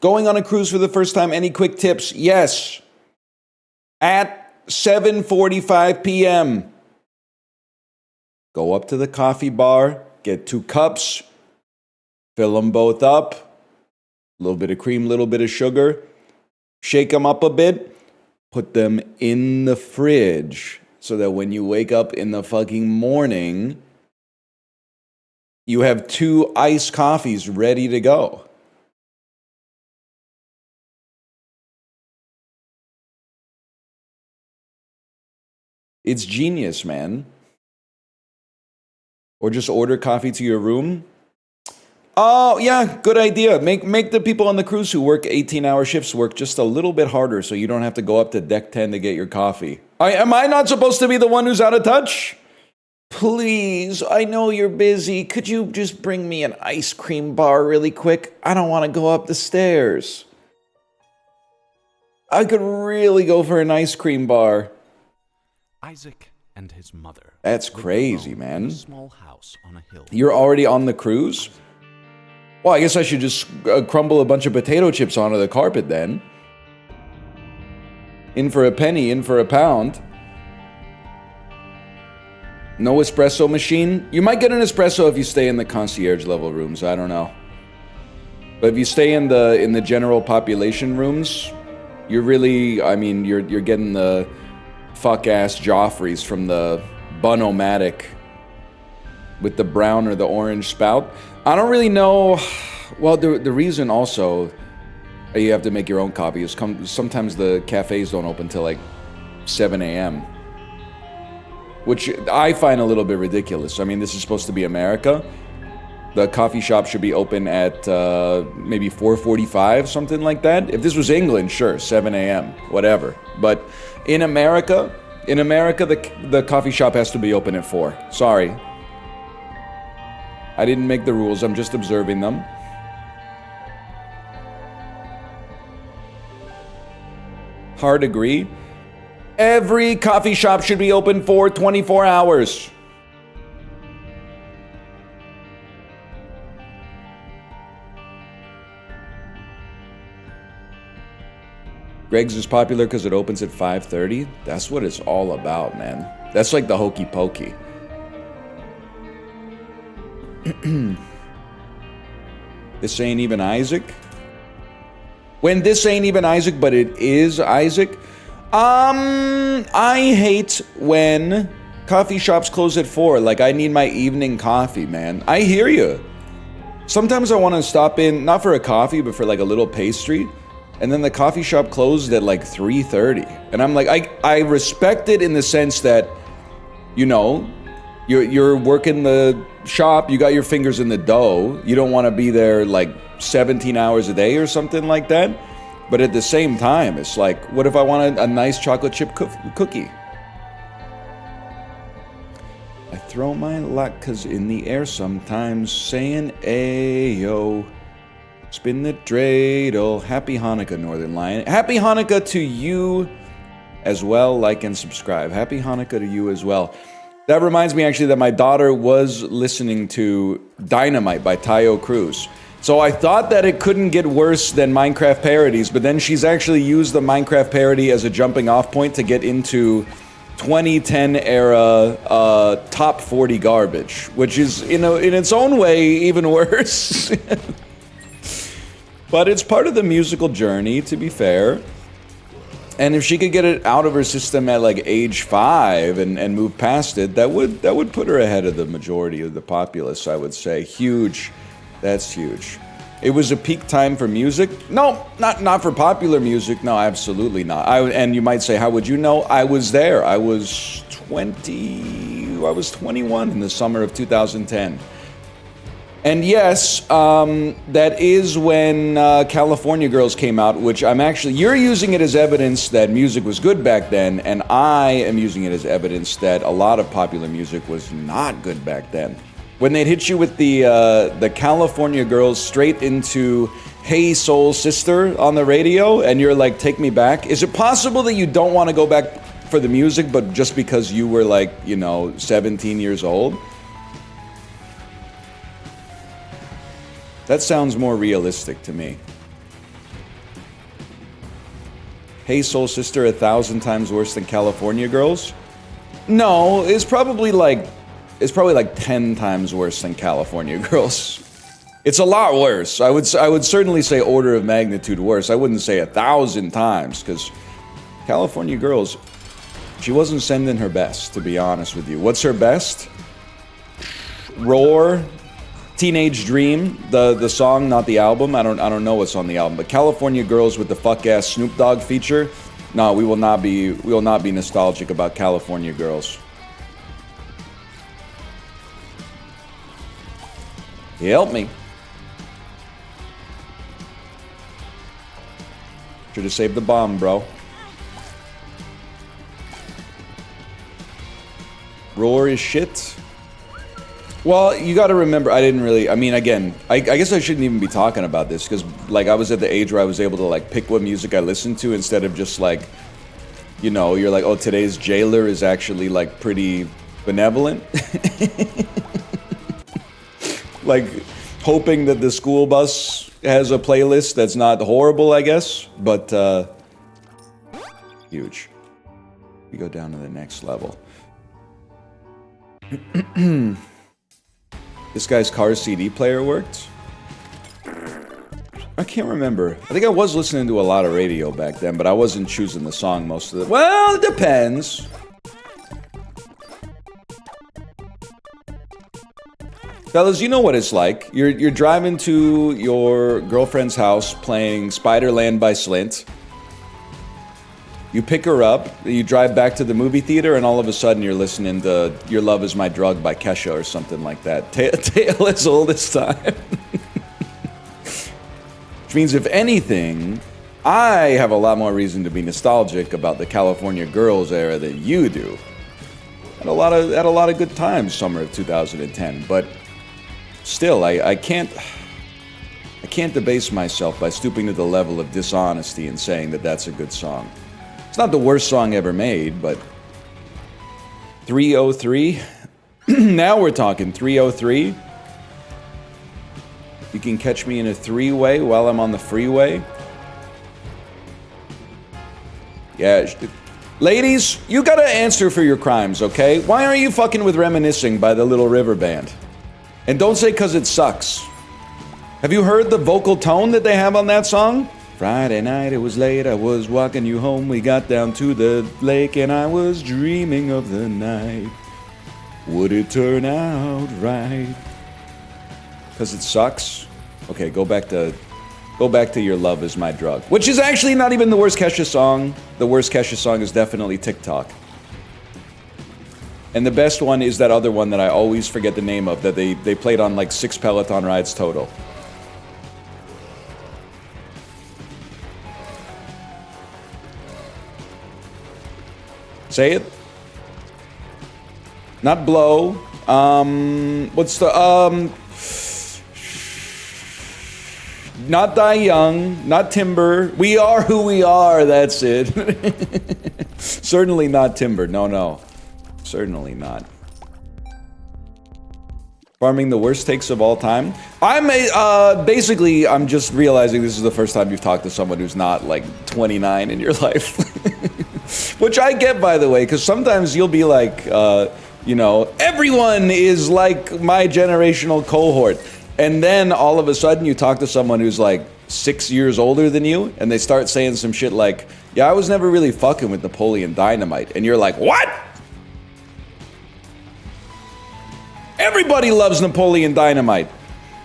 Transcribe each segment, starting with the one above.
Going on a cruise for the first time, any quick tips? Yes. At 7:45 p.m., go up to the coffee bar, get 2 cups, fill them both up, a little bit of cream, a little bit of sugar, shake them up a bit, put them in the fridge so that when you wake up in the fucking morning, you have 2 iced coffees ready to go. It's genius, man. Or just order coffee to your room. Oh, yeah, good idea. Make the people on the cruise who work 18-hour shifts work just a little bit harder so you don't have to go up to deck 10 to get your coffee. Am I not supposed to be the one who's out of touch? Please, I know you're busy. Could you just bring me an ice cream bar really quick? I don't want to go up the stairs. I could really go for an ice cream bar. Isaac and his mother. That's crazy, man. A small house on a hill. You're already on the cruise? Well, I guess I should just crumble a bunch of potato chips onto the carpet then. In for a penny, in for a pound. No espresso machine? You might get an espresso if you stay in the concierge level rooms. I don't know. But if you stay in the general population rooms, you're really, I mean, you're getting the fuck-ass Joffreys from the Bun-O-Matic with the brown or the orange spout. I don't really know. Well, the reason also you have to make your own coffee is sometimes the cafes don't open till like 7 a.m., which I find a little bit ridiculous. I mean, this is supposed to be America. The coffee shop should be open at maybe 4:45, something like that. If this was England, sure, 7 a.m., whatever. But in America, the coffee shop has to be open at 4. Sorry. I didn't make the rules, I'm just observing them. Hard agree. Every coffee shop should be open for 24 hours. Greg's is popular because it opens at 5:30. That's what it's all about, man. That's like the hokey pokey. This ain't even Isaac. When this ain't even Isaac, but it is Isaac. I hate when coffee shops close at 4. Like, I need my evening coffee, man. I hear you. Sometimes I want to stop in, not for a coffee, but for like a little pastry. And then the coffee shop closed at like 3:30. And I'm like, I respect it in the sense that, you know, you're working the shop, you got your fingers in the dough. You don't want to be there like 17 hours a day or something like that. But at the same time, it's like, what if I want a nice chocolate chip cookie? I throw my latkes in the air sometimes, saying ayo. Spin the dreidel. Happy Hanukkah, Northernlion. Happy Hanukkah to you as well. Like and subscribe. Happy Hanukkah to you as well. That reminds me actually that my daughter was listening to Dynamite by Tayo Cruz. So I thought that it couldn't get worse than Minecraft parodies, but then she's actually used the Minecraft parody as a jumping off point to get into 2010 era top 40 garbage, which is in its own way even worse. But it's part of the musical journey, to be fair. And if she could get it out of her system at like age 5 and move past it, that would put her ahead of the majority of the populace, I would say. Huge. That's huge. It was a peak time for music. No, not for popular music. No, absolutely not. And you might say, how would you know? I was there. I was 21 in the summer of 2010. And yes, that is when California Girls came out, which you're using it as evidence that music was good back then, and I am using it as evidence that a lot of popular music was not good back then. When they'd hit you with the California Girls straight into Hey Soul Sister on the radio, and you're like, take me back. Is it possible that you don't want to go back for the music, but just because you were like, 17 years old? That sounds more realistic to me. Hey Soul Sister 1,000 times worse than California Girls? No, it's probably like 10 times worse than California Girls. It's a lot worse. I would certainly say order of magnitude worse. I wouldn't say 1,000 times, because California Girls, she wasn't sending her best, to be honest with you. What's her best? Roar, Teenage Dream, the song, not the album. I don't know what's on the album, but California Girls with the fuck ass Snoop Dogg feature. No, we will not be nostalgic about California Girls. Help me. Should have saved the bomb, bro. Roar is shit. Well, you gotta remember, I mean, again, I guess I shouldn't even be talking about this, because, like, I was at the age where I was able to, like, pick what music I listened to, instead of just, like, you know, you're like, oh, today's jailer is actually, like, pretty benevolent. Like, hoping that the school bus has a playlist that's not horrible, I guess, but, huge. We go down to the next level. This guy's car CD player worked? I can't remember. I think I was listening to a lot of radio back then, but I wasn't choosing the song most of the... Well, it depends. Fellas, you know what it's like. You're driving to your girlfriend's house playing Spider-Land by Slint. You pick her up, you drive back to the movie theater, and all of a sudden you're listening to Your Love Is My Drug by Kesha or something like that. Tale as old as time. Which means, if anything, I have a lot more reason to be nostalgic about the California Girls era than you do. Had a lot of good times summer of 2010, but still, I can't debase myself by stooping to the level of dishonesty and saying that that's a good song. It's not the worst song ever made, but 303. Now we're talking 303. You can catch me in a three-way while I'm on the freeway. Yeah, ladies, you gotta answer for your crimes, okay? Why aren't you fucking with Reminiscing by the Little River Band? And don't say 'cause it sucks. Have you heard the vocal tone that they have on that song? Friday night, it was late, I was walking you home, we got down to the lake and I was dreaming of the night. Would it turn out right? 'Cause it sucks? Okay, go back to Your Love Is My Drug. Which is actually not even the worst Kesha song. The worst Kesha song is definitely TikTok. And the best one is that other one that I always forget the name of, that they played on like 6 Peloton rides total. Say it. Not Blow. What's the, not Die Young, not Timber. We Are Who We Are, that's it. Certainly not Timber, no. Certainly not. Farming the worst takes of all time. Basically, I'm just realizing this is the first time you've talked to someone who's not, like, 29 in your life. Which I get, by the way, because sometimes you'll be like, you know, everyone is like my generational cohort. And then all of a sudden you talk to someone who's like 6 years older than you, and they start saying some shit like, yeah, I was never really fucking with Napoleon Dynamite. And you're like, what? Everybody loves Napoleon Dynamite.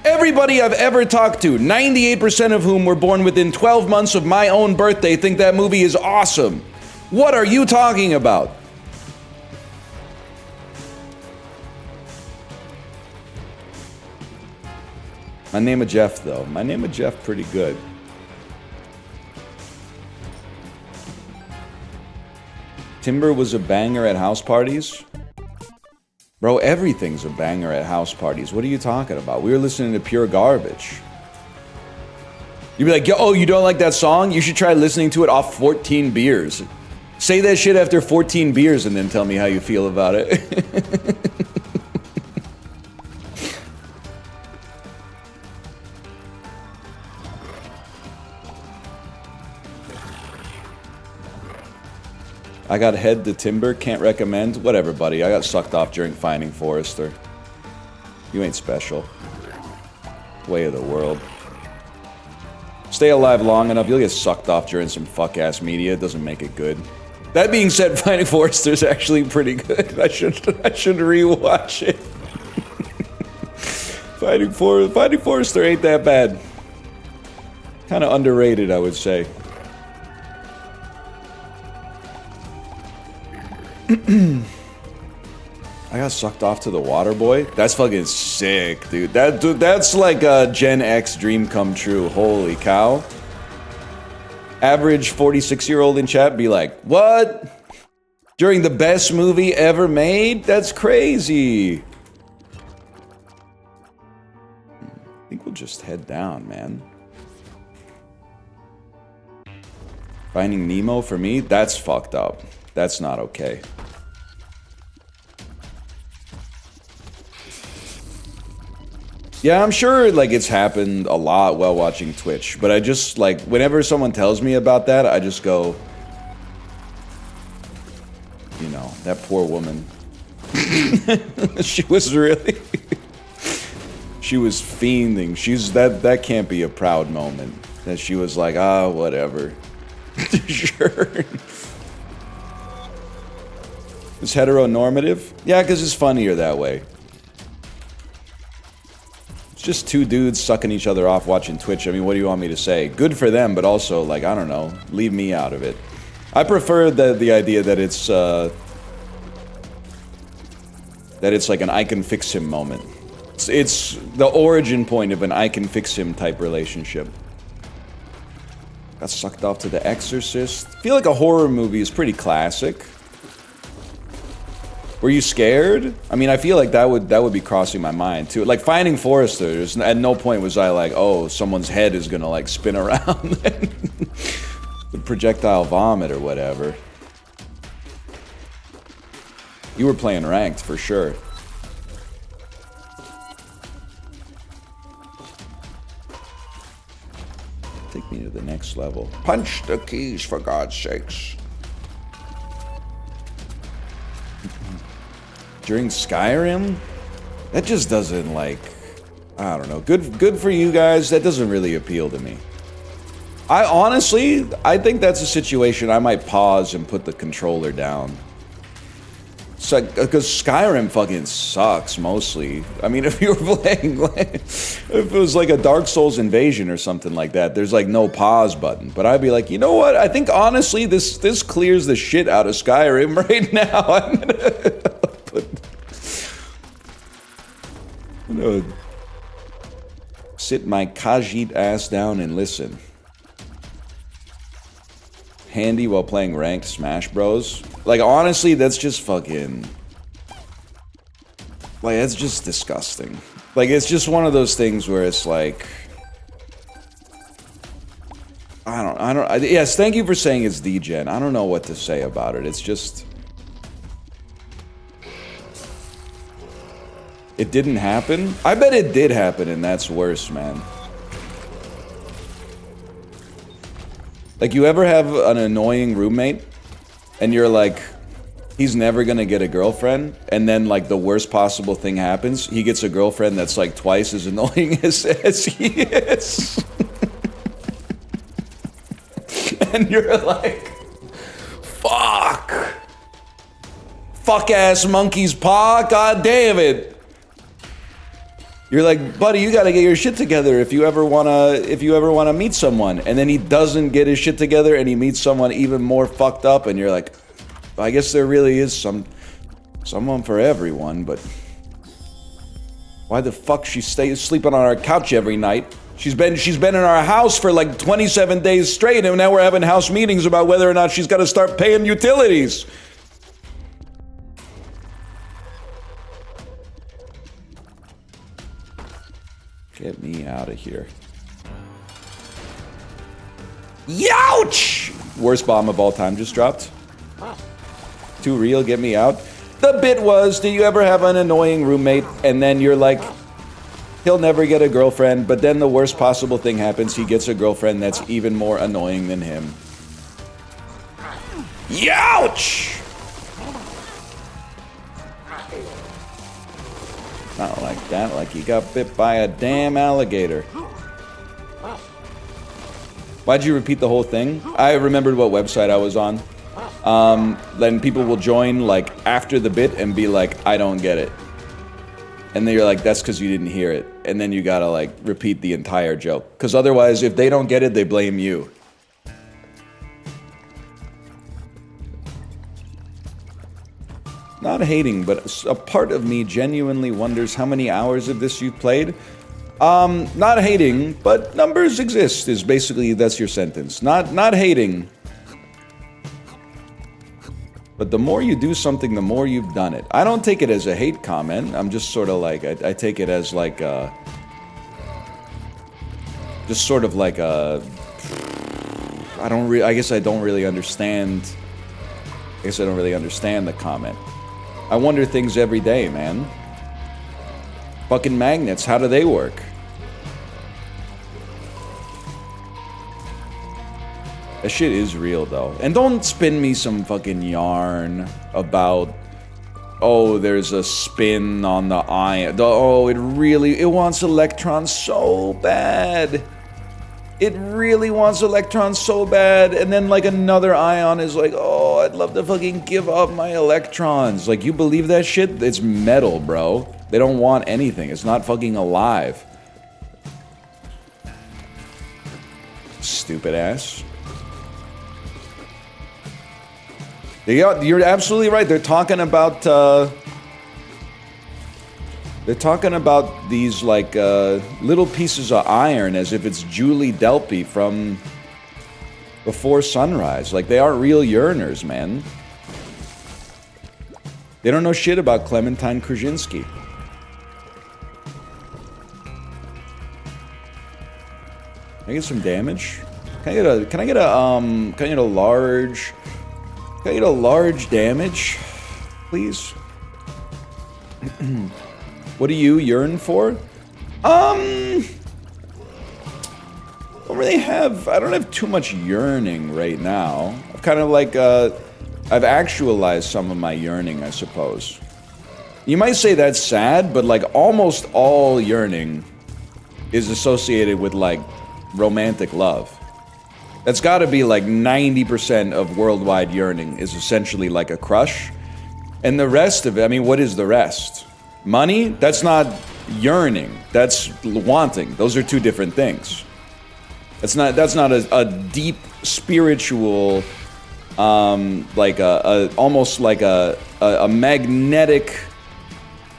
Everybody I've ever talked to, 98% of whom were born within 12 months of my own birthday, think that movie is awesome. What are you talking about? My Name of Jeff, though. My Name of Jeff, pretty good. Timber was a banger at house parties? Bro, everything's a banger at house parties. What are you talking about? We were listening to pure garbage. You'd be like, oh, you don't like that song? You should try listening to it off 14 beers. Say that shit after 14 beers and then tell me how you feel about it. I got head to timber, can't recommend. Whatever, buddy. I got sucked off during finding Forrester. You ain't special. Way of the world. Stay alive long enough, you'll get sucked off during some fuck-ass media. It doesn't make it good. That being said, Finding Forrester's actually pretty good. I should rewatch it. Finding Forrester ain't that bad. Kind of underrated, I would say. I got sucked off to the water boy. That's fucking sick, dude. That's like a Gen X dream come true. Holy cow. Average 46-year-old in chat be like, what? During the best movie ever made? That's crazy. I think we'll just head down, man. Finding Nemo for me? That's fucked up. That's not okay. Yeah, I'm sure, like, it's happened a lot while watching Twitch, but I just, like, whenever someone tells me about that, I just go, you know, that poor woman. She was really... she was fiending. That can't be a proud moment. That she was like, ah, whatever. Sure. It's heteronormative? Yeah, because it's funnier that way. It's just two dudes sucking each other off watching Twitch. I mean, what do you want me to say? Good for them, but also, like, I don't know. Leave me out of it. I prefer the idea that it's like an I can fix him moment. It's the origin point of an I can fix him type relationship. Got sucked off to The Exorcist. I feel like a horror movie is pretty classic. Were you scared? I mean, I feel like that would be crossing my mind too. Like Finding Forrester, at no point was I like, oh, someone's head is gonna like spin around the projectile vomit or whatever. You were playing ranked for sure. Take me to the next level. Punch the keys, for God's sakes. During Skyrim? That just doesn't, like... I don't know. Good for you guys. That doesn't really appeal to me. I think that's a situation I might pause and put the controller down. It's like, because Skyrim fucking sucks, mostly. I mean, if you were playing, like, if it was like a Dark Souls invasion or something like that, there's like no pause button. But I'd be like, you know what? I think honestly, this clears the shit out of Skyrim right now. I'm gonna sit my Khajiit ass down and listen. Handy while playing ranked Smash Bros. Like, honestly, that's just fucking... like, that's just disgusting. Like, it's just one of those things where it's like... yes, thank you for saying it's degen. I don't know what to say about it. It's just... it didn't happen? I bet it did happen, and that's worse, man. Like, you ever have an annoying roommate, and you're like, he's never gonna get a girlfriend, and then, like, the worst possible thing happens. He gets a girlfriend that's, like, twice as annoying as he is. And you're like, fuck. Fuck-ass monkey's paw, god damn it. You're like, buddy, you gotta get your shit together if you ever wanna meet someone. And then he doesn't get his shit together and he meets someone even more fucked up, and you're like, I guess there really is someone for everyone, but why the fuck she stays sleeping on our couch every night? She's been in our house for like 27 days straight, and now we're having house meetings about whether or not she's gotta start paying utilities. Get me out of here. Youch! Worst bomb of all time just dropped. Wow. Too real, get me out. The bit was, do you ever have an annoying roommate and then you're like, he'll never get a girlfriend, but then the worst possible thing happens, he gets a girlfriend that's even more annoying than him. Youch! Not like that, like you got bit by a damn alligator. Why'd you repeat the whole thing? I remembered what website I was on. Then people will join like after the bit and be like, I don't get it. And then you're like, that's because you didn't hear it. And then you gotta like repeat the entire joke. Because otherwise, if they don't get it, they blame you. Not hating, but a part of me genuinely wonders how many hours of this you've played. Not hating, but numbers exist is basically, that's your sentence. Not hating. But the more you do something, the more you've done it. I don't take it as a hate comment. I'm just sort of like, I take it as like a... Just sort of like a... I guess I don't really understand... I guess I don't really understand the comment. I wonder things every day, man. Fucking magnets, how do they work? That shit is real, though. And don't spin me some fucking yarn about, oh, there's a spin on the ion. Oh, it wants electrons so bad. It really wants electrons so bad. And then, like, another ion is like, oh, I'd love to fucking give up my electrons. Like, you believe that shit? It's metal, bro. They don't want anything. It's not fucking alive. Stupid ass. You're absolutely right. They're talking about these like little pieces of iron as if it's Julie Delpy from Before Sunrise. Like, they aren't real yearners, man. They don't know shit about Clementine Krasinski. Can I get some damage? Can I get a large? Can I get a large damage, please? What do you yearn for? I don't have too much yearning right now. I've kind of like, I've actualized some of my yearning, I suppose. You might say that's sad, but like almost all yearning is associated with like romantic love. That's gotta be like 90% of worldwide yearning is essentially like a crush. And the rest of it, I mean, what is the rest? Money? That's not yearning. That's wanting. Those are two different things. That's not a deep spiritual, like almost like a magnetic,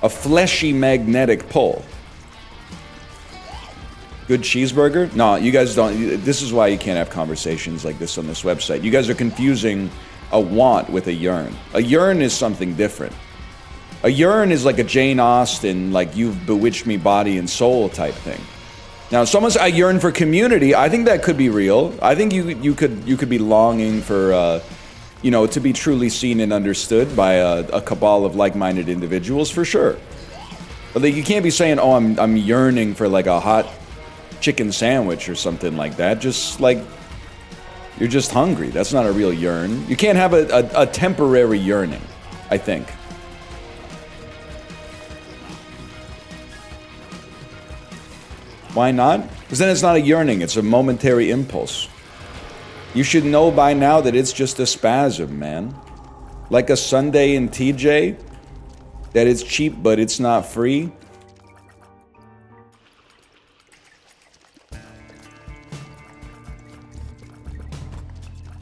a fleshy magnetic pull. Good cheeseburger? No, you guys don't. This is why you can't have conversations like this on this website. You guys are confusing a want with a yearn. A yearn is something different. A yearn is like a Jane Austen, like you've bewitched me body and soul type thing. Now, someone says I yearn for community. I think that could be real. I think you could be longing for, you know, to be truly seen and understood by a cabal of like-minded individuals for sure. But like, you can't be saying, oh, I'm yearning for like a hot chicken sandwich or something like that. Just like, you're just hungry. That's not a real yearn. You can't have a temporary yearning, I think. Why not? Because then it's not a yearning, it's a momentary impulse. You should know by now that it's just a spasm, man. Like a sundae in TJ, that it's cheap but it's not free.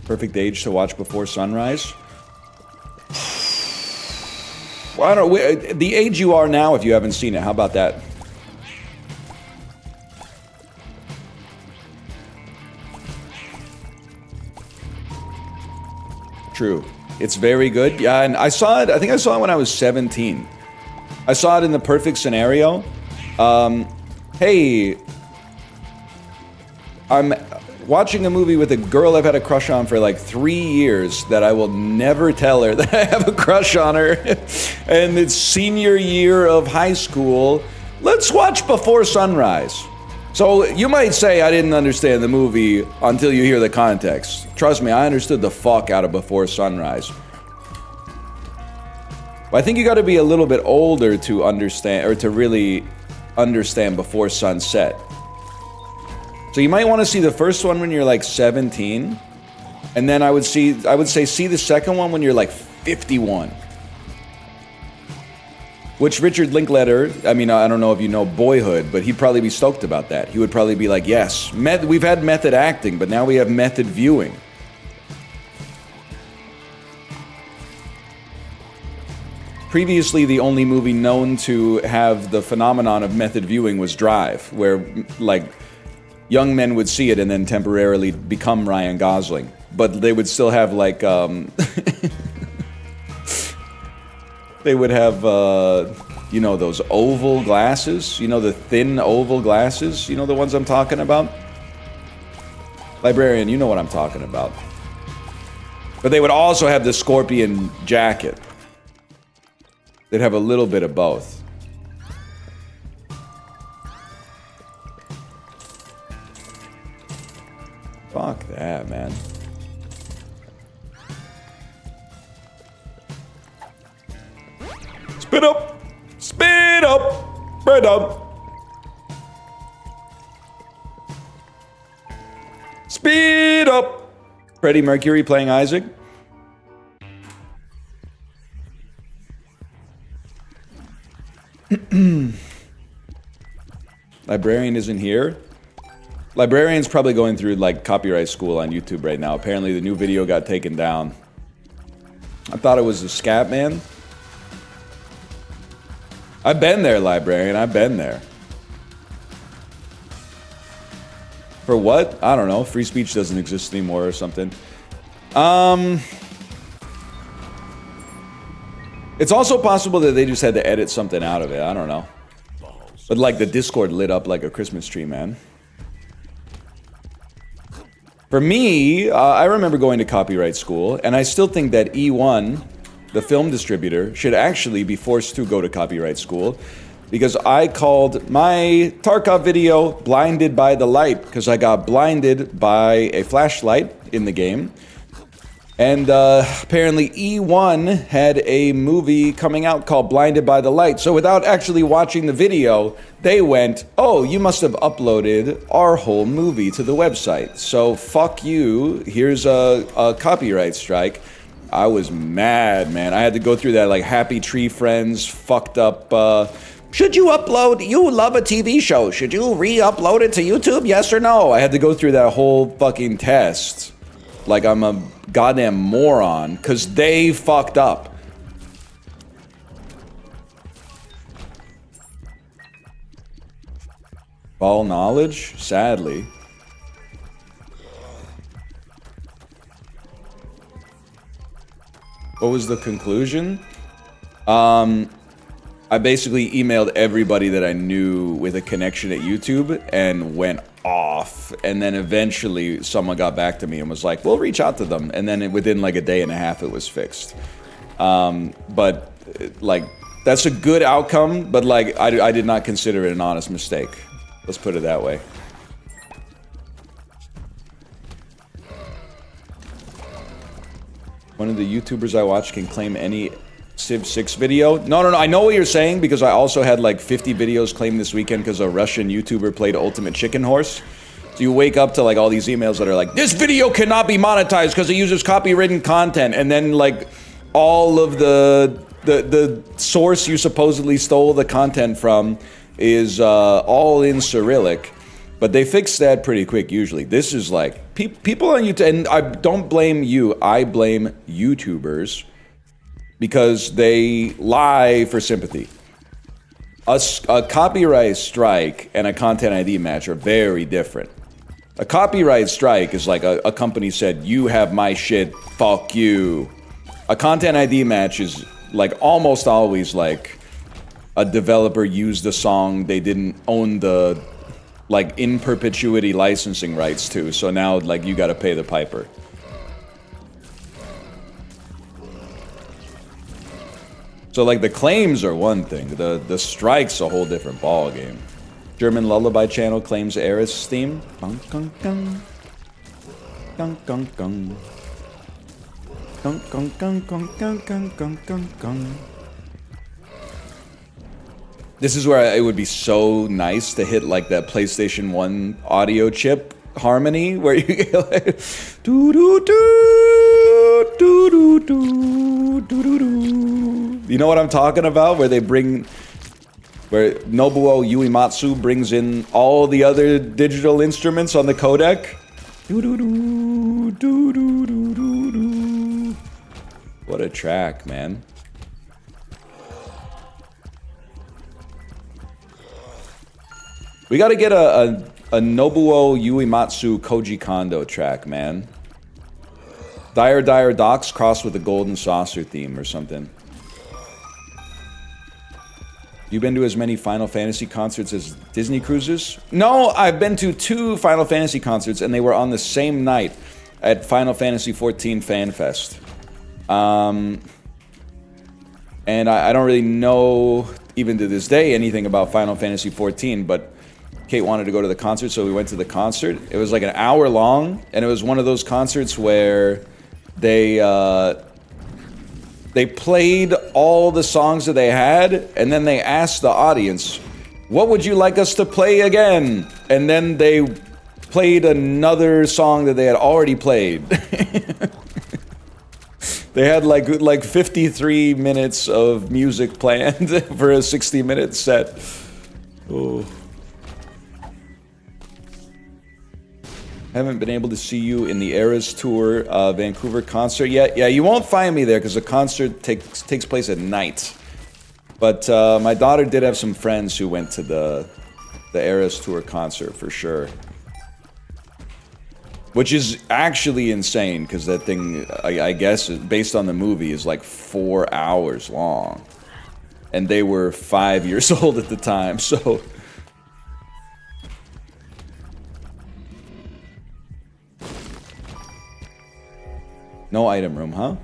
Perfect age to watch Before Sunrise. Well, I don't know, the age you are now if you haven't seen it, how about that? True. It's very good. Yeah, and I saw it, I think I saw it when I was 17. I saw it in the perfect scenario. Hey, I'm watching a movie with a girl I've had a crush on for like 3 years that I will never tell her that I have a crush on her. And it's senior year of high school. Let's watch Before Sunrise. So you might say I didn't understand the movie until you hear the context. Trust me, I understood the fuck out of Before Sunrise. But I think you got to be a little bit older to understand, or to really understand Before Sunset. So you might want to see the first one when you're like 17, and then I would say see the second one when you're like 51. Which Richard Linklater, I mean, I don't know if you know Boyhood, but he'd probably be stoked about that. He would probably be like, yes, we've had method acting, but now we have method viewing. Previously, the only movie known to have the phenomenon of method viewing was Drive, where, like, young men would see it and then temporarily become Ryan Gosling. But they would still have, like, they would have, you know, those oval glasses. You know, the thin oval glasses? You know the ones I'm talking about? Librarian, you know what I'm talking about. But they would also have the scorpion jacket. They'd have a little bit of both. Fuck that, man. Spit up! Spit up! Spread up! Speed up! Freddie Mercury playing Isaac. Librarian isn't here. Librarian's probably going through like copyright school on YouTube right now. Apparently the new video got taken down. I thought it was a scat man. I've been there, Librarian. I've been there. For what? I don't know. Free speech doesn't exist anymore or something. It's also possible that they just had to edit something out of it. I don't know. But like the Discord lit up like a Christmas tree, man. For me, I remember going to copyright school, and I still think that E1, the film distributor, should actually be forced to go to copyright school, because I called my Tarkov video Blinded by the Light, because I got blinded by a flashlight in the game. And apparently E1 had a movie coming out called Blinded by the Light. So without actually watching the video, they went, oh, you must have uploaded our whole movie to the website. So fuck you, here's a copyright strike. I was mad, man. I had to go through that like Happy Tree Friends fucked up, should you upload, you love a TV show, should you re-upload it to YouTube, yes or no? I had to go through that whole fucking test. Like I'm a goddamn moron, because they fucked up. All knowledge? Sadly. What was the conclusion? I basically emailed everybody that I knew with a connection at YouTube and went off. And then eventually someone got back to me and was like, we'll reach out to them. And then within like a day and a half, it was fixed. But like, that's a good outcome, but like, I did not consider it an honest mistake. Let's put it that way. One of the YouTubers I watch can claim any Civ 6 video. No, I know what you're saying, because I also had like 50 videos claimed this weekend because a Russian YouTuber played Ultimate Chicken Horse. So you wake up to like all these emails that are like, this video cannot be monetized because it uses copywritten content, and then like all of the source you supposedly stole the content from is all in Cyrillic. But they fix that pretty quick usually. This is like, people on YouTube, and I don't blame you, I blame YouTubers, because they lie for sympathy. A copyright strike and a content ID match are very different. A copyright strike is like a company said, you have my shit, fuck you. A content ID match is like almost always like a developer used a song they didn't own the like in perpetuity licensing rights to, so now like you gotta pay the piper. So like the claims are one thing, the strike's a whole different ball game. German lullaby channel claims Eris theme. Gung, gung, gung. Gung, gung, gung. Gung, gung, gung, gung, gung, gung, gung, gung, gung. This is where it would be so nice to hit like that PlayStation 1 audio chip harmony where you get like doo doo doo doo doo doo doo doo doo. You know what I'm talking about? Where Nobuo Uematsu brings in all the other digital instruments on the codec. Doo doo doo doo doo doo doo doo. What a track, man. We gotta get a Nobuo Uematsu Koji Kondo track, man. Dire Dire Docks crossed with the Golden Saucer theme or something. You been to as many Final Fantasy concerts as Disney cruises? No, I've been to 2 Final Fantasy concerts and they were on the same night at Final Fantasy XIV Fan Fest. And I don't really know, even to this day, anything about Final Fantasy XIV, but Kate wanted to go to the concert, so we went to the concert. It was like an hour long, and it was one of those concerts where they played all the songs that they had, and then they asked the audience, what would you like us to play again? And then they played another song that they had already played. They had like 53 minutes of music planned for a 60-minute set. Oh. Haven't been able to see you in the Eras Tour Vancouver concert yet. Yeah, you won't find me there because the concert takes place at night. But my daughter did have some friends who went to the Eras Tour concert for sure. Which is actually insane because that thing, I guess, based on the movie, is like 4 hours long. And they were 5 years old at the time, so... No item room, huh?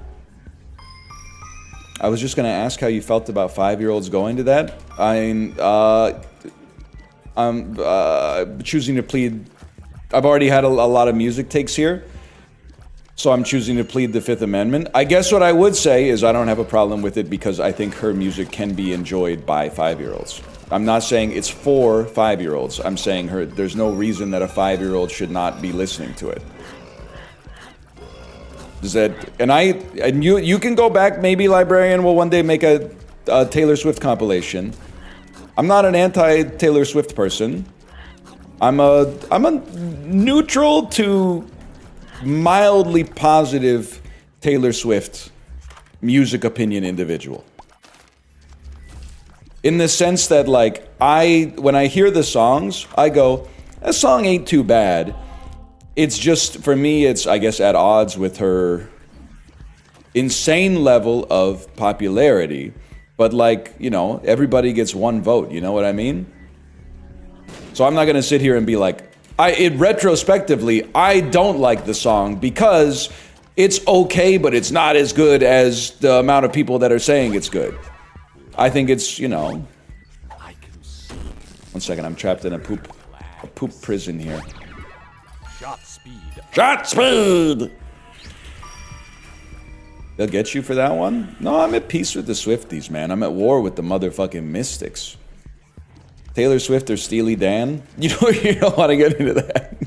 I was just gonna ask how you felt about 5-year-olds going to that. I'm choosing to plead... I've already had a lot of music takes here, so I'm choosing to plead the Fifth Amendment. I guess what I would say is I don't have a problem with it because I think her music can be enjoyed by 5-year-olds. I'm not saying it's for 5-year-olds. I'm saying there's no reason that a 5-year-old should not be listening to it. And you can go back, maybe Librarian will one day make a Taylor Swift compilation. I'm not an anti-Taylor Swift person. I'm a neutral to mildly positive Taylor Swift music opinion individual. In the sense that, like, when I hear the songs, I go, that song ain't too bad. It's just, for me, it's, I guess, at odds with her insane level of popularity. But, like, you know, everybody gets one vote, you know what I mean? So I'm not gonna sit here and be like, retrospectively, I don't like the song because it's okay, but it's not as good as the amount of people that are saying it's good. I think it's, you know... One second, I'm trapped in a poop prison here. Shot speed. Shot speed! They'll get you for that one? No, I'm at peace with the Swifties, man. I'm at war with the motherfucking Mystics. Taylor Swift or Steely Dan? You don't want to get into that.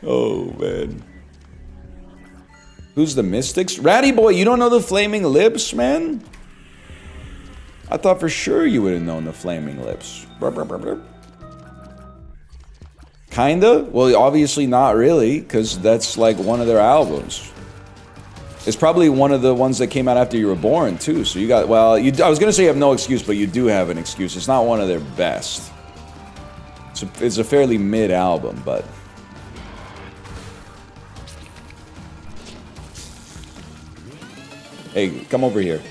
Oh, man. Who's the Mystics? Ratty boy, you don't know the Flaming Lips, man? I thought for sure you would have known the Flaming Lips. Kinda? Well, obviously not really, because that's like one of their albums. It's probably one of the ones that came out after you were born, too. So you got, well, I was going to say you have no excuse, but you do have an excuse. It's not one of their best. It's a fairly mid album, but... Hey, come over here.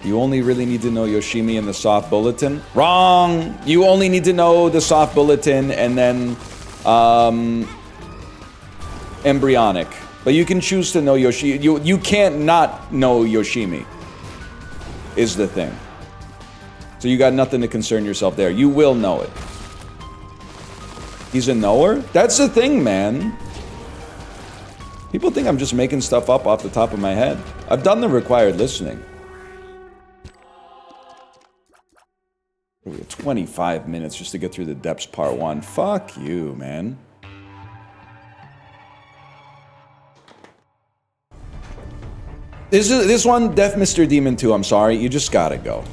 You only really need to know Yoshimi and the soft bulletin. Wrong! You only need to know the soft bulletin and then embryonic. But you can choose to know Yoshimi. You can't not know Yoshimi, is the thing. So you got nothing to concern yourself there. You will know it. He's a knower? That's the thing, man. People think I'm just making stuff up off the top of my head. I've done the required listening. We have 25 minutes just to get through the depths part 1. Fuck you, man. This one, Deaf Mr. Demon 2, I'm sorry. You just gotta go.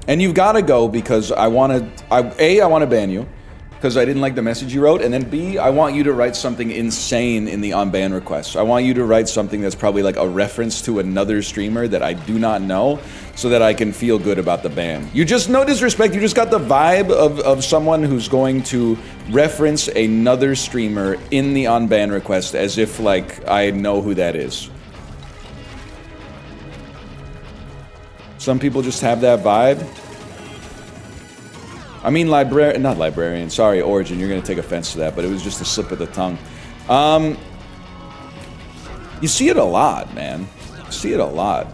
And you've gotta go because I want to ban you. Because I didn't like the message you wrote, and then B, I want you to write something insane in the on-ban request. I want you to write something that's probably like a reference to another streamer that I do not know, so that I can feel good about the ban. You just, no disrespect, you just got the vibe of someone who's going to reference another streamer in the on-ban request as if, like, I know who that is. Some people just have that vibe. I mean, not librarian, sorry, Origin, you're gonna take offense to that, but it was just a slip of the tongue. You see it a lot, man. You see it a lot.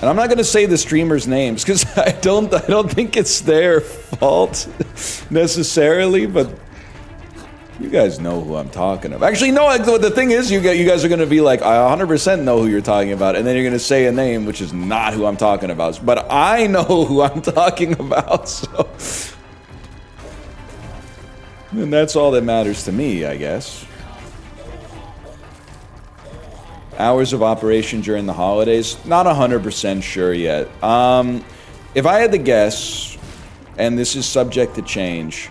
And I'm not gonna say the streamers' names, because I don't think it's their fault, necessarily, but you guys know who I'm talking about. Actually, no, the thing is, you guys are gonna be like, I 100% know who you're talking about, and then you're gonna say a name, which is not who I'm talking about. But I know who I'm talking about, so... And that's all that matters to me, I guess. Hours of operation during the holidays? Not 100% sure yet. If I had to guess, and this is subject to change,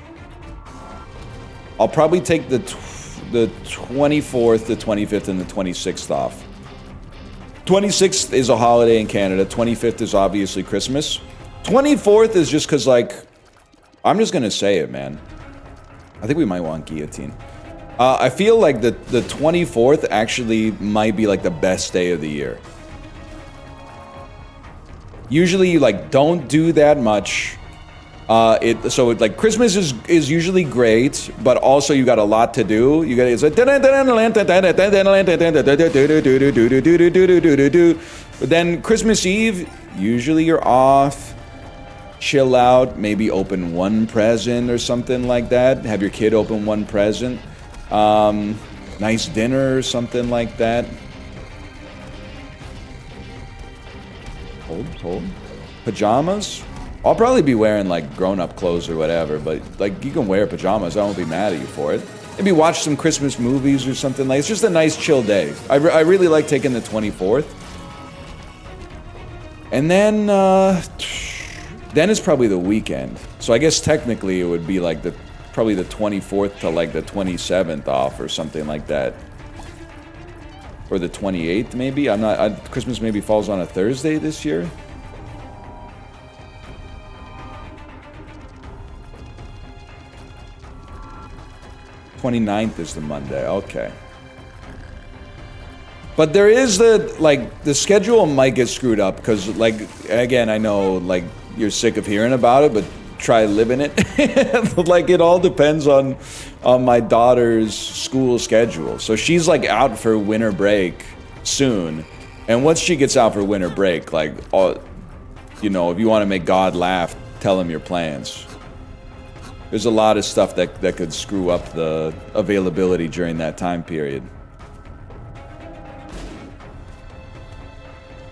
I'll probably take the 24th, the 25th, and the 26th off. 26th is a holiday in Canada. 25th is obviously Christmas. 24th is just because, like, I'm just going to say it, man. I think we might want guillotine. I feel like the 24th actually might be, like, the best day of the year. Usually, you, like, don't do that much. Like Christmas is usually great, but also you got a lot to do. You got it's like but then Christmas Eve, usually you're off, chill out, maybe open one present or something like that. Have your kid open one present. Nice dinner or something like that. Hold. Pajamas? I'll probably be wearing, like, grown-up clothes or whatever, but, like, you can wear pajamas. I won't be mad at you for it. Maybe watch some Christmas movies or something like. It's just a nice, chill day. I really like taking the 24th. And then it's probably the weekend. So I guess technically it would be, like, probably the 24th to, like, the 27th off or something like that. Or the 28th, maybe? Christmas maybe falls on a Thursday this year. 29th is the Monday, okay. But there is the schedule might get screwed up, because, like, again, I know, like, you're sick of hearing about it, but try living it. Like, it all depends on my daughter's school schedule. So she's, like, out for winter break soon. And once she gets out for winter break, like, you know, if you want to make God laugh, tell him your plans. There's a lot of stuff that could screw up the availability during that time period.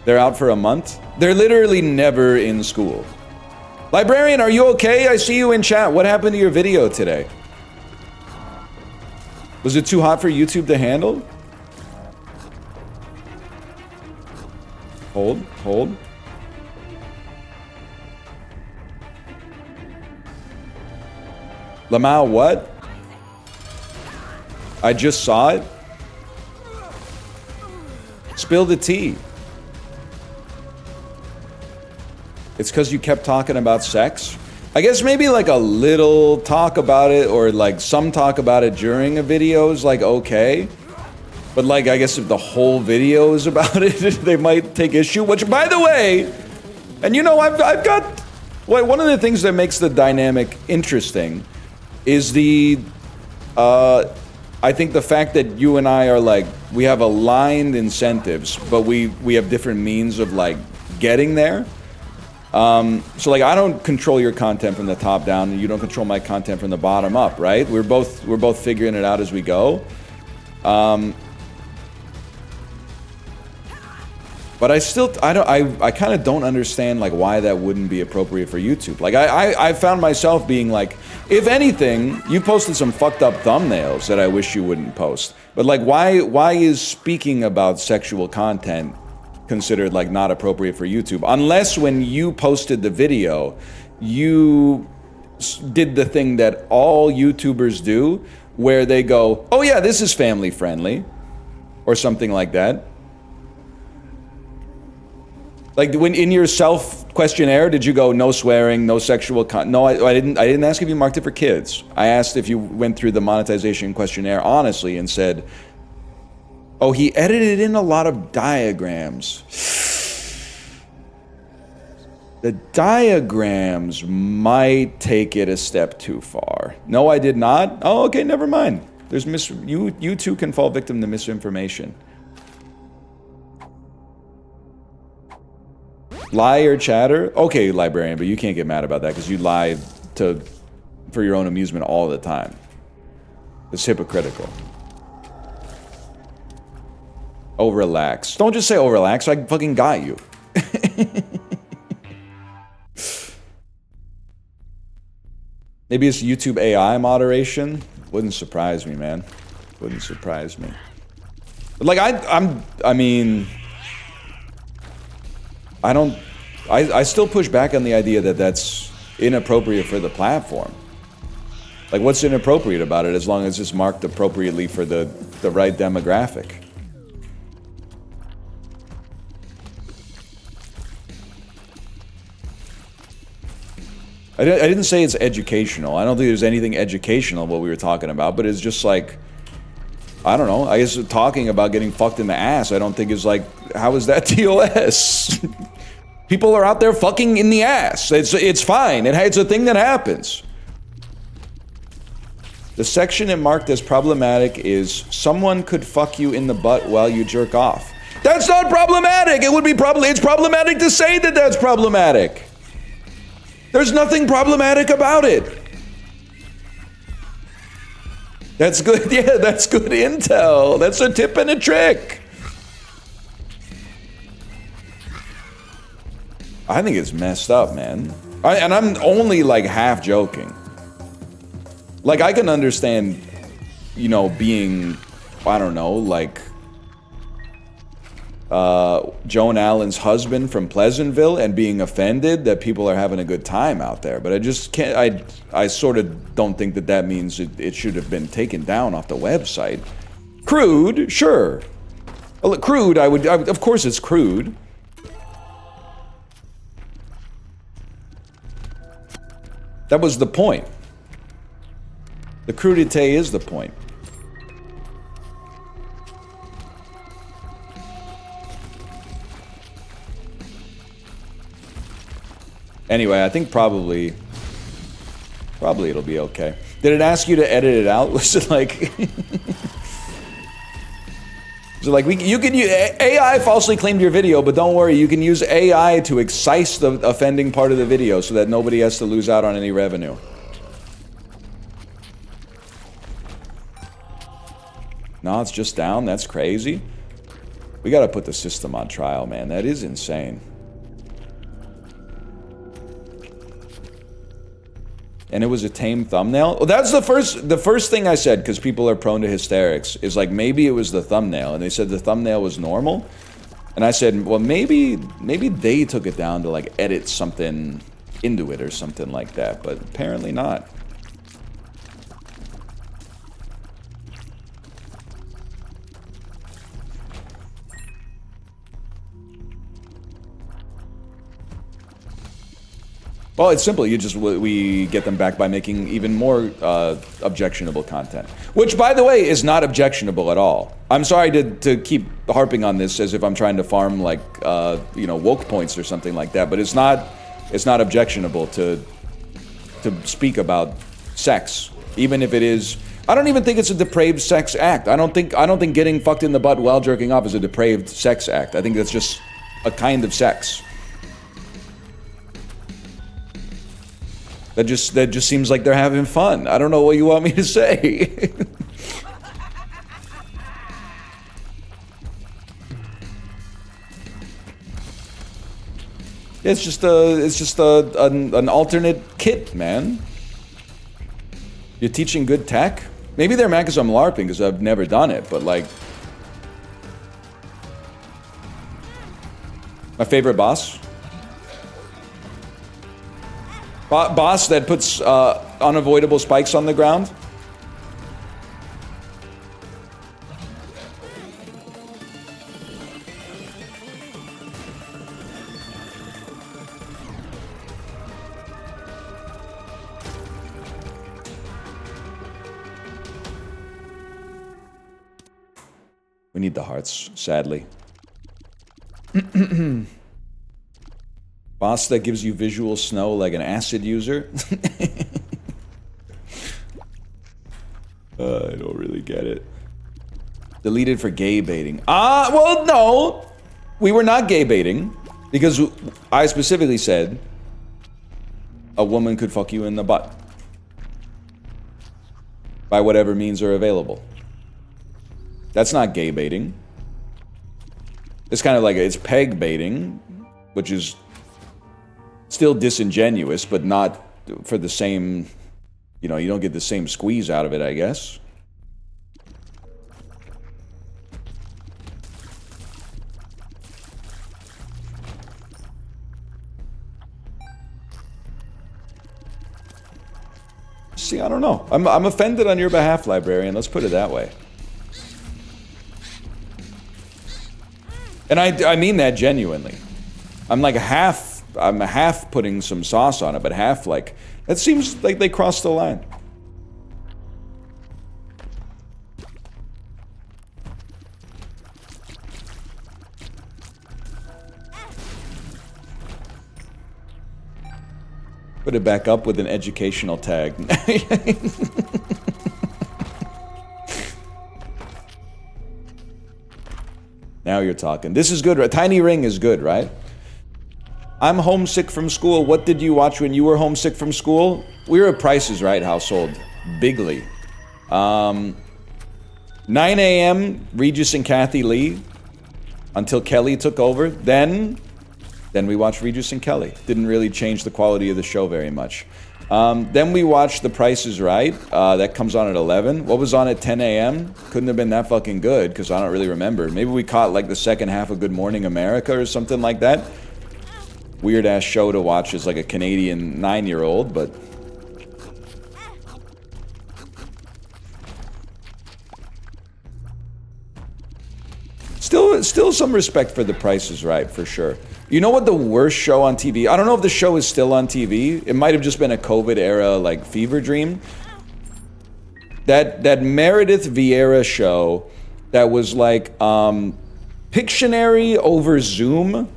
They're out for a month? They're literally never in school. Librarian, are you okay? I see you in chat. What happened to your video today? Was it too hot for YouTube to handle? Hold. Lamau, what? I just saw it. Spill the tea. It's because you kept talking about sex? I guess maybe like a little talk about it, or like some talk about it during a video is like okay. But like, I guess if the whole video is about it, they might take issue. Which, by the way, and you know, I've got one of the things that makes the dynamic interesting is the I think the fact that you and I are like, we have aligned incentives, but we have different means of like getting there. So like, I don't control your content from the top down, and you don't control my content from the bottom up, right? We're both figuring it out as we go. But I kind of don't understand like why that wouldn't be appropriate for YouTube. Like I found myself being like, if anything, you posted some fucked up thumbnails that I wish you wouldn't post. But like, why is speaking about sexual content considered like not appropriate for YouTube? Unless when you posted the video, you did the thing that all YouTubers do, where they go, oh yeah, this is family friendly, or something like that. Like when in your self questionnaire, did you go no swearing, no sexual No, I didn't ask if you marked it for kids. I asked if you went through the monetization questionnaire honestly and said, oh, he edited in a lot of diagrams. The diagrams might take it a step too far. No, I did not. Oh, okay, never mind. There's you too can fall victim to misinformation. Lie or chatter? Okay, librarian, but you can't get mad about that because you lie for your own amusement all the time. It's hypocritical. Oh, relax. Don't just say, oh, relax. I fucking got you. Maybe it's YouTube AI moderation. Wouldn't surprise me, man. Wouldn't surprise me. But like, I mean... I still push back on the idea that that's inappropriate for the platform. Like, what's inappropriate about it as long as it's marked appropriately for the right demographic? I didn't say it's educational. I don't think there's anything educational what we were talking about, but it's just like, I don't know. I guess talking about getting fucked in the ass, I don't think is like, how is that TOS? People are out there fucking in the ass. It's fine. It's a thing that happens. The section it marked as problematic is someone could fuck you in the butt while you jerk off. That's not problematic. It would be it's problematic to say that that's problematic. There's nothing problematic about it. That's good. Yeah, that's good intel. That's a tip and a trick. I think it's messed up, man. And I'm only like half joking. Like, I can understand, you know, being, I don't know, like Joan Allen's husband from Pleasantville and being offended that people are having a good time out there. But I just can't, I sort of don't think that means it should have been taken down off the website. Crude, sure. Crude, of course it's crude. That was the point. The crudité is the point. Anyway, I think probably it'll be okay. Did it ask you to edit it out? Was it like... So like, you can use AI falsely claimed your video, but don't worry, you can use AI to excise the offending part of the video so that nobody has to lose out on any revenue. No, it's just down. That's crazy. We gotta put the system on trial, man. That is insane. And it was a tame thumbnail? Well, that's the first thing I said, because people are prone to hysterics, is like, maybe it was the thumbnail. And they said the thumbnail was normal. And I said, well, maybe they took it down to like edit something into it or something like that, but apparently not. Well, it's simple. We get them back by making even more objectionable content. Which, by the way, is not objectionable at all. I'm sorry to keep harping on this as if I'm trying to farm, like, woke points or something like that. But it's not objectionable to speak about sex, even if it is. I don't even think it's a depraved sex act. I don't think getting fucked in the butt while jerking off is a depraved sex act. I think that's just a kind of sex. That just seems like they're having fun. I don't know what you want me to say. It's just an alternate kit, man. You're teaching good tech? Maybe they're mad because I'm LARPing because I've never done it, but like... My favorite boss? Boss that puts unavoidable spikes on the ground? We need the hearts, sadly. Boss that gives you visual snow like an acid user? I don't really get it. Deleted for gay baiting. Well, no! We were not gay baiting. Because I specifically said a woman could fuck you in the butt. By whatever means are available. That's not gay baiting. It's kind of like, it's peg baiting, which is still disingenuous, but not for the same, you don't get the same squeeze out of it, I guess. See, I don't know. I'm offended on your behalf, librarian. Let's put it that way. And I mean that genuinely. I'm half putting some sauce on it, but half like, it seems like they crossed the line. Put it back up with an educational tag. Now you're talking. This is good, right? Tiny Ring is good, right? I'm homesick from school. What did you watch when you were homesick from school? We were a Price is Right household. Bigly. 9 a.m., Regis and Kathy Lee. Until Kelly took over. Then we watched Regis and Kelly. Didn't really change the quality of the show very much. Then we watched The Price is Right. That comes on at 11. What was on at 10 a.m.? Couldn't have been that fucking good, because I don't really remember. Maybe we caught like the second half of Good Morning America or something like that. Weird-ass show to watch as like a Canadian 9-year-old, but... Still some respect for The Price is Right, for sure. You know what the worst show on TV... I don't know if the show is still on TV. It might have just been a COVID-era, like, fever dream. That Meredith Vieira show that was like, Pictionary over Zoom.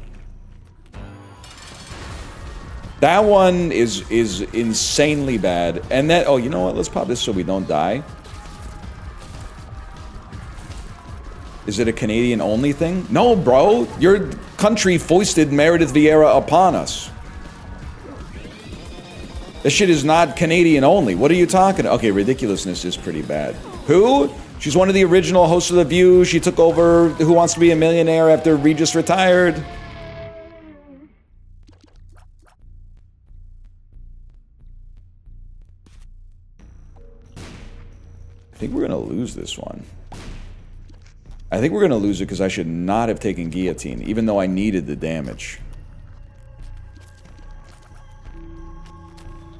That one is insanely bad. And that... Oh, you know what? Let's pop this so we don't die. Is it a Canadian-only thing? No, bro. Your country foisted Meredith Vieira upon us. This shit is not Canadian-only. What are you talking about? Okay, Ridiculousness is pretty bad. Who? She's one of the original hosts of The View. She took over Who Wants to Be a Millionaire after Regis retired. I think we're gonna lose this one. I think we're going to lose it because I should not have taken Guillotine, even though I needed the damage.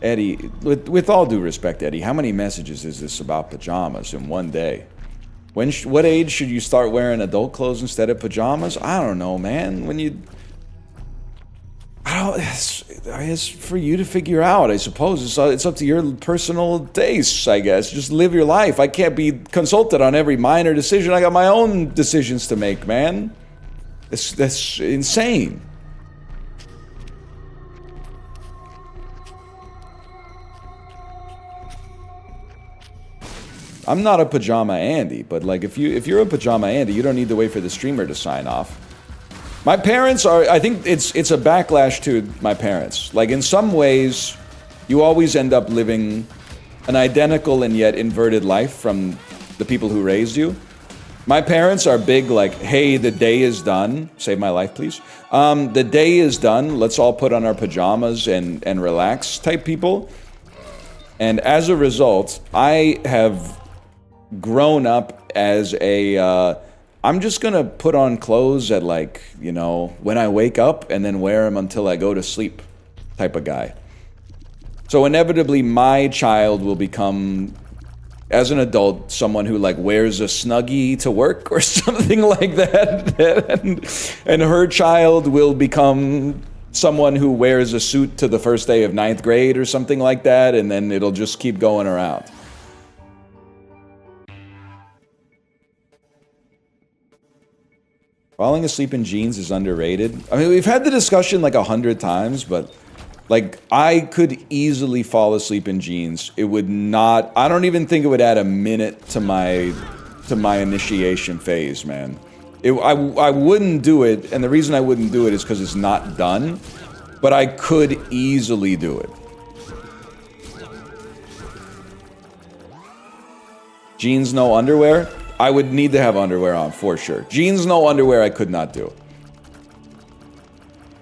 Eddie, with all due respect, Eddie, how many messages is this about pajamas in one day? What age should you start wearing adult clothes instead of pajamas? I don't know, man. It's for you to figure out, I suppose. It's up to your personal tastes, I guess. Just live your life. I can't be consulted on every minor decision. I got my own decisions to make, man. That's insane. I'm not a pajama Andy, but like if you're a pajama Andy, you don't need to wait for the streamer to sign off. My parents are, I think it's a backlash to my parents. Like in some ways, you always end up living an identical and yet inverted life from the people who raised you. My parents are big like, hey, the day is done. Save my life, please. The day is done. Let's all put on our pajamas and relax type people. And as a result, I have grown up as a, I'm just gonna put on clothes at like, you know, when I wake up and then wear them until I go to sleep type of guy. So inevitably my child will become, as an adult, someone who like wears a Snuggie to work or something like that. and her child will become someone who wears a suit to the first day of 9th grade or something like that, and then it'll just keep going around. Falling asleep in jeans is underrated. I mean, we've had the discussion like 100 times, but like I could easily fall asleep in jeans. It would not, I don't even think it would add a minute to my initiation phase, man. I wouldn't do it, and the reason I wouldn't do it is because it's not done, but I could easily do it. Jeans, no underwear? I would need to have underwear on, for sure. Jeans, no underwear, I could not do.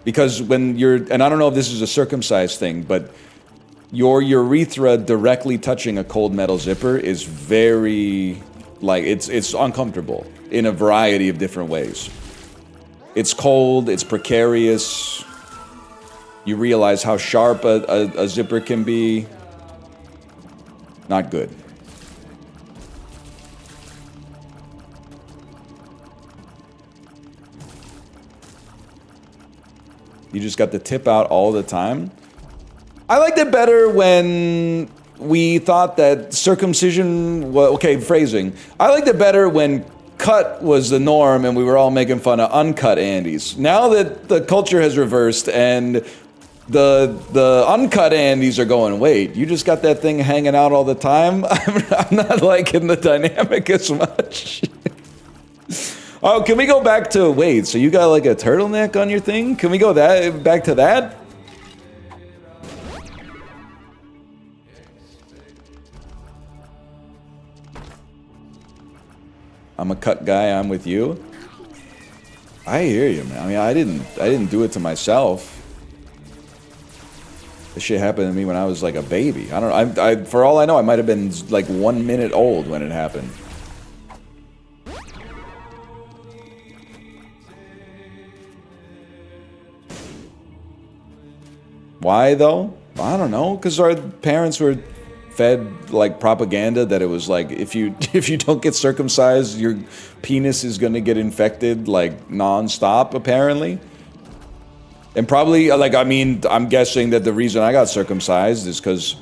Because when you're, and I don't know if this is a circumcised thing, but your urethra directly touching a cold metal zipper is very, like, it's uncomfortable in a variety of different ways. It's cold, it's precarious. You realize how sharp a zipper can be. Not good. You just got the tip out all the time. I liked it better when we thought that circumcision was, okay, phrasing. I liked it better when cut was the norm and we were all making fun of uncut Andys. Now that the culture has reversed and the uncut Andys are going, wait, you just got that thing hanging out all the time? I'm not liking the dynamic as much. Oh, can we go back to, wait, so you got like a turtleneck on your thing? Can we go back to that? I'm a cut guy, I'm with you. I hear you, man. I mean, I didn't do it to myself. This shit happened to me when I was like a baby. I don't know, for all I know, I might have been like 1 minute old when it happened. Why though? I don't know, because our parents were fed like propaganda that it was like if you don't get circumcised, your penis is gonna get infected like non-stop apparently. And probably like, I mean, I'm guessing that the reason I got circumcised is because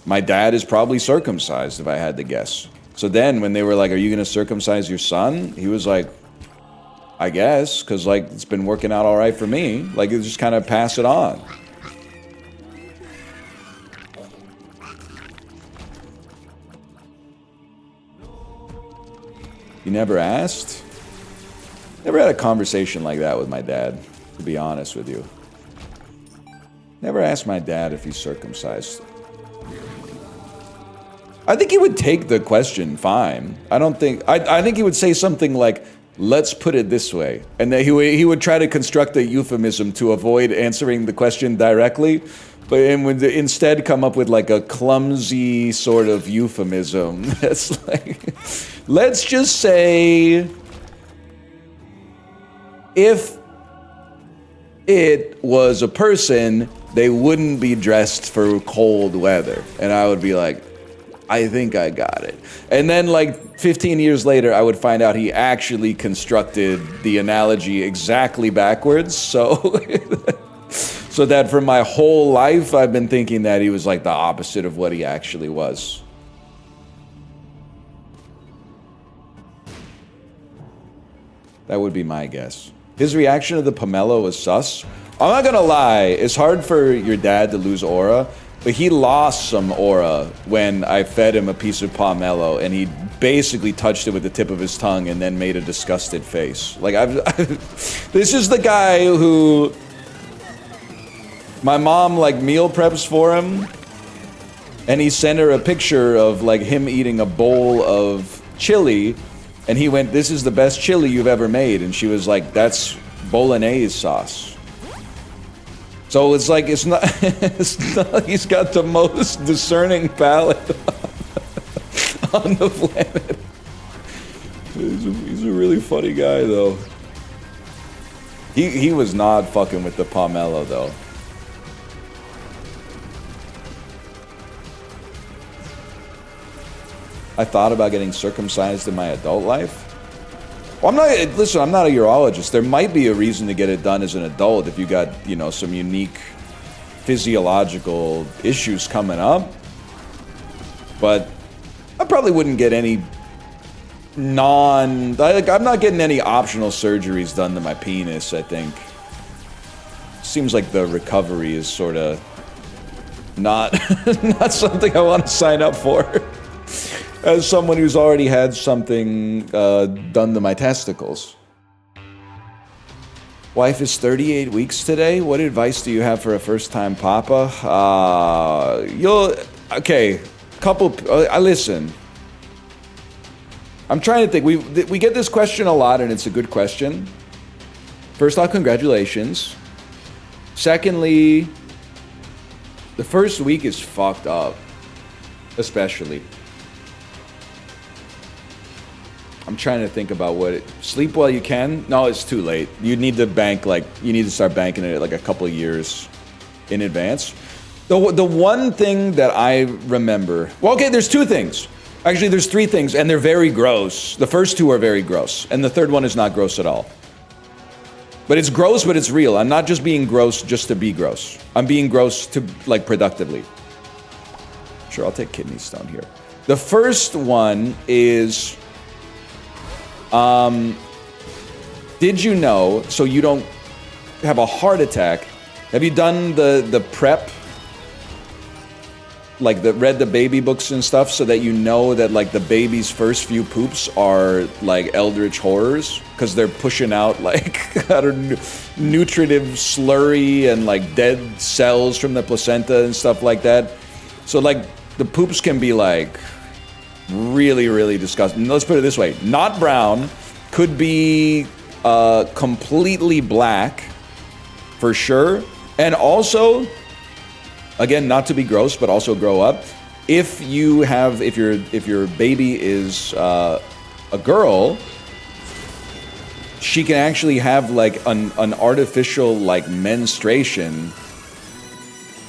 my dad is probably circumcised, if I had to guess. So then when they were like, are you gonna circumcise your son? He was like, I guess, because like it's been working out all right for me. Like it just kind of pass it on. You never asked? Never had a conversation like that with my dad, to be honest with you. Never asked my dad if he's circumcised. I think he would take the question fine. I think he would say something like, let's put it this way. And then he would try to construct a euphemism to avoid answering the question directly, but would instead come up with like a clumsy sort of euphemism. That's like, let's just say, if it was a person, they wouldn't be dressed for cold weather. And I would be like, I think I got it. And then like 15 years later, I would find out he actually constructed the analogy exactly backwards. So So that for my whole life, I've been thinking that he was like the opposite of what he actually was. That would be my guess. His reaction to the pomelo was sus. I'm not gonna lie, it's hard for your dad to lose aura, but he lost some aura when I fed him a piece of pomelo and he basically touched it with the tip of his tongue and then made a disgusted face. Like, this is the guy who my mom like meal preps for him, and he sent her a picture of like him eating a bowl of chili, and he went, "This is the best chili you've ever made," and she was like, "That's bolognese sauce." So it's like, it's not, he's got the most discerning palate on the planet. He's a really funny guy though. He was not fucking with the pomelo though. I thought about getting circumcised in my adult life. Well, I'm not a urologist. There might be a reason to get it done as an adult if you got, you know, some unique physiological issues coming up. But I probably wouldn't get any I'm not getting any optional surgeries done to my penis, I think. Seems like the recovery is sort of not something I want to sign up for. As someone who's already had something done to my testicles. Wife is 38 weeks today. What advice do you have for a first-time papa? Listen. I'm trying to think. We get this question a lot, and it's a good question. First off, congratulations. Secondly, the first week is fucked up, especially. I'm trying to think about sleep while you can. No, it's too late. You need to start banking it like a couple of years in advance. The one thing that I remember, well, okay, there's two things. Actually, there's three things, and they're very gross. The first two are very gross, and the third one is not gross at all. But it's gross, but it's real. I'm not just being gross just to be gross. I'm being gross to, like, productively. Sure, I'll take kidney stone here. The first one is... did you know, so you don't have a heart attack, have you done the prep, like read the baby books and stuff, so that you know that like the baby's first few poops are like eldritch horrors, because they're pushing out like nutritive slurry and like dead cells from the placenta and stuff like that. So like the poops can be like really, really disgusting. Let's put it this way. Not brown. Could be completely black, for sure. And also, again, not to be gross, but also grow up. If your baby is a girl, she can actually have like an artificial like menstruation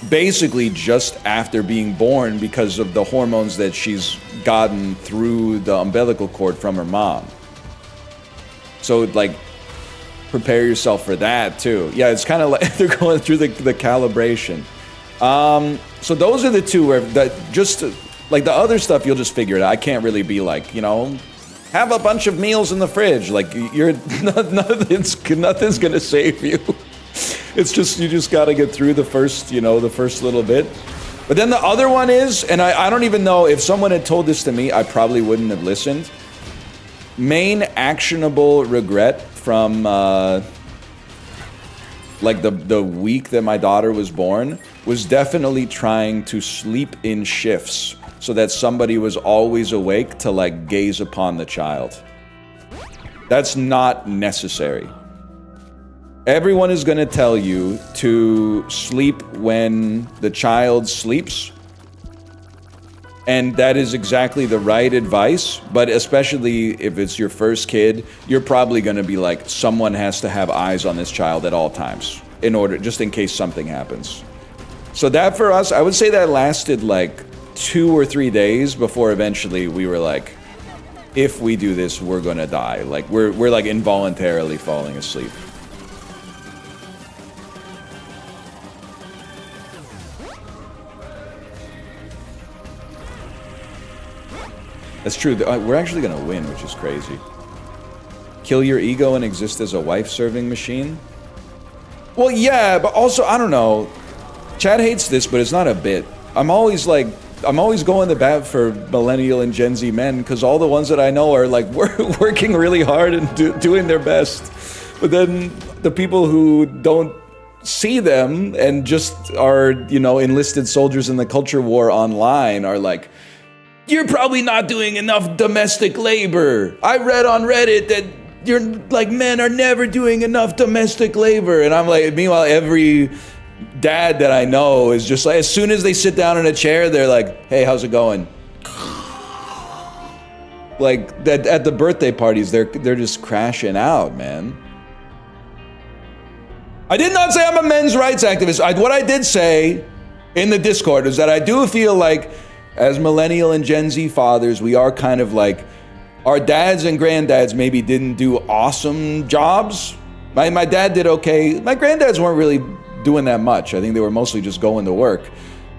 basically just after being born, because of the hormones that she's gotten through the umbilical cord from her mom. So like, prepare yourself for that too. Yeah, it's kind of like they're going through the calibration. So those are the two where like the other stuff you'll just figure it out. I can't really be like, you know, have a bunch of meals in the fridge. Like nothing's gonna save you. It's just, you just got to get through the first little bit. But then the other one is, and I don't even know, if someone had told this to me, I probably wouldn't have listened. Main actionable regret from like the week that my daughter was born was definitely trying to sleep in shifts so that somebody was always awake to like gaze upon the child. That's not necessary. Everyone is going to tell you to sleep when the child sleeps. And that is exactly the right advice. But especially if it's your first kid, you're probably going to be like, someone has to have eyes on this child at all times just in case something happens. So that for us, I would say that lasted like 2 or 3 days before eventually we were like, if we do this, we're going to die. Like we're like involuntarily falling asleep. That's true. We're actually gonna win, which is crazy. Kill your ego and exist as a wife-serving machine? Well, yeah, but also, I don't know. Chad hates this, but it's not a bit. I'm always going to bat for millennial and Gen Z men, because all the ones that I know are like working really hard and doing their best. But then the people who don't see them and just are, you know, enlisted soldiers in the culture war online are like, you're probably not doing enough domestic labor. I read on Reddit that you're like, men are never doing enough domestic labor. And I'm like, meanwhile, every dad that I know is just like, as soon as they sit down in a chair, they're like, hey, how's it going? Like that at the birthday parties, they're just crashing out, man. I did not say I'm a men's rights activist. What I did say in the Discord is that I do feel like as millennial and Gen Z fathers, we are kind of like, our dads and granddads maybe didn't do awesome jobs. My dad did okay. My granddads weren't really doing that much. I think they were mostly just going to work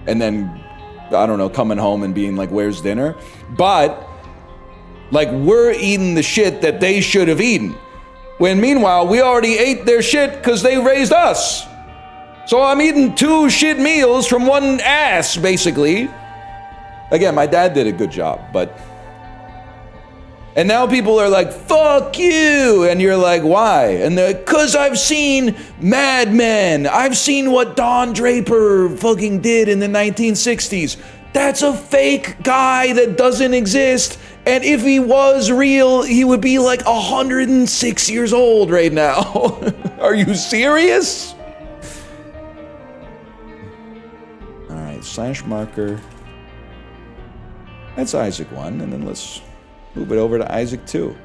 and then, I don't know, coming home and being like, where's dinner? But like, we're eating the shit that they should have eaten. When meanwhile, we already ate their shit because they raised us. So I'm eating 2 shit meals from one ass, basically. Again, my dad did a good job, but... And now people are like, fuck you! And you're like, why? And they're like, cause I've seen Mad Men. I've seen what Don Draper fucking did in the 1960s. That's a fake guy that doesn't exist. And if he was real, he would be like 106 years old right now. Are you serious? All right, slash marker. That's Isaac 1, and then let's move it over to Isaac 2.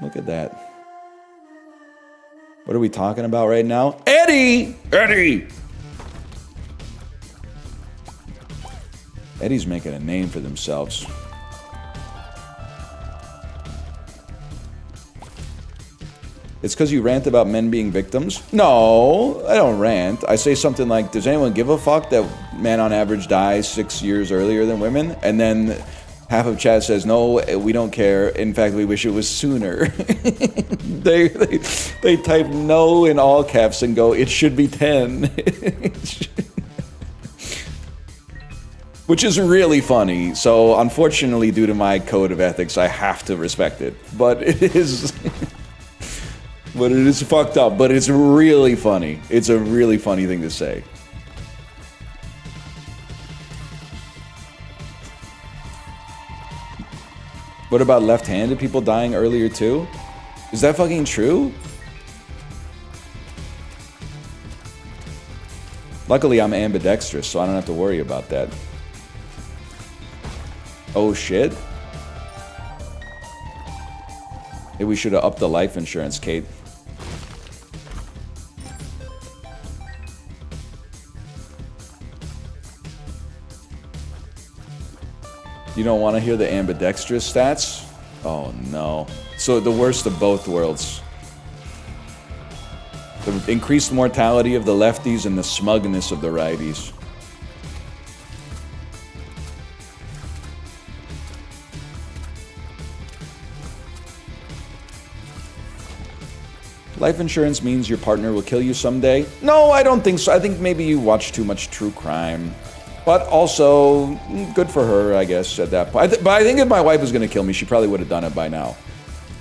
Look at that. What are we talking about right now? Eddie! Eddie! Eddie's making a name for themselves. It's because you rant about men being victims? No, I don't rant. I say something like, does anyone give a fuck that men on average die 6 years earlier than women? And then half of chat says, no, we don't care. In fact, we wish it was sooner. they type no in all caps and go, it should be 10. Which is really funny. So unfortunately, due to my code of ethics, I have to respect it. But it is... But it is fucked up, but it's really funny. It's a really funny thing to say. What about left-handed people dying earlier too? Is that fucking true? Luckily, I'm ambidextrous, so I don't have to worry about that. Oh shit. Maybe we should have upped the life insurance, Kate. You don't want to hear the ambidextrous stats? Oh no. So the worst of both worlds. The increased mortality of the lefties and the smugness of the righties. Life insurance means your partner will kill you someday? No, I don't think so. I think maybe you watch too much true crime. But also, good for her, I guess, at that point. But I think if my wife was going to kill me, she probably would have done it by now.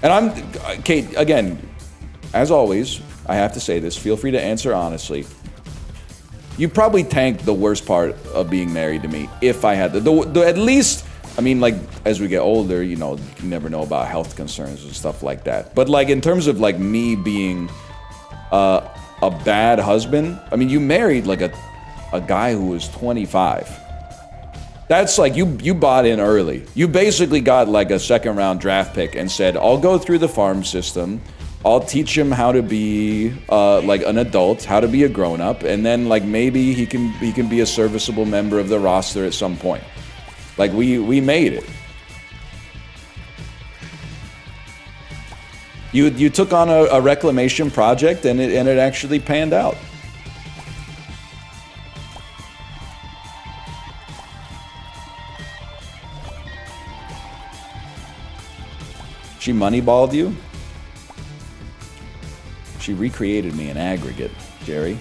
And Kate, again, as always, I have to say this. Feel free to answer honestly. You probably tanked the worst part of being married to me, if I had to. At least, I mean, like, as we get older, you know, you never know about health concerns and stuff like that. But, like, in terms of, like, me being a bad husband, I mean, you married, like, a guy who was 25. That's like, you bought in early. You basically got like a second-round draft pick and said, I'll go through the farm system. I'll teach him how to be like an adult, how to be a grown-up, and then like maybe he can be a serviceable member of the roster at some point. Like we made it. You took on a reclamation project and it actually panned out. She moneyballed you? She recreated me in aggregate, Jerry.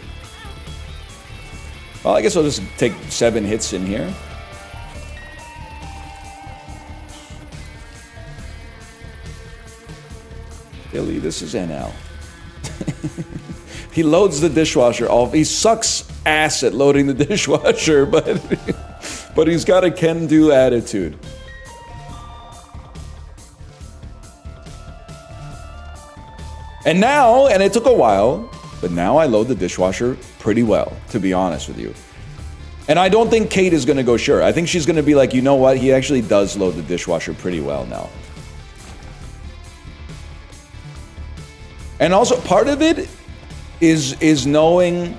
Well, I guess I'll just take 7 hits in here. Billy, this is NL. He loads the dishwasher off. He sucks ass at loading the dishwasher, but he's got a can-do attitude. And now, and it took a while, but now I load the dishwasher pretty well, to be honest with you. And I don't think Kate is going to go sure. I think she's going to be like, you know what? He actually does load the dishwasher pretty well now. And also, part of it is knowing...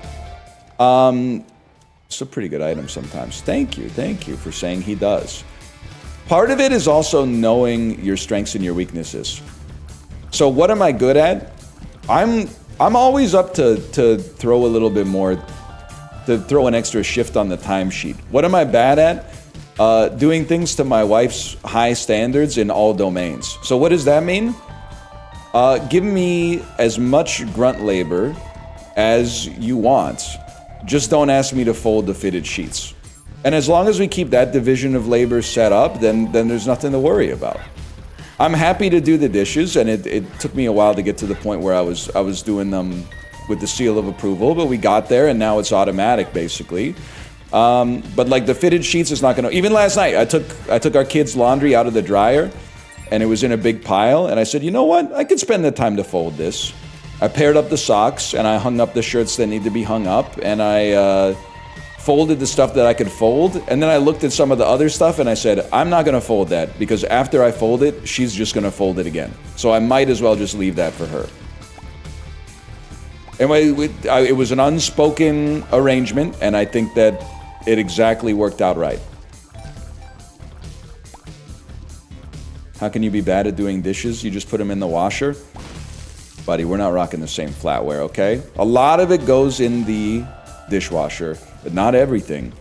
it's a pretty good item sometimes. Thank you for saying he does. Part of it is also knowing your strengths and your weaknesses. So what am I good at? I'm always up to throw a little bit more, to throw an extra shift on the timesheet. What am I bad at? Doing things to my wife's high standards in all domains. So what does that mean? Give me as much grunt labor as you want. Just don't ask me to fold the fitted sheets. And as long as we keep that division of labor set up, then there's nothing to worry about. I'm happy to do the dishes, and it took me a while to get to the point where I was doing them with the seal of approval, but we got there, and now it's automatic, basically. But like the fitted sheets is not gonna... Even last night, I took our kids' laundry out of the dryer, and it was in a big pile, and I said, you know what? I could spend the time to fold this. I paired up the socks, and I hung up the shirts that need to be hung up, and I folded the stuff that I could fold, and then I looked at some of the other stuff, and I said, I'm not gonna fold that, because after I fold it, she's just gonna fold it again. So I might as well just leave that for her. Anyway, it was an unspoken arrangement, and I think that it exactly worked out right. How can you be bad at doing dishes? You just put them in the washer? Buddy, we're not rocking the same flatware, okay? A lot of it goes in the dishwasher, but not everything.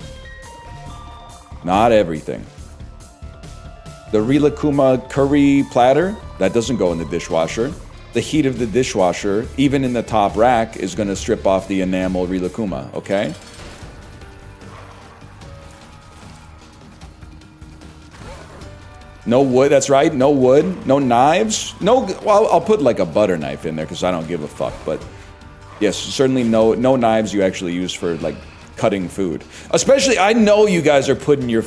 Not everything. The Rilakuma curry platter, that doesn't go in the dishwasher. The heat of the dishwasher, even in the top rack, is going to strip off the enamel Rilakuma, okay? No wood, that's right, no wood, no knives, no, well, I'll put like a butter knife in there because I don't give a fuck, but yes, certainly no knives you actually use for like cutting food. Especially, I know you guys are putting your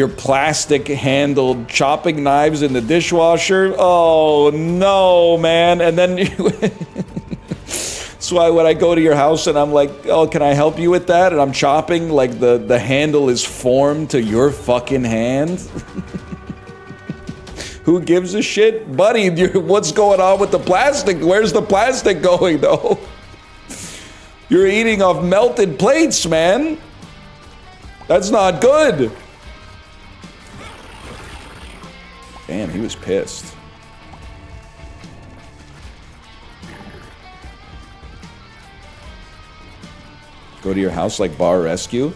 plastic handled chopping knives in the dishwasher. Oh no, man, and then that's why when I go to your house and I'm like, oh, can I help you with that? And I'm chopping, like the handle is formed to your fucking hand. Who gives a shit? Buddy, what's going on with the plastic? Where's the plastic going, though? You're eating off melted plates, man. That's not good. Damn, he was pissed. Go to your house like Bar Rescue?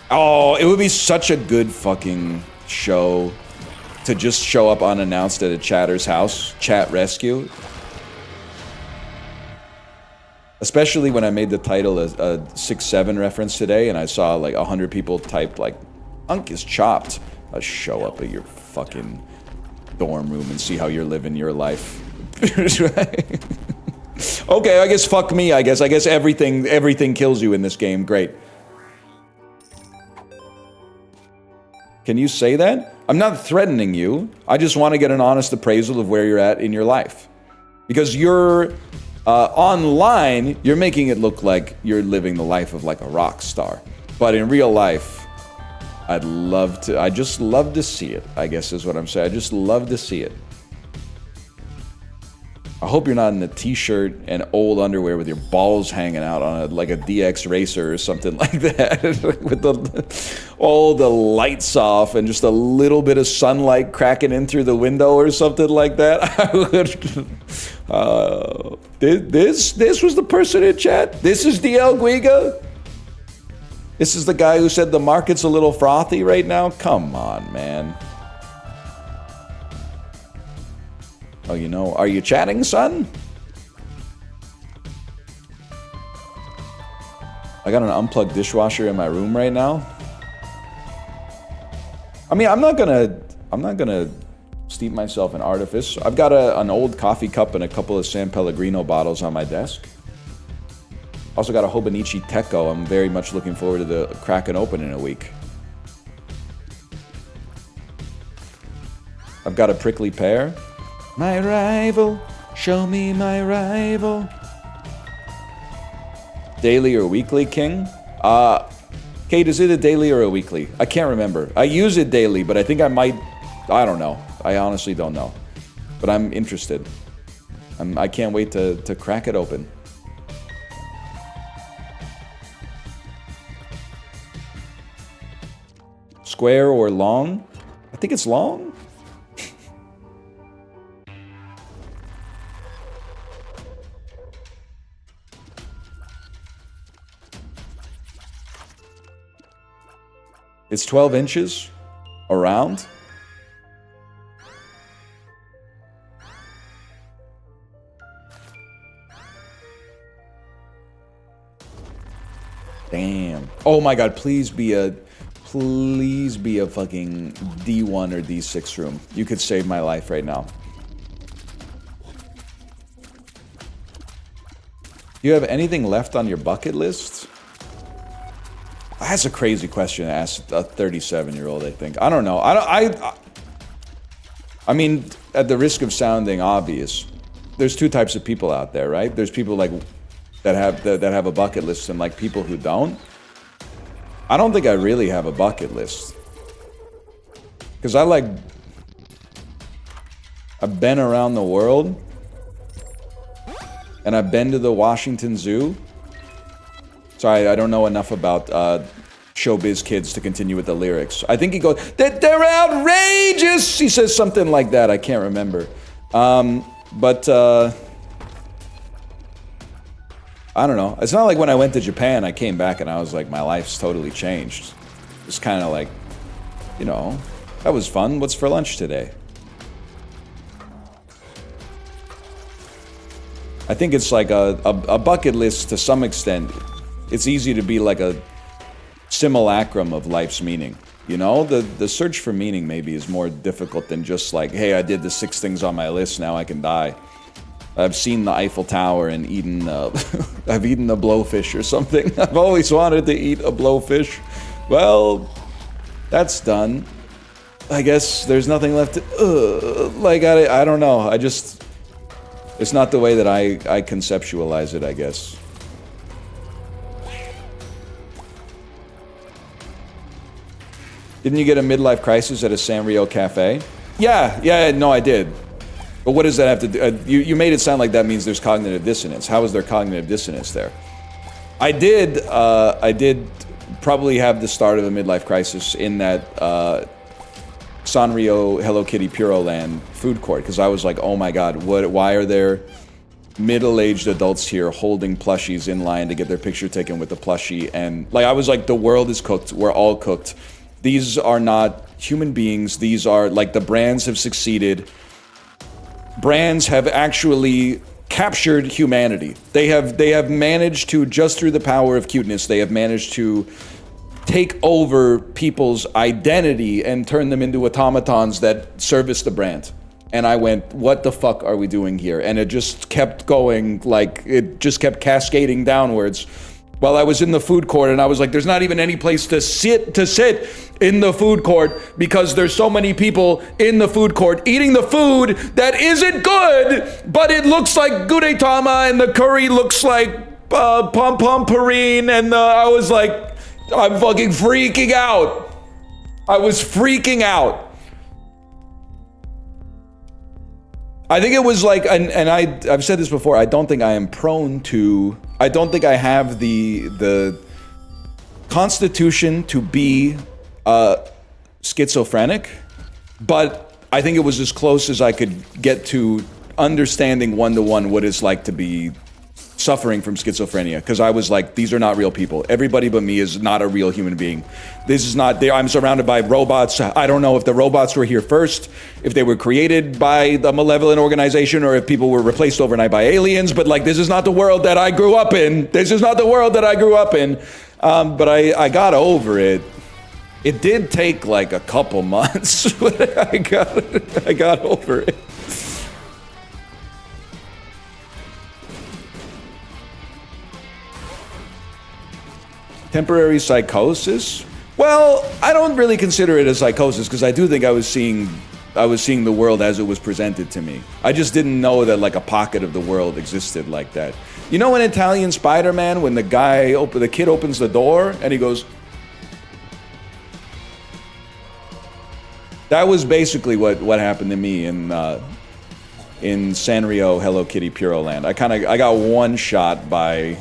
Oh, it would be such a good fucking show to just show up unannounced at a chatter's house. Chat Rescue. Especially when I made the title a 6-7 reference today and I saw like 100 people type like, Unk is chopped. I'll show up at your fucking dorm room and see how you're living your life. Okay, I guess fuck me, I guess. I guess everything kills you in this game. Great. Can you say that? I'm not threatening you. I just want to get an honest appraisal of where you're at in your life. Because you're online, you're making it look like you're living the life of like a rock star. But in real life, I just love to see it, I guess is what I'm saying. I just love to see it. I hope you're not in a t-shirt and old underwear with your balls hanging out on like a DX racer or something like that with all the lights off and just a little bit of sunlight cracking in through the window or something like that. This was the person in chat? This is DL Guiga? This is the guy who said the market's a little frothy right now? Come on, man. Oh, you know. Are you chatting, son? I got an unplugged dishwasher in my room right now. I mean, I'm not gonna steep myself in artifice. I've got an old coffee cup and a couple of San Pellegrino bottles on my desk. Also got a Hobonichi Tecco I'm very much looking forward to the cracking open in a week. I've got a prickly pear. My rival, show me my rival. Daily or weekly, King? Kate, is it a daily or a weekly? I can't remember. I use it daily, but I think I might... I don't know. I honestly don't know. But I'm interested. I can't wait to crack it open. Square or long? I think it's long. It's 12 inches around. Damn. Oh my god, please be a fucking D1 or D6 room. You could save my life right now. Do you have anything left on your bucket list? That's a crazy question to ask a 37-year-old, I think. I don't know. I mean, at the risk of sounding obvious, there's two types of people out there, right? There's people like that have a bucket list and like people who don't. I don't think I really have a bucket list. Because I've been around the world. And I've been to the Washington Zoo. Sorry, I don't know enough about Showbiz Kids to continue with the lyrics. I think he goes, they're outrageous! He says something like that, I can't remember. I don't know. It's not like when I went to Japan, I came back and I was like, my life's totally changed. It's kind of like, you know, that was fun. What's for lunch today? I think it's like a bucket list to some extent. It's easy to be like a simulacrum of life's meaning. You know, the search for meaning maybe is more difficult than just like, hey, I did the 6 things on my list, now I can die. I've seen the Eiffel Tower and eaten, I've eaten a blowfish or something. I've always wanted to eat a blowfish. Well, that's done. I guess there's nothing left to, I don't know. It's not the way that I conceptualize it, I guess. Didn't you get a midlife crisis at a Sanrio cafe? Yeah, no, I did. But what does that have to do? You made it sound like that means there's cognitive dissonance. How is there cognitive dissonance there? I did probably have the start of a midlife crisis in that Sanrio Hello Kitty Puro Land food court, because I was like, oh my god, why are there middle-aged adults here holding plushies in line to get their picture taken with the plushie? And like, I was like, the world is cooked. We're all cooked. These are not human beings. These are like, the brands have succeeded. Brands have actually captured humanity. They have managed to, just through the power of cuteness, they have managed to take over people's identity and turn them into automatons that service the brand. And I went, what the fuck are we doing here? And it just kept going, like, it just kept cascading downwards. While I was in the food court, and I was like, there's not even any place to sit in the food court because there's so many people in the food court eating the food that isn't good, but it looks like gudetama and the curry looks like pom-pom purine, and I was like, I'm fucking freaking out. I was freaking out. I think it was like, and I've said this before, I don't think I am prone to, I don't think I have the constitution to be schizophrenic, but I think it was as close as I could get to understanding one-to-one what it's like to be suffering from schizophrenia because I was like, these are not real people. Everybody but me is not a real human being. This is not, I'm surrounded by robots. I don't know if the robots were here first, if they were created by the malevolent organization, or if people were replaced overnight by aliens, but like, this is not the world that I grew up in. This is not the world that I grew up in. But I got over it. It did take like a couple months, but I got over it. Temporary psychosis? Well, I don't really consider it a psychosis because I do think I was seeing the world as it was presented to me. I just didn't know that like a pocket of the world existed like that. You know in Italian Spider-Man when the kid opens the door and he goes, that was basically what happened to me in Sanrio Hello Kitty Puro Land. I got one shot by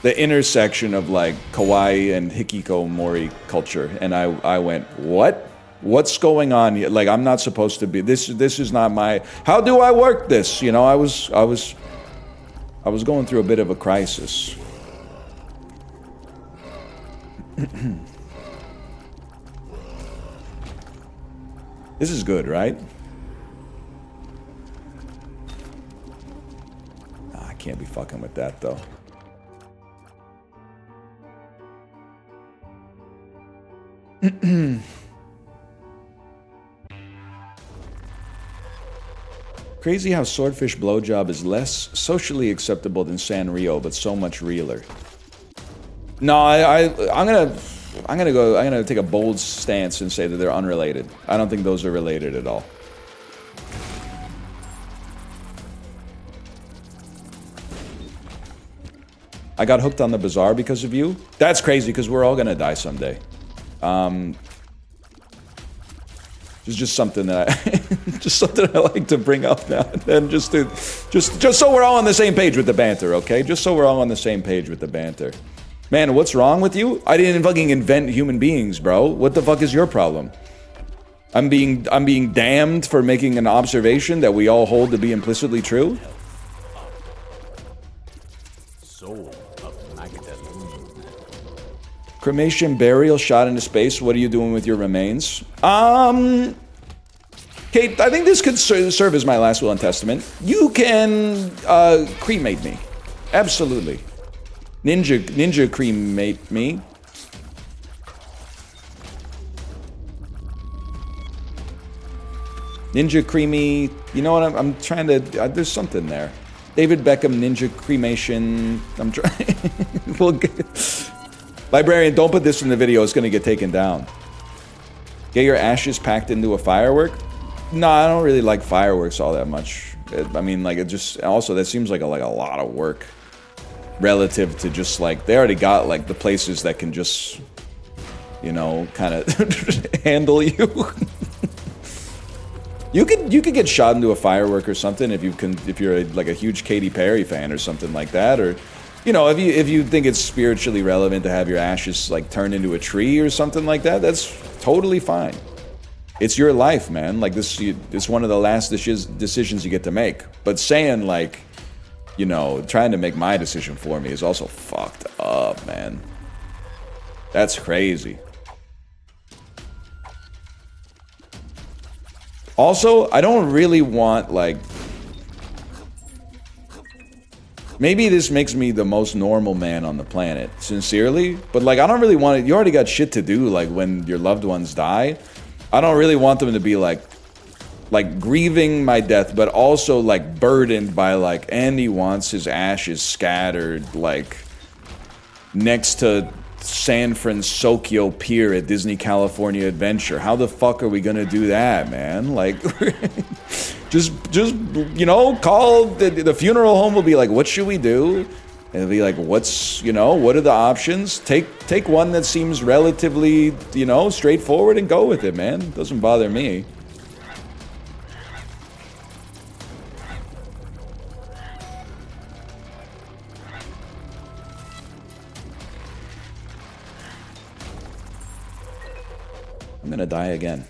the intersection of like kawaii and hikikomori culture, and I went, what's going on here? Like, I'm not supposed to be, this is not my, how do I work this? You know, I was going through a bit of a crisis. This is good, right? I can't be fucking with that though. Crazy how Swordfish Blowjob is less socially acceptable than Sanrio, but so much realer. No, I'm gonna take a bold stance and say that they're unrelated. I don't think those are related at all. I got hooked on the bazaar because of you. That's crazy because we're all gonna die someday. It's just something that I like to bring up now and then, just so we're all on the same page with the banter, okay? Just so we're all on the same page with the banter. Man, what's wrong with you? I didn't fucking invent human beings, bro. What the fuck is your problem? I'm being damned for making an observation that we all hold to be implicitly true? Soul of Magdalene. Cremation, burial, shot into space. What are you doing with your remains? Kate, I think this could serve as my last will and testament. You can cremate me. Absolutely. Ninja cremate me. Ninja creamy. You know what? I'm trying to. There's something there. David Beckham ninja cremation. I'm trying. We'll get. Librarian, don't put this in the video. It's gonna get taken down. Get your ashes packed into a firework. No, I don't really like fireworks all that much. I mean, like, it just also that seems like a lot of work relative to just like they already got like the places that can just, you know, kind of handle you. You could get shot into a firework or something if you're like a huge Katy Perry fan or something like that, or you know, if you think it's spiritually relevant to have your ashes like turned into a tree or something like that, that's totally fine. It's your life, man. Like it's one of the last decisions you get to make. But saying like, you know, trying to make my decision for me is also fucked up, man. That's crazy. Also, I don't really want, like... Maybe this makes me the most normal man on the planet, sincerely. But, like, I don't really want it. You already got shit to do, like, when your loved ones die. I don't really want them to be, like grieving my death, but also, like, burdened by, like, and he wants his ashes scattered, like, next to San Francisco Pier at Disney California Adventure. How the fuck are we gonna do that, man? Like, just you know, call the funeral home will be like, what should we do? And it'll be like, what's, you know, what are the options? Take one that seems relatively, you know, straightforward and go with it, man. Doesn't bother me. I'm gonna die again.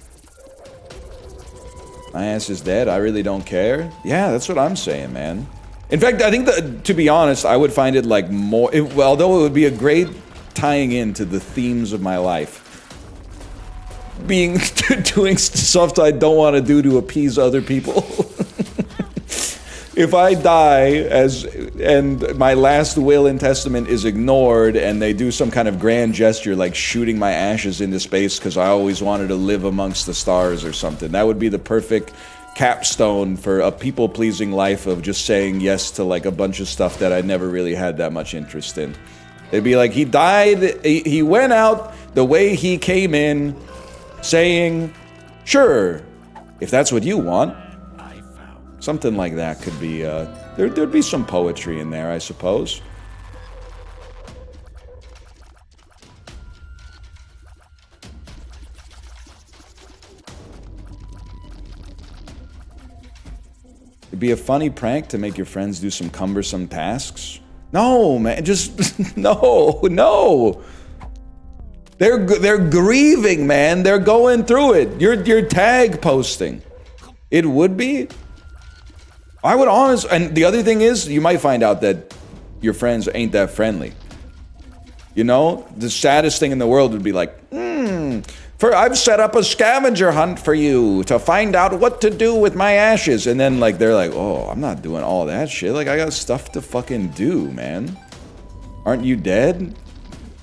My ass is dead. I really don't care. Yeah, that's what I'm saying, man. In fact, I think that, to be honest, I would find it like more, although it would be a great tying into the themes of my life. Being, doing stuff I don't want to do to appease other people. If I die and my last will and testament is ignored and they do some kind of grand gesture like shooting my ashes into space because I always wanted to live amongst the stars or something, that would be the perfect capstone for a people-pleasing life of just saying yes to like a bunch of stuff that I never really had that much interest in. It'd be like he died, he went out the way he came in, saying, sure, if that's what you want. Something like that could be, there'd be some poetry in there, I suppose. It'd be a funny prank to make your friends do some cumbersome tasks. No, man, just, no. They're grieving, man. They're going through it. You're tag posting. It would be. I would honestly, and the other thing is, you might find out that your friends ain't that friendly. You know, the saddest thing in the world would be like, I've set up a scavenger hunt for you to find out what to do with my ashes. And then like, they're like, oh, I'm not doing all that shit. Like, I got stuff to fucking do, man. Aren't you dead?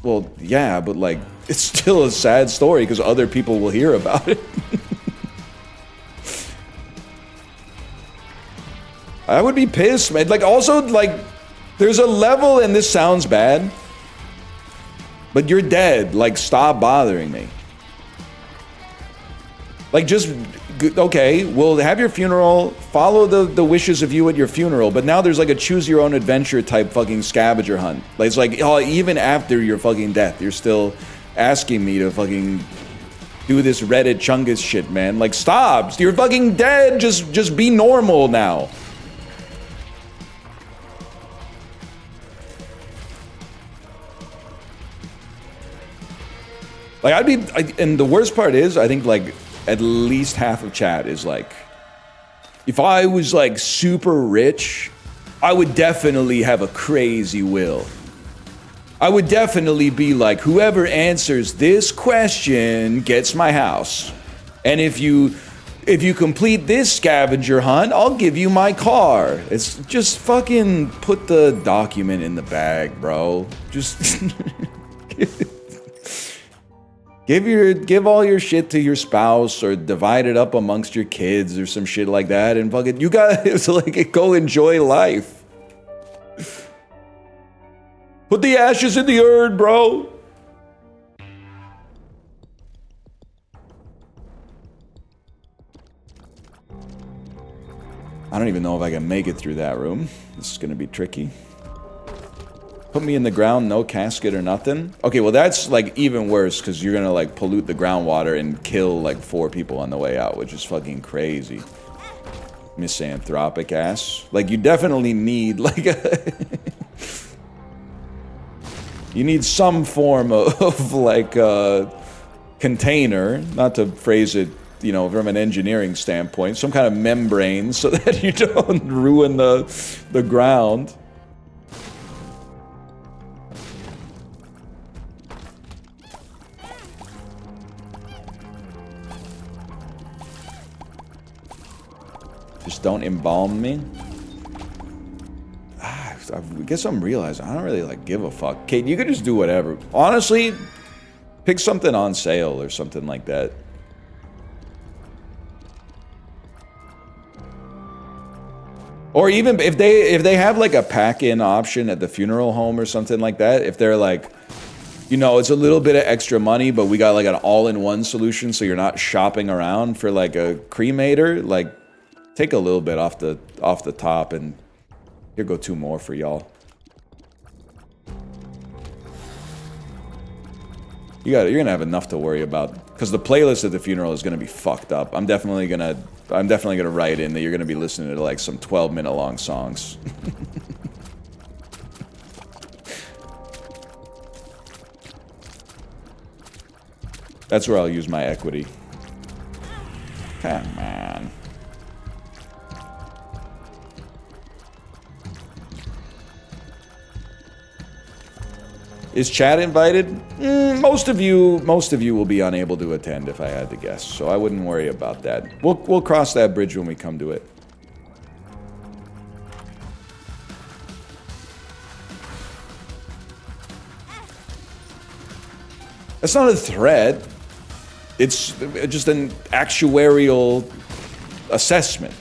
Well, yeah, but like, it's still a sad story because other people will hear about it. I would be pissed, man. Like, also, like, there's a level, and this sounds bad, but you're dead. Like, stop bothering me. Like, just, okay, we'll have your funeral, follow the wishes of you at your funeral, but now there's like a choose-your-own-adventure type fucking scavenger hunt. Like, it's like, oh, even after your fucking death, you're still asking me to fucking do this Reddit Chungus shit, man. Like, stop. You're fucking dead. Just be normal now. Like, and the worst part is, I think, like, at least half of chat is like, if I was, like, super rich, I would definitely have a crazy will. I would definitely be like, whoever answers this question gets my house. And if you complete this scavenger hunt, I'll give you my car. It's just fucking put the document in the bag, bro. Just give all your shit to your spouse or divide it up amongst your kids or some shit like that and fucking, you guys like go enjoy life. Put the ashes in the urn, bro. I don't even know if I can make it through that room. This is gonna be tricky. Put me in the ground, no casket or nothing. Okay, well that's like even worse because you're gonna like pollute the groundwater and kill like 4 people on the way out, which is fucking crazy. Misanthropic ass. Like you definitely need like a you need some form of like container, not to phrase it, you know, from an engineering standpoint, some kind of membrane so that you don't ruin the ground. Just don't embalm me. I guess I'm realizing I don't really like give a fuck. Kate, you could just do whatever. Honestly, pick something on sale or something like that. Or even if they have like a pack-in option at the funeral home or something like that, if they're like, you know, it's a little bit of extra money, but we got like an all-in-one solution so you're not shopping around for like a cremator, like take a little bit off the top and here go 2 more for y'all. You're gonna have enough to worry about because the playlist at the funeral is gonna be fucked up. I'm definitely gonna write in that you're gonna be listening to like some 12-minute long songs. That's where I'll use my equity. Come on. Is chat invited? Most of you will be unable to attend if I had to guess, so I wouldn't worry about that. We'll cross that bridge when we come to it. That's not a threat. It's just an actuarial assessment.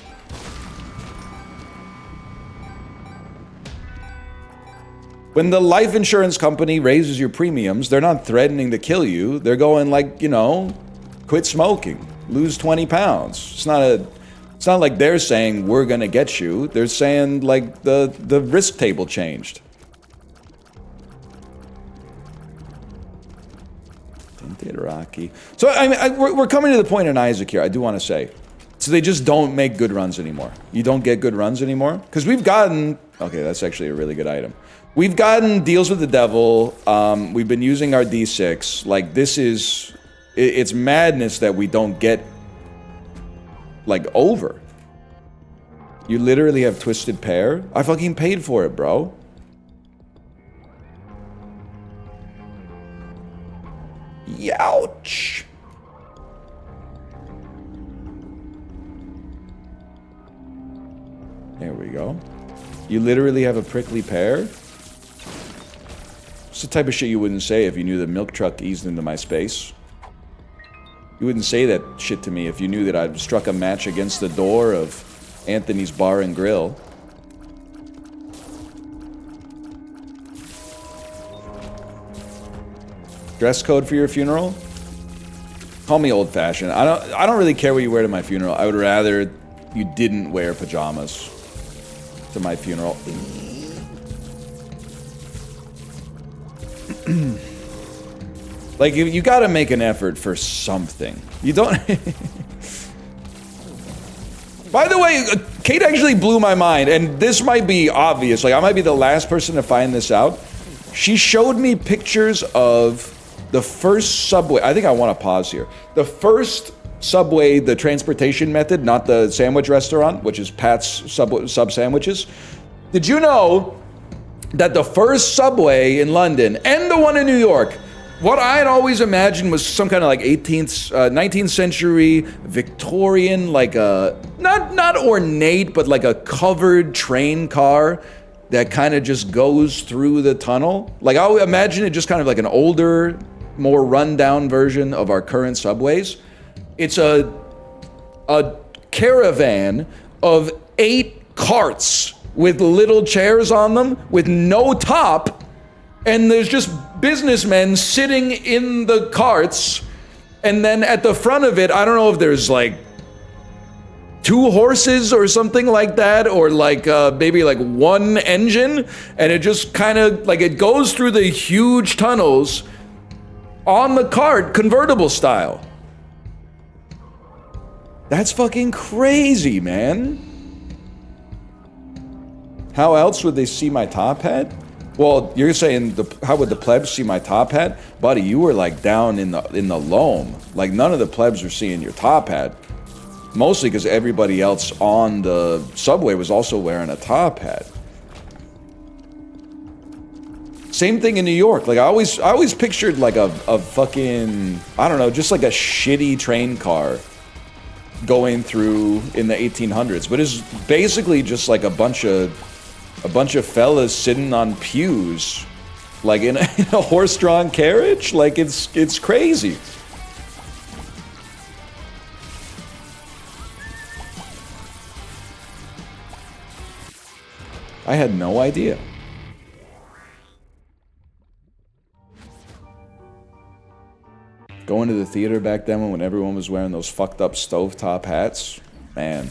When the life insurance company raises your premiums, they're not threatening to kill you. They're going like, you know, quit smoking, lose 20 pounds. It's not like they're saying we're gonna get you. They're saying like the risk table changed. Tinted Rocky. So I mean, we're coming to the point in Isaac here. I do want to say, so they just don't make good runs anymore. You don't get good runs anymore because we've gotten. Okay, that's actually a really good item. We've gotten deals with the devil. We've been using our D6. Like, this is... It's madness that we don't get, like, over. You literally have Twisted Pair? I fucking paid for it, bro. Youch. There we go. You literally have a prickly pear? It's the type of shit you wouldn't say if you knew the milk truck eased into my space. You wouldn't say that shit to me if you knew that I'd struck a match against the door of Anthony's Bar and Grill. Dress code for your funeral? Call me old-fashioned. I don't really care what you wear to my funeral. I would rather you didn't wear pajamas to my funeral. Like, you gotta make an effort for something. You don't... By the way, Kate actually blew my mind, and this might be obvious. Like, I might be the last person to find this out. She showed me pictures of the first Subway. I think I want to pause here. The first Subway, the transportation method, not the sandwich restaurant, which is Pat's Sub Sandwiches. Did you know that the first Subway in London and the one in New York, what I had always imagined was some kind of like 19th century Victorian, like a, not ornate, but like a covered train car that kind of just goes through the tunnel. Like, I would imagine it just kind of like an older, more rundown version of our current subways. It's a caravan of 8 carts with little chairs on them with no top, and there's just businessmen sitting in the carts, and then at the front of it, I don't know if there's like 2 horses or something like that, or like maybe like 1 engine, and it just kind of like it goes through the huge tunnels on the cart, convertible style. That's fucking crazy, man. How else would they see my top hat? Well, you're saying how would the plebs see my top hat? Buddy, you were like down in the loam. Like, none of the plebs were seeing your top hat. Mostly because everybody else on the subway was also wearing a top hat. Same thing in New York. Like, I always pictured like a fucking, I don't know, just like a shitty train car going through in the 1800s. But it's basically just like a bunch of fellas sitting on pews, like in a horse-drawn carriage. Like, it's crazy. I had no idea. Going to the theater back then when everyone was wearing those fucked up stovetop hats, man.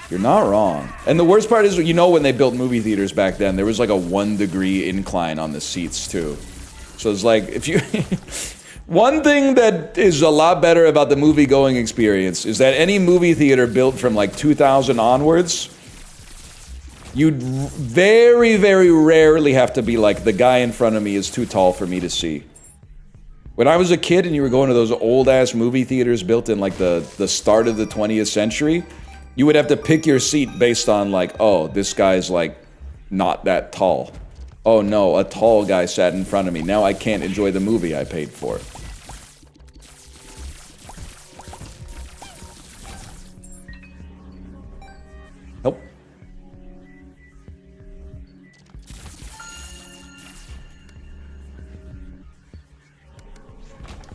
You're not wrong. And the worst part is, you know, when they built movie theaters back then, there was like a 1-degree incline on the seats too. So it's like, if you... One thing that is a lot better about the movie-going experience is that any movie theater built from like 2000 onwards, you'd very, very rarely have to be like, the guy in front of me is too tall for me to see. When I was a kid and you were going to those old-ass movie theaters built in like the start of the 20th century, you would have to pick your seat based on like, oh, this guy's like not that tall. Oh no, a tall guy sat in front of me. Now I can't enjoy the movie I paid for. Help.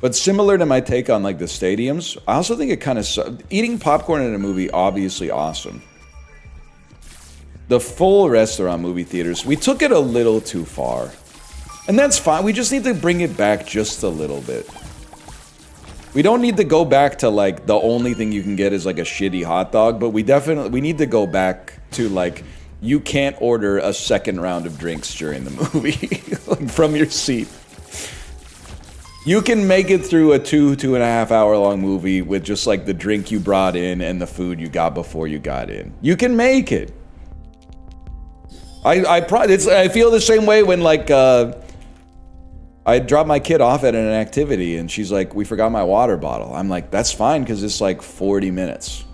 But similar to my take on like the stadiums, I also think it kind of eating popcorn in a movie, obviously awesome. The full restaurant movie theaters, we took it a little too far. And that's fine, we just need to bring it back just a little bit. We don't need to go back to like, the only thing you can get is like a shitty hot dog, but we need to go back to like, you can't order a second round of drinks during the movie, like from your seat. You can make it through a 2.5 hour long movie with just like the drink you brought in and the food you got before you got in. You can make it. I feel the same way when like I dropped my kid off at an activity and she's like, we forgot my water bottle. I'm like, that's fine because it's like 40 minutes.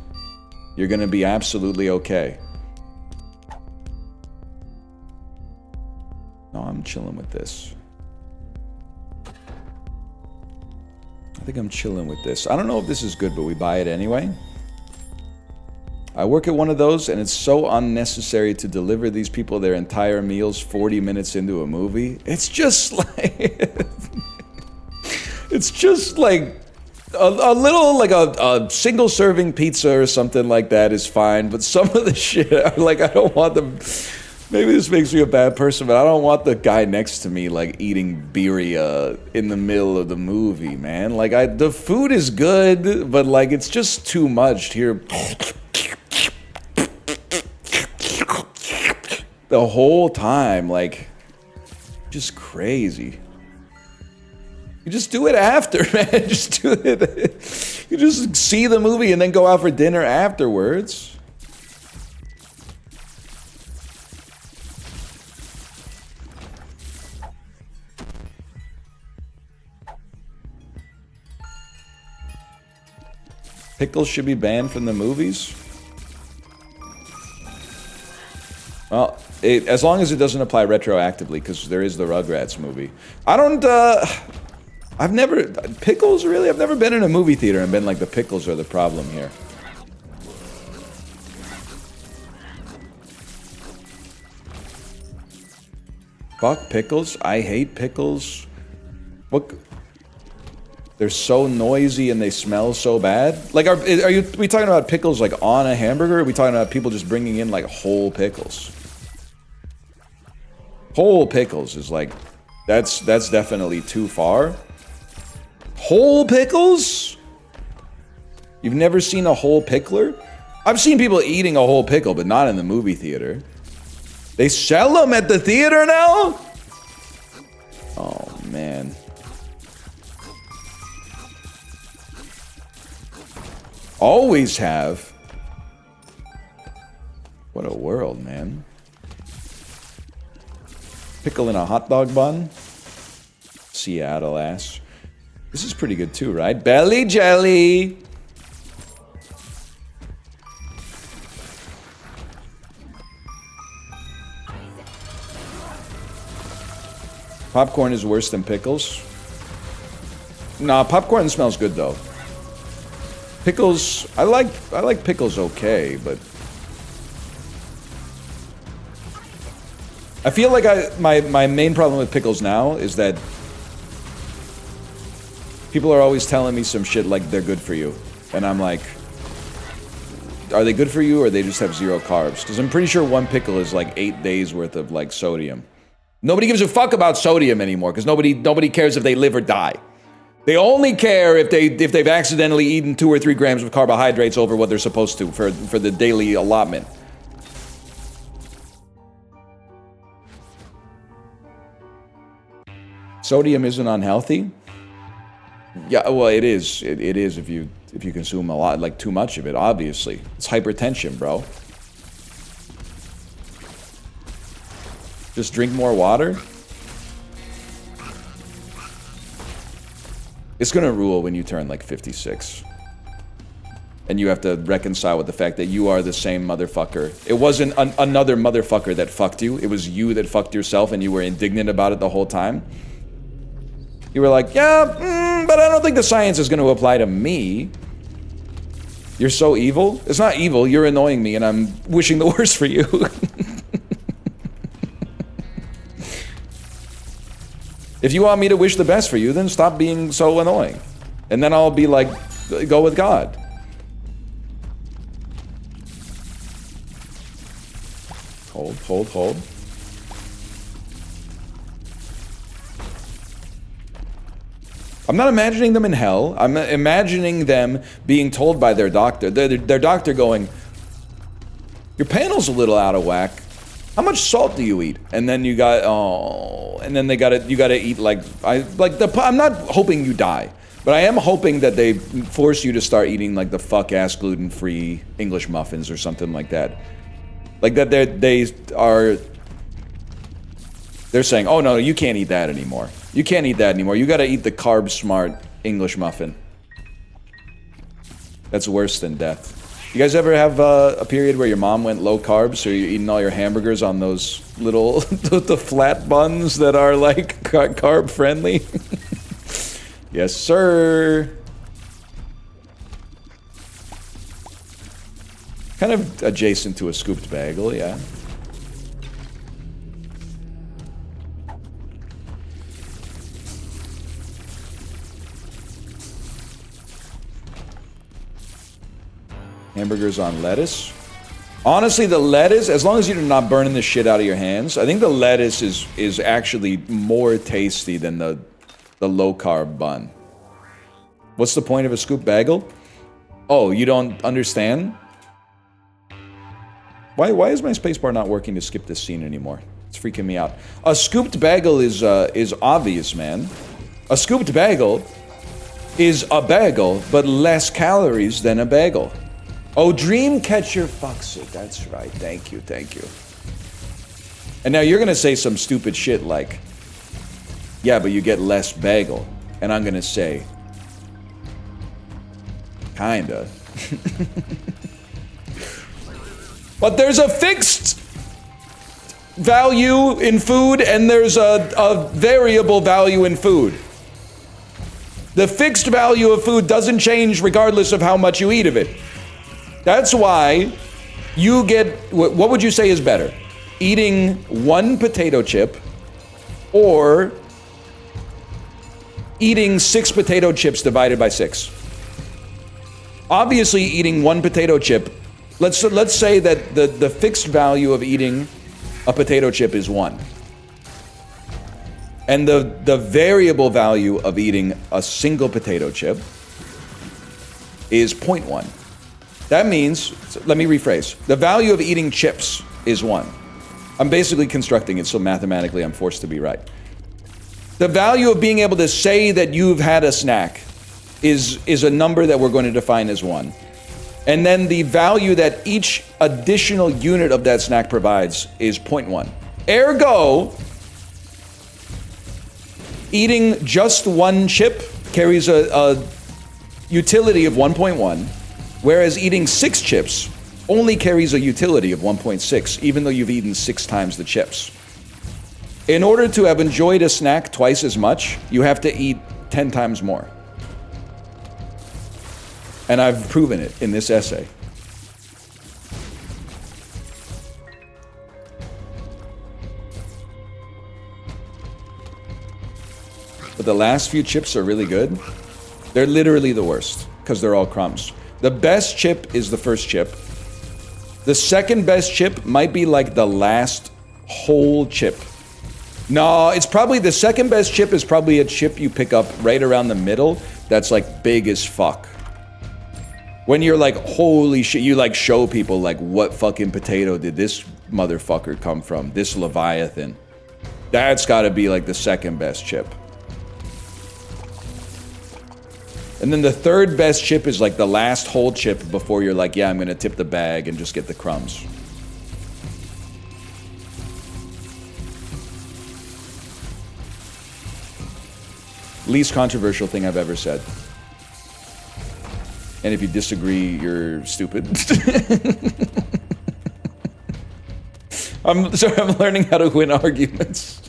You're gonna be absolutely okay. No, I'm chilling with this. I think I'm chilling with this. I don't know if this is good, but we buy it anyway. I work at one of those, and it's so unnecessary to deliver these people their entire meals 40 minutes into a movie. It's just like... it's just like... A little, like a single-serving pizza or something like that is fine, but some of the shit, like, I don't want them... Maybe this makes me a bad person, but I don't want the guy next to me, like, eating birria in the middle of the movie, man. Like, the food is good, but, like, it's just too much here. The whole time, like, just crazy. You just do it after, man. Just do it. You just see the movie and then go out for dinner afterwards. Pickles should be banned from the movies? Well, as long as it doesn't apply retroactively, because there is the Rugrats movie. I don't, I've never... Pickles, really? I've never been in a movie theater and been like, the pickles are the problem here. Fuck pickles? I hate pickles. What... They're so noisy and they smell so bad. Like, are we talking about pickles like on a hamburger? Or are we talking about people just bringing in like whole pickles? Whole pickles is like, that's definitely too far. Whole pickles? You've never seen a whole pickler? I've seen people eating a whole pickle, but not in the movie theater. They sell them at the theater now? Oh, man. Always have. What a world, man. Pickle in a hot dog bun. Seattle ass. This is pretty good too, right? Belly jelly. Popcorn is worse than pickles. Nah, popcorn smells good though. Pickles, I like pickles okay, but I feel like my main problem with pickles now is that people are always telling me some shit like they're good for you. And I'm like, are they good for you or they just have 0 carbs? Because I'm pretty sure one pickle is like 8 days worth of like sodium. Nobody gives a fuck about sodium anymore because nobody cares if they live or die. They only care if they've accidentally eaten 2 or 3 grams of carbohydrates over what they're supposed to for the daily allotment. Sodium isn't unhealthy. Yeah, well, it is. It is if you consume a lot, like too much of it. Obviously, it's hypertension, bro. Just drink more water. It's gonna rule when you turn like 56. And you have to reconcile with the fact that you are the same motherfucker. It wasn't another motherfucker that fucked you. It was you that fucked yourself, and you were indignant about it the whole time. You were like, yeah, but I don't think the science is going to apply to me. You're so evil. It's not evil. You're annoying me, and I'm wishing the worst for you. If you want me to wish the best for you, then stop being so annoying. And then I'll be like, go with God. Hold. I'm not imagining them in hell. I'm imagining them being told by their doctor, their doctor going, your panel's a little out of whack. How much salt do you eat? And then you got, and then you gotta eat I'm not hoping you die, but I am hoping that they force you to start eating like the fuck-ass gluten-free English muffins or something like that. Like that they're saying, oh no, you can't eat that anymore. You can't eat that anymore. You gotta eat the carb-smart English muffin. That's worse than death. You guys ever have a period where your mom went low carb, so you're eating all your hamburgers on those little, the flat buns that are like carb friendly? Yes, sir. Kind of adjacent to a scooped bagel, yeah. Hamburgers on lettuce. Honestly, the lettuce, as long as you're not burning the shit out of your hands, I think the lettuce is actually more tasty than the low-carb bun. What's the point of a scoop bagel? Oh, you don't understand? Why is my spacebar not working to skip this scene anymore? It's freaking me out. A scooped bagel is obvious, man. A scooped bagel is a bagel, but less calories than a bagel. Oh, Dreamcatcher fucks it. That's right. Thank you. And now you're gonna say some stupid shit like, yeah, but you get less bagel. And I'm gonna say, kinda. But there's a fixed value in food and there's a variable value in food. The fixed value of food doesn't change regardless of how much you eat of it. That's why you get, what would you say is better? Eating one potato chip or eating 6 potato chips divided by 6? Obviously eating one potato chip, let's say that the fixed value of eating a potato chip is 1. And the variable value of eating a single potato chip is 0.1. That means, let me rephrase, the value of eating chips is 1. I'm basically constructing it, so mathematically I'm forced to be right. The value of being able to say that you've had a snack is a number that we're going to define as 1. And then the value that each additional unit of that snack provides is 0.1. Ergo, eating just one chip carries a utility of 1.1. Whereas eating 6 chips only carries a utility of 1.6, even though you've eaten 6 times the chips. In order to have enjoyed a snack twice as much, you have to eat 10 times more. And I've proven it in this essay. But the last few chips are really good. They're literally the worst, because they're all crumbs. The best chip is the first chip. The second best chip might be like the last whole chip. No, it's probably the second best chip is probably a chip you pick up right around the middle that's like big as fuck. When you're like, holy shit, you like show people like, what fucking potato did this motherfucker come from? This Leviathan. That's gotta be like the second best chip. And then the third best chip is like the last whole chip before you're like, yeah, I'm gonna tip the bag and just get the crumbs. Least controversial thing I've ever said. And if you disagree, you're stupid. I'm learning how to win arguments.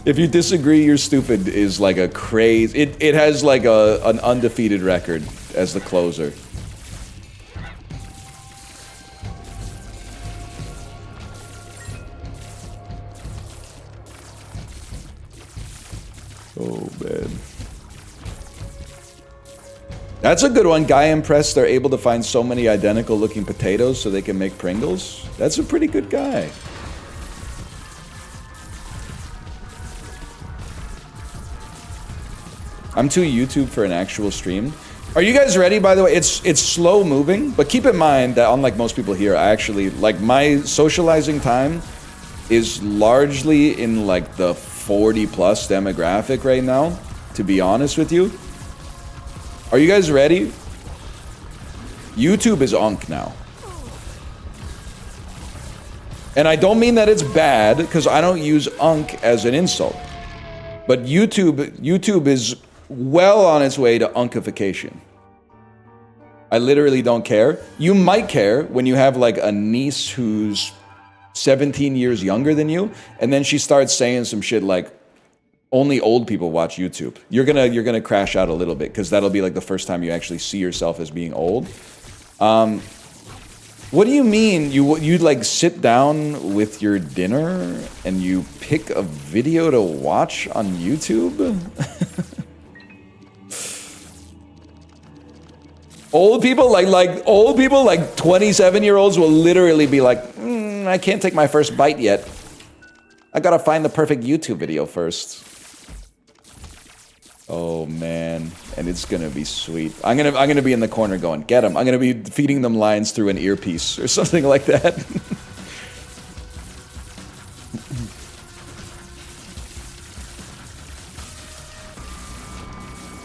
If you disagree, you're stupid is like a craze. It has like an undefeated record as the closer. Oh man. That's a good one. Guy impressed they're able to find so many identical looking potatoes so they can make Pringles. That's a pretty good guy. I'm too YouTube for an actual stream. Are you guys ready, by the way? It's slow moving, but keep in mind that unlike most people here, I actually, like, my socializing time is largely in like the 40 plus demographic right now, to be honest with you. Are you guys ready? YouTube is unk now. And I don't mean that it's bad, because I don't use unk as an insult. But YouTube is well on its way to unkification. I literally don't care. You might care when you have like a niece who's 17 years younger than you, and then she starts saying some shit like, only old people watch YouTube. You're gonna crash out a little bit, because that'll be like the first time you actually see yourself as being old. What do you mean? You like sit down with your dinner and you pick a video to watch on YouTube? Old people like 27-year-olds will literally be like, I can't take my first bite yet. I gotta find the perfect YouTube video first. Oh man, and it's gonna be sweet. I'm gonna be in the corner going, get him. I'm gonna be feeding them lines through an earpiece or something like that.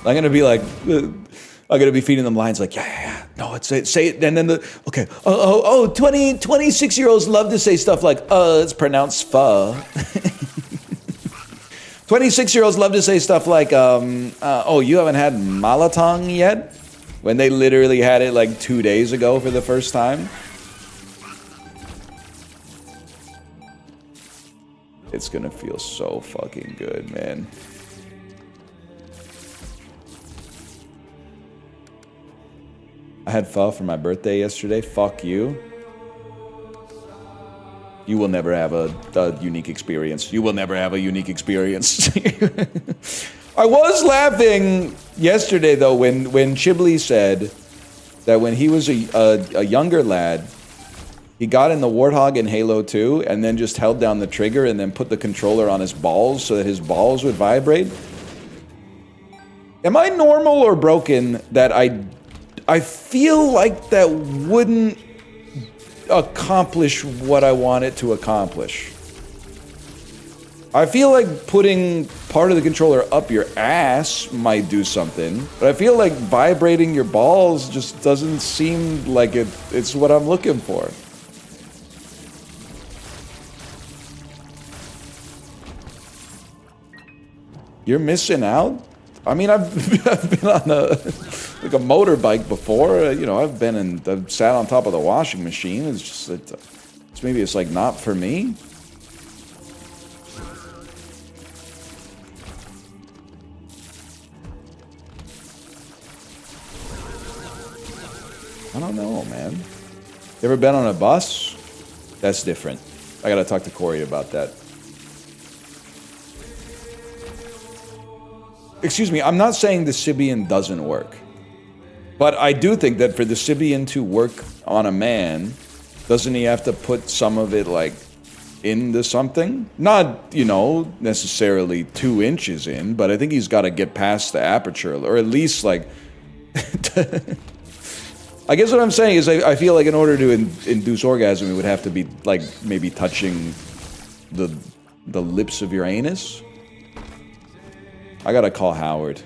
I'm gonna be like, I'm gonna be feeding them lines like, yeah. No, say it, and then okay. 26-year-olds love to say stuff like, it's pronounced pho. 26-year-olds love to say stuff like, oh, you haven't had malatang yet? When they literally had it like 2 days ago for the first time. It's gonna feel so fucking good, man. I had pho for my birthday yesterday. Fuck you. You will never have a unique experience. You will never have a unique experience. I was laughing yesterday, though, when Chiblee said that when he was a younger lad, he got in the Warthog in Halo 2 and then just held down the trigger and then put the controller on his balls so that his balls would vibrate. Am I normal or broken that I feel like that wouldn't accomplish what I want it to accomplish? I feel like putting part of the controller up your ass might do something, but I feel like vibrating your balls just doesn't seem like it's what I'm looking for. You're missing out? I mean, I've been on a motorbike before. You know, I've sat on top of the washing machine. It's just that maybe it's like not for me. I don't know, man. You ever been on a bus? That's different. I gotta talk to Corey about that. Excuse me, I'm not saying the Sibian doesn't work. But I do think that for the Sibian to work on a man, doesn't he have to put some of it, like, into something? Not, you know, necessarily 2 inches in, but I think he's got to get past the aperture, or at least, like... I guess what I'm saying is I feel like in order to induce orgasm, it would have to be, like, maybe touching the lips of your anus. I gotta call Howard.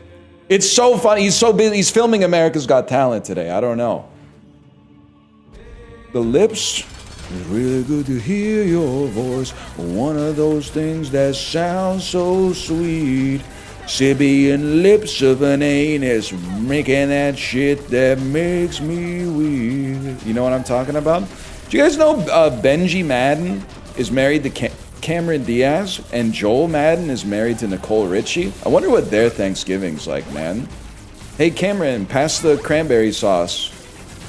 It's so funny. He's so busy. He's filming America's Got Talent today. I don't know. The lips. It's really good to hear your voice. One of those things that sounds so sweet. Sibian lips of an anus, making that shit that makes me weak. You know what I'm talking about? Do you guys know Benji Madden is married to Cameron Diaz, and Joel Madden is married to Nicole Richie? I wonder what their Thanksgiving's like, man. Hey Cameron, pass the cranberry sauce.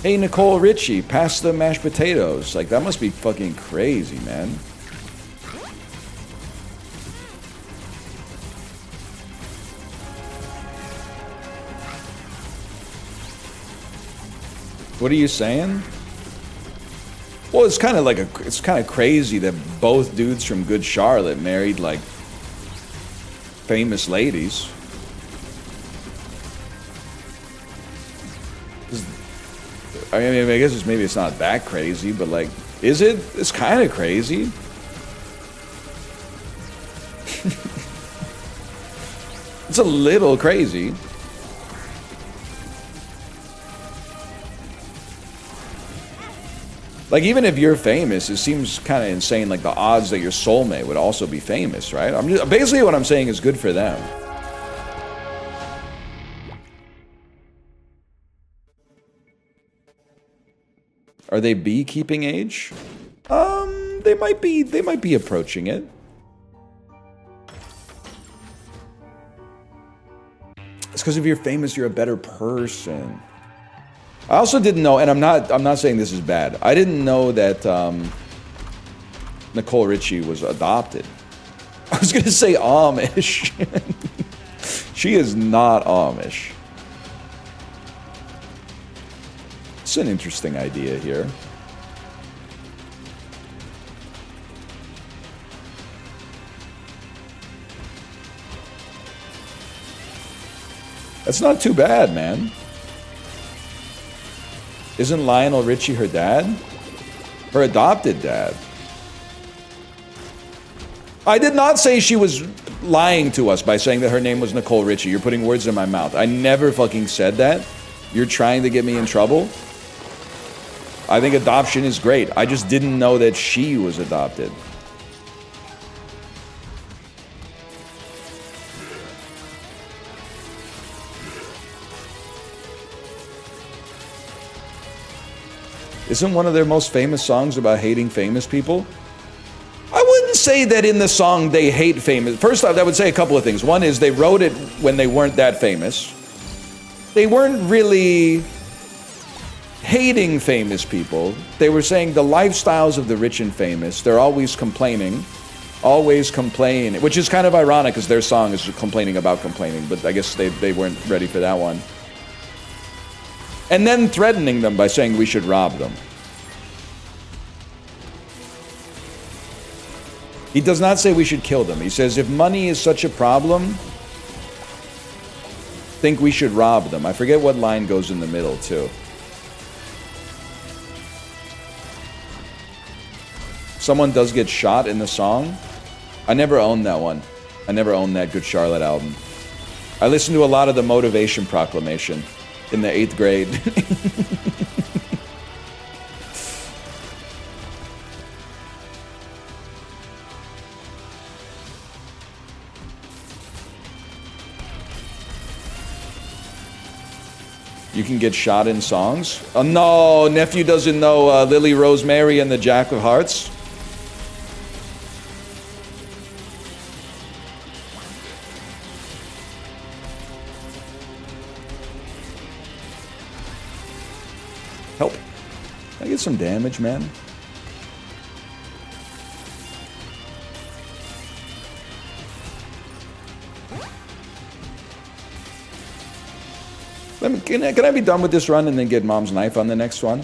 Hey Nicole Richie, pass the mashed potatoes. Like, that must be fucking crazy, man. What are you saying? Well, it's kind of like it's kind of crazy that both dudes from Good Charlotte married like famous ladies. I mean, I guess maybe it's not that crazy, but like, is it? It's kind of crazy. It's a little crazy. Like, even if you're famous, it seems kind of insane, like the odds that your soulmate would also be famous, right? Basically what I'm saying is good for them. Are they beekeeping age? They might be approaching it. It's because if you're famous, you're a better person. I also didn't know, and I'm not saying this is bad. I didn't know that Nicole Richie was adopted. I was gonna say Amish. She is not Amish. It's an interesting idea here. That's not too bad, man. Isn't Lionel Richie her dad? Her adopted dad. I did not say she was lying to us by saying that her name was Nicole Richie. You're putting words in my mouth. I never fucking said that. You're trying to get me in trouble. I think adoption is great. I just didn't know that she was adopted. Isn't one of their most famous songs about hating famous people? I wouldn't say that in the song they hate famous. First off, I would say a couple of things. One is they wrote it when they weren't that famous. They weren't really hating famous people. They were saying the lifestyles of the rich and famous. They're always complaining. Always complain. Which is kind of ironic because their song is complaining about complaining. But I guess they weren't ready for that one. And then threatening them by saying we should rob them. He does not say we should kill them. He says if money is such a problem, think we should rob them. I forget what line goes in the middle, too. Someone does get shot in the song. I never owned that one. I never owned that Good Charlotte album. I listened to a lot of the Motivation Proclamation in the 8th grade. You can get shot in songs? Oh no, nephew doesn't know Lily Rosemary and the Jack of Hearts. Help. Can I get some damage, man? Can I be done with this run and then get Mom's knife on the next one?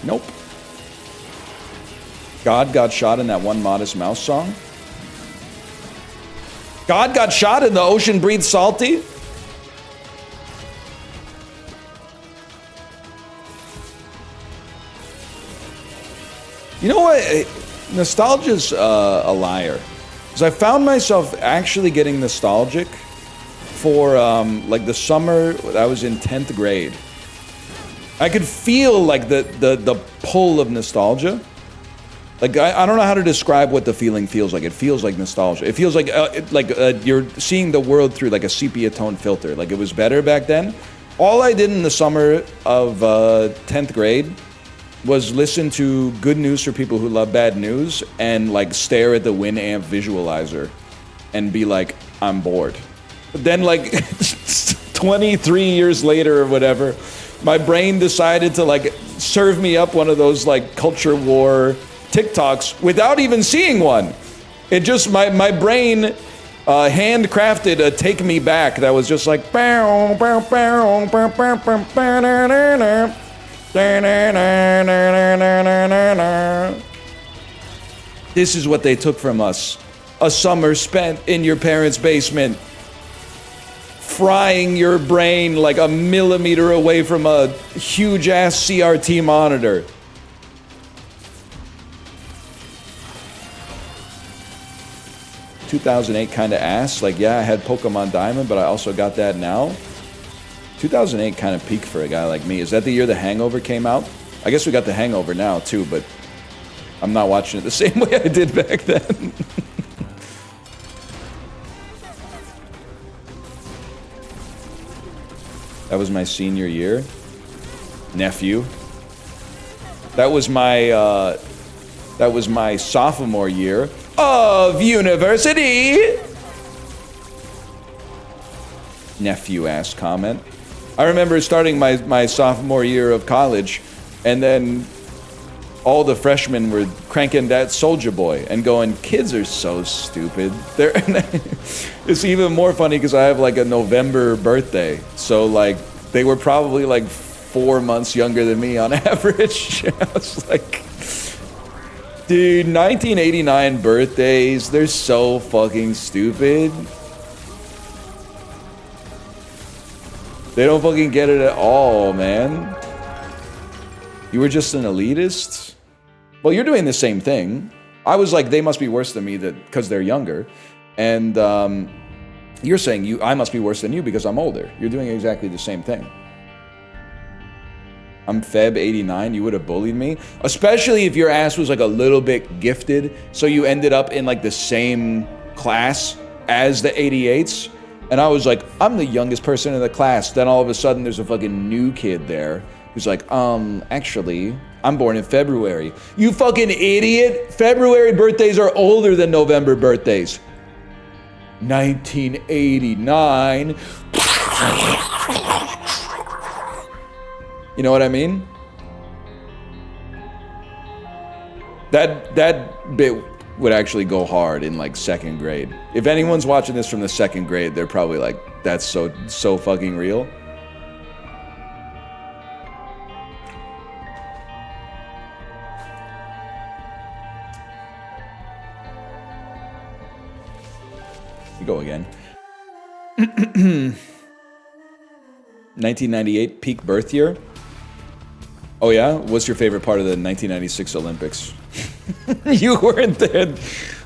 Nope. God got shot in that one Modest Mouse song? God got shot in The Ocean Breathes Salty? You know what? Nostalgia's a liar. Because I found myself actually getting nostalgic for like the summer I was in 10th grade. I could feel like the pull of nostalgia. Like I don't know how to describe what the feeling feels like. It feels like nostalgia. It feels like you're seeing the world through like a sepia tone filter. Like it was better back then. All I did in the summer of 10th grade was listen to Good News for People Who Love Bad News and like stare at the Winamp visualizer and be like, I'm bored. But then like 23 years later or whatever, my brain decided to like serve me up one of those like culture war TikToks without even seeing one. It just, my brain handcrafted a take me back that was just like this is what they took from us. A summer spent in your parents' basement, frying your brain like a millimeter away from a huge ass CRT monitor. ...2008 kind of ass. Like, yeah, I had Pokemon Diamond, but I also got that now. 2008 kind of peaked for a guy like me. Is that the year The Hangover came out? I guess we got The Hangover now, too, but I'm not watching it the same way I did back then. That was my senior year. Nephew. That was my sophomore year of university. Nephew ass comment. I remember starting my sophomore year of college, and then all the freshmen were cranking that Soulja Boy and going, kids are so stupid. It's even more funny because I have like a November birthday, so like they were probably like 4 months younger than me on average. I was like, dude, 1989 birthdays, they're so fucking stupid. They don't fucking get it at all, man. You were just an elitist? Well, you're doing the same thing. I was like, they must be worse than me because they're younger. And you're saying I must be worse than you because I'm older. You're doing exactly the same thing. I'm Feb 89, you would have bullied me. Especially if your ass was like a little bit gifted, so you ended up in like the same class as the 88s. And I was like, I'm the youngest person in the class. Then all of a sudden there's a fucking new kid there who's like, actually, I'm born in February. You fucking idiot! February birthdays are older than November birthdays. 1989. You know what I mean? That bit would actually go hard in like second grade. If anyone's watching this from the second grade, they're probably like, that's so fucking real. You go again. 1998 peak birth year. Oh yeah? What's your favorite part of the 1996 Olympics? You weren't there.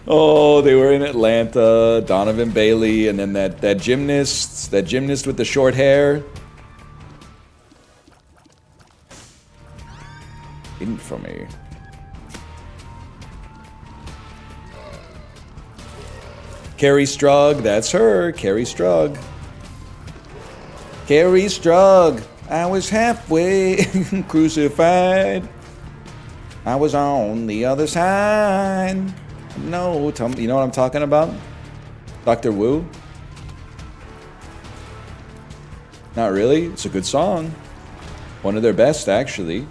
Oh, they were in Atlanta. Donovan Bailey, and then that gymnast with the short hair. Hidden from me. Carrie Strug, that's her. Carrie Strug. Carrie Strug. I was halfway crucified. I was on the other side. No, tell me, you know what I'm talking about? Dr. Wu? Not really. It's a good song. One of their best, actually.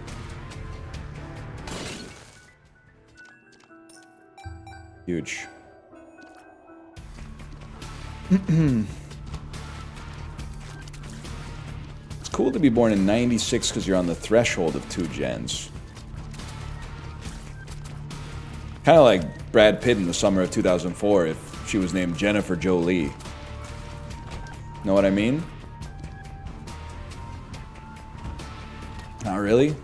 Huge. It's cool to be born in 96 because you're on the threshold of 2 gens. Kind of like Brad Pitt in the summer of 2004 if she was named Jennifer Jolie. Know what I mean? Not really.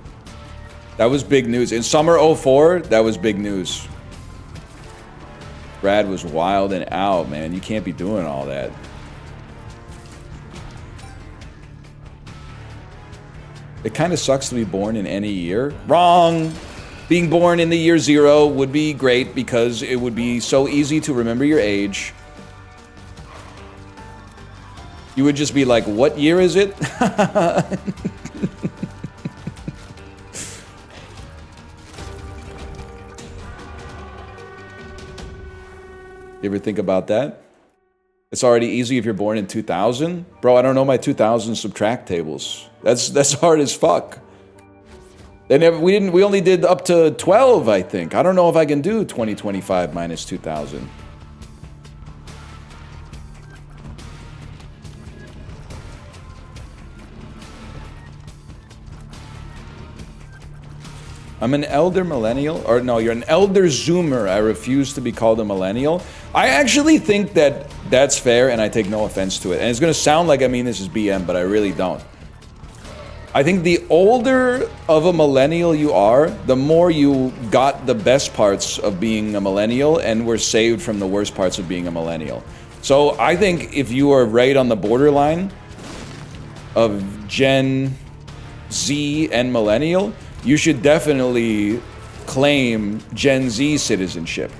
That was big news. In summer 04, that was big news. Brad was wild and out, man. You can't be doing all that. It kind of sucks to be born in any year. Wrong! Being born in the year 0 would be great because it would be so easy to remember your age. You would just be like, what year is it? You ever think about that? It's already easy if you're born in 2000. Bro, I don't know my 2000 subtract tables. That's hard as fuck. We only did up to 12, I think. I don't know if I can do 2025 minus 2000. I'm an elder millennial, or no, you're an elder zoomer. I refuse to be called a millennial. I actually think that that's fair, and I take no offense to it. And it's gonna sound like I mean this is BM, but I really don't. I think the older of a millennial you are, the more you got the best parts of being a millennial and were saved from the worst parts of being a millennial. So I think if you are right on the borderline of Gen Z and millennial, you should definitely claim Gen Z citizenship.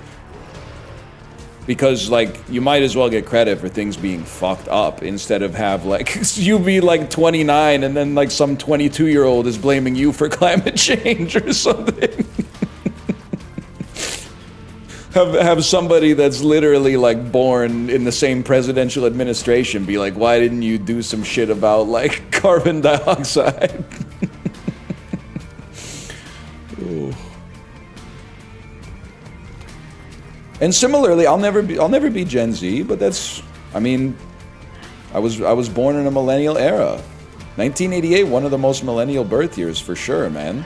Because, like, you might as well get credit for things being fucked up instead of have, like, you be, like, 29 and then, like, some 22-year-old is blaming you for climate change or something. have somebody that's literally, like, born in the same presidential administration be like, why didn't you do some shit about, like, carbon dioxide? And similarly, I'll never be Gen Z, but that's, I mean, I was born in a millennial era. 1988, one of the most millennial birth years for sure, man.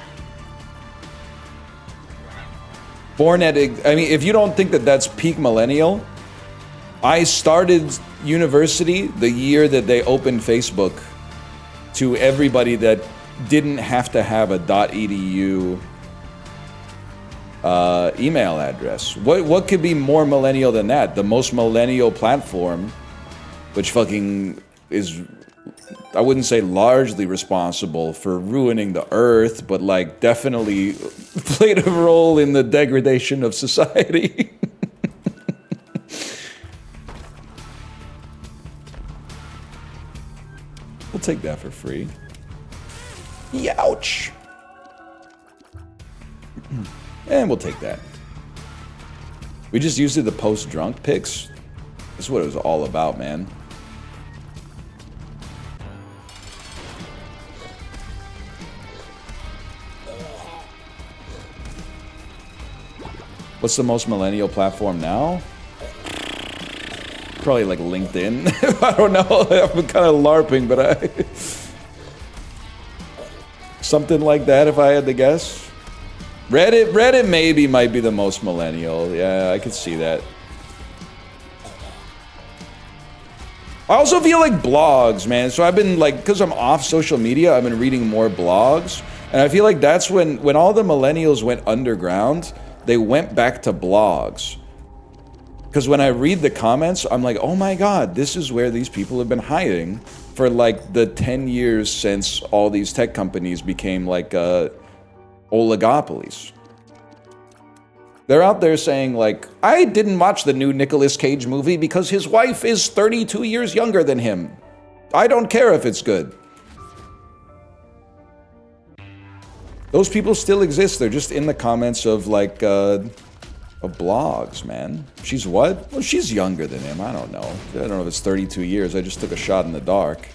Born at, I mean, if you don't think that that's peak millennial, I started university the year that they opened Facebook to everybody that didn't have to have a .edu email address. What could be more millennial than that? The most millennial platform, which fucking is, I wouldn't say largely responsible for ruining the earth, but like definitely played a role in the degradation of society. We'll take that for free. Youch! And we'll take that. We just used it to post drunk pics. That's what it was all about, man. What's the most millennial platform now? Probably like LinkedIn. I don't know. I'm kind of LARPing, but something like that if I had to guess. Reddit maybe might be the most millennial. Yeah, I could see that. I also feel like blogs, man. So I've been like, because I'm off social media, I've been reading more blogs. And I feel like that's when all the millennials went underground, they went back to blogs. Because when I read the comments, I'm like, oh my God, this is where these people have been hiding for like the 10 years since all these tech companies became like oligopolies. They're out there saying like, I didn't watch the new Nicolas Cage movie because his wife is 32 years younger than him. I don't care if it's good. Those people still exist. They're just in the comments of like, of blogs, man. She's what? Well, she's younger than him. I don't know. I don't know if it's 32 years. I just took a shot in the dark.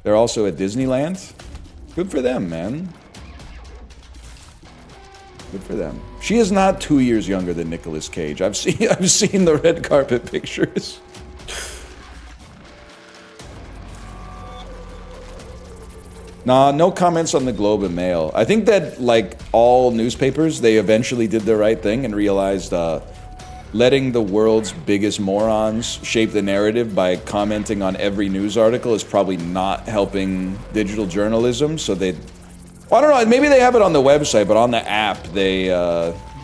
They're also at Disneyland. Good for them, man. Good for them. She is not 2 years younger than Nicolas Cage. I've seen the red carpet pictures. Nah, no comments on the Globe and Mail. I think that, like all newspapers, they eventually did the right thing and realized letting the world's biggest morons shape the narrative by commenting on every news article is probably not helping digital journalism. So they, well, I don't know, maybe they have it on the website, but on the app, they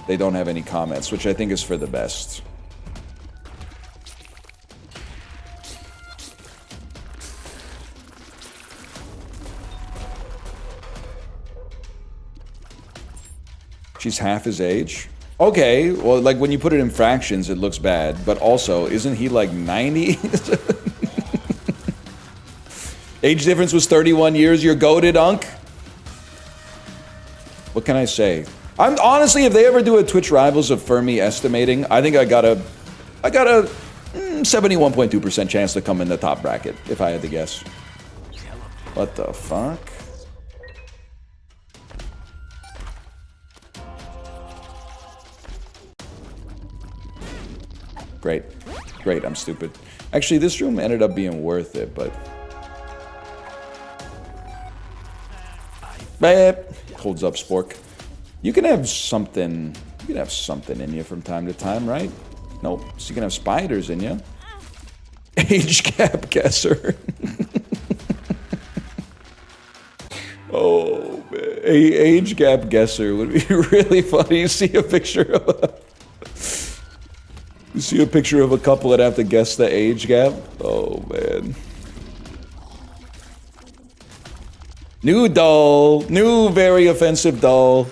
don't have any comments, which I think is for the best. She's half his age. Okay, well, like, when you put it in fractions, it looks bad. But also, isn't he, like, 90? Age difference was 31 years. You're goated, Unk. What can I say? I'm honestly, if they ever do a Twitch Rivals of Fermi estimating, I think I got a 71.2% chance to come in the top bracket, if I had to guess. What the fuck? Great. Great, I'm stupid. Actually, this room ended up being worth it, but... Holds up, Spork. You can have something... You can have something in you from time to time, right? Nope. So you can have spiders in you. Age gap guesser. Oh, man. Age gap guesser would be really funny. You see a picture of a... You see a picture of a couple that have to guess the age gap? Oh, man. New doll. New very offensive doll.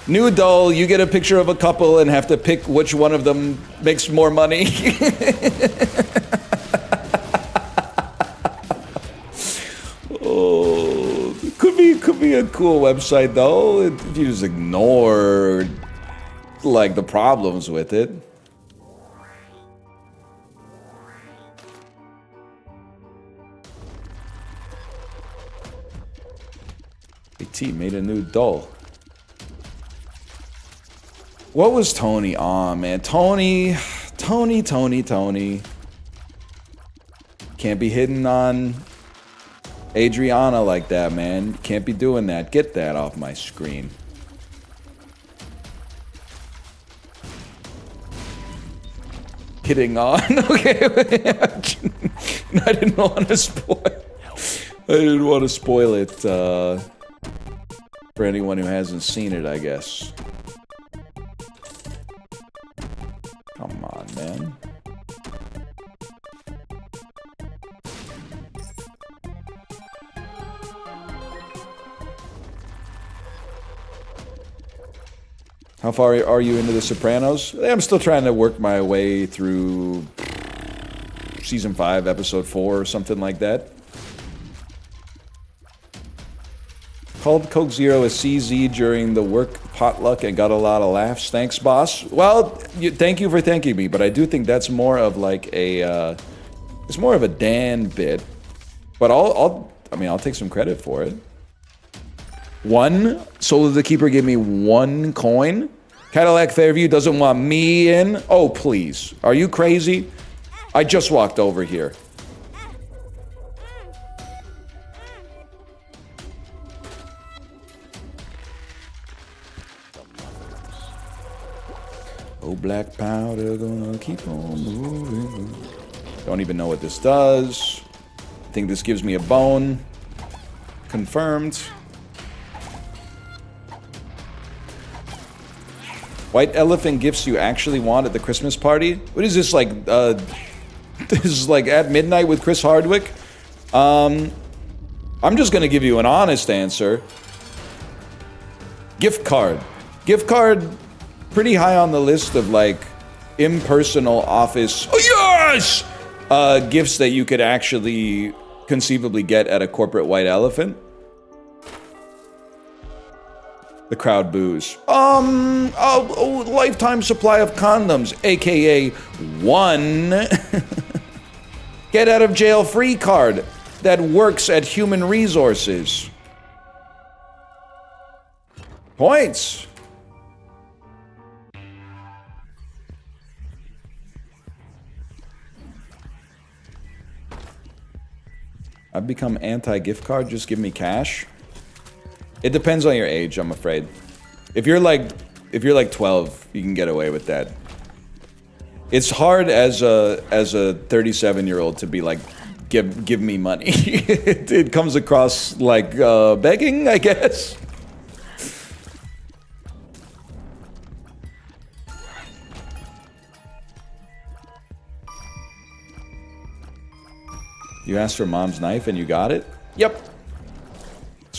New doll, you get a picture of a couple and have to pick which one of them makes more money. Oh, could be a cool website though, if you just ignore like the problems with it. AT made a new doll. What was Tony on, man? Tony. Can't be hitting on Adriana like that, man. Can't be doing that. Get that off my screen. Hitting on? Okay. I didn't want to spoil. I didn't want to spoil it for anyone who hasn't seen it, I guess. Come on, man. How far are you into The Sopranos? I'm still trying to work my way through season 5, episode 4, or something like that. Called Coke Zero a CZ during the work potluck and got a lot of laughs. Thanks, boss. Well, thank you for thanking me, but I do think that's more of like a, it's more of a Dan bit. But I mean, I'll take some credit for it. One, Soul of the Keeper gave me 1 coin. Cadillac Fairview doesn't want me in. Oh, please. Are you crazy? I just walked over here. Oh, black powder gonna keep on moving. Don't even know what this does. I think this gives me a bone. Confirmed. White elephant gifts you actually want at the Christmas party? What is this, like, this is like at midnight with Chris Hardwick? I'm just gonna give you an honest answer. Gift card. Gift card, pretty high on the list of, like, impersonal office, oh yes! Gifts that you could actually conceivably get at a corporate white elephant. The crowd boos. A lifetime supply of condoms, aka 1 get out of jail free card that works at Human Resources. Points. I've become anti-gift card, just give me cash. It depends on your age, I'm afraid. If you're like 12, you can get away with that. It's hard as a 37-year-old to be like, give me money. It comes across like begging, I guess. You asked for mom's knife and you got it? Yep.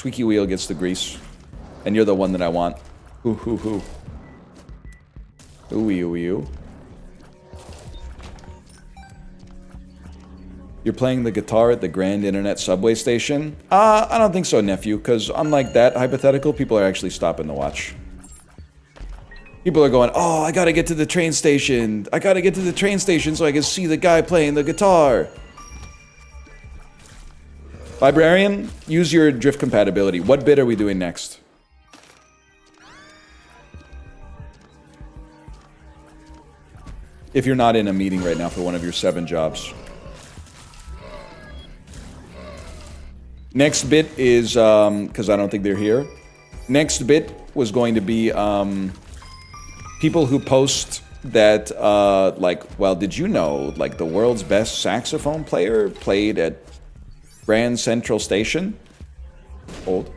Squeaky wheel gets the grease. And you're the one that I want. Ooh, hoo, hoo. Ooh, ooh, ooh. You're playing the guitar at the Grand Internet subway station? I don't think so, nephew, because unlike that hypothetical, people are actually stopping to watch. People are going, oh, I gotta get to the train station. I gotta get to the train station so I can see the guy playing the guitar. Librarian, use your drift compatibility. What bit are we doing next? If you're not in a meeting right now for one of your 7 jobs. Next bit is, because I don't think they're here. Next bit was going to be people who post that, like, well, did you know, like, the world's best saxophone player played at Grand Central Station? Hold.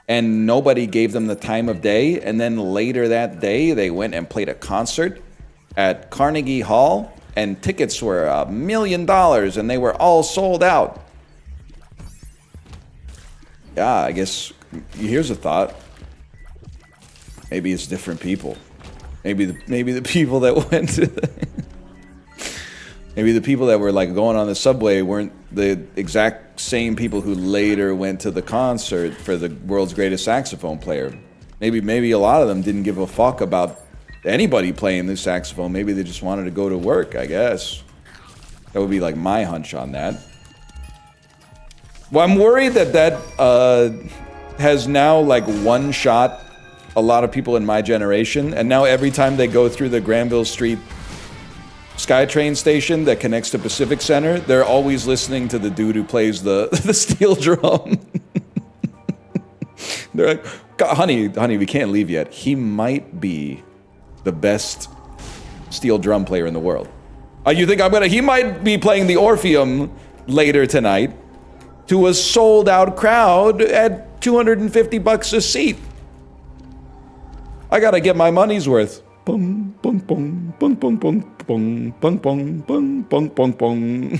And nobody gave them the time of day, and then later that day, they went and played a concert at Carnegie Hall, and tickets were $1 million, and they were all sold out. Yeah, I guess, here's a thought. Maybe it's different people. Maybe the people that went to maybe the people that were like going on the subway weren't the exact same people who later went to the concert for the world's greatest saxophone player. Maybe a lot of them didn't give a fuck about anybody playing the saxophone. Maybe they just wanted to go to work, I guess. That would be like my hunch on that. Well, I'm worried that has now like one-shot a lot of people in my generation, and now every time they go through the Granville Street SkyTrain station that connects to Pacific Center, they're always listening to the dude who plays the steel drum. They're like, honey, we can't leave yet. He might be the best steel drum player in the world. You think he might be playing the Orpheum later tonight to a sold-out crowd at $250 a seat. I gotta get my money's worth. Bung, bung, bung, bung, bung, bung, bung, bung, bung, bung, bung, bung, bung.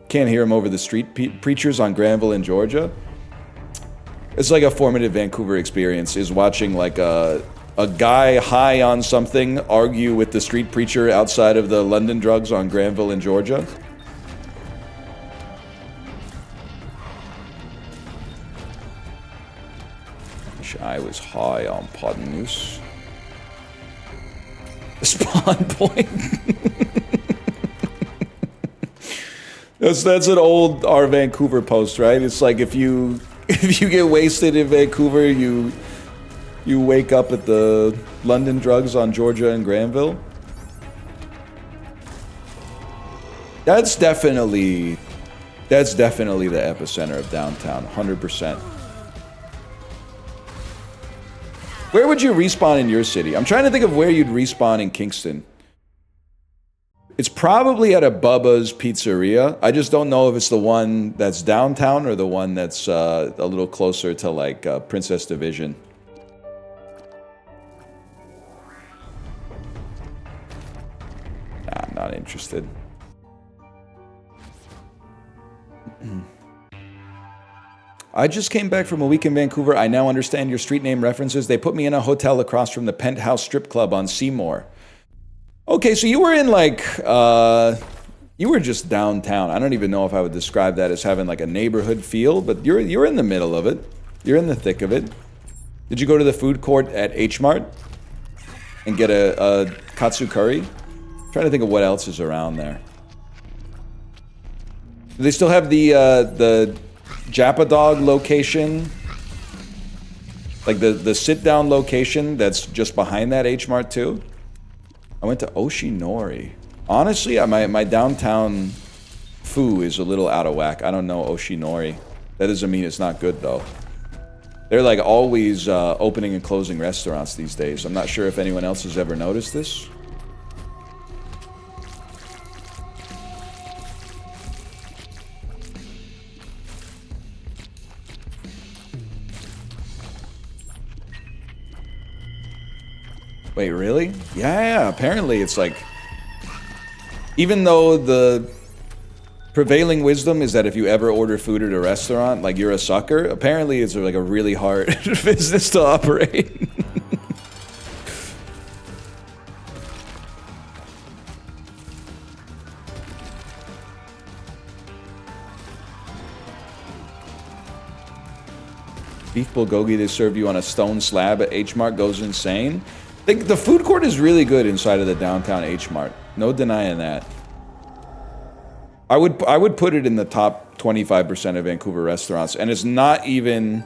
Can't hear him over the street preachers on Granville in Georgia. It's like a formative Vancouver experience, is watching like a guy high on something argue with the street preacher outside of the London Drugs on Granville in Georgia. I was high on pod news. Spawn point. That's an old our Vancouver post, right? It's like if you get wasted in Vancouver, you wake up at the London Drugs on Georgia and Granville. That's definitely the epicenter of downtown, 100%. Where would you respawn in your city? I'm trying to think of where you'd respawn in Kingston. It's probably at a Bubba's Pizzeria. I just don't know if it's the one that's downtown or the one that's a little closer to like Princess Division. Nah, I'm not interested. I just came back from a week in Vancouver. I now understand your street name references. They put me in a hotel across from the Penthouse Strip Club on Seymour. Okay, so you were in like, you were just downtown. I don't even know if I would describe that as having like a neighborhood feel, but you're in the middle of it. You're in the thick of it. Did you go to the food court at H Mart and get a katsu curry? I'm trying to think of what else is around there. Do they still have the Jappa Dog location, like the sit-down location that's just behind that H Mart too? I went to Oshinori. Honestly, my downtown foo is a little out of whack. I don't know Oshinori. That doesn't mean it's not good though. They're like always opening and closing restaurants these days. I'm not sure if anyone else has ever noticed this. Wait, really? Yeah, apparently it's like... Even though the Prevailing wisdom is that if you ever order food at a restaurant, like you're a sucker. Apparently, it's like a really hard business to operate. Beef bulgogi they serve you on a stone slab at H Mart goes insane. The food court is really good inside of the downtown H Mart. No denying that. I would put it in the top 25% of Vancouver restaurants, and it's not even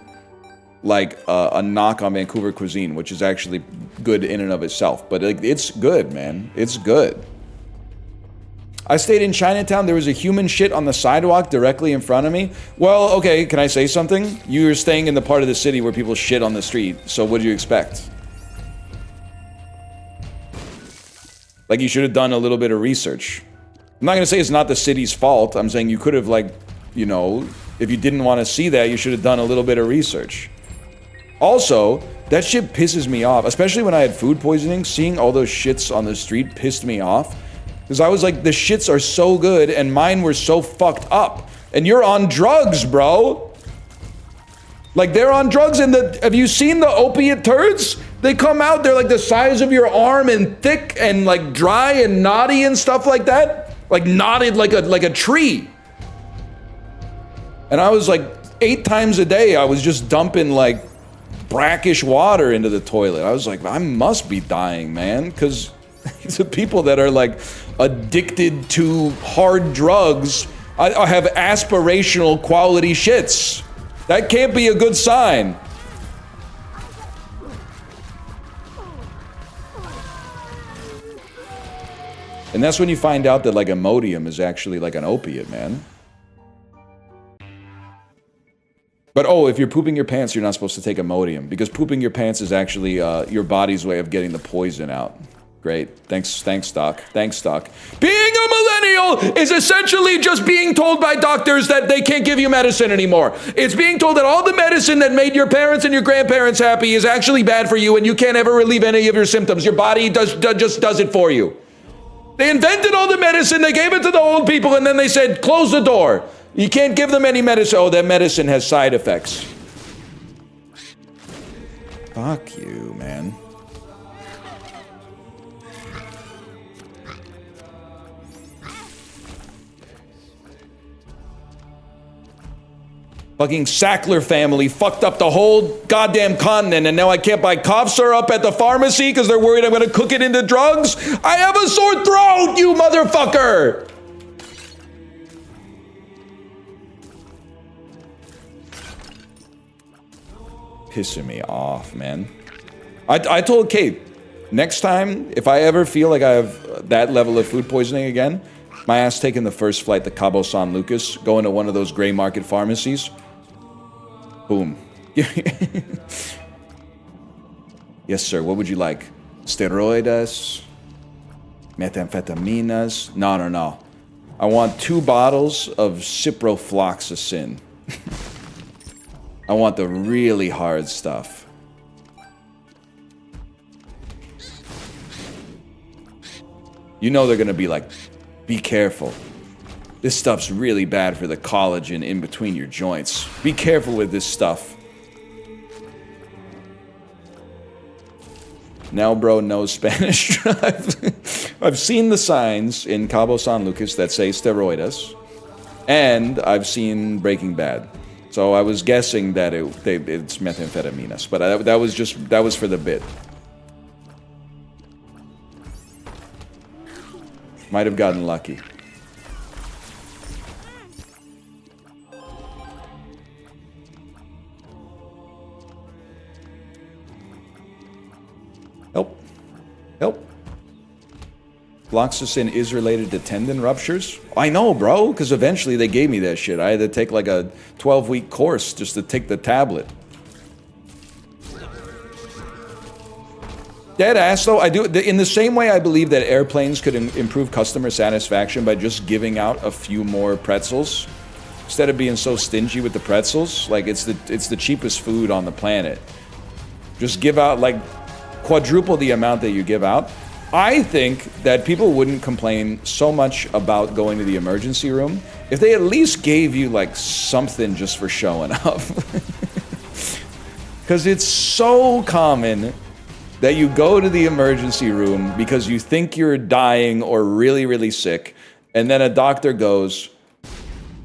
like a knock on Vancouver cuisine, which is actually good in and of itself. But it's good, man. It's good. I stayed in Chinatown. There was a human shit on the sidewalk directly in front of me. Well, okay, can I say something? You were staying in the part of the city where people shit on the street, so what do you expect? Like, you should have done a little bit of research. I'm not gonna say it's not the city's fault. I'm saying you could have, like, you know, if you didn't want to see that, you should have done a little bit of research. Also, that shit pisses me off, especially when I had food poisoning. Seeing all those shits on the street pissed me off. Because I was like, the shits are so good, and mine were so fucked up. And you're on drugs, bro. Like, they're on drugs, and have you seen the opiate turds? They come out, they're like the size of your arm and thick and like dry and knotty and stuff like that. Like knotted like a tree. And I was like, 8 times a day, I was just dumping like brackish water into the toilet. I was like, I must be dying, man, because the people that are like addicted to hard drugs, I have aspirational quality shits. That can't be a good sign. And that's when you find out that like Imodium is actually like an opiate, man. But oh, if you're pooping your pants, you're not supposed to take Imodium, because pooping your pants is actually your body's way of getting the poison out. Great. Thanks, Doc. Thanks, Doc. Being a millennial is essentially just being told by doctors that they can't give you medicine anymore. It's being told that all the medicine that made your parents and your grandparents happy is actually bad for you, and you can't ever relieve any of your symptoms. Your body just does it for you. They invented all the medicine, they gave it to the old people, and then they said, close the door. You can't give them any medicine. Oh, that medicine has side effects. Fuck you, man. Fucking Sackler family fucked up the whole goddamn continent, and now I can't buy cough syrup at the pharmacy because they're worried I'm gonna cook it into drugs? I have a sore throat, you motherfucker! Pissing me off, man. I told Kate, next time, if I ever feel like I have that level of food poisoning again, my ass taking the first flight to Cabo San Lucas, going to one of those gray market pharmacies. Boom. Yes, sir. What would you like? Steroids? Methamphetaminas? No. I want 2 bottles of ciprofloxacin. I want the really hard stuff. You know they're gonna be like, be careful. This stuff's really bad for the collagen in between your joints. Be careful with this stuff. Now bro knows Spanish. I've seen the signs in Cabo San Lucas that say steroides. And I've seen Breaking Bad. So I was guessing that it's methamphetaminas. But that was for the bit. Might have gotten lucky. Help. Floxacin is related to tendon ruptures? I know, bro, because eventually they gave me that shit. I had to take like a 12-week course just to take the tablet. Dead ass, though, I do. In the same way I believe that airplanes could improve customer satisfaction by just giving out a few more pretzels. Instead of being so stingy with the pretzels, like it's the cheapest food on the planet. Just give out like quadruple the amount that you give out, I think that people wouldn't complain so much about going to the emergency room if they at least gave you like something just for showing up. Because it's so common that you go to the emergency room because you think you're dying or really, really sick, and then a doctor goes,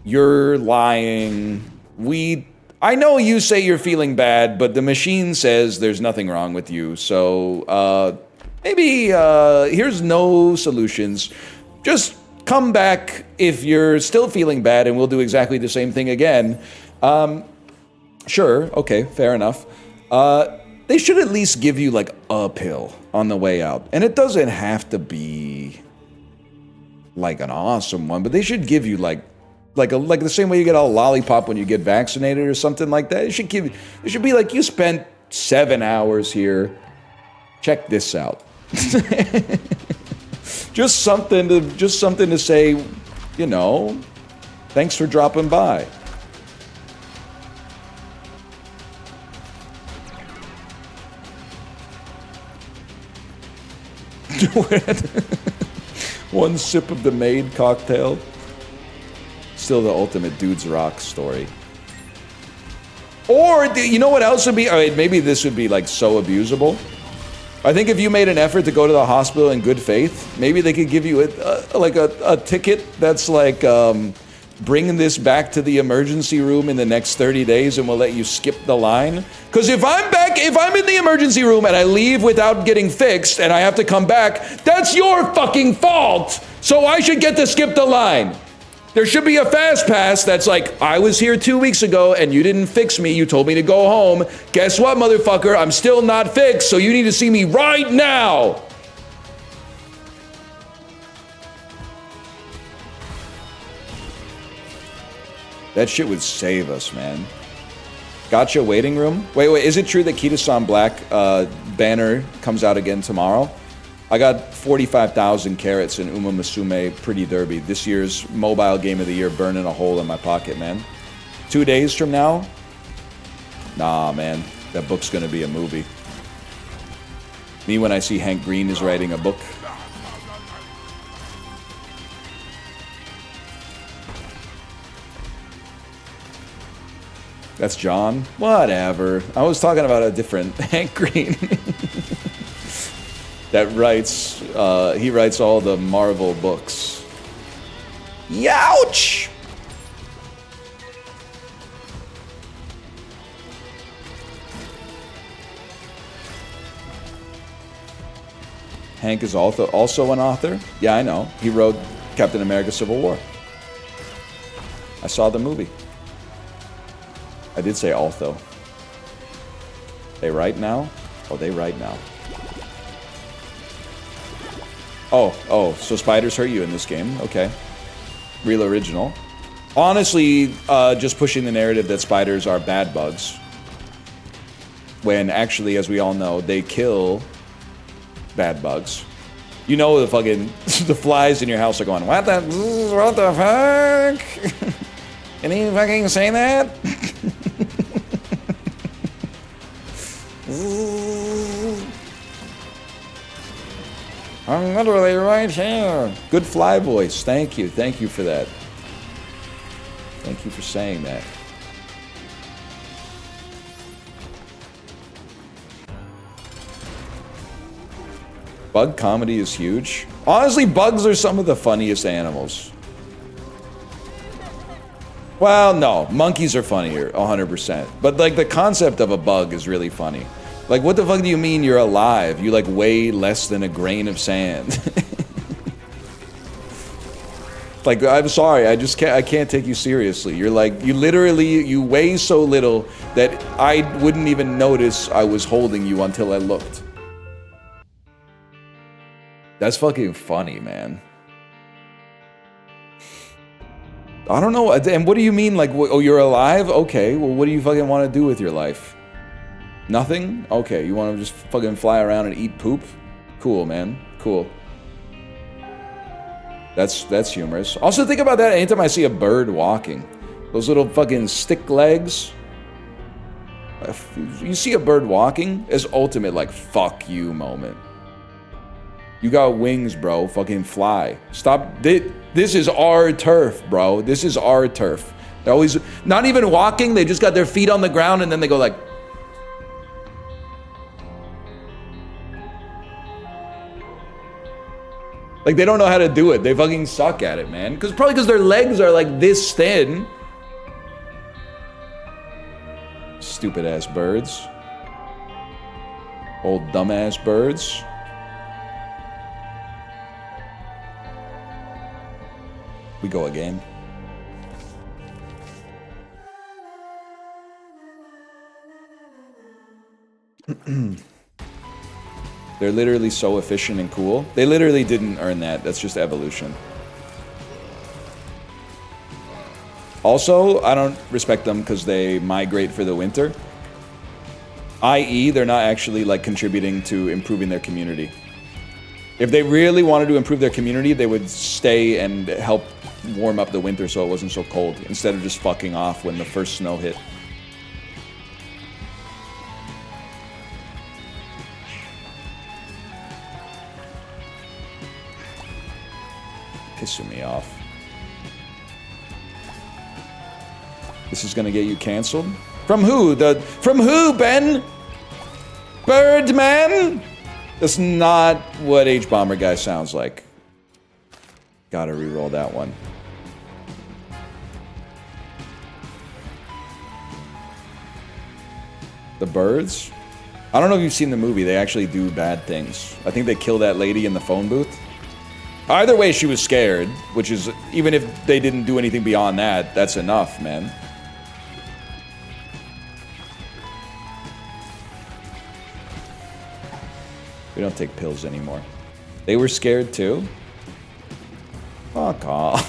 "You're lying. I know you say you're feeling bad, but the machine says there's nothing wrong with you, so maybe here's no solutions. Just come back if you're still feeling bad and we'll do exactly the same thing again." Sure, okay, fair enough. They should at least give you like a pill on the way out. And it doesn't have to be like an awesome one, but they should give you like the same way you get a lollipop when you get vaccinated or something like that. It should be like, you spent 7 hours here. Check this out. just something to say, you know, thanks for dropping by. One sip of the Maid cocktail. Still the ultimate dudes rock story. Or, you know what else would be? I mean, maybe this would be like so abusable. I think if you made an effort to go to the hospital in good faith, maybe they could give you a ticket that's like, bring this back to the emergency room in the next 30 days and we'll let you skip the line. Because if I'm in the emergency room and I leave without getting fixed and I have to come back, that's your fucking fault. So I should get to skip the line. There should be a fast pass that's like, I was here 2 weeks ago and you didn't fix me. You told me to go home. Guess what, motherfucker? I'm still not fixed, so you need to see me right now. That shit would save us, man. Gotcha waiting room? Wait, is it true that Kita-san Black banner comes out again tomorrow? I got 45,000 carats in Uma Musume Pretty Derby. This year's mobile game of the year burning a hole in my pocket, man. 2 days from now? Nah, man. That book's gonna be a movie. Me when I see Hank Green is writing a book. That's John? Whatever. I was talking about a different Hank Green. That writes, he writes all the Marvel books. Youch! Hank is also an author? Yeah, I know. He wrote Captain America Civil War. I saw the movie. I did say although. They write now? Oh, they write now. Oh, so spiders hurt you in this game. Okay. Real original. Honestly, just pushing the narrative that spiders are bad bugs. When actually, as we all know, they kill bad bugs. You know the fucking, the flies in your house are going, what the fuck? Can you fucking say that? I'm literally right here. Good fly voice. Thank you. Thank you for that. Thank you for saying that. Bug comedy is huge. Honestly, bugs are some of the funniest animals. Well, no. Monkeys are funnier, 100%. But, like, the concept of a bug is really funny. Like, what the fuck do you mean you're alive? You, like, weigh less than a grain of sand. Like, I'm sorry, I can't take you seriously. You're like, you weigh so little that I wouldn't even notice I was holding you until I looked. That's fucking funny, man. I don't know, and what do you mean, like, oh, you're alive? Okay, well, what do you fucking want to do with your life? Nothing? Okay, you want to just fucking fly around and eat poop? Cool, man. Cool. That's humorous. Also, think about that anytime I see a bird walking. Those little fucking stick legs. You see a bird walking, it's ultimate, like, fuck you moment. You got wings, bro. Fucking fly. Stop. This is our turf, bro. This is our turf. They're always not even walking. They just got their feet on the ground and then they go like. Like they don't know how to do it. They fucking suck at it, man. Probably because their legs are like this thin. Stupid ass birds. Old dumbass birds. We go again. They're literally so efficient and cool. They literally didn't earn that. That's just evolution. Also, I don't respect them because they migrate for the winter. I.e., they're not actually like contributing to improving their community. If they really wanted to improve their community, they would stay and help warm up the winter so it wasn't so cold, instead of just fucking off when the first snow hit. Pissing me off. This is gonna get you canceled? From who? From who, Ben? Birdman? That's not what H-Bomber guy sounds like. Gotta re-roll that one. The birds? I don't know if you've seen the movie. They actually do bad things. I think they kill that lady in the phone booth. Either way, she was scared, which is, even if they didn't do anything beyond that, that's enough, man. We don't take pills anymore. They were scared too? Fuck off.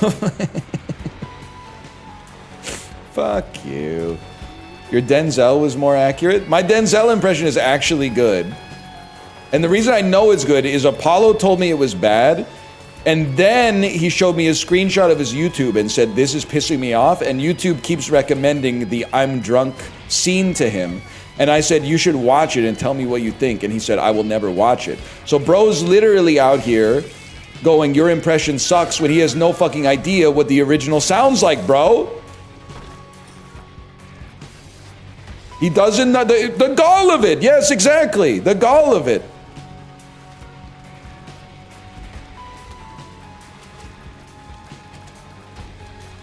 Fuck you. Your Denzel was more accurate? My Denzel impression is actually good. And the reason I know it's good is Apollo told me it was bad, and then he showed me a screenshot of his YouTube and said, this is pissing me off, and YouTube keeps recommending the I'm drunk scene to him. And I said, you should watch it and tell me what you think. And he said, I will never watch it. So bro's literally out here going, your impression sucks, when he has no fucking idea what the original sounds like, bro. He doesn't know the gall of it. Yes, exactly. The gall of it.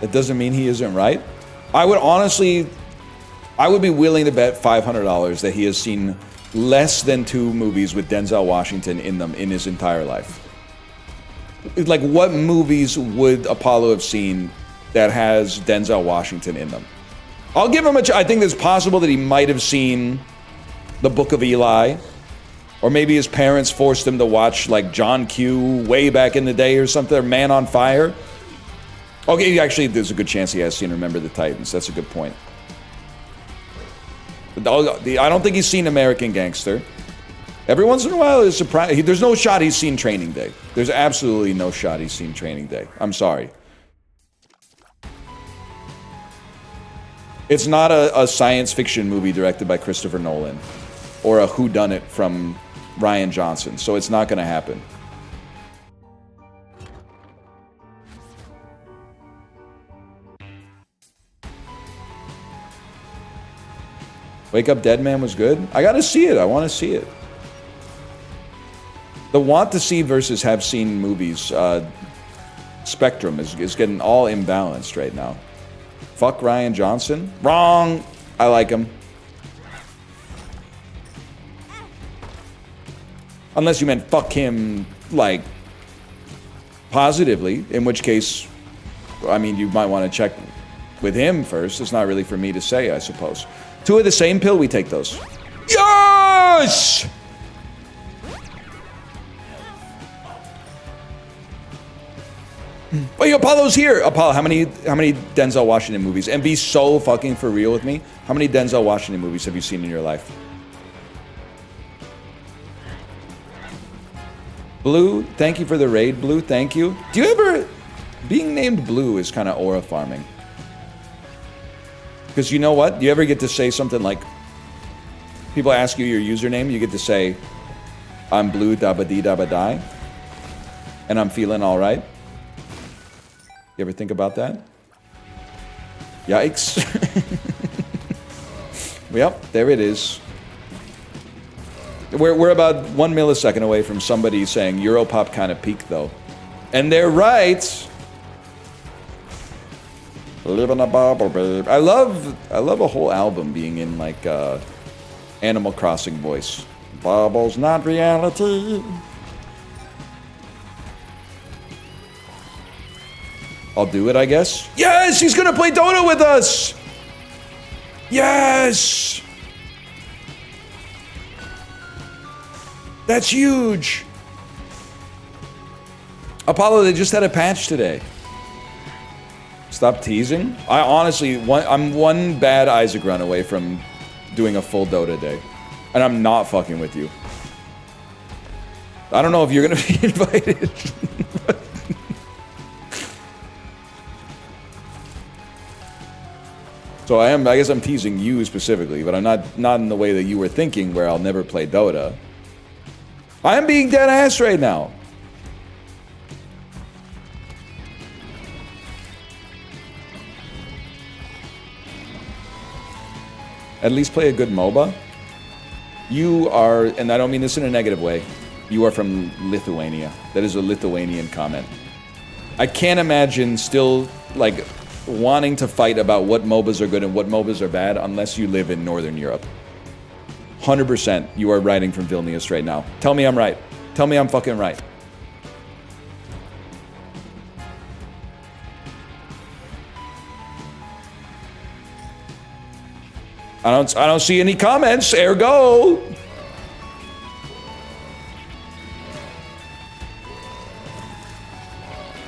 That doesn't mean he isn't right. I would be willing to bet $500 that he has seen less than 2 movies with Denzel Washington in them in his entire life. Like, what movies would Apollo have seen that has Denzel Washington in them? I'll give him I think it's possible that he might have seen The Book of Eli, or maybe his parents forced him to watch like John Q way back in the day or something, or Man on Fire. Okay, actually, there's a good chance he has seen Remember the Titans. That's a good point. I don't think he's seen American Gangster. Every once in a while, it's surprising. There's no shot he's seen Training Day. There's absolutely no shot he's seen Training Day. I'm sorry. It's not a science fiction movie directed by Christopher Nolan, or a whodunit from Rian Johnson, so it's not going to happen. Wake Up Dead Man was good. I gotta see it. I want to see it. The want to see versus have seen movies spectrum is getting all imbalanced right now. Fuck Rian Johnson. Wrong. I like him. Unless you meant fuck him, like, positively, in which case, I mean, you might want to check with him first. It's not really for me to say, I suppose. 2 of the same pill, we take those. Yes! Wait, Apollo's here! Apollo, how many Denzel Washington movies? And be so fucking for real with me. How many Denzel Washington movies have you seen in your life? Blue, thank you for the raid, Blue, thank you. Do you ever... Being named Blue is kind of aura farming. Because you know what? You ever get to say something like... People ask you your username, you get to say, I'm Blue Dabba Dee Dabba Die. and I'm feeling all right. You ever think about that? Yikes. Yep, there it is. We're about 1 millisecond away from somebody saying Europop kind of peaked though. And they're right. Live in a bubble, babe. I love a whole album being in like Animal Crossing voice. Bubble's not reality. I'll do it, I guess. Yes, he's gonna play Dota with us. Yes. That's huge. Apollo, they just had a patch today. Stop teasing. I honestly, I'm one bad Isaac run away from doing a full Dota day. And I'm not fucking with you. I don't know if you're gonna be invited. So I guess I'm teasing you specifically, but I'm not in the way that you were thinking where I'll never play Dota. I am being dead ass right now. At least play a good MOBA. You are, and I don't mean this in a negative way, you are from Lithuania. That is a Lithuanian comment. I can't imagine still, like, wanting to fight about what MOBAs are good and what MOBAs are bad unless you live in Northern Europe. 100% you are writing from Vilnius right now. Tell me I'm right. Tell me I'm fucking right. I don't see any comments, ergo.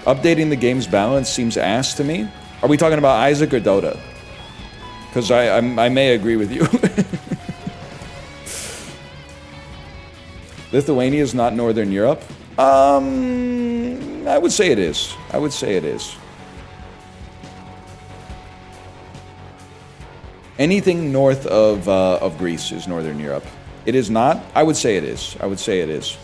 Updating the game's balance seems ass to me. Are we talking about Isaac or Dota? Because I may agree with you. Lithuania is not Northern Europe? I would say it is. I would say it is. Anything north of Greece is Northern Europe. It is not? I would say it is. I would say it is.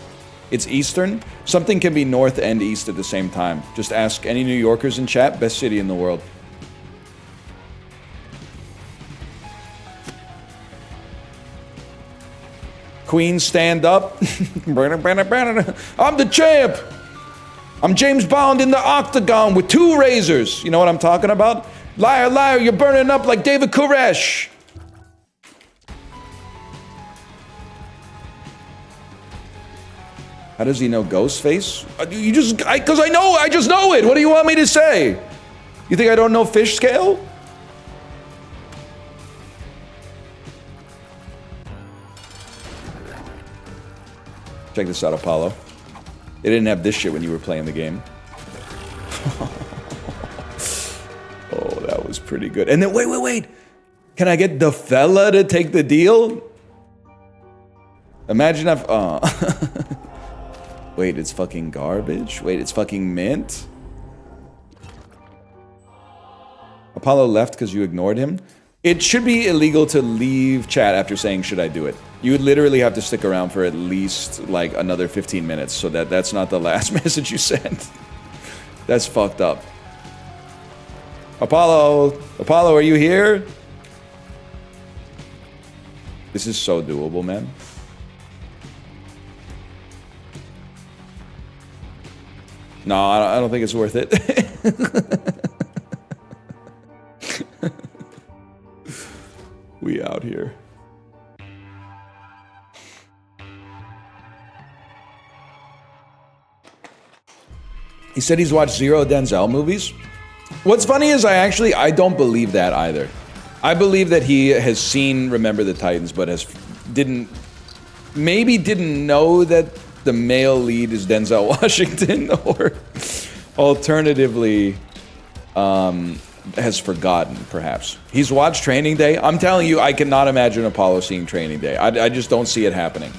It's Eastern. Something can be north and east at the same time. Just ask any New Yorkers in chat. Best city in the world. Queen, stand up. I'm the champ. I'm James Bond in the octagon with 2 razors. You know what I'm talking about? Liar, liar, you're burning up like David Koresh. How does he know Ghostface? You just, because I just know it. What do you want me to say? You think I don't know fish scale? Check this out, Apollo. They didn't have this shit when you were playing the game. Oh, that was pretty good. And then, wait. Can I get the fella to take the deal? Imagine if, wait, it's fucking garbage? Wait, it's fucking mint? Apollo left because you ignored him? It should be illegal to leave chat after saying, should I do it? You would literally have to stick around for at least, like, another 15 minutes, so that's not the last message you sent. That's fucked up. Apollo, are you here? This is so doable, man. No, I don't think it's worth it. We out here. He said he's watched 0 Denzel movies. What's funny is I don't believe that either. I believe that he has seen Remember the Titans, but maybe didn't know that the male lead is Denzel Washington, or alternatively, has forgotten, perhaps. He's watched Training Day. I'm telling you, I cannot imagine Apollo seeing Training Day. I just don't see it happening.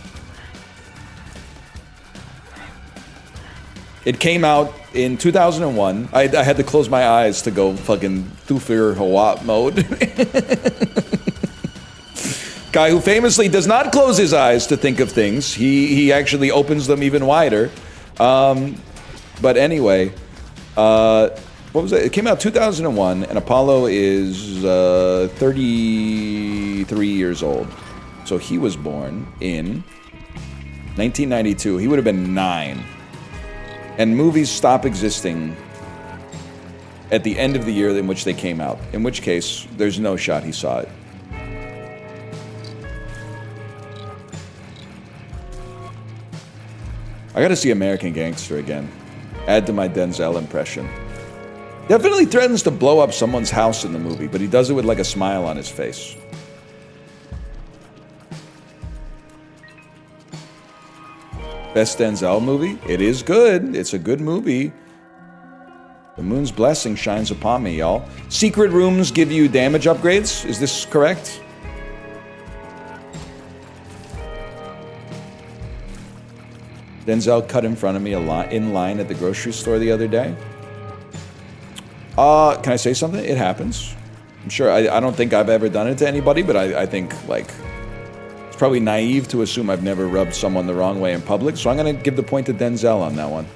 It came out in 2001. I had to close my eyes to go fucking Thufir Hawat mode. Guy who famously does not close his eyes to think of things. He actually opens them even wider. But anyway, what was it? It came out 2001, and Apollo is 33 years old. So he was born in 1992. He would have been 9. And movies stop existing at the end of the year in which they came out. In which case, there's no shot he saw it. I gotta see American Gangster again. Add to my Denzel impression. Definitely threatens to blow up someone's house in the movie, but he does it with like a smile on his face. Best Denzel movie? It is good. It's a good movie. The moon's blessing shines upon me, y'all. Secret rooms give you damage upgrades. Is this correct? Denzel cut in front of me in line at the grocery store the other day. Can I say something? It happens. I'm sure. I don't think I've ever done it to anybody, but I think, like, it's probably naive to assume I've never rubbed someone the wrong way in public, so I'm going to give the point to Denzel on that one.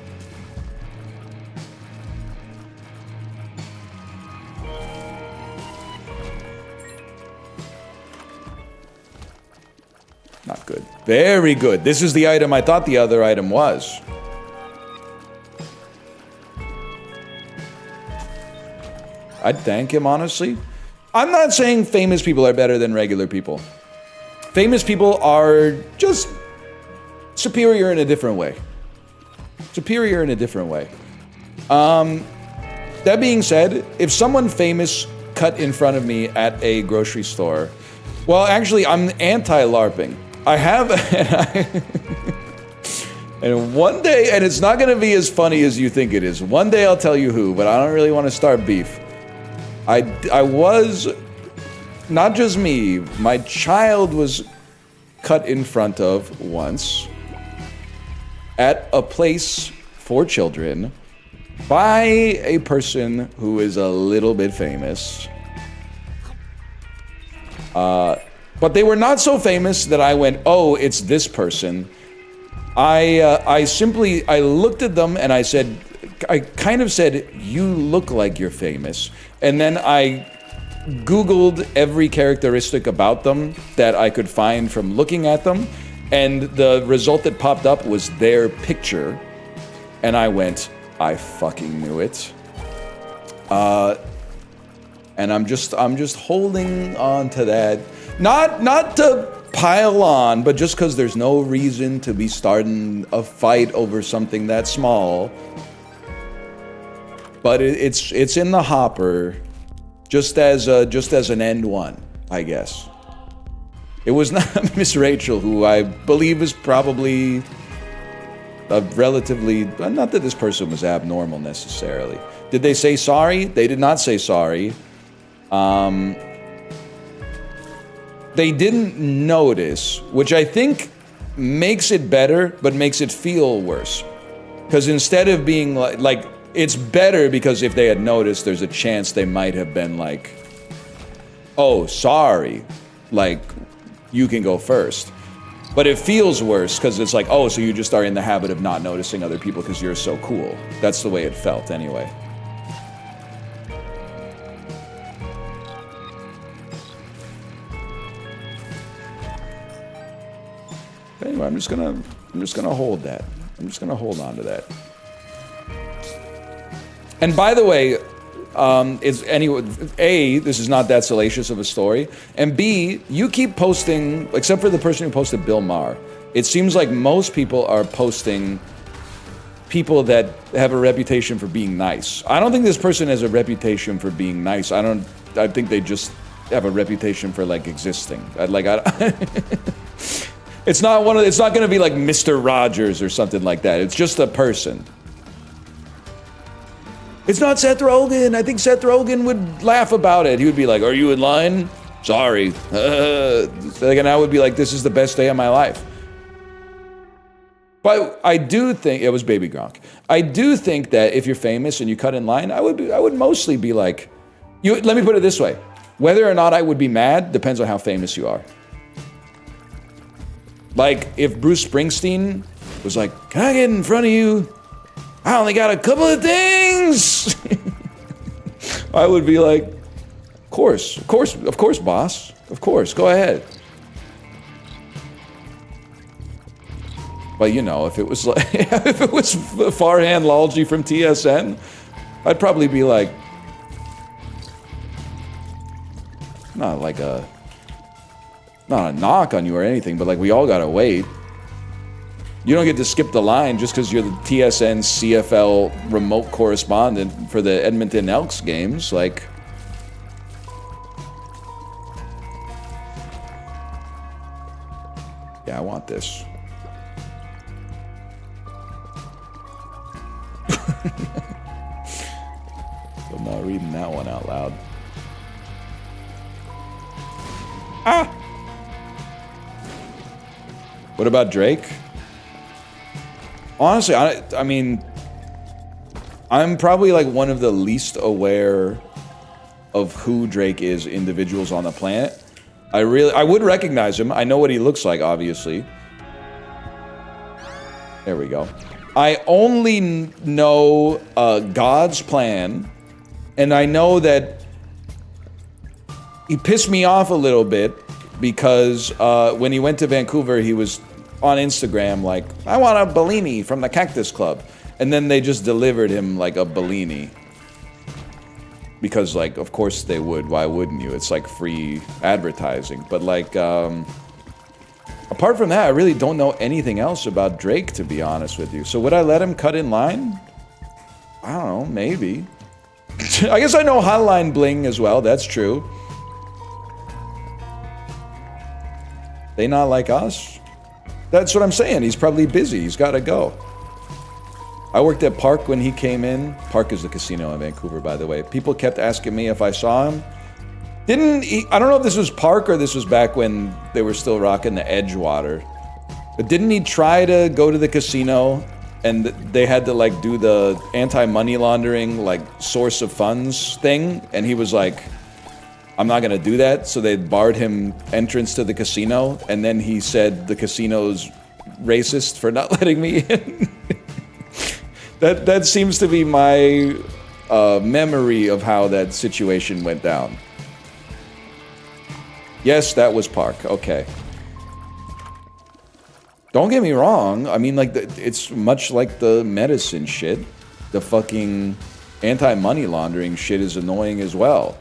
Not good. Very good. This is the item I thought the other item was. I'd thank him, honestly. I'm not saying famous people are better than regular people. Famous people are just superior in a different way. Superior in a different way. That being said, if someone famous cut in front of me at a grocery store, well, actually, I'm anti-LARPing. I have, and one day, and it's not going to be as funny as you think it is. One day I'll tell you who, but I don't really want to start beef. I was, not just me, my child was cut in front of once at a place for children by a person who is a little bit famous. But they were not so famous that I went, oh, it's this person. I looked at them and I said, I kind of said, you look like you're famous. And then I Googled every characteristic about them that I could find from looking at them. And the result that popped up was their picture. And I went, I fucking knew it. And I'm just holding on to that. Not to pile on, but just because there's no reason to be starting a fight over something that small. But it's in the hopper, just as an end one, I guess. It was not Miss Rachel, who I believe is probably a relatively, not that this person was abnormal necessarily. Did they say sorry? They did not say sorry. They didn't notice, which I think makes it better, but makes it feel worse. Because instead of being like, it's better because if they had noticed, there's a chance they might have been like, oh, sorry, like, you can go first. But it feels worse because it's like, oh, so you just are in the habit of not noticing other people because you're so cool. That's the way it felt anyway. Anyway, I'm just gonna hold that. I'm just gonna hold on to that. And by the way, this is not that salacious of a story, and B, you keep posting, except for the person who posted Bill Maher. It seems like most people are posting people that have a reputation for being nice. I don't think this person has a reputation for being nice. I think they just have a reputation for like existing. It's not going to be like Mr. Rogers or something like that. It's just a person. It's not Seth Rogen. I think Seth Rogen would laugh about it. He would be like, are you in line? Sorry. And I would be like, this is the best day of my life. But I do think, it was Baby Gronk. I do think that if you're famous and you cut in line, I would mostly be like, let me put it this way. Whether or not I would be mad depends on how famous you are. Like, if Bruce Springsteen was like, can I get in front of you? I only got a couple of things. I would be like, of course, boss. Of course, go ahead. But you know, if it was like, if it was Farhan Lalji from TSN, I'd probably be like, not a knock on you or anything, but like we all gotta wait. You don't get to skip the line just because you're the TSN CFL remote correspondent for the Edmonton Elks games. Like, yeah, I want this. I'm not reading that one out loud. Ah! What about Drake? Honestly, I mean, I'm probably like one of the least aware of who Drake is individuals on the planet. I would recognize him. I know what he looks like, obviously. There we go. I only know God's Plan, and I know that he pissed me off a little bit because when he went to Vancouver, he was on Instagram like, I want a Bellini from the Cactus Club. And then they just delivered him like a Bellini. Because like, of course they would, why wouldn't you? It's like free advertising. But like, apart from that, I really don't know anything else about Drake, to be honest with you. So would I let him cut in line? I don't know, maybe. I guess I know Hotline Bling as well, that's true. They not like us? That's what I'm saying. He's probably busy. He's got to go. I worked at Park when he came in. Park is the casino in Vancouver, by the way. People kept asking me if I saw him. I don't know if this was Park or this was back when they were still rocking the Edgewater. But didn't he try to go to the casino and they had to like do the anti-money laundering like source of funds thing? And he was like, I'm not gonna do that, so they barred him entrance to the casino, and then he said the casino's racist for not letting me in. That seems to be my memory of how that situation went down. Yes, that was Park, okay. Don't get me wrong, I mean, like, it's much like the medicine shit. The fucking anti-money laundering shit is annoying as well.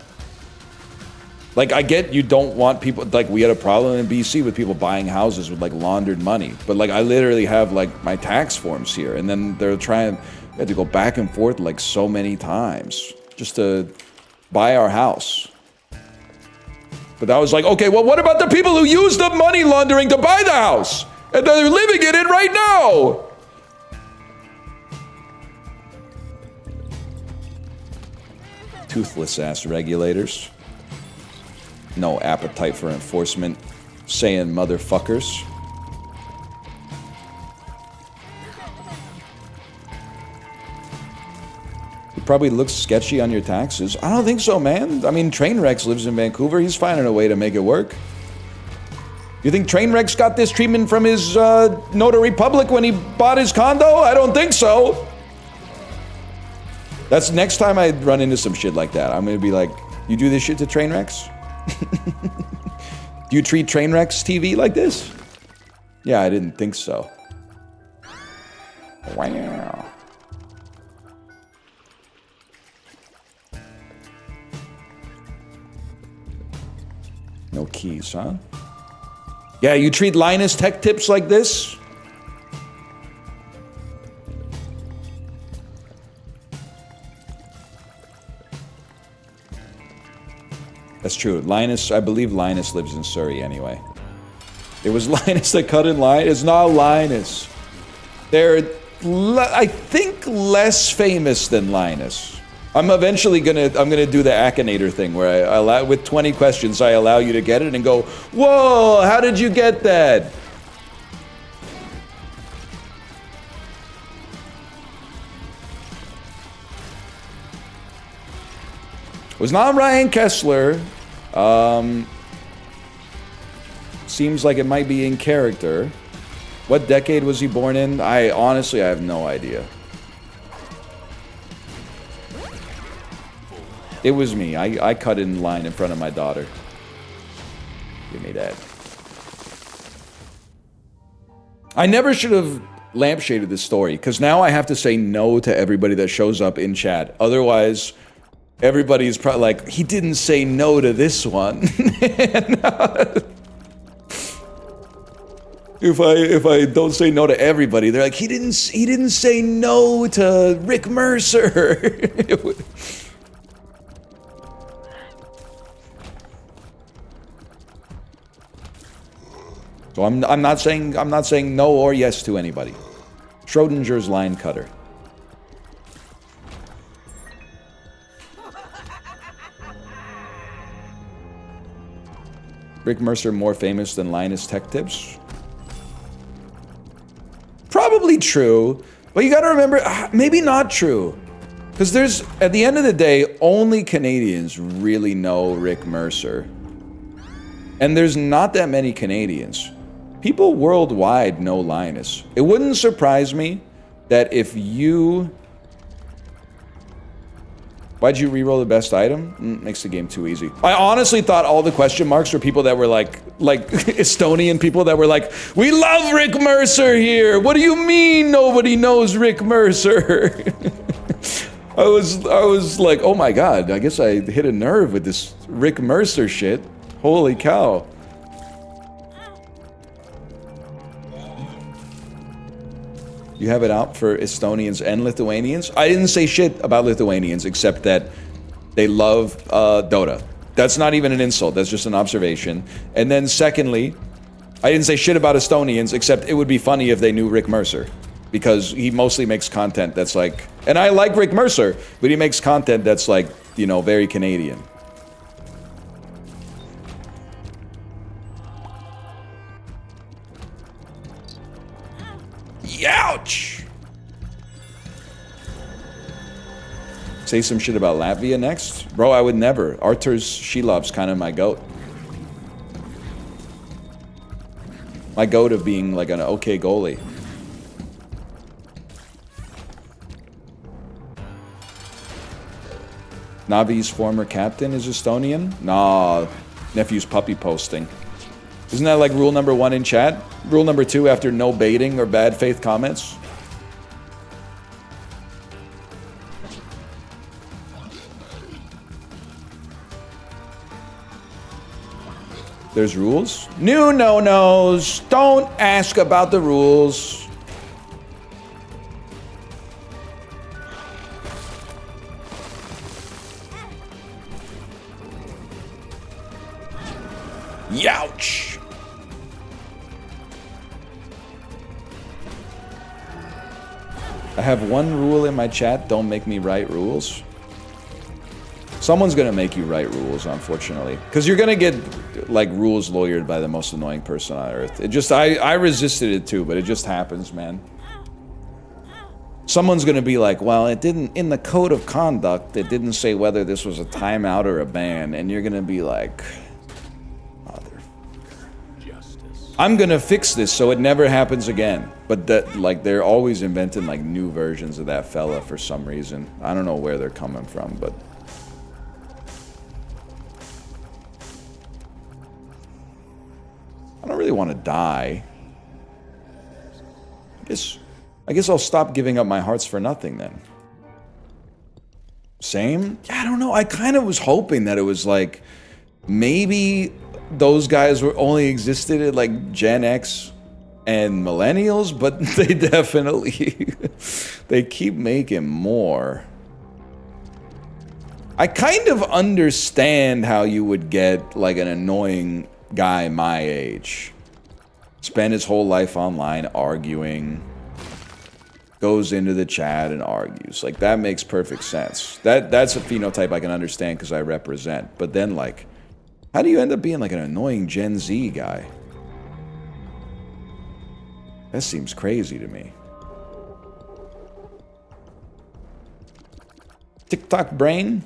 Like, I get you don't want people, like, we had a problem in BC with people buying houses with, like, laundered money. But, like, I literally have, like, my tax forms here. And then they're trying, we had to go back and forth, like, so many times just to buy our house. But I was like, okay, well, what about the people who use the money laundering to buy the house? And they're living in it right now! Toothless-ass regulators. No appetite for enforcement, saying motherfuckers. It probably looks sketchy on your taxes. I don't think so, man. I mean, Trainwrecks lives in Vancouver. He's finding a way to make it work. You think Trainwrecks got this treatment from his notary public when he bought his condo? I don't think so. That's next time I run into some shit like that. I'm gonna be like, you do this shit to Trainwrecks? Do you treat Trainwrecks TV like this? Yeah, I didn't think so. Wow. No keys, huh? Yeah, you treat Linus Tech Tips like this? That's true. Linus, I believe Linus lives in Surrey anyway. It was Linus that cut in line. It's not Linus. They're, I think, less famous than Linus. I'm eventually gonna do the Akinator thing where I allow, with 20 questions, I allow you to get it and go, whoa, how did you get that? It was not Ryan Kessler. Seems like it might be in character. What decade was he born in? Honestly, I have no idea. It was me. I cut in line in front of my daughter. Give me that. I never should have lampshaded this story, because now I have to say no to everybody that shows up in chat. Otherwise, everybody's probably like, he didn't say no to this one. If I don't say no to everybody, they're like, he didn't say no to Rick Mercer. So I'm not saying no or yes to anybody. Schrodinger's line cutter. Rick Mercer more famous than Linus Tech Tips? Probably true, but you gotta remember, maybe not true. Because there's, at the end of the day, only Canadians really know Rick Mercer. And there's not that many Canadians. People worldwide know Linus. It wouldn't surprise me that if you... Why'd you reroll the best item? Makes the game too easy. I honestly thought all the question marks were people that were like Estonian people that were like, we love Rick Mercer here! What do you mean nobody knows Rick Mercer? I was like, oh my god, I guess I hit a nerve with this Rick Mercer shit. Holy cow. You have it out for Estonians and Lithuanians? I didn't say shit about Lithuanians, except that they love Dota. That's not even an insult, that's just an observation. And then secondly, I didn't say shit about Estonians, except it would be funny if they knew Rick Mercer. Because he mostly makes content that's like... And I like Rick Mercer, but he makes content that's like, you know, very Canadian. Youch! Say some shit about Latvia next? Bro, I would never. Artur's Shelov's kind of my goat. My goat of being like an okay goalie. Navi's former captain is Estonian? Nah, nephew's puppy posting. Isn't that like rule number 1 in chat? Rule number 2 after no baiting or bad faith comments? There's rules? New no-nos! Don't ask about the rules! Youch! I have one rule in my chat, don't make me write rules. Someone's gonna make you write rules, unfortunately. Because you're gonna get, like, rules lawyered by the most annoying person on earth. It just, I resisted it too, but it just happens, man. Someone's gonna be like, well, it didn't, in the code of conduct, it didn't say whether this was a timeout or a ban, and you're gonna be like... I'm gonna fix this so it never happens again. But that, like, they're always inventing, like, new versions of that fella for some reason. I don't know where they're coming from, but... I don't really want to die. I guess I'll stop giving up my hearts for nothing, then. Same? Yeah, I don't know. I kind of was hoping that it was, like, maybe... those guys were only existed at like Gen X and millennials, but they definitely they keep making more. I kind of understand how you would get like an annoying guy my age. Spend his whole life online arguing, goes into the chat and argues. Like that makes perfect sense. That's a phenotype I can understand because I represent. But then like, how do you end up being like an annoying Gen Z guy? That seems crazy to me. TikTok brain?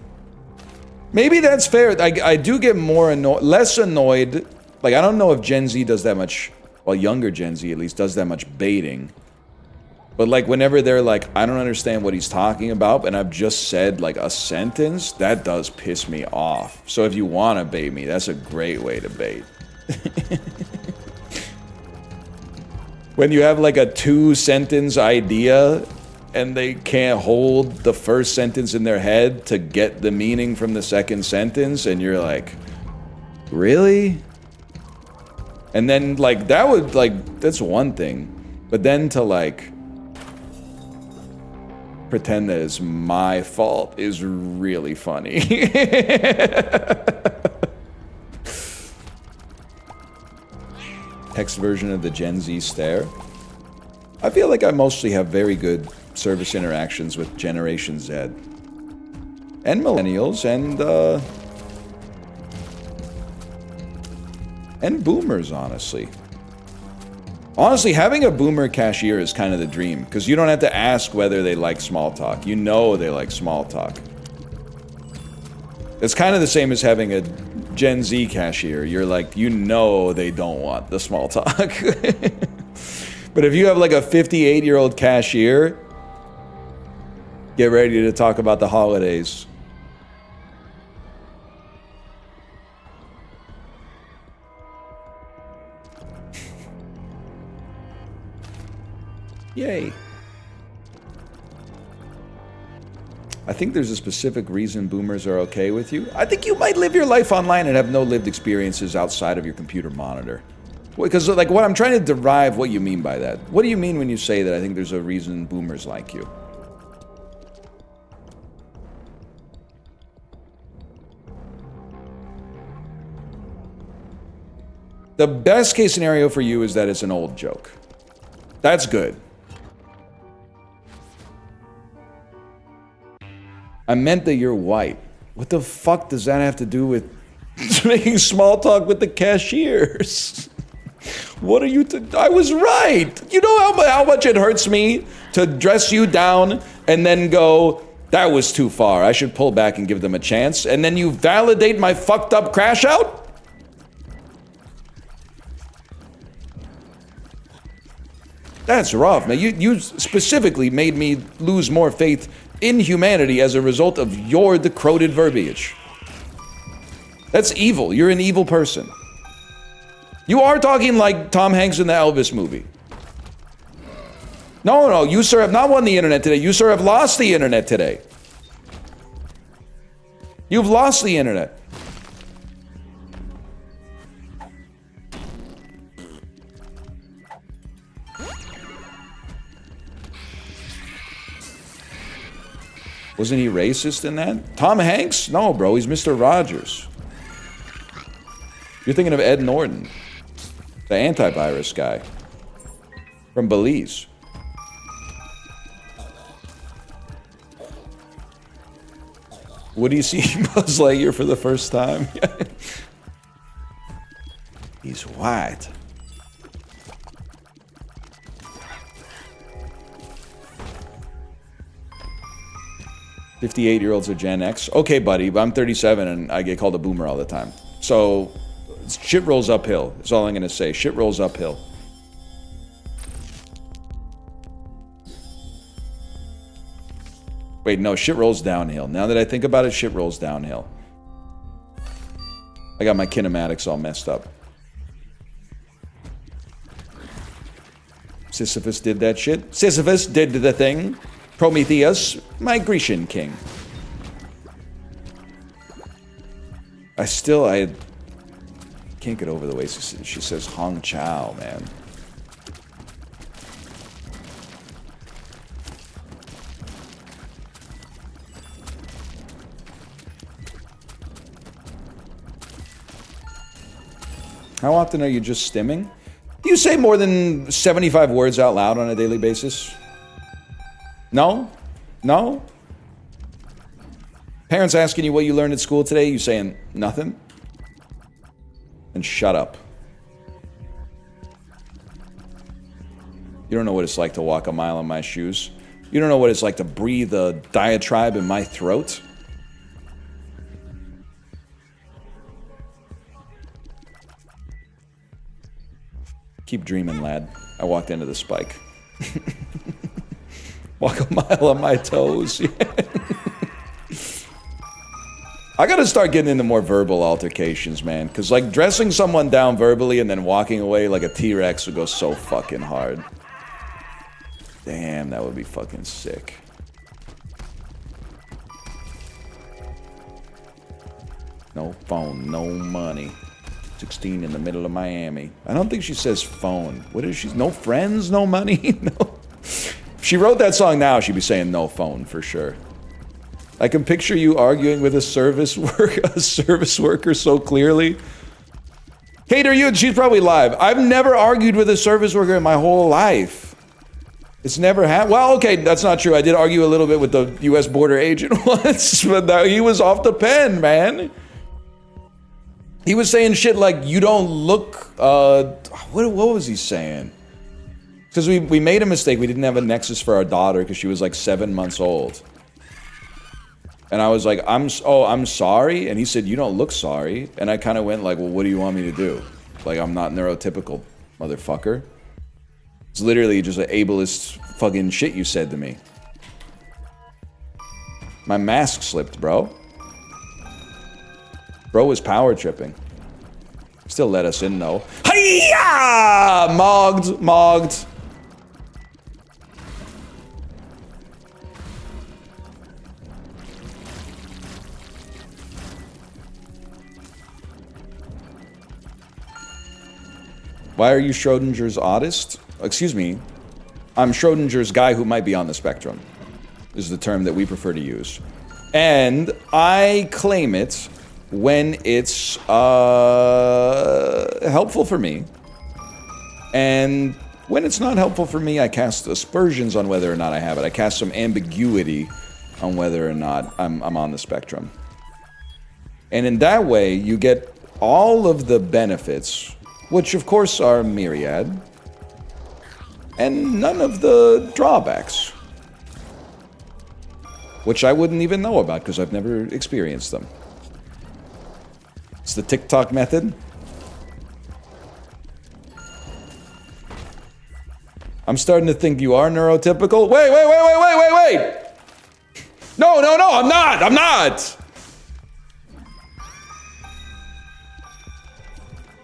Maybe that's fair. I do get more less annoyed. Like, I don't know if Gen Z does that much, well, younger Gen Z at least, does that much baiting. But like whenever they're like, I don't understand what he's talking about, and I've just said like a sentence, that does piss me off. So if you want to bait me, that's a great way to bait. When you have like a 2-sentence idea and they can't hold the first sentence in their head to get the meaning from the second sentence, and you're like, really? And then like that would like, that's one thing. But then to like pretend that it's my fault is really funny. Text version of the Gen Z stare. I feel like I mostly have very good service interactions with Generation Z. And millennials and boomers, honestly. Honestly, having a boomer cashier is kind of the dream, because you don't have to ask whether they like small talk. You know they like small talk. It's kind of the same as having a Gen Z cashier. You're like, you know they don't want the small talk. But if you have like a 58-year-old cashier, get ready to talk about the holidays. Yay. I think there's a specific reason boomers are okay with you. I think you might live your life online and have no lived experiences outside of your computer monitor. Because, like, what I'm trying to derive what you mean by that. What do you mean when you say that I think there's a reason boomers like you? The best case scenario for you is that it's an old joke. That's good. I meant that you're white. What the fuck does that have to do with making small talk with the cashiers? What are you I was right! You know how much it hurts me to dress you down and then go, that was too far, I should pull back and give them a chance, and then you validate my fucked up crash out? That's rough, man. You specifically made me lose more faith in humanity as a result of your decoded verbiage. That's evil. You're an evil person. You are talking like Tom Hanks in the Elvis movie. No, you, sir, have not won the internet today. You, sir, have lost the internet today. You've lost the internet. Wasn't he racist in that? Tom Hanks? No, bro, he's Mr. Rogers. You're thinking of Ed Norton, the antivirus guy from Belize. Would he see Buzz Lightyear for the first time? He's white. "58-year-olds are Gen X." Okay, buddy, but I'm 37 and I get called a boomer all the time. So, shit rolls uphill. That's all I'm gonna say. Shit rolls uphill. Wait, no, shit rolls downhill. Now that I think about it, shit rolls downhill. I got my kinematics all messed up. Sisyphus did that shit. Sisyphus did the thing. Prometheus, my Grecian king. I can't get over the way she says Hong Chao, man. How often are you just stimming? Do you say more than 75 words out loud on a daily basis? No? No? Parents asking you what you learned at school today, you saying nothing? And shut up. You don't know what it's like to walk a mile in my shoes. You don't know what it's like to breathe a diatribe in my throat. Keep dreaming, lad. I walked into the spike. Walk a mile on my toes. I gotta start getting into more verbal altercations, man. Because, like, dressing someone down verbally and then walking away like a T-Rex would go so fucking hard. Damn, that would be fucking sick. No phone, no money. 16 in the middle of Miami. I don't think she says phone. What is she? No friends, no money? No. If she wrote that song now, she'd be saying no phone for sure. I can picture you arguing with a service worker so clearly. Kate, are you? She's probably live. I've never argued with a service worker in my whole life. It's never happened. Well, okay, that's not true. I did argue a little bit with the U.S. border agent once, but he was off the pen, man. He was saying shit like, you don't look, what was he saying? Because we made a mistake. We didn't have a Nexus for our daughter because she was like 7 months old. And I was like, I'm sorry. And he said, you don't look sorry. And I kind of went like, well, what do you want me to do? Like, I'm not neurotypical, motherfucker. It's literally just an ableist fucking shit you said to me. My mask slipped, bro. Bro was power tripping. Still let us in, though. Hiya! Mogged. Why are you Schrodinger's oddest? Excuse me. I'm Schrodinger's guy who might be on the spectrum. Is the term that we prefer to use. And I claim it when it's helpful for me. And when it's not helpful for me, I cast aspersions on whether or not I have it. I cast some ambiguity on whether or not I'm on the spectrum. And in that way, you get all of the benefits, which of course are myriad, and none of the drawbacks, which I wouldn't even know about because I've never experienced them. It's the TikTok method. I'm starting to think you are neurotypical. Wait. No, I'm not.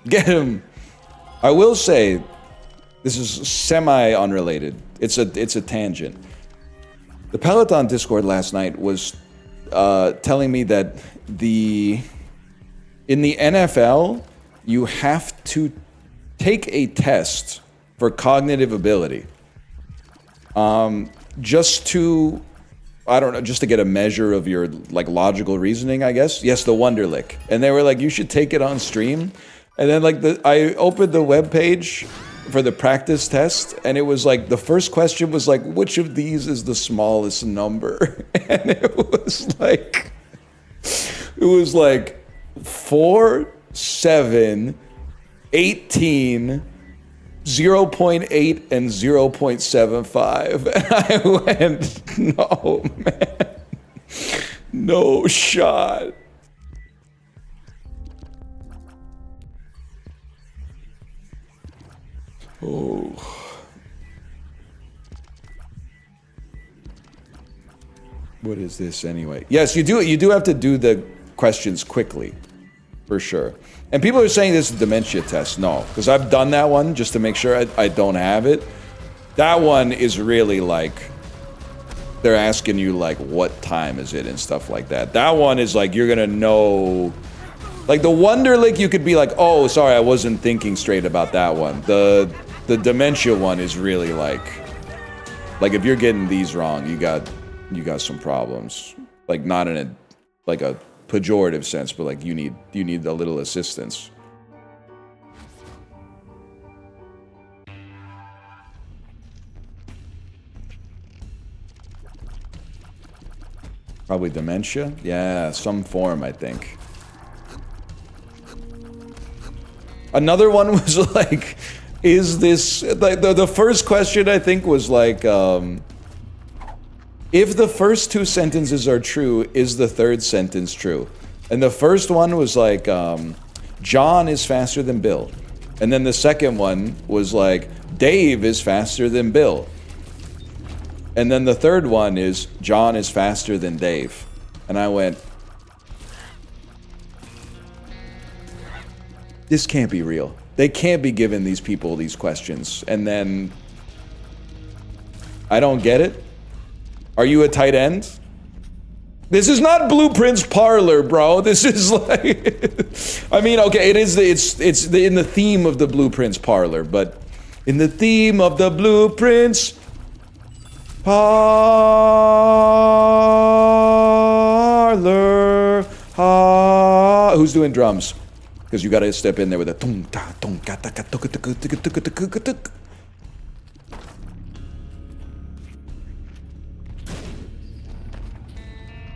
Get him. I will say, this is semi-unrelated. It's a tangent. The Peloton Discord last night was telling me that in the NFL, you have to take a test for cognitive ability. Just to get a measure of your, like, logical reasoning, I guess. Yes, the Wonderlic. And they were like, you should take it on stream. And then, like, I opened the webpage for the practice test, and it was like, the first question was like, which of these is the smallest number? And it was like 4, 7, 18, 0.8, and 0.75. And I went, no, man. No shot. Oh. What is this anyway? Yes, you do have to do the questions quickly. For sure. And people are saying this is a dementia test. No, because I've done that one just to make sure I don't have it. That one is really like, they're asking you like, what time is it and stuff like that. That one is like, you're gonna know. Like the Wonderlic, you could be like, oh, sorry, I wasn't thinking straight about that one. The dementia one is really like if you're getting these wrong, you got some problems. Like not in a pejorative sense, but like you need a little assistance. Probably dementia? Yeah, some form, I think. Another one was like, is this, like, the first question I think was like, if the first two sentences are true, is the third sentence true? And the first one was like, John is faster than Bill. And then the second one was like, Dave is faster than Bill. And then the third one is, John is faster than Dave. And I went, this can't be real. They can't be giving these people these questions. And then, I don't get it. Are you a tight end? This is not Blueprint's parlor, bro. This is like, I mean, okay, it is. It's in the theme of the Blueprint's parlor, but in the theme of the Blueprint's parlor. Who's doing drums? Because you gotta step in there with a tung ta tung ka ta ka tuk tuk tuk tuk tuk tuk tuk.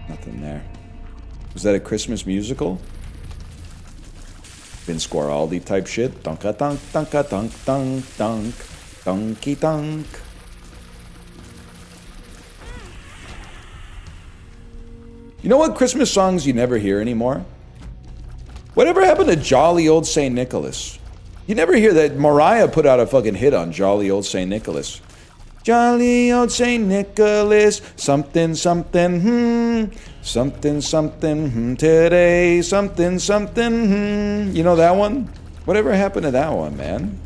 Nothing there. Was that a Christmas musical? Vince Guaraldi type shit. Dunka dunk dunka dunk dunk dunk dunky dunk. You know what Christmas songs you never hear anymore? Whatever happened to Jolly Old St. Nicholas? You never hear that. Mariah put out a fucking hit on Jolly Old St. Nicholas. Jolly Old St. Nicholas, something, something, something, something, today, something, something, You know that one? Whatever happened to that one, man?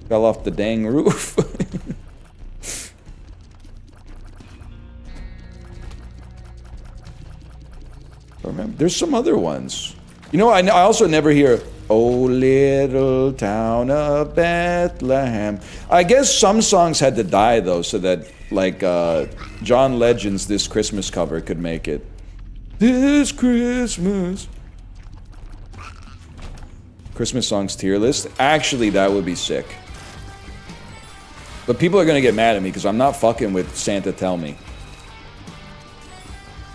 Fell off the dang roof. Remember, there's some other ones. You know, I also never hear, "Oh, little town of Bethlehem." I guess some songs had to die, though, so that, like, John Legend's This Christmas cover could make it. This Christmas. Christmas songs tier list? Actually, that would be sick. But people are gonna get mad at me because I'm not fucking with Santa Tell Me.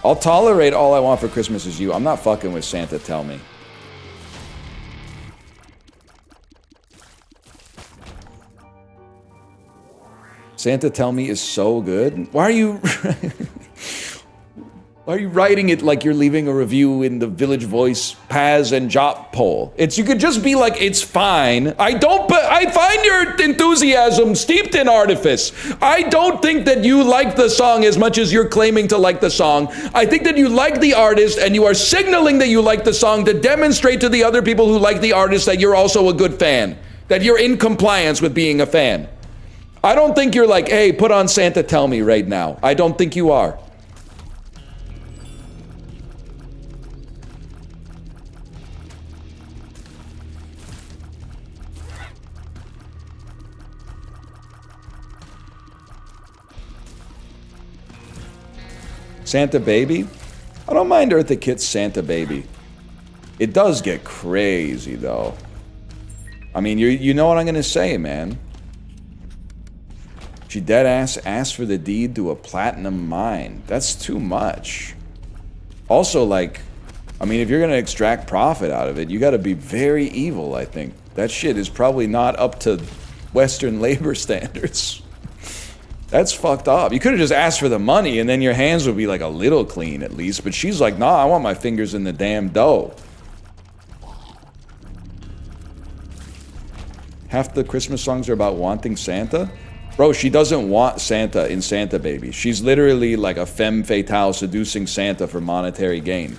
I'll tolerate All I Want for Christmas Is You. I'm not fucking with Santa Tell Me. Santa Tell Me is so good. Why are you... Why are you writing it like you're leaving a review in the Village Voice Paz and Jop poll? You could just be like, it's fine. I find your enthusiasm steeped in artifice. I don't think that you like the song as much as you're claiming to like the song. I think that you like the artist and you are signaling that you like the song to demonstrate to the other people who like the artist that you're also a good fan. That you're in compliance with being a fan. I don't think you're like, hey, put on Santa Tell Me right now. I don't think you are. Santa Baby? I don't mind Eartha Kitt's Santa Baby. It does get crazy, though. I mean, you know what I'm gonna say, man. She deadass asked for the deed to a platinum mine. That's too much. Also, like, I mean, if you're gonna extract profit out of it, you gotta be very evil, I think. That shit is probably not up to Western labor standards. That's fucked up. You could have just asked for the money and then your hands would be like a little clean at least. But she's like, nah, I want my fingers in the damn dough. Half the Christmas songs are about wanting Santa? Bro, she doesn't want Santa in Santa Baby. She's literally like a femme fatale seducing Santa for monetary gain.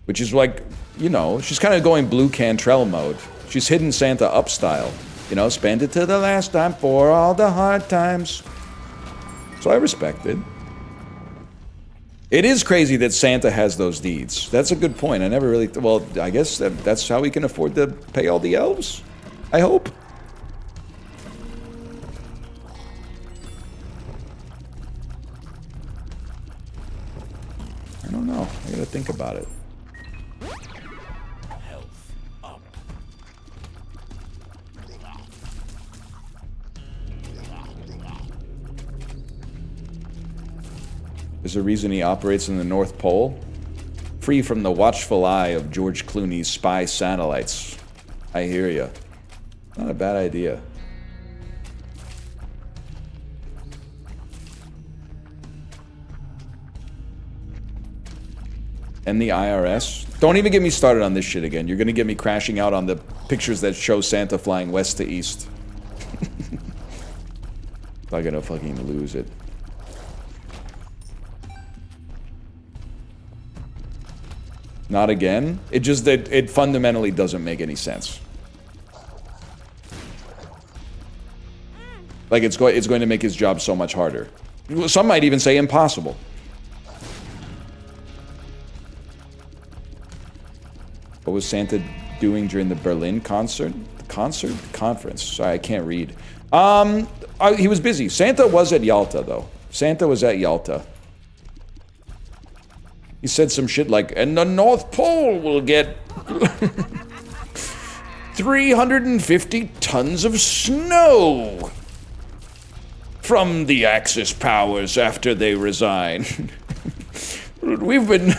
Which is like, you know, she's kind of going Blue Cantrell mode. She's hidden Santa up style. You know, spend it to the last time for all the hard times. So I respect it. It is crazy that Santa has those deeds. That's a good point. I never really... Well, I guess that's how we can afford to pay all the elves. I hope. I don't know. I gotta think about it. There's a reason he operates in the North Pole. Free from the watchful eye of George Clooney's spy satellites. I hear ya. Not a bad idea. And the IRS? Don't even get me started on this shit again. You're gonna get me crashing out on the pictures that show Santa flying west to east. I'm gonna fucking lose it. Not again? It just, it fundamentally doesn't make any sense. Like, it's going to make his job so much harder. Some might even say impossible. What was Santa doing during the Berlin concert? Conference. Sorry, I can't read. He was busy. Santa was at Yalta, though. Santa was at Yalta. He said some shit like, and the North Pole will get 350 tons of snow from the Axis powers after they resign. We've been...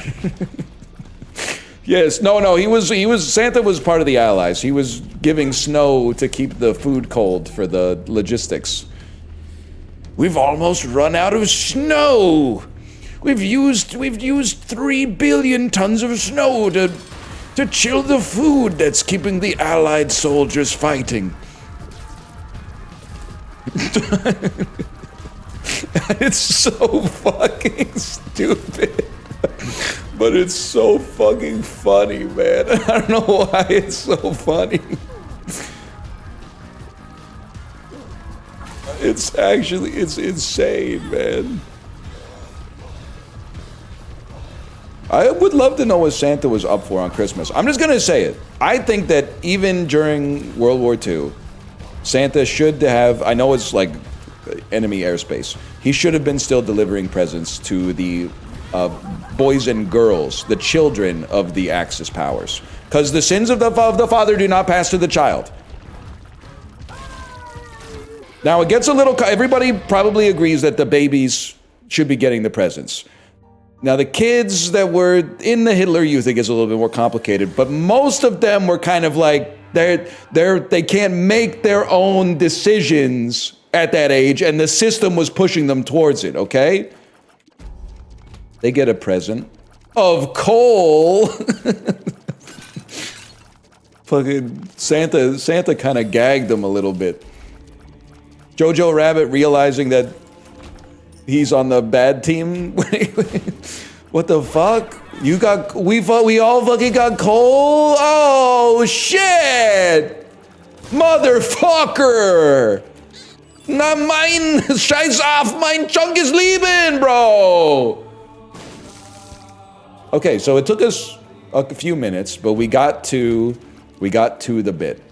Yes, no, he was, Santa was part of the Allies. He was giving snow to keep the food cold for the logistics. We've almost run out of snow. We've used 3 billion tons of snow to chill the food that's keeping the Allied soldiers fighting. It's so fucking stupid. But it's so fucking funny, man. I don't know why it's so funny. It's insane, man. I would love to know what Santa was up for on Christmas. I'm just gonna say it. I think that even during World War II, Santa should have, I know it's like enemy airspace, he should have been still delivering presents to the boys and girls, the children of the Axis powers. Because the sins of the father do not pass to the child. Now it gets a little, everybody probably agrees that the babies should be getting the presents. Now the kids that were in the Hitler Youth, it gets a little bit more complicated, but most of them were kind of like, they can't make their own decisions at that age, and the system was pushing them towards it, okay? They get a present of coal. Fucking Santa kind of gagged them a little bit. Jojo Rabbit realizing that he's on the bad team. What the fuck? We all fucking got coal? Oh shit! Motherfucker! Na mein Scheiß auf, mein Chunk is leaving, bro! Okay, so it took us a few minutes, but we got to the bit.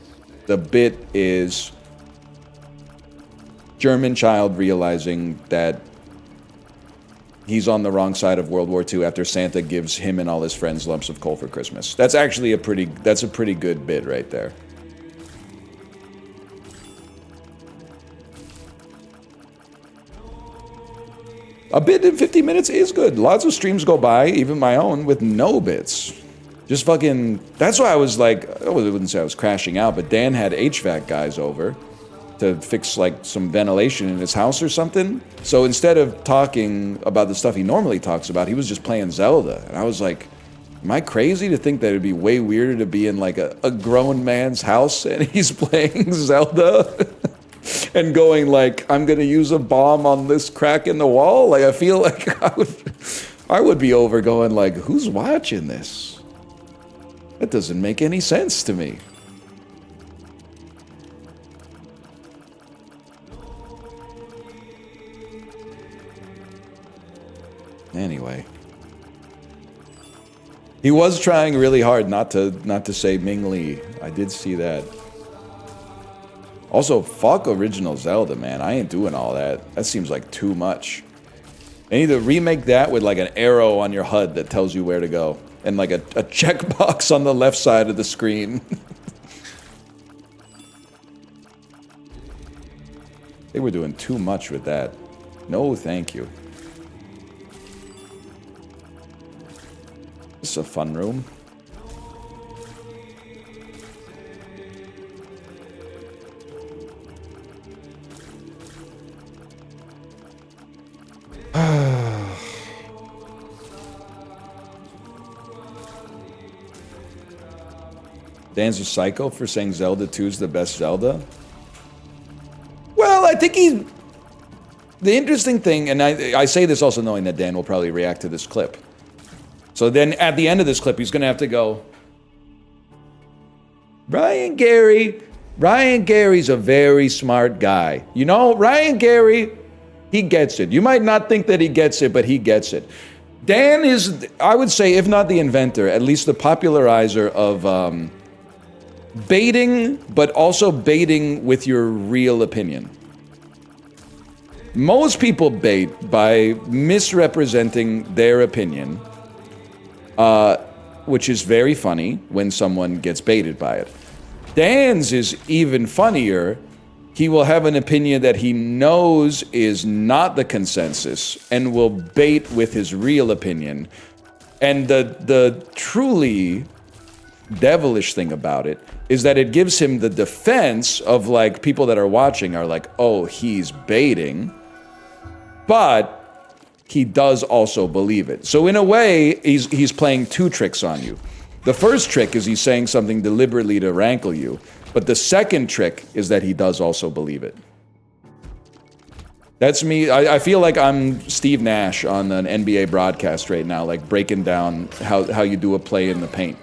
The bit is German child realizing that he's on the wrong side of World War II after Santa gives him and all his friends lumps of coal for Christmas. That's actually a pretty good bit right there. A bit in 50 minutes is good. Lots of streams go by, even my own, with no bits. Just fucking... That's why I was like... I wouldn't say I was crashing out, but Dan had HVAC guys over to fix, like, some ventilation in his house or something. So instead of talking about the stuff he normally talks about, he was just playing Zelda. And I was like, am I crazy to think that it'd be way weirder to be in, like, a grown man's house and he's playing Zelda? And going like, I'm gonna use a bomb on this crack in the wall? Like, I feel like I would be over going like, who's watching this? That doesn't make any sense to me. Anyway. He was trying really hard not to say Ming Lee. I did see that. Also, fuck original Zelda, man. I ain't doing all that. That seems like too much. They need to remake that with like an arrow on your HUD that tells you where to go. And like a checkbox on the left side of the screen. They were doing too much with that. No, thank you. This is a fun room. Dan's a psycho for saying Zelda 2 is the best Zelda? Well, I think the interesting thing, and I say this also knowing that Dan will probably react to this clip. So then at the end of this clip, he's going to have to go, Ryan Gary's a very smart guy. You know, Ryan Gary, he gets it. You might not think that he gets it, but he gets it. Dan is, I would say, if not the inventor, at least the popularizer of baiting, but also baiting with your real opinion. Most people bait by misrepresenting their opinion, which is very funny when someone gets baited by it. Dan's is even funnier. He will have an opinion that he knows is not the consensus and will bait with his real opinion. And the truly devilish thing about it is that it gives him the defense of, like, people that are watching are like, oh, he's baiting, but he does also believe it. So in a way, he's playing two tricks on you. The first trick is he's saying something deliberately to rankle you, but the second trick is that he does also believe it. That's me. I feel like I'm Steve Nash on an NBA broadcast right now, like breaking down how you do a play in the paint.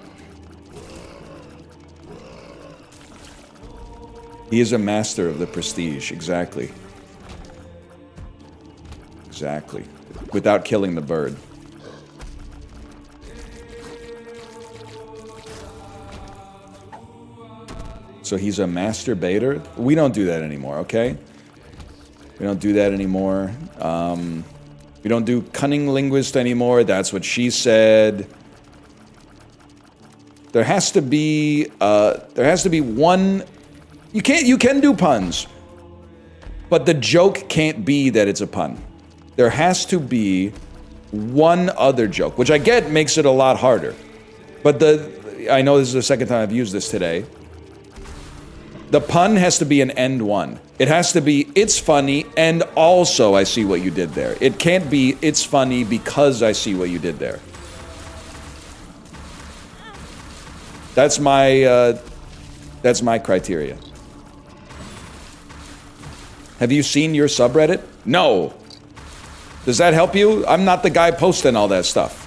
He is a master of the prestige, exactly. Exactly. Without killing the bird. So he's a master baiter? We don't do that anymore, okay? We don't do that anymore. We don't do cunning linguist anymore. That's what she said. There has to be one. You can do puns, but the joke can't be that it's a pun. There has to be one other joke, which I get makes it a lot harder. But I know this is the second time I've used this today. The pun has to be an end one. It has to be, it's funny, and also I see what you did there. It can't be, it's funny because I see what you did there. That's my criteria. Have you seen your subreddit? No. Does that help you? I'm not the guy posting all that stuff.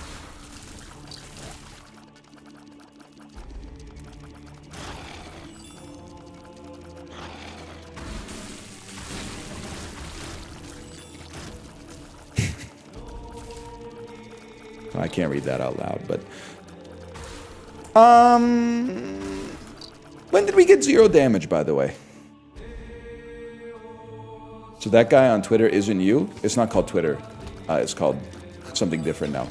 I can't read that out loud, but... When did we get 0 damage, by the way? So that guy on Twitter isn't you? It's not called Twitter. It's called something different now.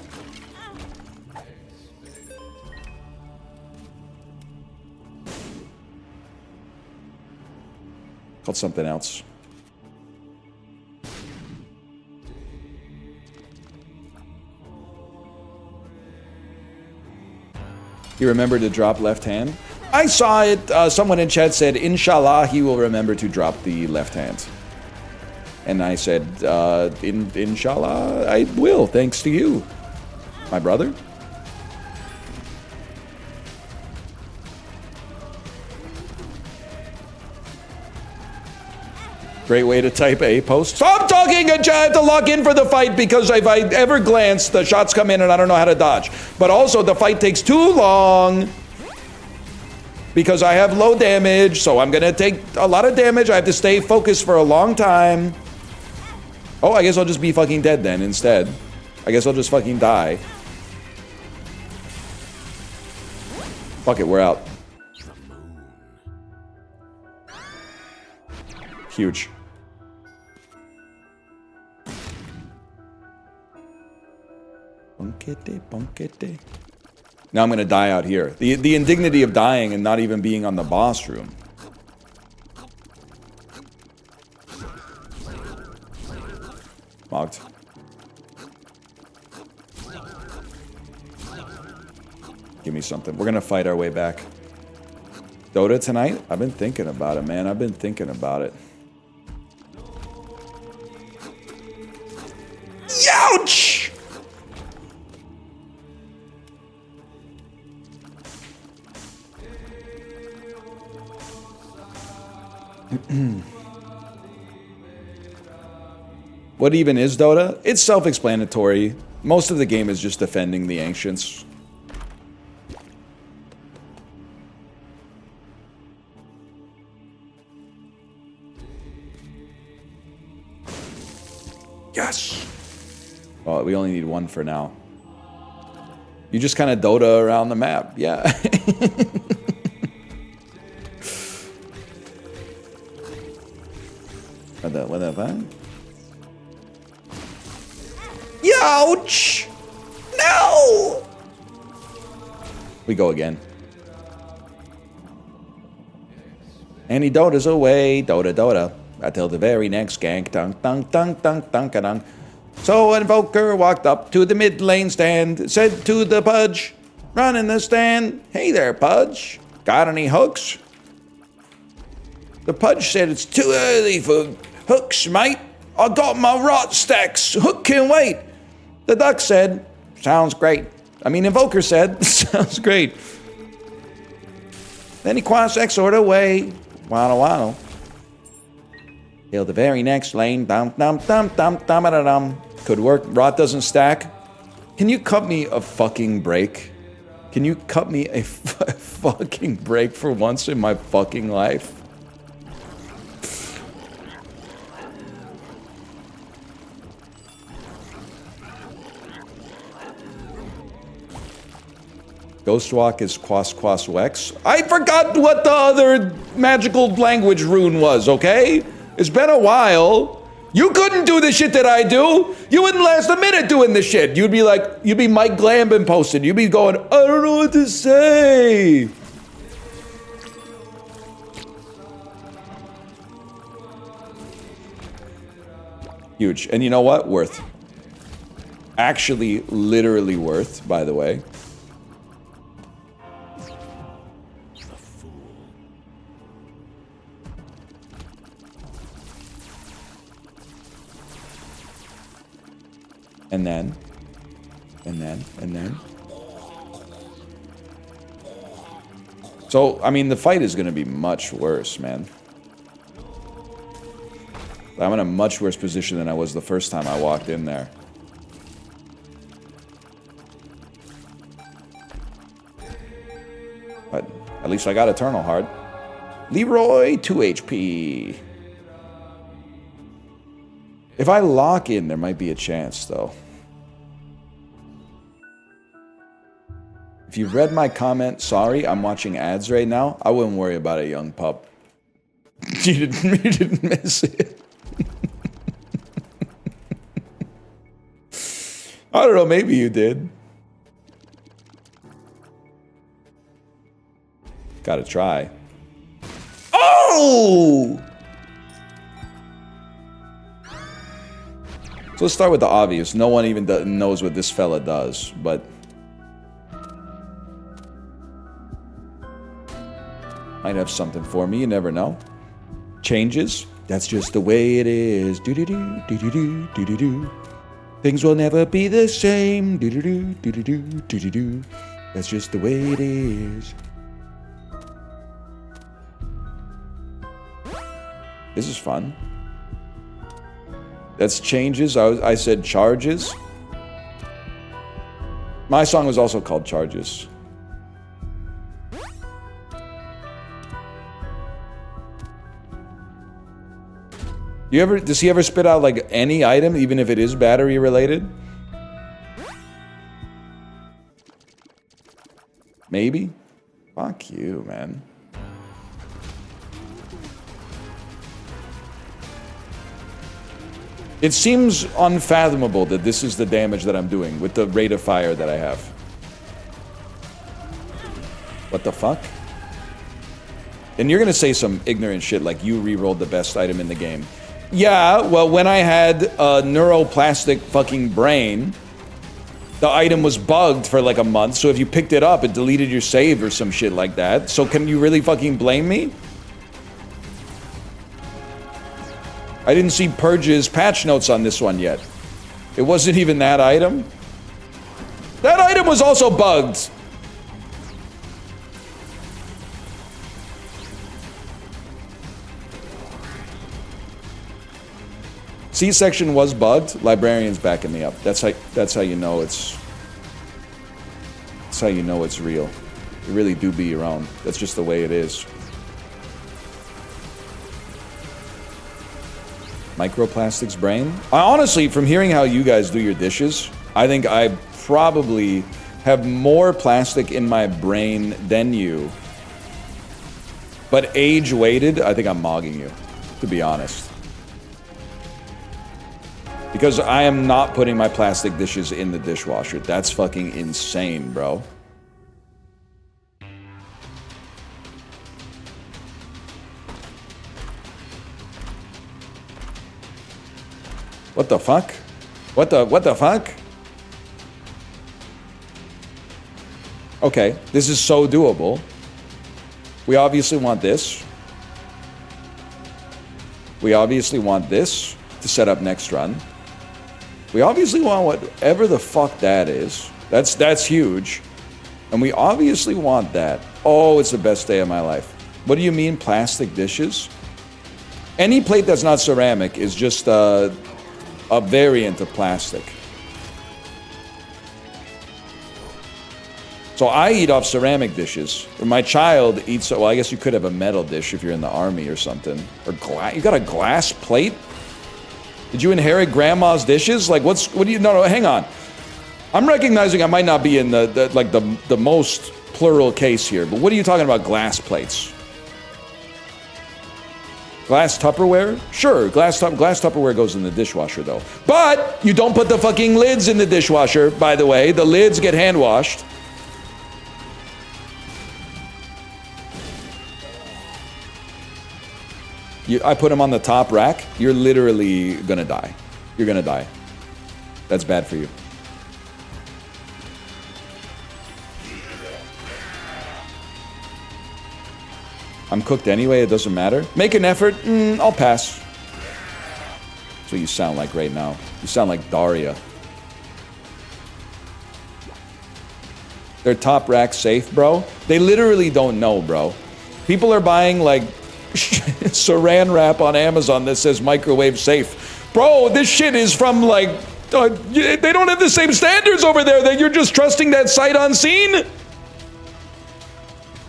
Called something else. He remembered to drop left hand? I saw it. Someone in chat said, Inshallah, he will remember to drop the left hand. And I said, Inshallah, I will, thanks to you, my brother. Great way to type a post. Stop talking! I have to log in for the fight because if I ever glance, the shots come in and I don't know how to dodge. But also, the fight takes too long because I have low damage, so I'm gonna take a lot of damage. I have to stay focused for a long time. Oh, I guess I'll just be fucking dead then instead. I guess I'll just fucking die. Fuck it, we're out. Huge. Bonquete, bonquete. Now I'm gonna die out here. The indignity of dying and not even being on the boss room. Mogged. Give me something. We're gonna fight our way back. Dota tonight? I've been thinking about it, man. I've been thinking about it. Youch! What even is Dota? It's self-explanatory. Most of the game is just defending the ancients. Yes! Well, we only need one for now. You just kind of Dota around the map, yeah. What the fuck? Youch! No! We go again. And he Dota's away, Dota. Until the very next gank. Dunk, dunk, dunk, dunk, dunk, dunk. So Invoker walked up to the mid lane stand, said to the Pudge, run in the stand. Hey there, Pudge. Got any hooks? The Pudge said it's too early for hooks, mate. I got my rot stacks. Hook can wait. The Duck said, sounds great. I mean, Invoker said, sounds great. Then he quash Exhort away. Wano wano. Till the very next lane. Dum dum dum dum dum dum dum. Could work. Rot doesn't stack. Can you cut me a fucking break? Can you cut me a fucking break for once in my fucking life? Ghostwalk is Quas Quas Wex. I forgot what the other magical language rune was, okay? It's been a while. You couldn't do the shit that I do. You wouldn't last a minute doing the shit. You'd be like, you'd be Mike Glambin posted. You'd be going, I don't know what to say. Huge. And you know what? Worth. Actually, literally worth, by the way. And then. So, I mean, the fight is going to be much worse, man. I'm in a much worse position than I was the first time I walked in there. But at least I got Eternal Heart. Leroy, 2 HP. If I lock in, there might be a chance, though. If you've read my comment, sorry, I'm watching ads right now, I wouldn't worry about a young pup. You didn't miss it. I don't know, maybe you did. Gotta try. Oh! So let's start with the obvious. No one even knows what this fella does, but... might have something for me, you never know. Changes. That's just the way it is. Do-do-do, do-do-do, do-do-do. Things will never be the same. Do-do-do, do-do-do, do-do-do. That's just the way it is. This is fun. That's changes. I said charges. My song was also called Charges. Does he ever spit out like any item, even if it is battery related? Maybe? Fuck you, man. It seems unfathomable that this is the damage that I'm doing with the rate of fire that I have. What the fuck? And you're gonna say some ignorant shit like you re-rolled the best item in the game. Yeah, well, when I had a neuroplastic fucking brain, the item was bugged for like a month, so if you picked it up, it deleted your save or some shit like that. So can you really fucking blame me? I didn't see Purge's patch notes on this one yet. It wasn't even that item. That item was also bugged. C-section was bugged. Librarian's backing me up. That's how you know it's. That's how you know it's real. You really do be your own. That's just the way it is. Microplastics brain? Honestly, from hearing how you guys do your dishes, I think I probably have more plastic in my brain than you. But age-weighted, I think I'm mogging you, to be honest. Because I am not putting my plastic dishes in the dishwasher. That's fucking insane, bro. What the fuck? What the fuck? Okay, this is so doable. We obviously want this. We obviously want this to set up next run. We obviously want whatever the fuck that is. That's huge. And we obviously want that. Oh, it's the best day of my life. What do you mean plastic dishes? Any plate that's not ceramic is just a variant of plastic. So I eat off ceramic dishes. My child eats, well, I guess you could have a metal dish if you're in the army or something. Or glass. You got a glass plate? Did you inherit grandma's dishes? Like, what do you, no, hang on. I'm recognizing I might not be in the most plural case here, but what are you talking about, glass plates? Glass Tupperware? Sure, glass Tupperware goes in the dishwasher, though. But you don't put the fucking lids in the dishwasher, by the way. The lids get hand-washed. I put them on the top rack. You're literally gonna die. You're gonna die. That's bad for you. I'm cooked anyway, it doesn't matter. Make an effort, I'll pass. That's what you sound like right now. You sound like Daria. They're top rack safe, bro. They literally don't know, bro. People are buying like saran wrap on Amazon that says microwave safe. Bro, this shit is from like, they don't have the same standards over there. That you're just trusting that sight unseen?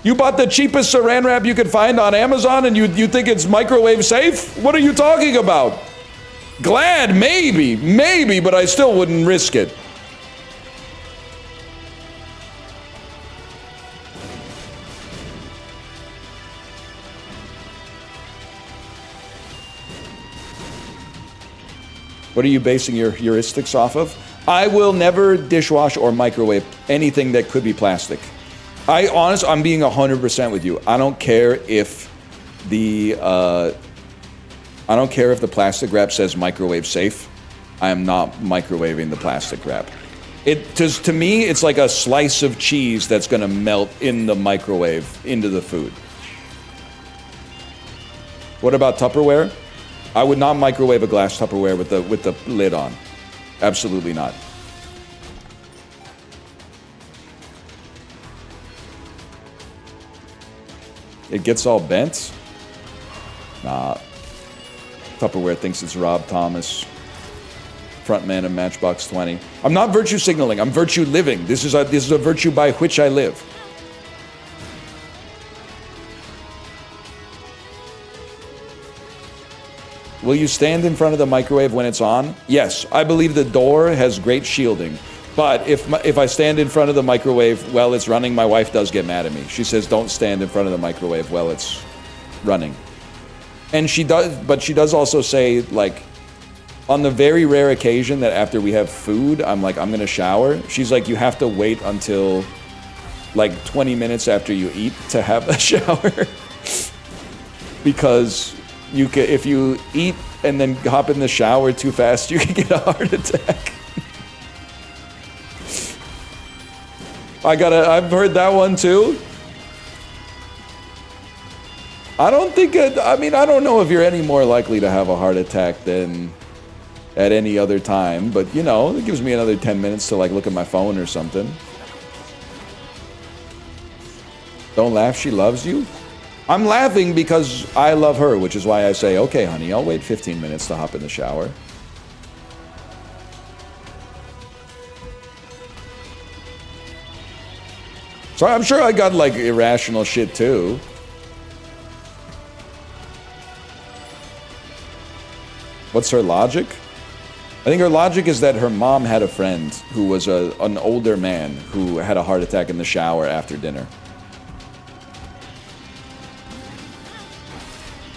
You bought the cheapest saran wrap you could find on Amazon and you think it's microwave safe? What are you talking about? Glad, maybe, but I still wouldn't risk it. What are you basing your heuristics off of? I will never dishwash or microwave anything that could be plastic. I'm being 100% with you. I don't care if the plastic wrap says microwave safe. I am not microwaving the plastic wrap. To me, it's like a slice of cheese that's gonna melt in the microwave into the food. What about Tupperware? I would not microwave a glass Tupperware with the lid on. Absolutely not. It gets all bent? Nah. Tupperware thinks it's Rob Thomas, frontman of Matchbox 20. I'm not virtue signaling. I'm virtue living. This is a virtue by which I live. Will you stand in front of the microwave when it's on? Yes, I believe the door has great shielding. But if I stand in front of the microwave while it's running, my wife does get mad at me. She says, don't stand in front of the microwave while it's running. And she does also say, like, on the very rare occasion that after we have food, I'm like, I'm gonna shower. She's like, you have to wait until like 20 minutes after you eat to have a shower. Because if you eat and then hop in the shower too fast, you can get a heart attack. I've heard that one too. I don't know if you're any more likely to have a heart attack than at any other time, but you know, it gives me another 10 minutes to like look at my phone or something. Don't laugh, she loves you. I'm laughing because I love her, which is why I say, okay, honey, I'll wait 15 minutes to hop in the shower. So I'm sure I got like irrational shit too. What's her logic? I think her logic is that her mom had a friend who was an older man who had a heart attack in the shower after dinner.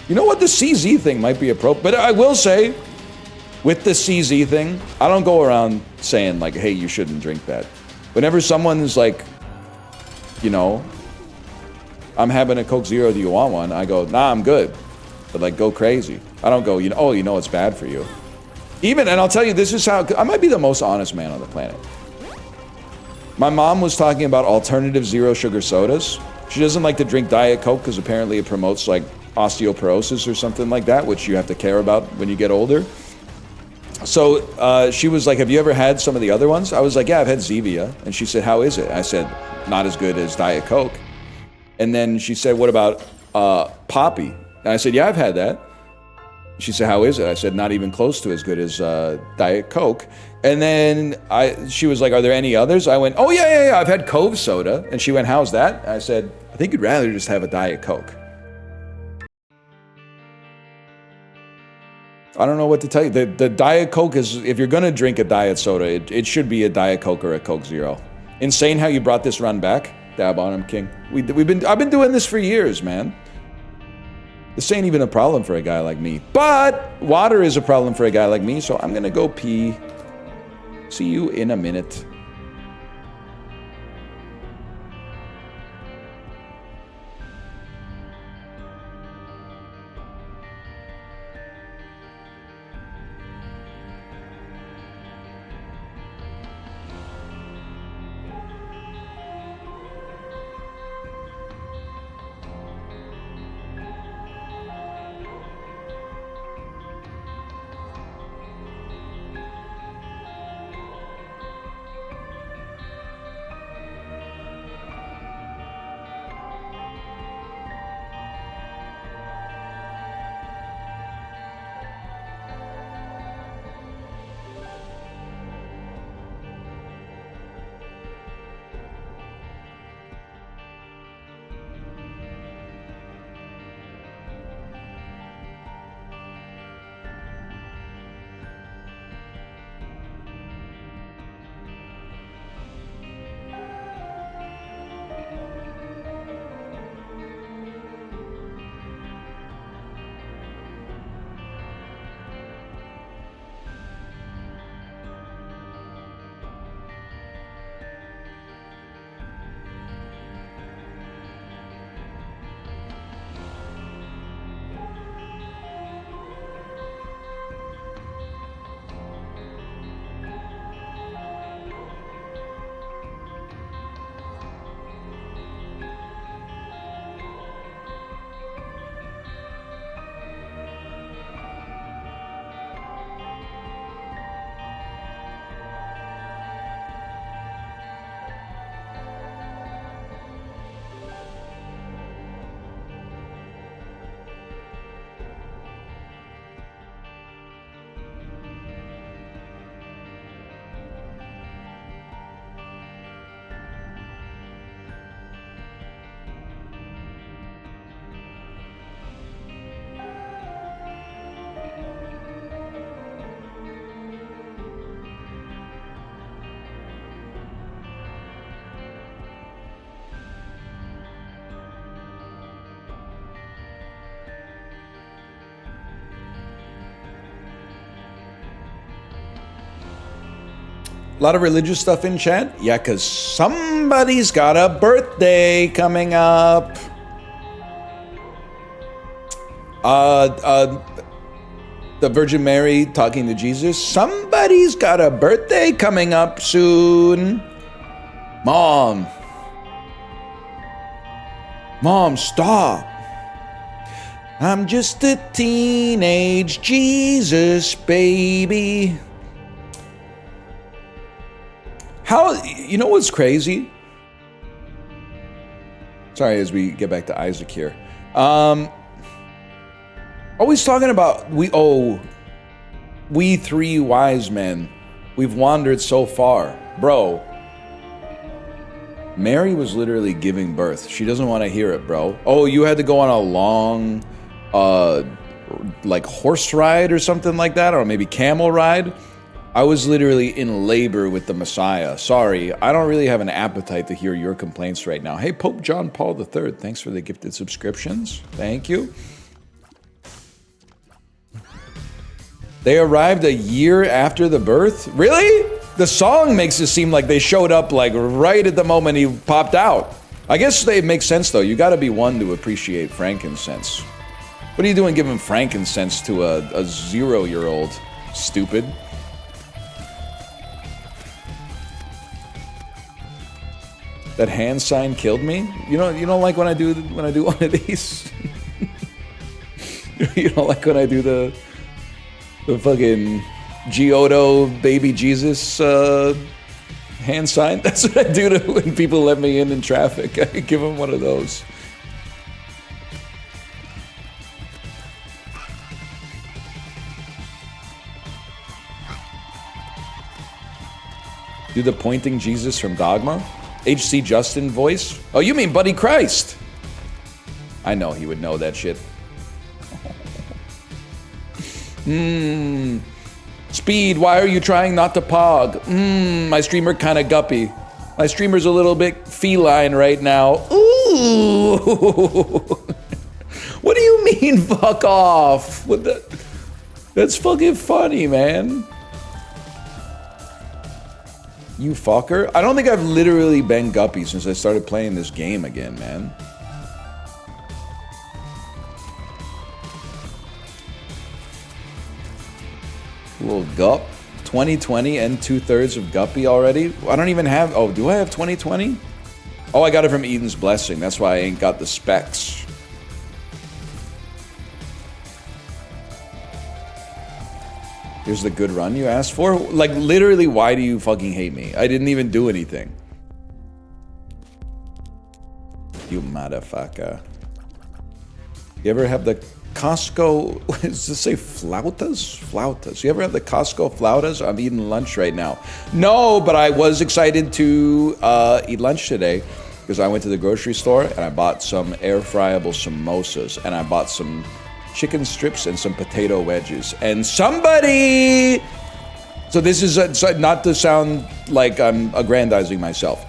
You know what? The CZ thing might be appropriate, but I will say, with the CZ thing, I don't go around saying like, hey, you shouldn't drink that. Whenever someone's like, you know, I'm having a Coke Zero, do you want one? I go, nah, I'm good. But like, go crazy. I don't go, you know, oh, you know it's bad for you. Even, and I'll tell you, this is how, I might be the most honest man on the planet. My mom was talking about alternative zero sugar sodas. She doesn't like to drink Diet Coke because apparently it promotes like osteoporosis or something like that, which you have to care about when you get older. So she was like, have you ever had some of the other ones? I was like, yeah, I've had Zevia. And she said, how is it? I said, not as good as Diet Coke. And then she said, what about Poppy? And I said, yeah, I've had that. She said, how is it? I said, not even close to as good as Diet Coke. And then she was like, are there any others? I went, oh, yeah, I've had Cove Soda. And she went, how's that? I said, I think you'd rather just have a Diet Coke. I don't know what to tell you. The Diet Coke is, if you're going to drink a diet soda, it should be a Diet Coke or a Coke Zero. Insane how you brought this run back. Dab on him, King. I've been doing this for years, man. This ain't even a problem for a guy like me. But water is a problem for a guy like me, so I'm gonna go pee. See you in a minute. A lot of religious stuff in chat? Yeah, because somebody's got a birthday coming up. The Virgin Mary talking to Jesus. Somebody's got a birthday coming up soon. Mom, stop. I'm just a teenage Jesus baby. How, you know what's crazy? Sorry, as we get back to Isaac here. Always talking about, we three wise men, we've wandered so far. Bro, Mary was literally giving birth. She doesn't want to hear it, bro. Oh, you had to go on a long, like horse ride or something like that, or maybe camel ride. I was literally in labor with the Messiah. Sorry, I don't really have an appetite to hear your complaints right now. Hey, Pope John Paul III, thanks for the gifted subscriptions. Thank you. They arrived a year after the birth? Really? The song makes it seem like they showed up like right at the moment he popped out. I guess it makes sense though. You gotta be one to appreciate frankincense. What are you doing giving frankincense to a 0-year-old? Stupid. That hand sign killed me? You don't like when I do one of these? You don't like when I do the fucking Giotto baby Jesus hand sign? That's what I do to when people let me in traffic. I give them one of those. Do the pointing Jesus from Dogma? HC Justin voice? Oh, you mean Buddy Christ? I know he would know that shit. Speed, why are you trying not to pog? My streamer kinda guppy. My streamer's a little bit feline right now. Ooh! What do you mean, fuck off? What the? That's fucking funny, man. You fucker. I don't think I've literally been guppy since I started playing this game again, man. Little gup. 2020 and 2/3 of guppy already? I don't even have... Oh, do I have 2020? Oh, I got it from Eden's Blessing. That's why I ain't got the specs. Here's the good run you asked for? Like, literally, why do you fucking hate me? I didn't even do anything. You motherfucker. You ever have the Costco... Does this say flautas? Flautas. You ever have the Costco flautas? I'm eating lunch right now. No, but I was excited to eat lunch today because I went to the grocery store and I bought some air-fryable samosas and I bought some chicken strips and some potato wedges. And somebody... So this is not to sound like I'm aggrandizing myself.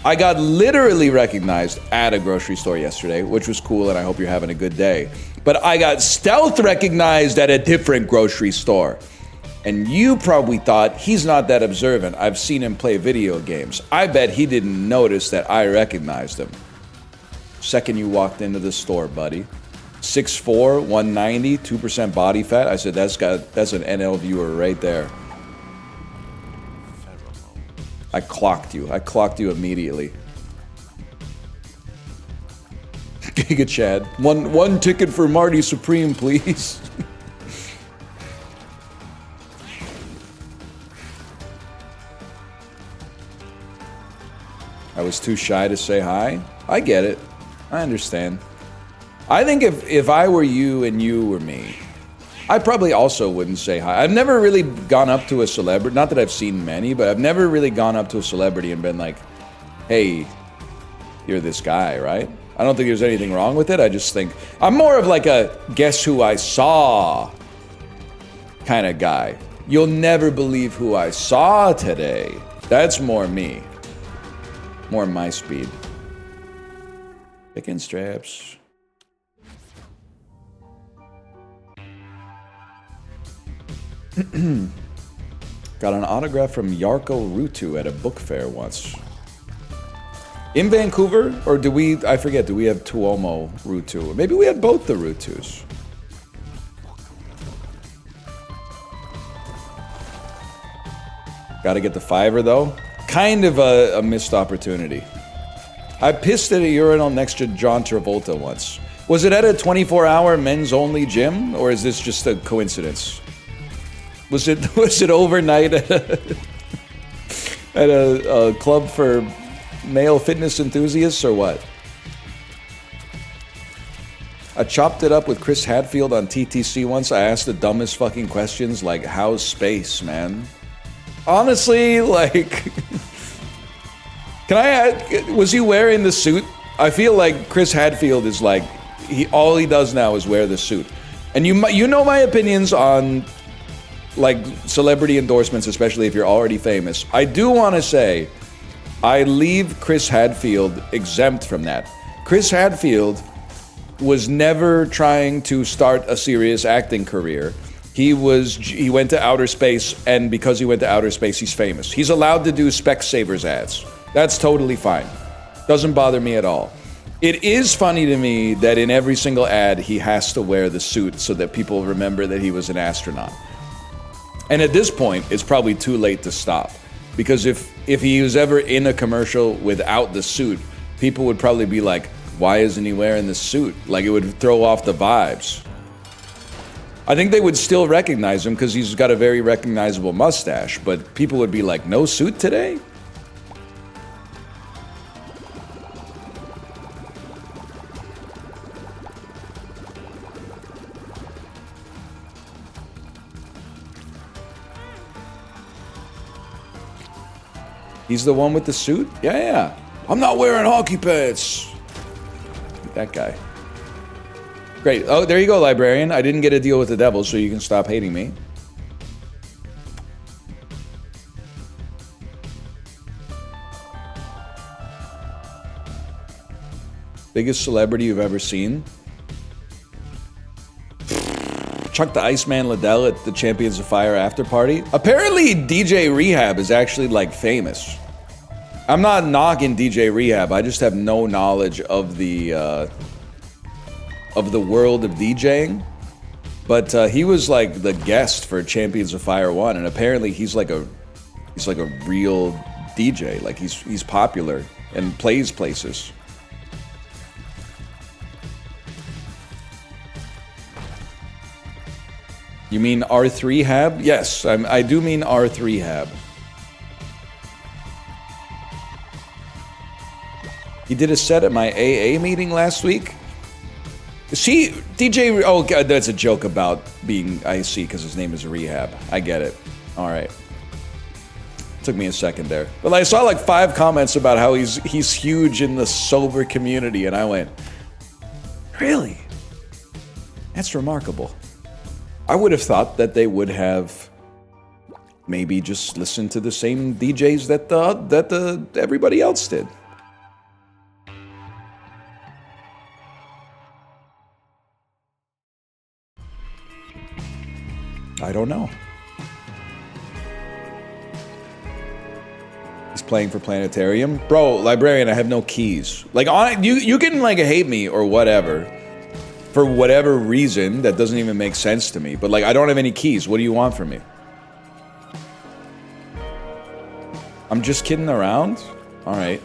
I got literally recognized at a grocery store yesterday, which was cool, and I hope you're having a good day. But I got stealth recognized at a different grocery store. And you probably thought, he's not that observant. I've seen him play video games. I bet he didn't notice that I recognized him. Second you walked into the store, buddy. 6'4", 190, 2% body fat. I said, that's an NL viewer right there. I clocked you. I clocked you immediately. Giga Chad. One ticket for Marty Supreme, please. I was too shy to say hi. I get it. I understand. I think if I were you and you were me, I probably also wouldn't say hi. I've never really gone up to a celebrity, not that I've seen many, but I've never really gone up to a celebrity and been like, hey, you're this guy, right? I don't think there's anything wrong with it. I just think, I'm more of like a guess who I saw kind of guy. You'll never believe who I saw today. That's more me. More my speed. Chicken straps. Got an autograph from Yarko Rutu at a book fair once. In Vancouver? Or do we, I forget, do we have Tuomo Rutu? Maybe we had both the Rutus. Gotta get the fiver though. Kind of a missed opportunity. I pissed at a urinal next to John Travolta once. Was it at a 24-hour men's only gym? Or is this just a coincidence? Was it overnight at a club for male fitness enthusiasts or what? I chopped it up with Chris Hadfield on TTC once. I asked the dumbest fucking questions like, how's space, man? Honestly, like... Can I ask, was he wearing the suit? I feel like Chris Hadfield is like, all he does now is wear the suit. And you know my opinions on like celebrity endorsements, especially if you're already famous. I do want to say, I leave Chris Hadfield exempt from that. Chris Hadfield was never trying to start a serious acting career. He went to outer space, and because he went to outer space, he's famous. He's allowed to do Specsavers ads. That's totally fine. Doesn't bother me at all. It is funny to me that in every single ad, he has to wear the suit so that people remember that he was an astronaut. And at this point, it's probably too late to stop. Because if he was ever in a commercial without the suit, people would probably be like, why isn't he wearing the suit? Like, it would throw off the vibes. I think they would still recognize him because he's got a very recognizable mustache, but people would be like, no suit today? He's the one with the suit? Yeah. I'm not wearing hockey pants. That guy. Great. Oh, there you go, librarian. I didn't get a deal with the devil, so you can stop hating me. Biggest celebrity you've ever seen? Chuck the Iceman Liddell at the Champions of Fire after party. Apparently, DJ Rehab is actually like famous. I'm not knocking DJ Rehab. I just have no knowledge of the world of DJing. But he was like the guest for Champions of Fire 1, and apparently he's like a real DJ. Like he's popular and plays places. You mean R3 Hab? Yes, I do mean R3 Hab. He did a set at my AA meeting last week. See, DJ... Oh, God, that's a joke about being IC because his name is Rehab. I get it. All right. Took me a second there. But I saw like 5 comments about how he's huge in the sober community, and I went, really? That's remarkable. I would have thought that they would have maybe just listened to the same DJs that everybody else did. I don't know. He's playing for Planetarium. Bro, librarian, I have no keys. Like, you can like hate me or whatever for whatever reason that doesn't even make sense to me. But like, I don't have any keys. What do you want from me? I'm just kidding around? All right.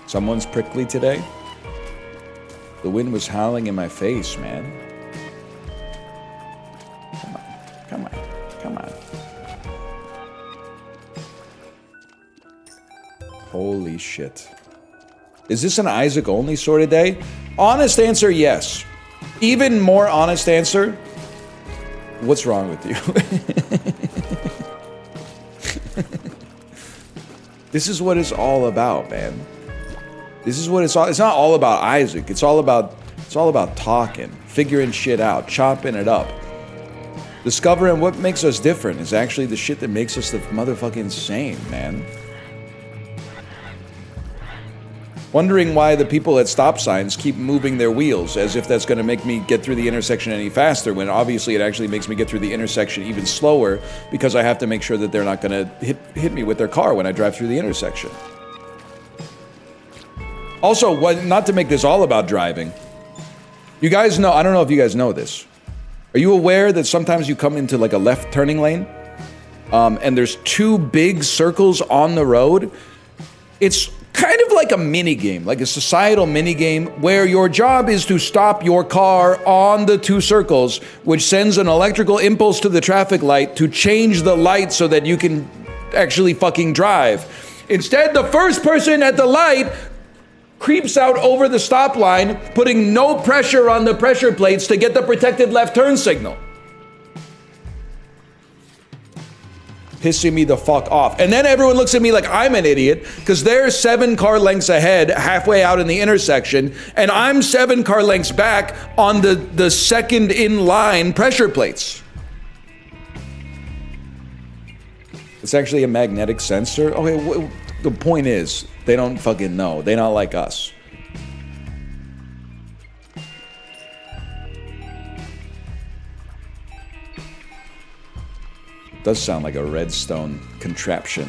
Someone's prickly today? The wind was howling in my face, man. Come on. Holy shit. Is this an Isaac only sort of day? Honest answer, yes. Even more honest answer, what's wrong with you? This is what it's all about, man. This is what it's not all about Isaac. It's all about talking, figuring shit out, chopping it up. Discovering what makes us different is actually the shit that makes us the motherfucking same, man. Wondering why the people at stop signs keep moving their wheels as if that's going to make me get through the intersection any faster, when obviously it actually makes me get through the intersection even slower because I have to make sure that they're not going to hit me with their car when I drive through the intersection. Also, not to make this all about driving, you guys know, I don't know if you guys know this. Are you aware that sometimes you come into like a left turning lane and there's 2 big circles on the road? It's kind of like a mini game, like a societal mini game where your job is to stop your car on the 2 circles, which sends an electrical impulse to the traffic light to change the light so that you can actually fucking drive. Instead, the first person at the light creeps out over the stop line, putting no pressure on the pressure plates to get the protected left turn signal. Pissing me the fuck off. And then everyone looks at me like I'm an idiot because they're 7 car lengths ahead halfway out in the intersection, and I'm 7 car lengths back on the second in line pressure plates. It's actually a magnetic sensor. Okay, the point is, they don't fucking know. They're not like us. Does sound like a redstone contraption.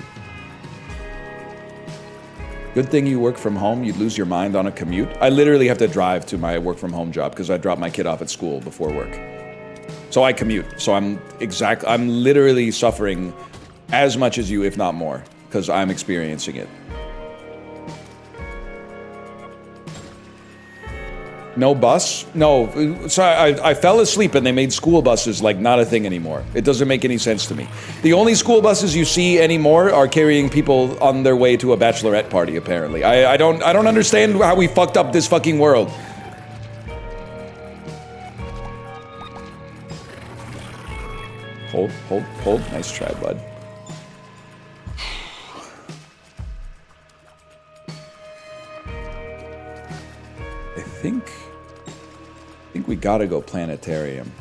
Good thing you work from home. You'd lose your mind on a commute. I literally have to drive to my work from home job because I drop my kid off at school before work. So I commute. So I'm literally suffering as much as you, if not more, because I'm experiencing it. No bus? No. So I fell asleep and they made school buses like not a thing anymore. It doesn't make any sense to me. The only school buses you see anymore are carrying people on their way to a bachelorette party, apparently. I don't understand how we fucked up this fucking world. Hold. Nice try, bud. I think we gotta go planetarium.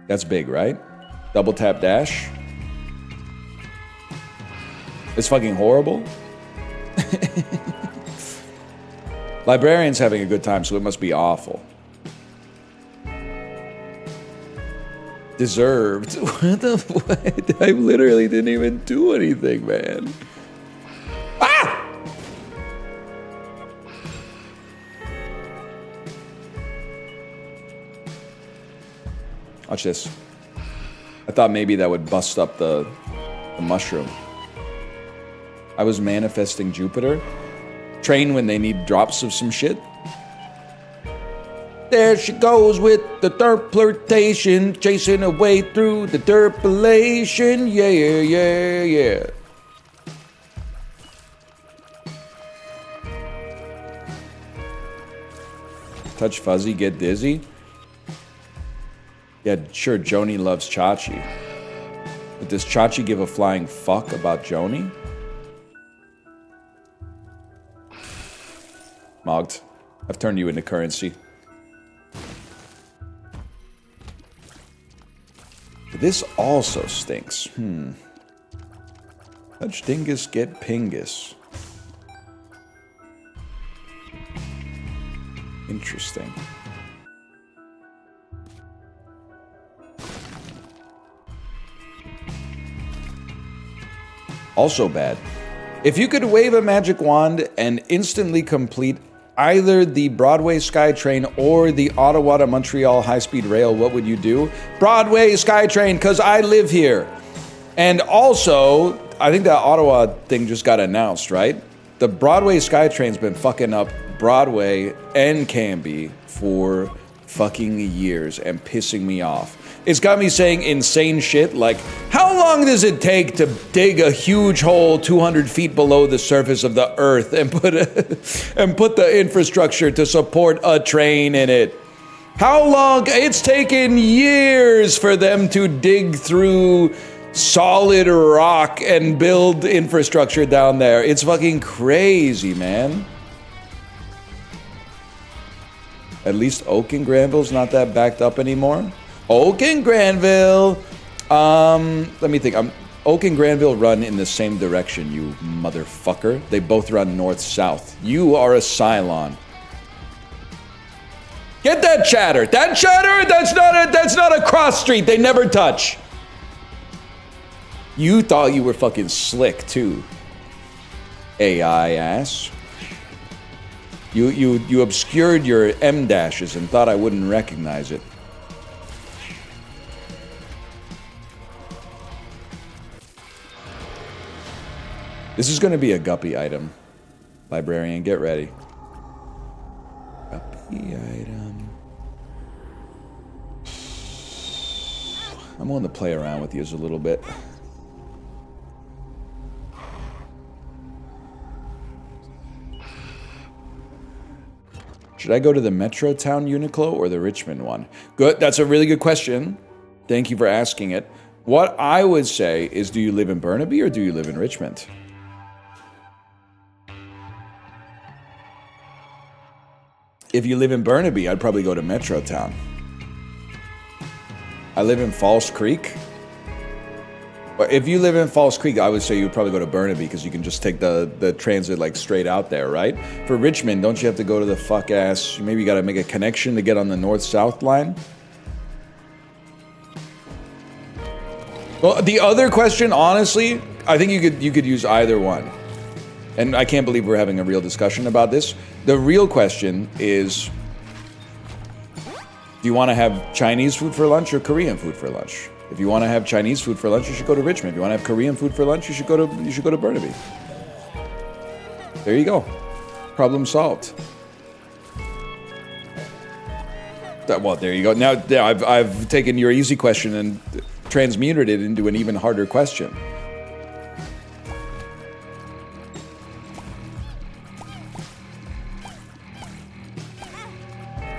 That's big, right? Double tap dash. It's fucking horrible. Librarian's having a good time, so it must be awful. Deserved. What the fuck? I literally didn't even do anything, man. Ah! Watch this. I thought maybe that would bust up the mushroom. I was manifesting Jupiter. Train when they need drops of some shit. There she goes with the derp flirtation, chasing away through the derpilation. Yeah. Touch fuzzy, get dizzy. Yeah, sure, Joni loves Chachi. But does Chachi give a flying fuck about Joni? Mogged. I've turned you into currency. This also stinks. Touch dingus, get pingus. Interesting. Also bad. If you could wave a magic wand and instantly complete either the Broadway SkyTrain or the Ottawa to Montreal high-speed rail, what would you do? Broadway SkyTrain, because I live here. And also, I think that Ottawa thing just got announced, right? The Broadway SkyTrain's been fucking up Broadway and Cambie for fucking years and pissing me off. It's got me saying insane shit like, how long does it take to dig a huge hole 200 feet below the surface of the earth and put the infrastructure to support a train in it? How long? It's taken years for them to dig through solid rock and build infrastructure down there. It's fucking crazy, man. At least Oak and Granville's not that backed up anymore. Oak and Granville. Let me think. Oak and Granville run in the same direction, you motherfucker. They both run north-south. You are a Cylon. Get that chatter. That chatter, that's not a cross street. They never touch. You thought you were fucking slick, too. AI ass. You obscured your M dashes and thought I wouldn't recognize it. This is going to be a guppy item. Librarian, get ready. Guppy item. I'm willing to play around with these a little bit. Should I go to the Metrotown Uniqlo or the Richmond one? Good. That's a really good question. Thank you for asking it. What I would say is, do you live in Burnaby or do you live in Richmond? If you live in Burnaby, I'd probably go to Metrotown. I live in Falls Creek. But if you live in Falls Creek, I would say you would probably go to Burnaby because you can just take the transit like straight out there, right? For Richmond, don't you have to go to the fuck ass? Maybe you got to make a connection to get on the north-south line. Well, the other question, honestly, I think you could use either one. And I can't believe we're having a real discussion about this. The real question is, do you want to have Chinese food for lunch or Korean food for lunch? If you want to have Chinese food for lunch, you should go to Richmond. If you want to have Korean food for lunch, you should go to Burnaby. There you go. Problem solved. Well, there you go. Now I've taken your easy question and transmuted it into an even harder question.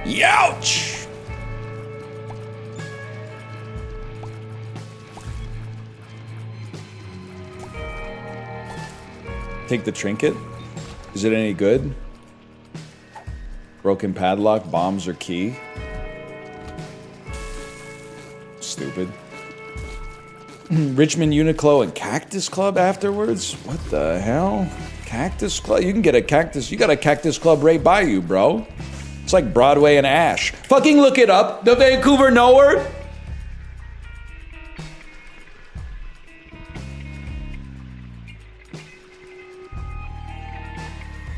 Youch! Take the trinket. Is it any good? Broken padlock, bombs are key. Stupid. Richmond Uniqlo and Cactus Club afterwards? What the hell? Cactus Club? You can get a cactus. You got a Cactus Club right by you, bro. It's like Broadway and Ash. Fucking look it up. The Vancouver Nowhere.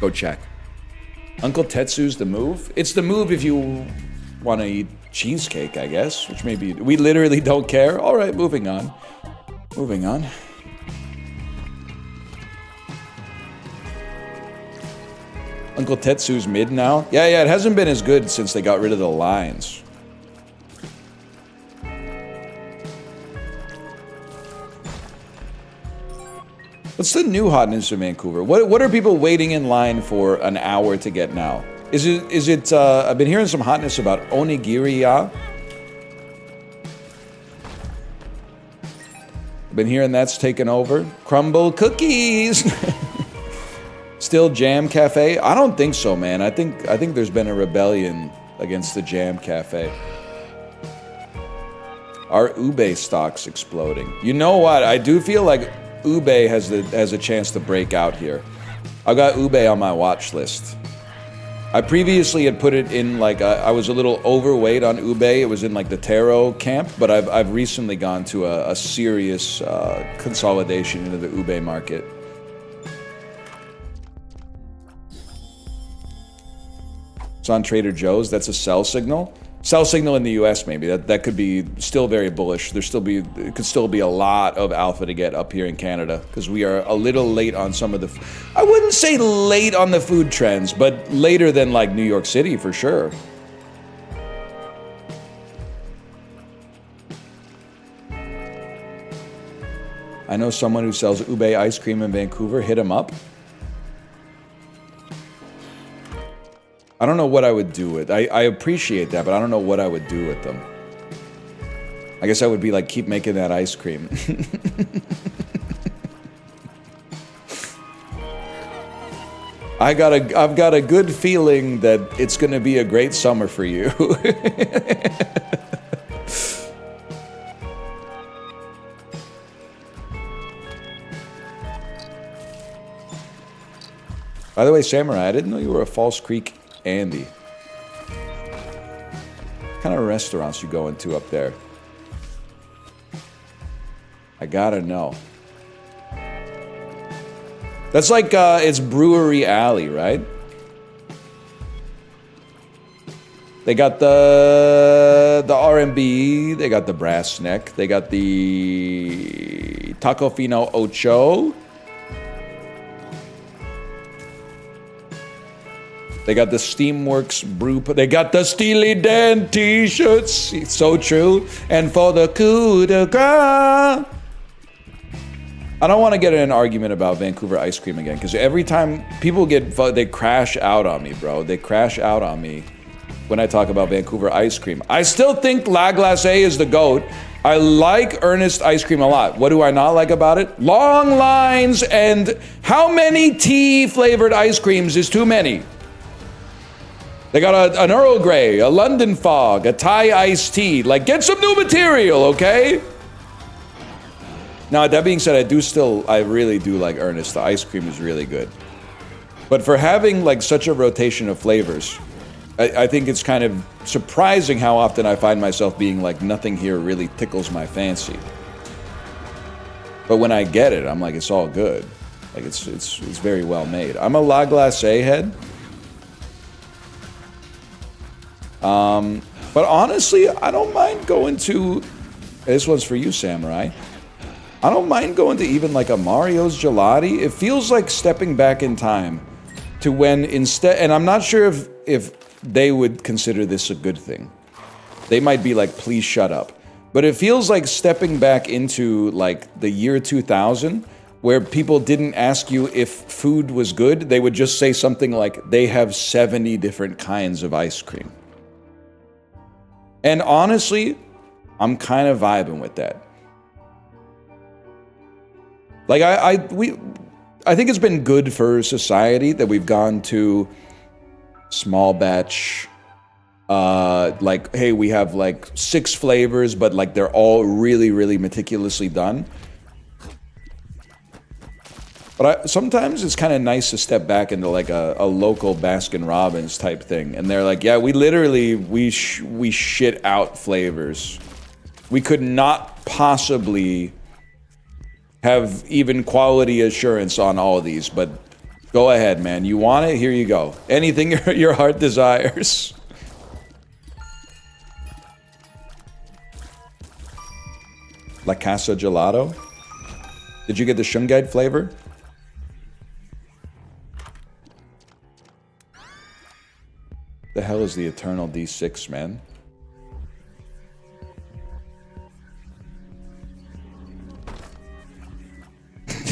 Go check. Uncle Tetsu's the move? It's the move if you want to eat cheesecake, I guess. Which maybe... We literally don't care. All right, moving on. Moving on. Uncle Tetsu's mid now? Yeah, it hasn't been as good since they got rid of the lines. What's the new hotness in Vancouver? What are people waiting in line for an hour to get now? Is it I've been hearing some hotness about onigiri-ya. I've been hearing that's taken over. Crumble cookies. Still Jam Cafe? I don't think so, man. I think there's been a rebellion against the Jam Cafe. Are ube stocks exploding? You know what? I do feel like ube has a chance to break out here. I've got ube on my watch list. I previously had put it in like I was a little overweight on ube. It was in like the taro camp, but I've recently gone to a serious consolidation into the ube market. It's on Trader Joe's. That's a sell signal. Sell signal in the U.S. maybe. That could be still very bullish. It could still be a lot of alpha to get up here in Canada because we are a little late on some of the... I wouldn't say late on the food trends, but later than like New York City for sure. I know someone who sells ube ice cream in Vancouver. Hit him up. I don't know what I would do with. I appreciate that, but I don't know what I would do with them. I guess I would be like, keep making that ice cream. I've got a good feeling that it's gonna be a great summer for you. By the way, Samurai, I didn't know you were a False Creek Andy. What kind of restaurants you going to up there? I gotta know. That's like, it's Brewery Alley, right? They got the R&B, they got the Brass Neck, they got the Tacofino Ocho. They got the Steamworks brew. They got the Steely Dan t-shirts. It's so true. And for the coup de grace. I don't want to get in an argument about Vancouver ice cream again, because every time people they crash out on me, bro. They crash out on me when I talk about Vancouver ice cream. I still think La Glacé is the GOAT. I like Ernest ice cream a lot. What do I not like about it? Long lines, and how many tea flavored ice creams is too many? They got an Earl Grey, a London Fog, a Thai iced tea. Like, get some new material, okay? Now, that being said, I really do like Ernest. The ice cream is really good. But for having like such a rotation of flavors, I think it's kind of surprising how often I find myself being like, nothing here really tickles my fancy. But when I get it, I'm like, it's all good. Like, it's very well made. I'm a La Glacé head. But honestly, I don't mind going to... This one's for you, Samurai. I don't mind going to even like a Mario's Gelati. It feels like stepping back in time to when instead... And I'm not sure if they would consider this a good thing. They might be like, please shut up. But it feels like stepping back into like the year 2000, where people didn't ask you if food was good. They would just say something like, they have 70 different kinds of ice cream. And honestly, I'm kind of vibing with that. Like, I think it's been good for society that we've gone to small batch, like, hey, we have like 6 flavors, but like they're all really, really meticulously done. But sometimes it's kind of nice to step back into like a local Baskin Robbins type thing, and they're like, yeah, we literally we shit out flavors. We could not possibly have even quality assurance on all of these, but go ahead, man. You want it? Here you go. Anything your heart desires. La Casa Gelato? Did you get the Shungite flavor? The hell is the Eternal D6, man?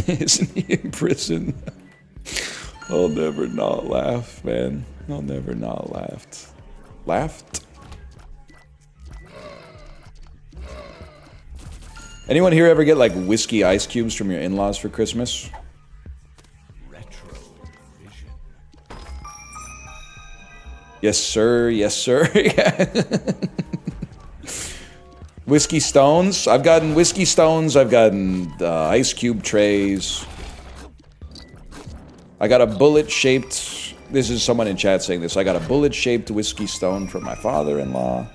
Isn't he in prison? I'll never not laugh, man. I'll never not laughed. Laughed? Anyone here ever get like whiskey ice cubes from your in-laws for Christmas? Retro vision. Yes, sir. Yes, sir. Whiskey stones. I've gotten whiskey stones. I've gotten ice cube trays. I got a bullet-shaped... This is someone in chat saying this. I got a bullet-shaped whiskey stone from my father-in-law.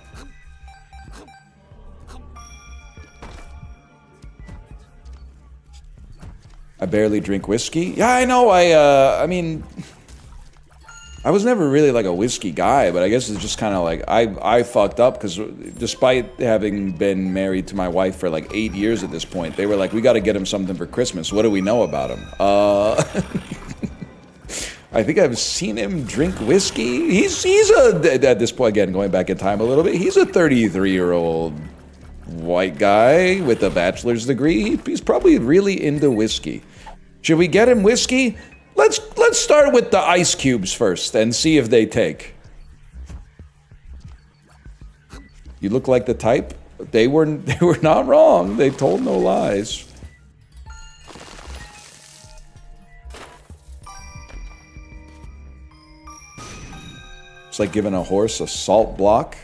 I barely drink whiskey. Yeah, I know. I mean... I was never really like a whiskey guy, but I guess it's just kind of like I fucked up because despite having been married to my wife for like 8 years at this point, they were like, we got to get him something for Christmas. What do we know about him? I think I've seen him drink whiskey. He's at this point, again, going back in time a little bit, he's a 33-year-old white guy with a bachelor's degree. He's probably really into whiskey. Should we get him whiskey? Let's start with the ice cubes first and see if they take. You look like the type. They were not wrong. They told no lies. It's like giving a horse a salt block,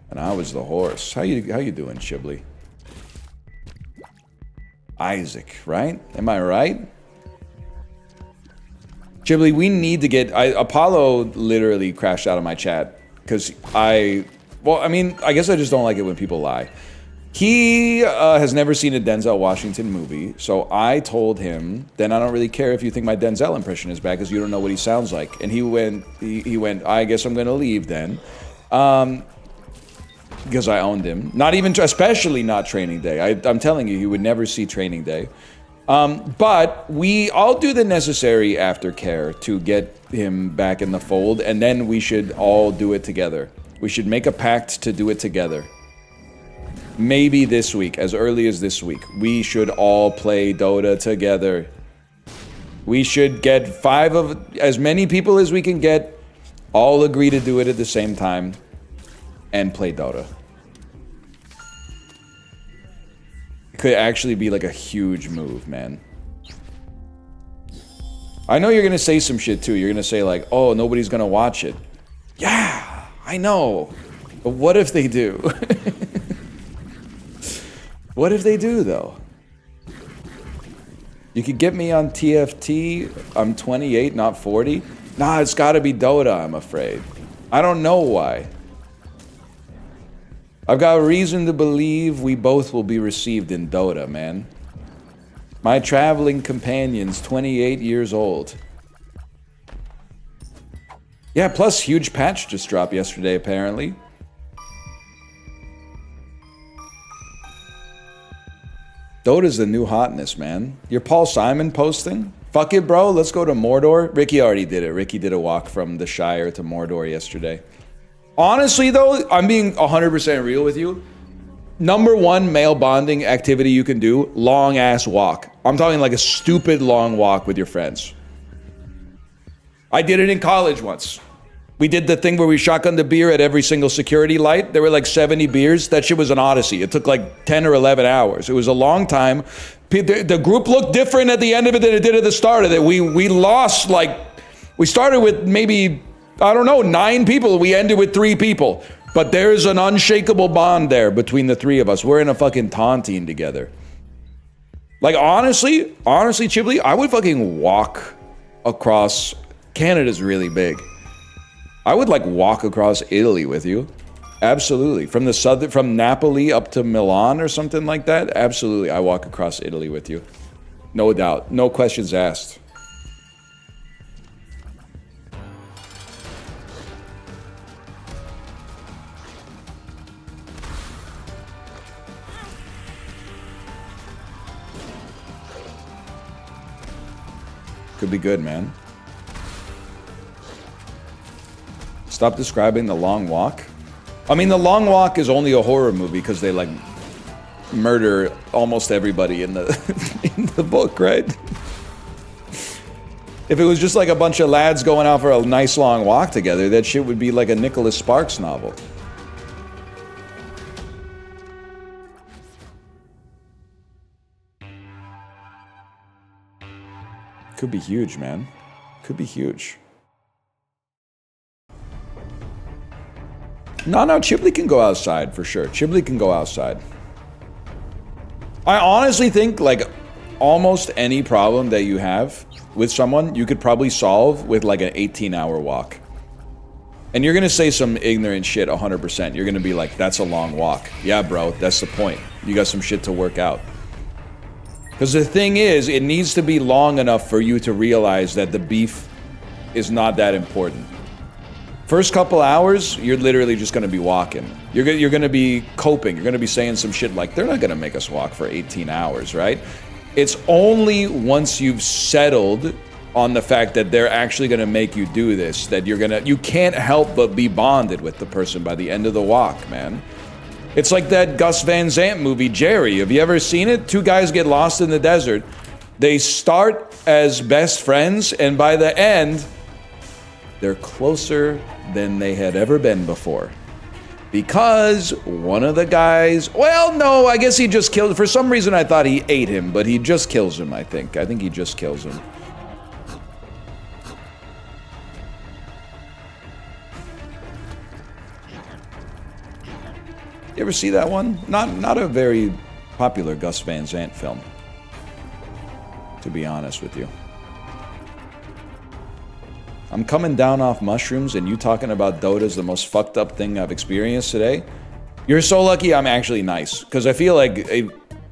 and I was the horse. How you doing, Chiblee? Isaac, right? Am I right? Chiblee, we need to get... Apollo literally crashed out of my chat because well, I mean, I guess I just don't like it when people lie. He has never seen a Denzel Washington movie, so I told him, then I don't really care if you think my Denzel impression is bad because you don't know what he sounds like. And he went, I guess I'm going to leave then. Because I owned him. Not even, especially not Training Day. I'm telling you, he would never see Training Day. But I'll do the necessary aftercare to get him back in the fold, and then we should all do it together. We should make a pact to do it together. maybe this week, as early as this week, we should all play Dota together. We should get as many people as we can get, all agree to do it at the same time, and play Dota. It could actually be like a huge move, man. I know you're gonna say some shit too. You're gonna say like, oh, nobody's gonna watch it. Yeah, I know. But what if they do? What if they do, though? You could get me on TFT. I'm 28, not 40. Nah, it's gotta be Dota, I'm afraid. I don't know why. I've got a reason to believe we both will be received in Dota, man. My traveling companion's 28 years old. Yeah, plus huge patch just dropped yesterday, apparently. Dota's the new hotness, man. Your Paul Simon posting? Fuck it, bro. Let's go to Mordor. Ricky already did it. Ricky did a walk from the Shire to Mordor yesterday. Honestly, though, I'm being 100% real with you. Number one male bonding activity you can do, long-ass walk. I'm talking like a stupid long walk with your friends. I did it in college once. We did the thing where we shotgunned the beer at every single security light. There were like 70 beers. That shit was an odyssey. It took like 10 or 11 hours. It was a long time. The group looked different at the end of it than it did at the start of it. We lost like, we started with maybe, I don't know, 9 people. We ended with 3 people. But there's an unshakable bond there between the 3 of us. We're in a fucking taunting together. Like honestly, Chibli, I would fucking walk across, Canada's really big. I would like walk across Italy with you. Absolutely. From Napoli up to Milan or something like that. Absolutely. I walk across Italy with you. No doubt. No questions asked. Could be good, man. Stop describing the long walk. I mean, the long walk is only a horror movie because they like murder almost everybody in the in the book, right? If it was just like a bunch of lads going out for a nice long walk together, that shit would be like a Nicholas Sparks novel. Could be huge, man. Could be huge. No, Chibli can go outside for sure. Chibli can go outside. I honestly think like almost any problem that you have with someone, you could probably solve with like an 18-hour walk. And you're gonna say some ignorant shit 100%. You're gonna be like, that's a long walk. Yeah, bro, that's the point. You got some shit to work out. Because the thing is, it needs to be long enough for you to realize that the beef is not that important. First couple hours, you're literally just gonna be walking. You're gonna be coping. You're gonna be saying some shit like, they're not gonna make us walk for 18 hours, right? It's only once you've settled on the fact that they're actually gonna make you do this, that you can't help but be bonded with the person by the end of the walk, man. It's like that Gus Van Sant movie, Jerry. Have you ever seen it? 2 guys get lost in the desert. They start as best friends, and by the end, they're closer than they had ever been before. Because one of the guys, well, no, I guess he just killed, for some reason I thought he ate him, but he just kills him, I think. I think he just kills him. You ever see that one? Not a very popular Gus Van Sant film, to be honest with you. I'm coming down off mushrooms and you talking about Dota is the most fucked up thing I've experienced today. You're so lucky I'm actually nice, because I feel like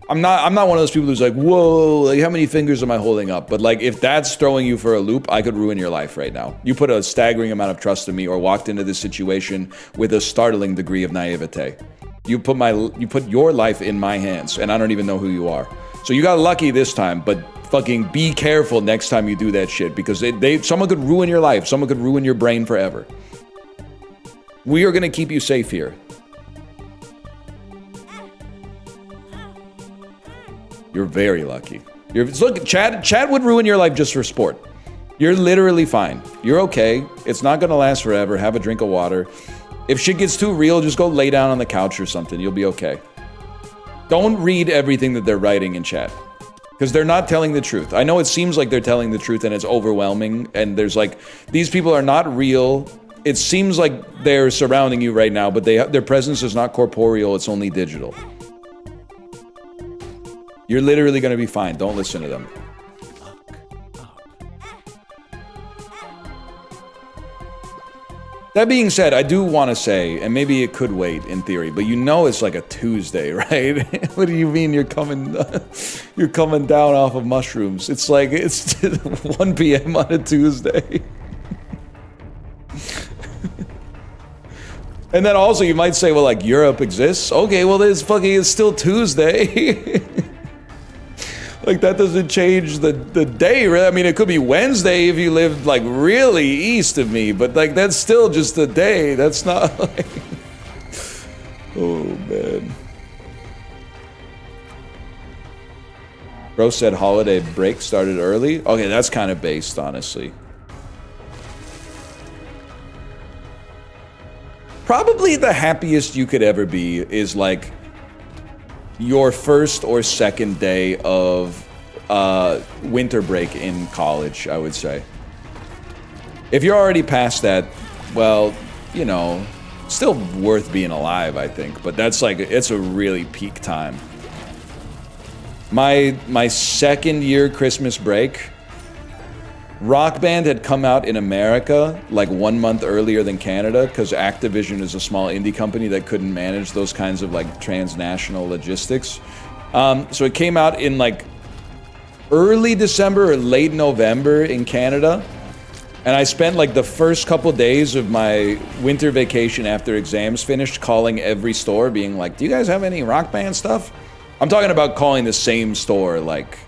I'm not one of those people who's like, whoa, like how many fingers am I holding up? But like if that's throwing you for a loop, I could ruin your life right now. You put a staggering amount of trust in me or walked into this situation with a startling degree of naivete. You put your life in my hands and I don't even know who you are. So you got lucky this time, but fucking be careful next time you do that shit, because someone could ruin your life. Someone could ruin your brain forever. We are gonna keep you safe here. You're very lucky. Look, Chad would ruin your life just for sport. You're literally fine. You're okay. It's not gonna last forever. Have a drink of water. If shit gets too real, just go lay down on the couch or something. You'll be okay. Don't read everything that they're writing in chat. Because they're not telling the truth. I know it seems like they're telling the truth and it's overwhelming. And there's like, these people are not real. It seems like they're surrounding you right now, but their presence is not corporeal. It's only digital. You're literally gonna be fine. Don't listen to them. That being said, I do want to say, and maybe it could wait in theory, but you know it's like a Tuesday, right? What do you mean you're coming down off of mushrooms? It's like, it's 1 p.m. on a Tuesday. And then also you might say, well, like, Europe exists? Okay, well, it's still Tuesday. Like, that doesn't change the day, right? I mean, it could be Wednesday if you lived, like, really east of me, but, like, that's still just a day. That's not, like... Oh, man. Bro said holiday break started early. Okay, that's kind of based, honestly. Probably the happiest you could ever be is, like, your first or second day of winter break in college, I would say. If you're already past that, well, you know, still worth being alive, I think. But that's like, it's a really peak time. My second year Christmas break, Rock Band had come out in America like 1 month earlier than Canada because Activision is a small indie company that couldn't manage those kinds of like transnational logistics. So it came out in like early December or late November in Canada. And I spent like the first couple days of my winter vacation after exams finished calling every store being like, do you guys have any Rock Band stuff? I'm talking about calling the same store like,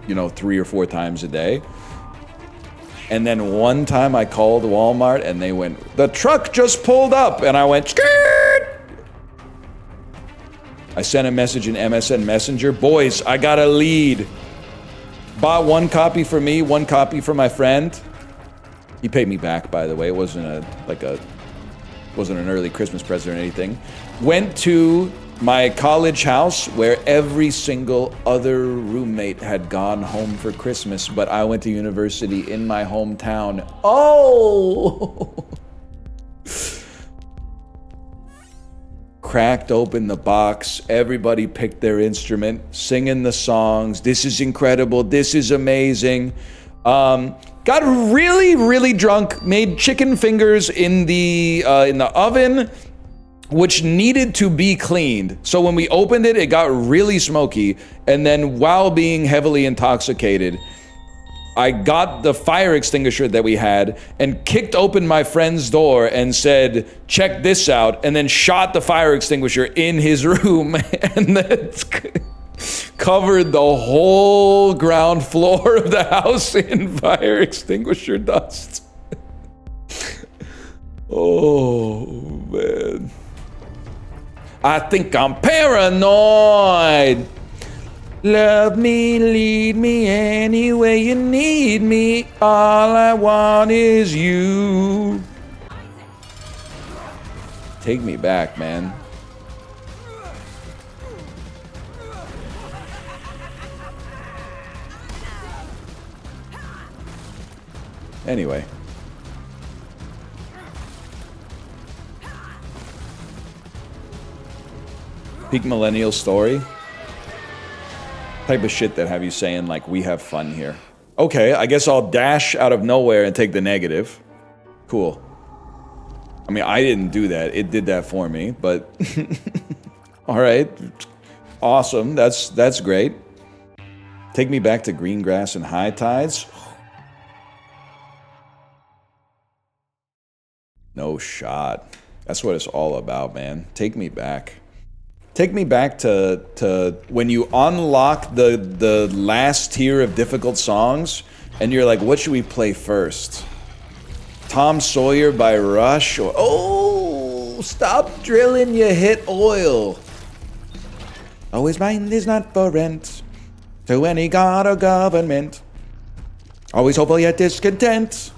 you know, 3 or 4 times a day. And then one time I called Walmart and they went, the truck just pulled up. And I went, skirt! I sent a message in MSN Messenger. Boys, I got a lead. Bought 1 copy for me, 1 copy for my friend. He paid me back, by the way. It wasn't wasn't an early Christmas present or anything. Went to my college house where every single other roommate had gone home for Christmas, but I went to university in my hometown. Oh! Cracked open the box, everybody picked their instrument, singing the songs. This is incredible, this is amazing. Got really, really drunk, made chicken fingers in the oven, which needed to be cleaned. So when we opened it, it got really smoky. And then while being heavily intoxicated, I got the fire extinguisher that we had and kicked open my friend's door and said, check this out, and then shot the fire extinguisher in his room and then covered the whole ground floor of the house in fire extinguisher dust. Oh, man. I think I'm paranoid. Love me, lead me any way you need me. All I want is you. Take me back, man. Anyway. Peak millennial story. Type of shit that have you saying like, we have fun here. Okay, I guess I'll dash out of nowhere and take the negative. Cool. I mean, I didn't do that. It did that for me, but all right. Awesome. That's great. Take me back to green grass and high tides. No shot. That's what it's all about, man. Take me back. Take me back to when you unlock the last tier of difficult songs and you're like, what should we play first? Tom Sawyer by Rush or oh, stop drilling, you hit oil. Oh, his mind is not for rent. to any god or government. Always hopeful yet discontent.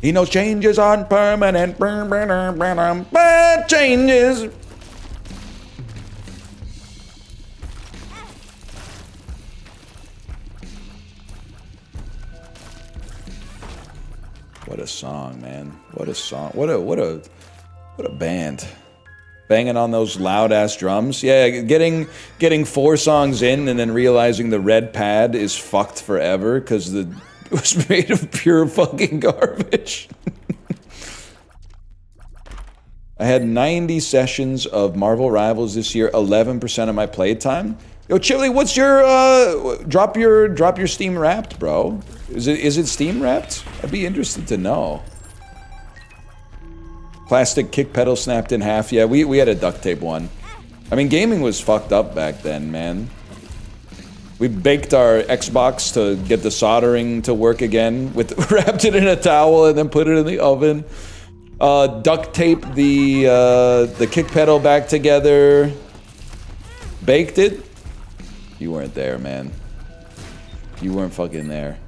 He knows changes aren't permanent. But changes. What a song, man. What a song. What a band. Banging on those loud ass drums. Yeah, getting 4 songs in and then realizing the red pad is fucked forever because it was made of pure fucking garbage. I had 90 sessions of Marvel Rivals this year, 11% of my playtime. Yo, Chili, what's your drop your Steam Wrapped, bro? Is it Steam Wrapped? I'd be interested to know. Plastic kick pedal snapped in half. Yeah, we had a duct tape one. I mean, gaming was fucked up back then, man. We baked our Xbox to get the soldering to work again. Wrapped it in a towel and then put it in the oven. Duct taped the kick pedal back together. Baked it. You weren't there, man. You weren't fucking there.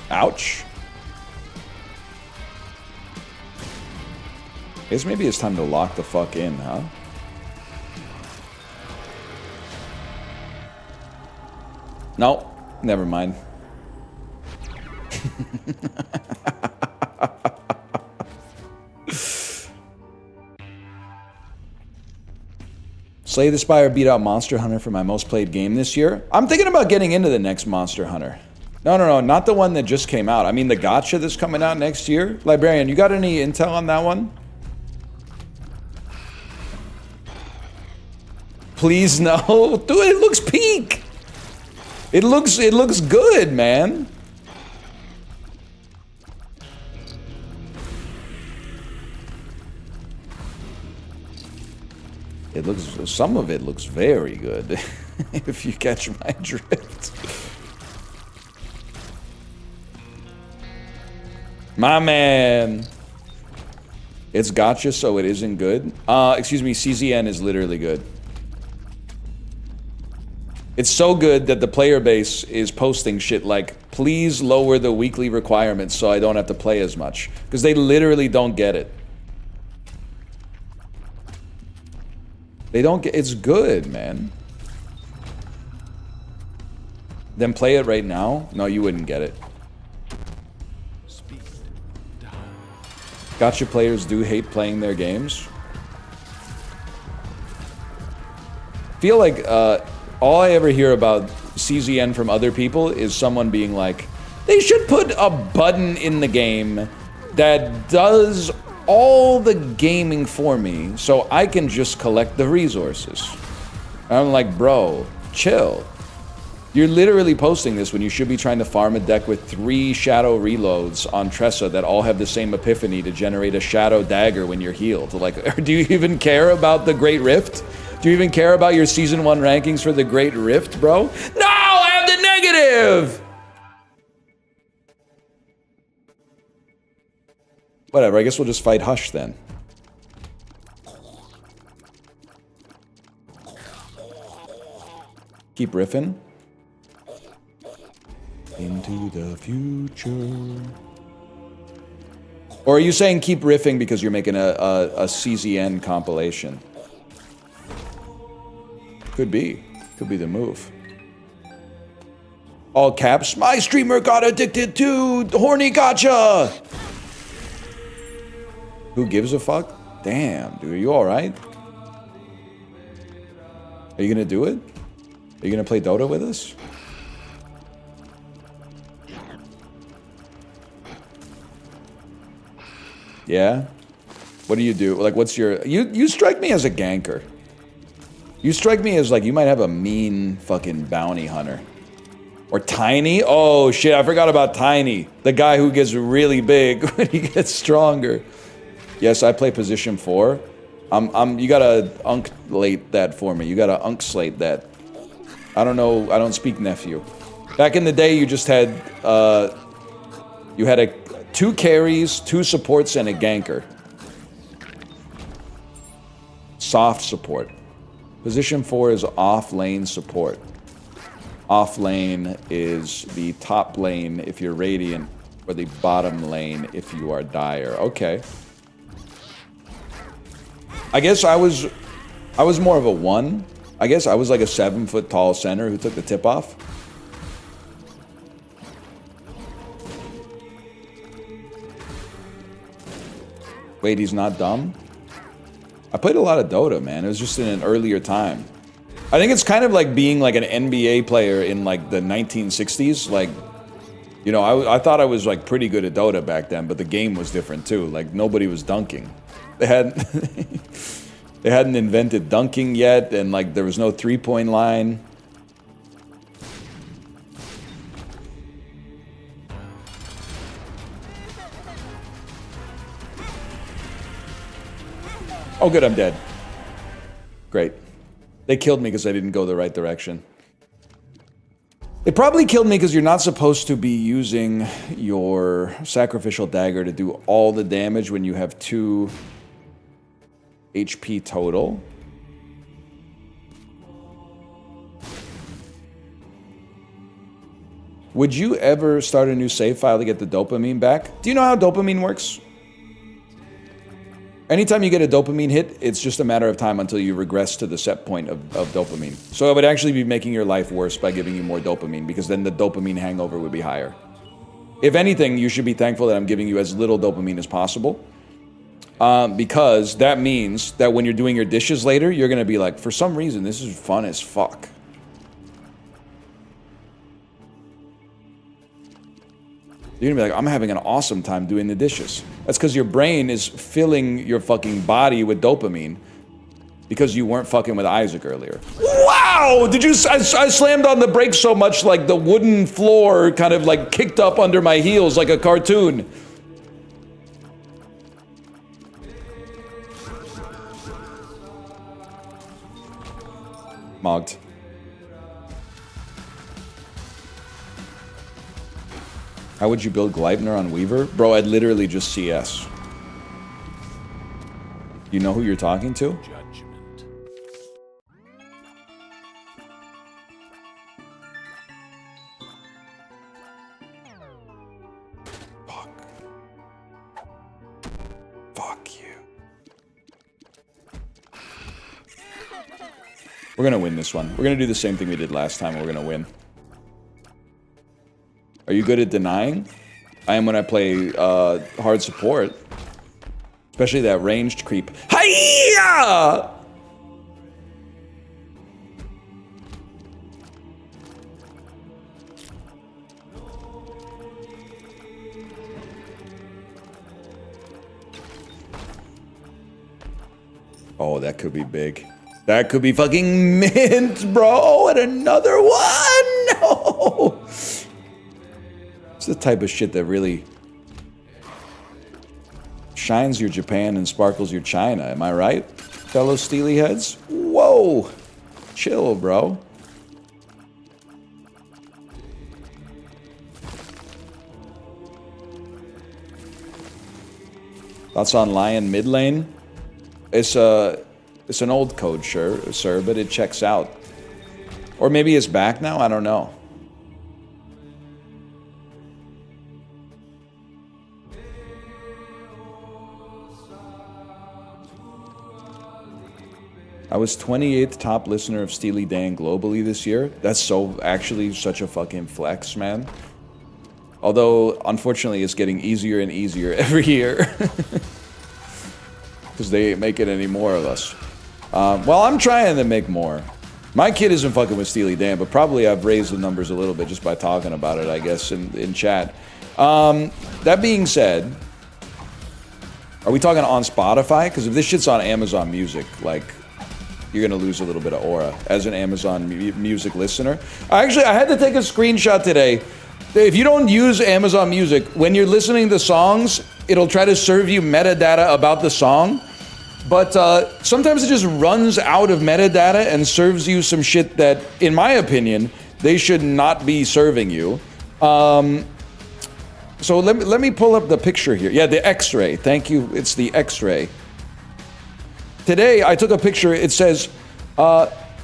Ouch. I guess maybe it's time to lock the fuck in, huh? No, never mind. Slay the Spire beat out Monster Hunter for my most played game this year. I'm thinking about getting into the next Monster Hunter. No, not the one that just came out. I mean the gacha that's coming out next year. Librarian, you got any intel on that one? Please no. Dude, it looks peak. It looks good, man. Some of it looks very good. If you catch my drift. My man. It's gacha, so it isn't good. Excuse me, CZN is literally good. It's so good that the player base is posting shit like, please lower the weekly requirements so I don't have to play as much. Because they literally don't get it. They don't get, it's good, man. Then play it right now? No, you wouldn't get it. Gacha players do hate playing their games. Feel like, all I ever hear about CZN from other people is someone being like, they should put a button in the game that does all the gaming for me so I can just collect the resources. I'm like, bro, chill. You're literally posting this when you should be trying to farm a deck with 3 shadow reloads on Tressa that all have the same epiphany to generate a shadow dagger when you're healed. Like, do you even care about the Great Rift? Do you even care about your Season 1 rankings for the Great Rift, bro? No! I have the negative! Whatever, I guess we'll just fight Hush then. Keep riffing. Into the future. Or are you saying keep riffing because you're making a CZN compilation? Could be. Could be the move. All caps. My streamer got addicted to horny gacha! Who gives a fuck? Damn, dude, are you alright? Are you gonna do it? Are you gonna play Dota with us? Yeah? What do you do? Like, what's your... You strike me as a ganker. You strike me as, like, you might have a mean fucking bounty hunter. Or Tiny? Oh, shit, I forgot about Tiny. The guy who gets really big when he gets stronger. Yes, I play position 4. You gotta unc-late that for me. You gotta unc-slate that. I don't know, I don't speak nephew. Back in the day, you just had, you had 2 carries, 2 supports, and a ganker. Soft support. Position 4 is off lane support. Off lane is the top lane if you're Radiant, or the bottom lane if you are Dire. Okay. I guess I was more of a 1. I guess I was like a 7-foot tall center who took the tip off. Wait, he's not dumb? I played a lot of Dota, man. It was just in an earlier time. I think it's kind of like being like an NBA player in like the 1960s. Like, you know, I thought I was like pretty good at Dota back then, but the game was different too. Like nobody was dunking. They hadn't they hadn't invented dunking yet, and like there was no 3-point line. Oh good, I'm dead. Great. They killed me because I didn't go the right direction. They probably killed me because you're not supposed to be using your sacrificial dagger to do all the damage when you have 2 HP total. Would you ever start a new save file to get the dopamine back? Do you know how dopamine works? Anytime you get a dopamine hit, it's just a matter of time until you regress to the set point of dopamine. So it would actually be making your life worse by giving you more dopamine, because then the dopamine hangover would be higher. If anything, you should be thankful that I'm giving you as little dopamine as possible. Because that means that when you're doing your dishes later, you're going to be like, for some reason, this is fun as fuck. You're gonna be like, I'm having an awesome time doing the dishes. That's because your brain is filling your fucking body with dopamine because you weren't fucking with Isaac earlier. Wow! Did you? I slammed on the brakes so much, like the wooden floor kind of like kicked up under my heels like a cartoon. Mogged. How would you build Gleipnir on Weaver? Bro, I'd literally just CS. You know who you're talking to? Judgment. Fuck. Fuck you. We're gonna win this one. We're gonna do the same thing we did last time, and we're gonna win. Are you good at denying? I am when I play hard support. Especially that ranged creep. Hiya! Oh, that could be big. That could be fucking mint, bro! And another one! No! It's the type of shit that really shines your Japan and sparkles your China. Am I right, fellow steely heads? Whoa! Chill, bro. Thoughts on Lion mid lane? It's an old code, sir, but it checks out. Or maybe it's back now, I don't know. I was 28th top listener of Steely Dan globally this year. That's so actually such a fucking flex, man. Although, unfortunately, it's getting easier and easier every year. Because they ain't making any more of us. Well, I'm trying to make more. My kid isn't fucking with Steely Dan, but probably I've raised the numbers a little bit just by talking about it, I guess, in chat. That being said, are we talking on Spotify? Because if this shit's on Amazon Music, like, you're gonna lose a little bit of aura as an Amazon Music listener. I had to take a screenshot today. If you don't use Amazon Music, when you're listening to songs, it'll try to serve you metadata about the song. But sometimes it just runs out of metadata and serves you some shit that, in my opinion, they should not be serving you. So let me pull up the picture here. Yeah, the X-ray. Thank you. It's the X-ray. today I took a picture. It says,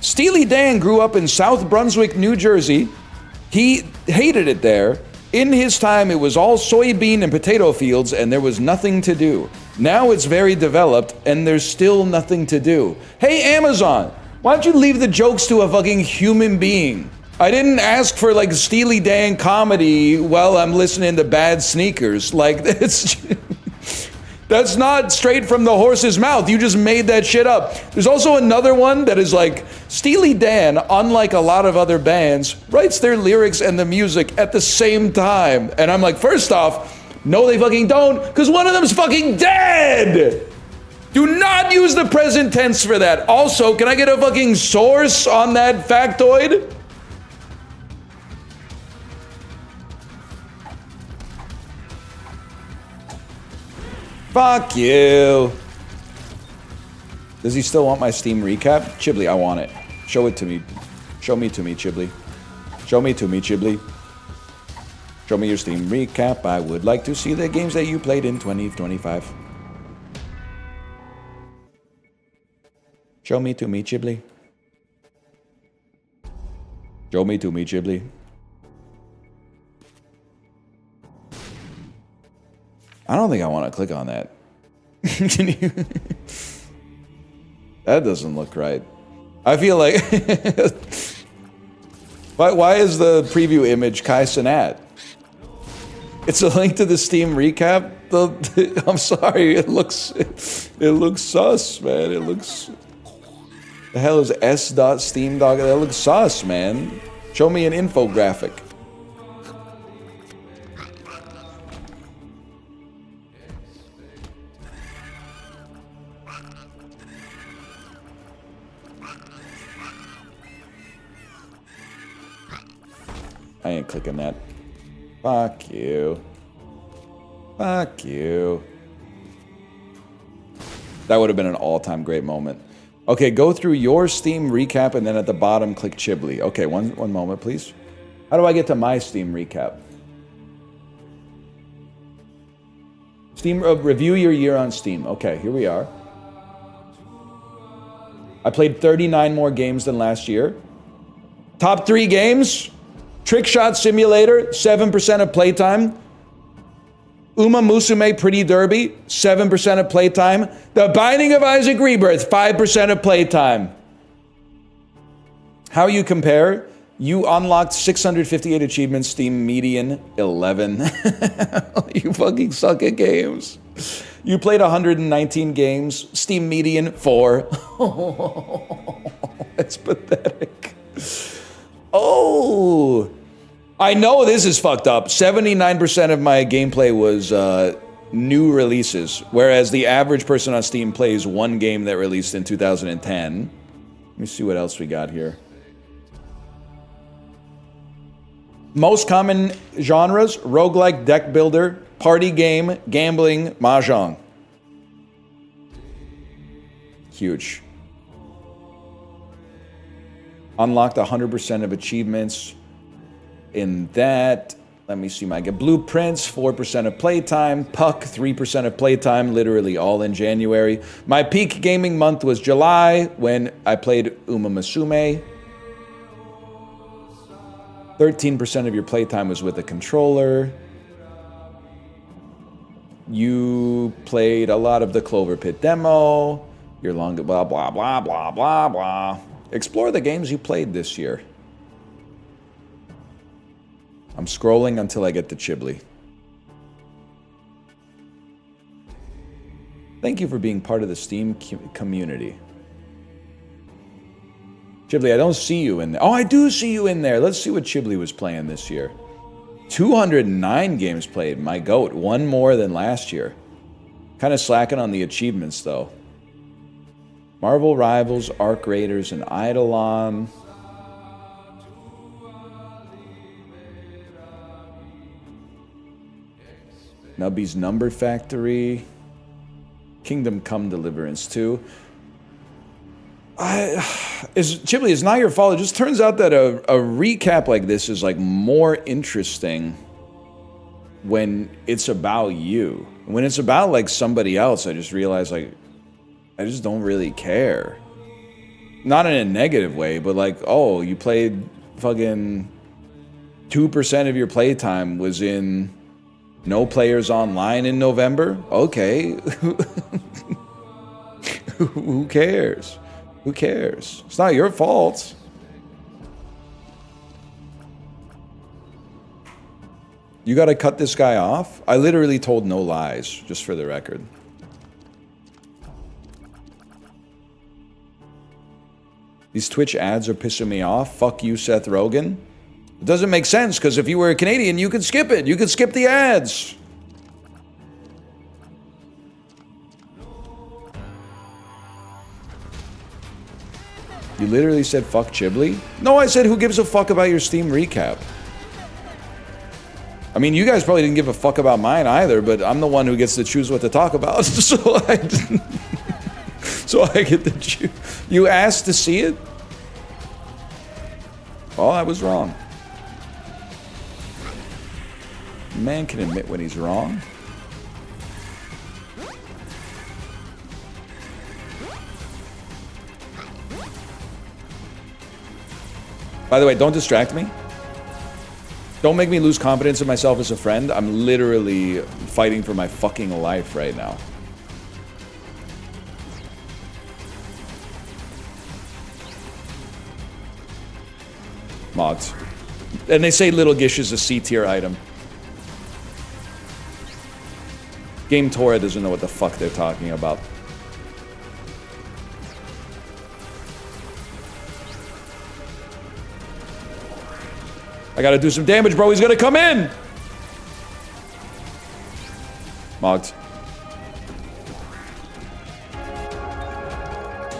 Steely Dan grew up in South Brunswick, New Jersey. He hated it there. In his time, it was all soybean and potato fields, and there was nothing to do. Now it's very developed, and there's still nothing to do. Hey, Amazon, why don't you leave the jokes to a fucking human being? I didn't ask for, like, Steely Dan comedy while I'm listening to Bad Sneakers. Like, that's not straight from the horse's mouth. You just made that shit up. There's also another one that is like, Steely Dan, unlike a lot of other bands, writes their lyrics and the music at the same time. And I'm like, first off, no they fucking don't, because one of them's fucking dead! Do not use the present tense for that. Also, can I get a fucking source on that factoid? Fuck you. Does he still want my Steam recap? Chibli, I want it. Show it to me. Show me to me, Chibli. Show me to me, Chibli. Show me your Steam recap. I would like to see the games that you played in 2025. Show me to me, Chibli. Show me to me, Chibli. I don't think I want to click on that. Can you? That doesn't look right. I feel like... Why is the preview image Kai Cenat? It's a link to the Steam recap. I'm sorry, it looks sus, man. It looks... The hell is s.steam dog? That looks sus, man. Show me an infographic. I ain't clicking that. Fuck you. Fuck you. That would have been an all-time great moment. Okay, go through your Steam recap and then at the bottom click Chibli. Okay, one moment, please. How do I get to my Steam recap? Steam review your year on Steam. Okay, here we are. I played 39 more games than last year. Top 3 games. Trick Shot Simulator, 7% of playtime. Uma Musume Pretty Derby, 7% of playtime. The Binding of Isaac Rebirth, 5% of playtime. How you compare? You unlocked 658 achievements, Steam median 11. You fucking suck at games. You played 119 games, Steam median 4. That's pathetic. Oh, I know this is fucked up. 79% of my gameplay was new releases, whereas the average person on Steam plays one game that released in 2010. Let me see what else we got here. Most common genres: roguelike, deck builder, party game, gambling, mahjong. Huge. Unlocked 100% of achievements in that. Let me see my blueprints, 4% of playtime. Puck, 3% of playtime, literally all in January. My peak gaming month was July when I played Uma Musume. 13% of your playtime was with a controller. You played a lot of the Clover Pit demo. Your long blah, blah, blah, blah, blah, blah. Explore the games you played this year. I'm scrolling until I get to Chibli. Thank you for being part of the Steam community. Chibli, I don't see you in there. Oh, I do see you in there. Let's see what Chibli was playing this year. 209 games played. My goat. One more than last year. Kind of slacking on the achievements, though. Marvel Rivals, Arc Raiders, and Eidolon. Nubby's Number Factory. Kingdom Come Deliverance 2. Chibli, it's not your fault. It just turns out that a recap like this is like more interesting when it's about you. When it's about like somebody else, I just realize like I just don't really care. Not in a negative way, but like, oh, you played fucking 2% of your playtime was in no players online in November? Okay. Who cares? Who cares? It's not your fault. You gotta cut this guy off? I literally told no lies, just for the record. These Twitch ads are pissing me off. Fuck you, Seth Rogen. It doesn't make sense, because if you were a Canadian, you could skip it. You could skip the ads. You literally said fuck Chiblee? No, I said who gives a fuck about your Steam recap? I mean, you guys probably didn't give a fuck about mine either, but I'm the one who gets to choose what to talk about, so I get to choose. You asked to see it? Oh, I was wrong. Man can admit when he's wrong. By the way, don't distract me. Don't make me lose confidence in myself as a friend. I'm literally fighting for my fucking life right now. Mods. And they say Little Gish is a C-tier item. Game Tora doesn't know what the fuck they're talking about. I gotta do some damage, bro. He's gonna come in! Mogged.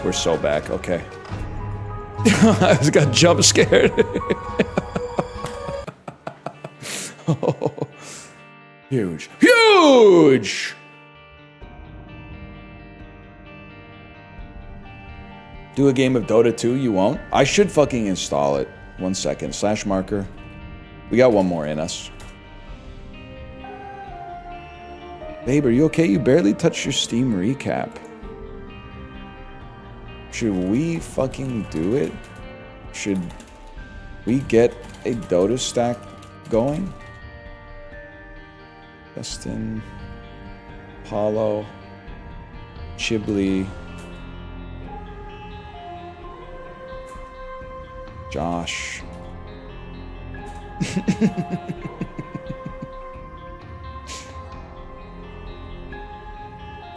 We're so back. Okay. I just got jump scared. Oh. Huge. Huge! Do a game of Dota 2? You won't? I should fucking install it. 1 second. Slash marker. We got one more in us. Babe, are you okay? You barely touched your Steam recap. Should we fucking do it? Should we get a Dota stack going? Justin, Paulo, Chiblee, Josh.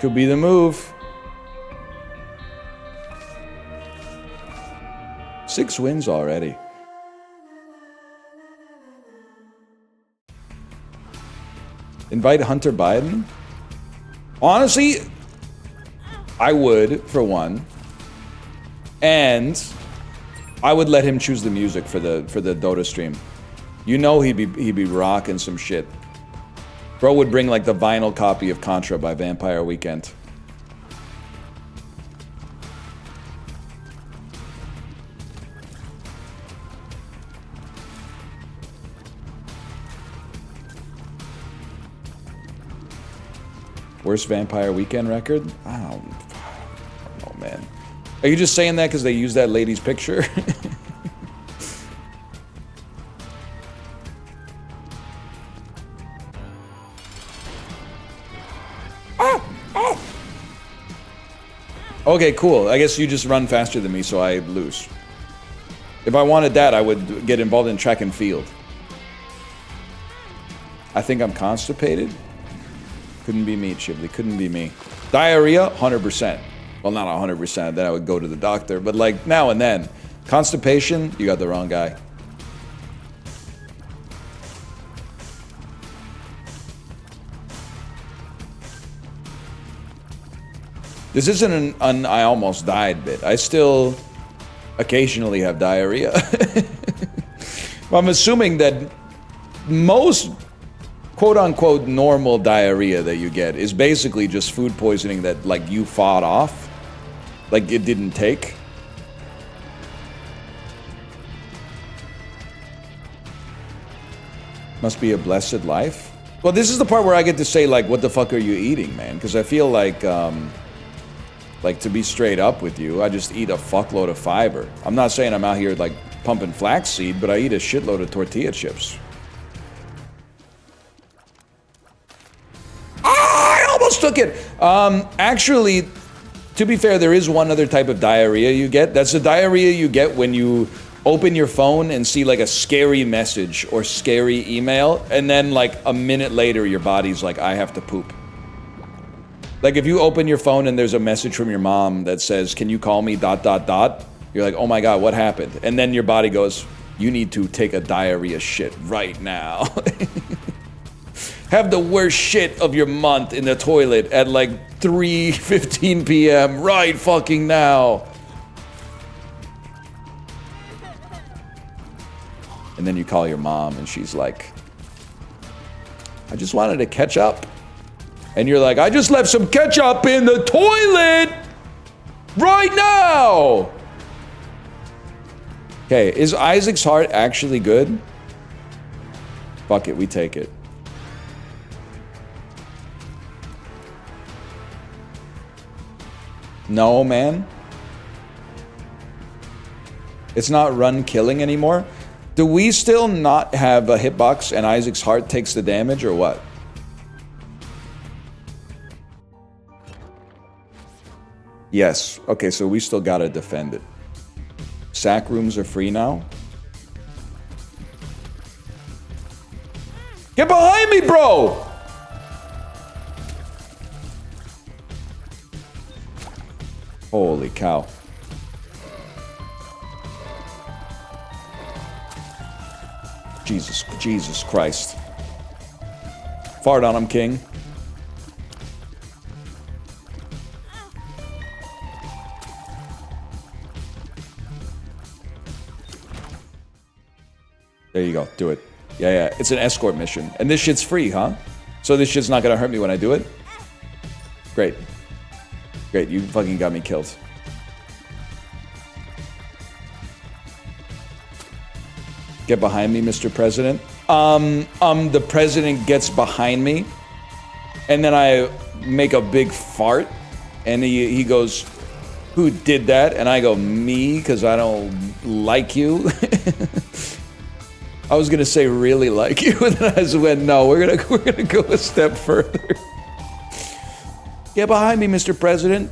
Could be the move. 6 wins already. Invite Hunter Biden? Honestly, I would, for one. And I would let him choose the music for the Dota stream. You know he'd be rocking some shit. Bro would bring like the vinyl copy of Contra by Vampire Weekend. Worst Vampire Weekend record? I don't know, man. Are you just saying that because they used that lady's picture? Okay, cool. I guess you just run faster than me, so I lose. If I wanted that, I would get involved in track and field. I think I'm constipated. Couldn't be me, Chiblee. Couldn't be me. Diarrhea, 100%. Well, not 100%. Then I would go to the doctor. But like now and then. Constipation, you got the wrong guy. This isn't an I almost died bit. I still occasionally have diarrhea. I'm assuming that most quote-unquote normal diarrhea that you get is basically just food poisoning that like you fought off. Like it didn't take. Must be a blessed life. Well, this is the part where I get to say like, what the fuck are you eating, man? Because I feel like Like, to be straight up with you, I just eat a fuckload of fiber. I'm not saying I'm out here, like, pumping flaxseed, but I eat a shitload of tortilla chips. I almost took it! Actually, to be fair, there is one other type of diarrhea you get. That's the diarrhea you get when you open your phone and see, like, a scary message or scary email, and then, like, a minute later, your body's like, I have to poop. Like, if you open your phone and there's a message from your mom that says, can you call me ... You're like, oh my god, what happened? And then your body goes, you need to take a diarrhea shit right now. Have the worst shit of your month in the toilet at like 3:15 p.m. right fucking now. And then you call your mom and she's like, I just wanted to catch up. And you're like, I just left some ketchup in the toilet right now. Okay, is Isaac's heart actually good? Fuck it, we take it. No, man. It's not run killing anymore. Do we still not have a hitbox and Isaac's heart takes the damage or what? Yes. Okay, so we still gotta defend it. Sack rooms are free now. Get behind me, bro! Holy cow. Jesus Christ. Fart on him, King. There you go, do it. Yeah, it's an escort mission. And this shit's free, huh? So this shit's not gonna hurt me when I do it? Great. Great, you fucking got me killed. Get behind me, Mr. President. The president gets behind me, and then I make a big fart, and he goes, who did that? And I go, me, because I don't like you. I was gonna say really like you, and then I just went, no, we're gonna go a step further. Get behind me, Mr. President.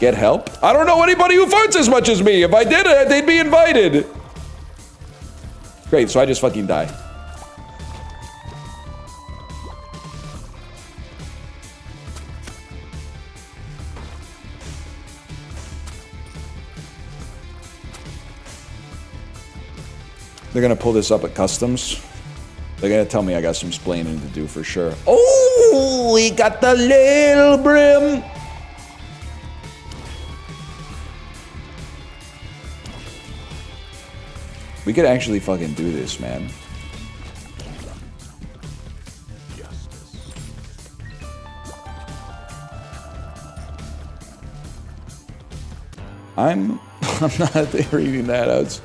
Get help? I don't know anybody who farts as much as me. If I did it, they'd be invited. Great, so I just fucking die. They're gonna pull this up at customs. They're gonna tell me I got some splaining to do for sure. Oh, we got the little brim. We could actually fucking do this, man. I'm not reading that.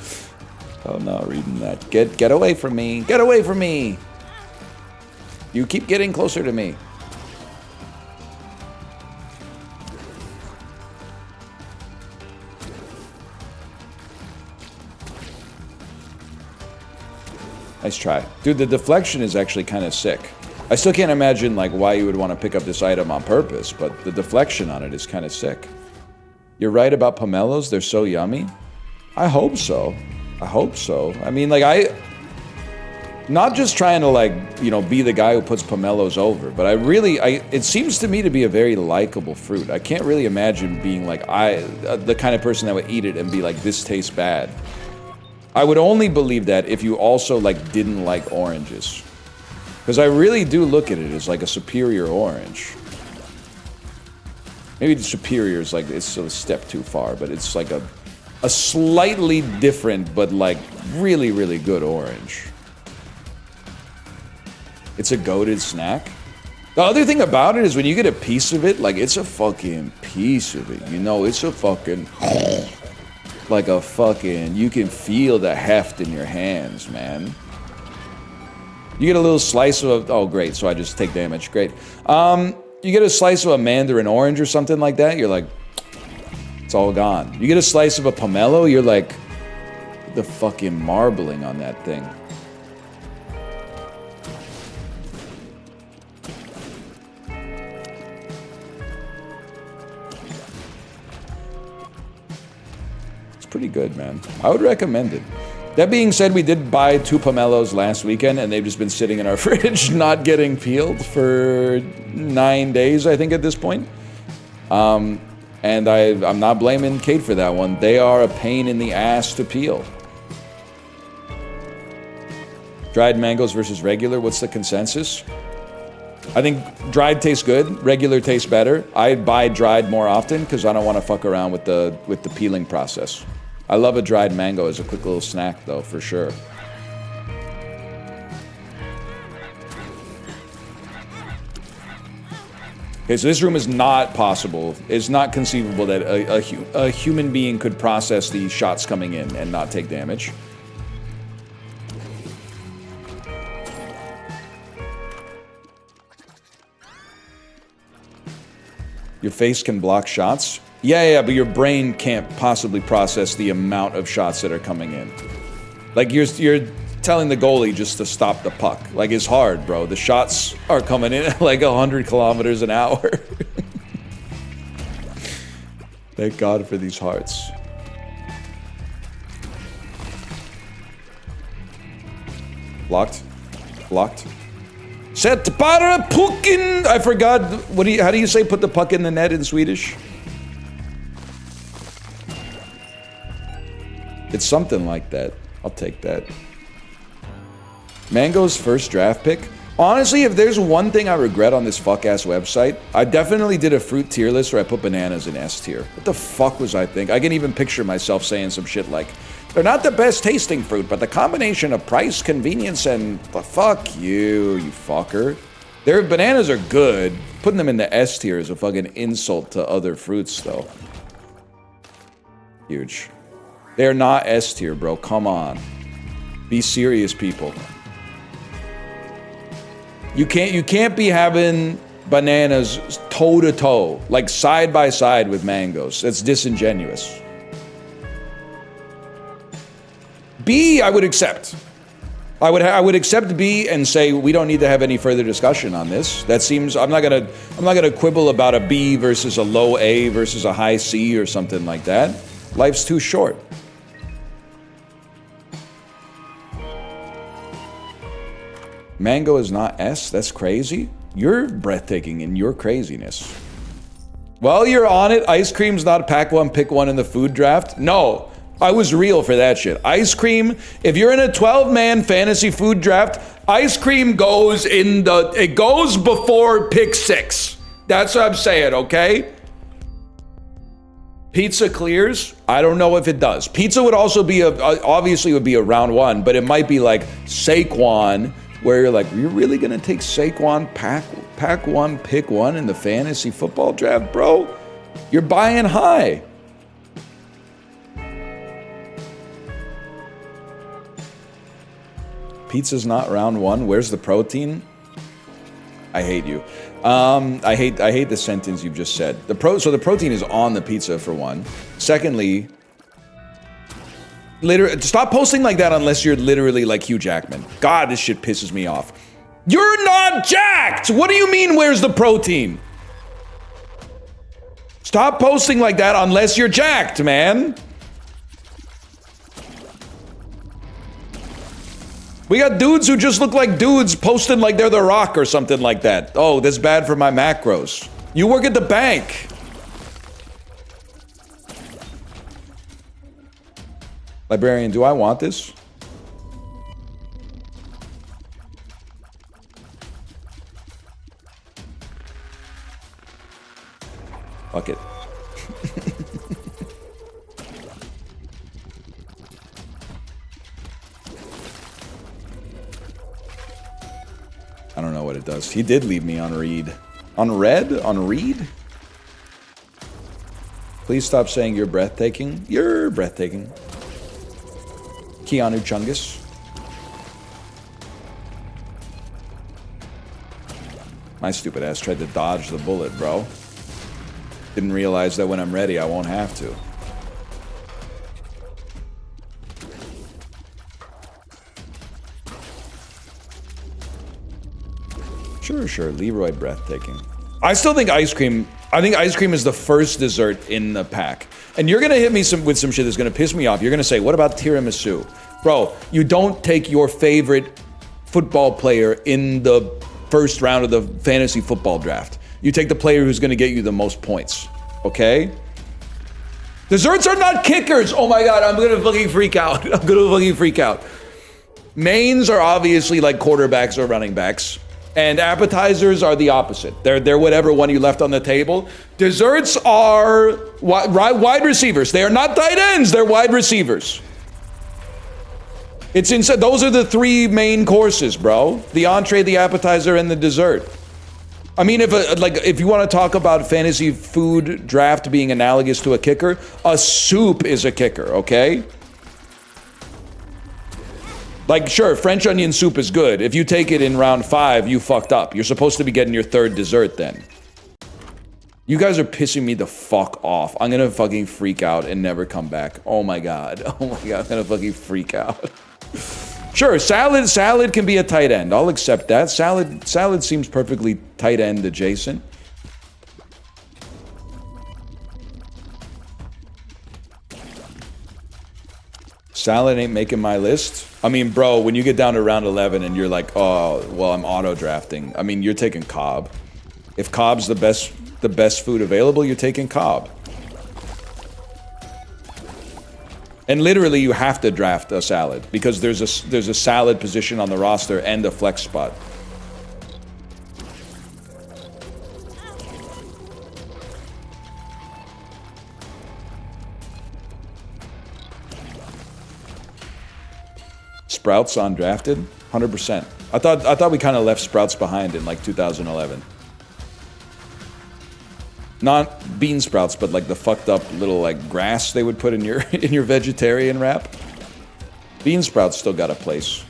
I'm not reading that. Get away from me. Get away from me. You keep getting closer to me. Nice try. Dude, the deflection is actually kind of sick. I still can't imagine like why you would want to pick up this item on purpose, but the deflection on it is kind of sick. You're right about pomelos. They're so yummy. I hope so. I hope so. I mean, like, not just trying to, like, you know, be the guy who puts pomelos over, but it seems to me to be a very likable fruit. I can't really imagine being, like, the kind of person that would eat it and be like, this tastes bad. I would only believe that if you also, like, didn't like oranges. Because I really do look at it as, like, a superior orange. Maybe the superior is, like, it's a step too far, but it's, like, a slightly different, but like really, really good orange. It's a goated snack. The other thing about it is when you get a piece of it, like it's a fucking piece of it, you know, it's a fucking... like a fucking, you can feel the heft in your hands, man. You get a little slice of, oh great, so I just take damage, great. You get a slice of a mandarin orange or something like that, you're like, it's all gone. You get a slice of a pomelo, you're like, the fucking marbling on that thing. Pretty good, man. I would recommend it. That being said, we did buy 2 pomelos last weekend, and they've just been sitting in our fridge, not getting peeled for 9 days, I think, at this point. And I'm not blaming Kate for that one. They are a pain in the ass to peel. Dried mangoes versus regular, what's the consensus? I think dried tastes good, regular tastes better. I buy dried more often because I don't want to fuck around with the peeling process. I love a dried mango as a quick little snack, though, for sure. Okay, so this room is not possible. It's not conceivable that a human being could process these shots coming in and not take damage. Your face can block shots? Yeah, but your brain can't possibly process the amount of shots that are coming in. Like, you're telling the goalie just to stop the puck. Like, it's hard, bro. The shots are coming in at like 100 kilometers an hour. Thank God for these hearts. Blocked. Blocked. Set para pucken. I forgot. How do you say put the puck in the net in Swedish? It's something like that. I'll take that. Mango's first draft pick. Honestly, if there's one thing I regret on this fuck-ass website, I definitely did a fruit tier list where I put bananas in S tier. What the fuck was I think? I can even picture myself saying some shit like, they're not the best tasting fruit, but the combination of price, convenience, and fuck you, you fucker. Their bananas are good. Putting them in the S tier is a fucking insult to other fruits, though. Huge. They're not S tier, bro. Come on. Be serious, people. You can't be having bananas toe to toe, like side by side with mangoes. That's disingenuous. B, I would accept. I would accept B and say we don't need to have any further discussion on this. That seems I'm not gonna quibble about a B versus a low A versus a high C or something like that. Life's too short. Mango is not S? That's crazy. You're breathtaking in your craziness. While you're on it, ice cream's not pack one, pick one in the food draft. No, I was real for that shit. Ice cream, if you're in a 12-man fantasy food draft, ice cream goes it goes before pick 6. That's what I'm saying, okay? Pizza clears? I don't know if it does. Pizza would also be obviously would be a round 1, but it might be like Saquon, where you're like, you're really gonna take Saquon pack one, pick one in the fantasy football draft, bro? You're buying high. Pizza's not round 1. Where's the protein? I hate you. I hate the sentence you've just said. So the protein is on the pizza for one. Secondly, stop posting like that unless you're literally like Hugh Jackman. God, this shit pisses me off. You're not jacked! What do you mean, where's the protein? Stop posting like that unless you're jacked, man. We got dudes who just look like dudes posting like they're The Rock or something like that. Oh, that's bad for my macros. You work at the bank. Librarian, do I want this? Fuck it. I don't know what it does. He did leave me on read. On red? On read? Please stop saying you're breathtaking. You're breathtaking. Keanu Chungus. My stupid ass tried to dodge the bullet, bro. Didn't realize that when I'm ready, I won't have to. Sure. Leroy breathtaking. I still think ice cream. I think ice cream is the first dessert in the pack. And you're gonna hit me with some shit that's gonna piss me off. You're gonna say, what about tiramisu? Bro, you don't take your favorite football player in the first round of the fantasy football draft. You take the player who's gonna get you the most points, okay? Desserts are not kickers! Oh my god, I'm gonna fucking freak out. I'm gonna fucking freak out. Mains are obviously like quarterbacks or running backs. And appetizers are the opposite. They're whatever one you left on the table. Desserts are wide receivers. They are not tight ends, they're wide receivers. It's inside. Those are the three main courses, bro. The entree, the appetizer, and the dessert. I mean, if you want to talk about fantasy food draft being analogous to a kicker, a soup is a kicker, okay? Like, sure, French onion soup is good. If you take it in round 5, you fucked up. You're supposed to be getting your third dessert then. You guys are pissing me the fuck off. I'm gonna fucking freak out and never come back. Oh my god. Oh my god, I'm gonna fucking freak out. Sure, salad can be a tight end. I'll accept that. Salad seems perfectly tight end adjacent. Salad ain't making my list. I mean, bro, when you get down to round 11 and you're like, oh, well, I'm auto-drafting. I mean, you're taking Cobb. If Cobb's the best food available, you're taking Cobb. And literally, you have to draft a salad because there's a salad position on the roster and a flex spot. Sprouts undrafted? 100%. I thought we kind of left Sprouts behind in like 2011. Not bean sprouts, but like the fucked up little like grass they would put in your vegetarian wrap. Bean sprouts still got a place.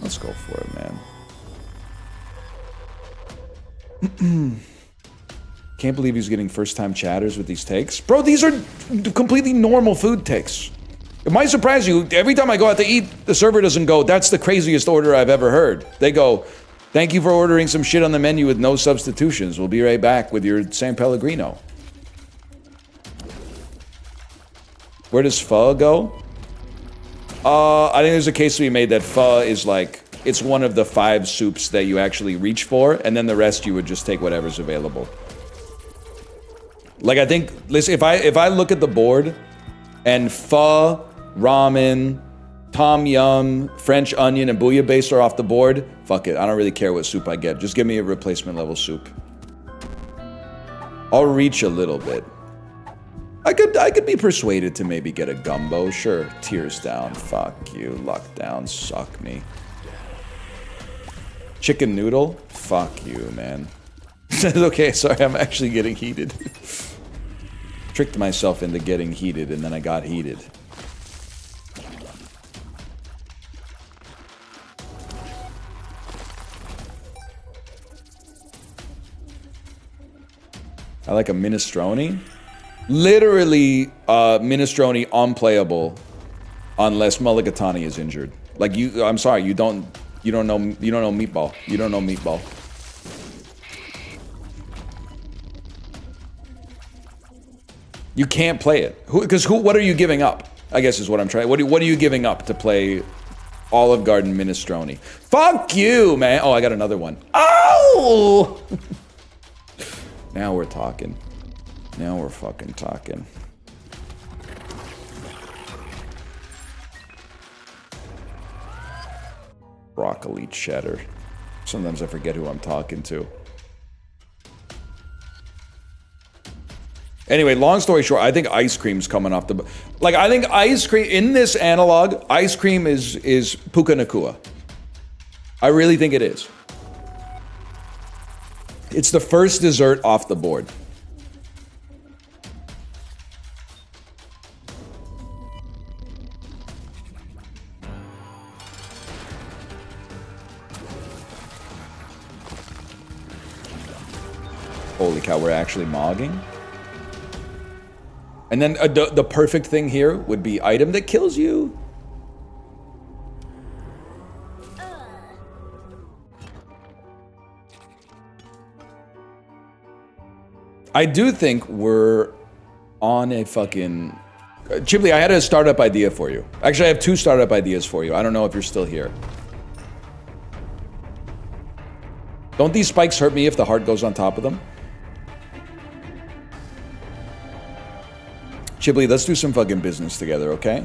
Let's go for it, man. Can't believe he's getting first-time chatters with these takes. Bro, these are completely normal food takes. It might surprise you. Every time I go out to eat, the server doesn't go, that's the craziest order I've ever heard. They go, thank you for ordering some shit on the menu with no substitutions. We'll be right back with your San Pellegrino. Where does pho go? I think there's a case to be made that pho is like, it's one of the 5 soups that you actually reach for, and then the rest you would just take whatever's available. Like, I think, listen, if I look at the board and pho, ramen, tom yum, French onion, and bouillabaisse are off the board, fuck it. I don't really care what soup I get. Just give me a replacement level soup. I'll reach a little bit. I could be persuaded to maybe get a gumbo. Sure, tears down. Fuck you. Luck down. Suck me. Chicken noodle? Fuck you, man. Okay, sorry, I'm actually getting heated. Tricked myself into getting heated, and then I got heated. I like a minestrone. Literally, minestrone unplayable unless Mulligatawny is injured. Like I'm sorry, you don't know meatball. You don't know meatball. You can't play it. What are you giving up? I guess is what I'm trying. What are you giving up to play Olive Garden minestrone? Fuck you, man. Oh, I got another one. Oh! Now we're talking. Now we're fucking talking. Broccoli cheddar. Sometimes I forget who I'm talking to. Anyway, long story short, I think ice cream's coming off the... Like, I think ice cream... In this analog, ice cream is Puka Nakua. I really think it is. It's the first dessert off the board. Holy cow, we're actually mogging? And then the perfect thing here would be item that kills you. I do think we're on a fucking... Chibli, I had a startup idea for you. Actually, I have 2 startup ideas for you. I don't know if you're still here. Don't these spikes hurt me if the heart goes on top of them? Chibli, let's do some fucking business together, okay?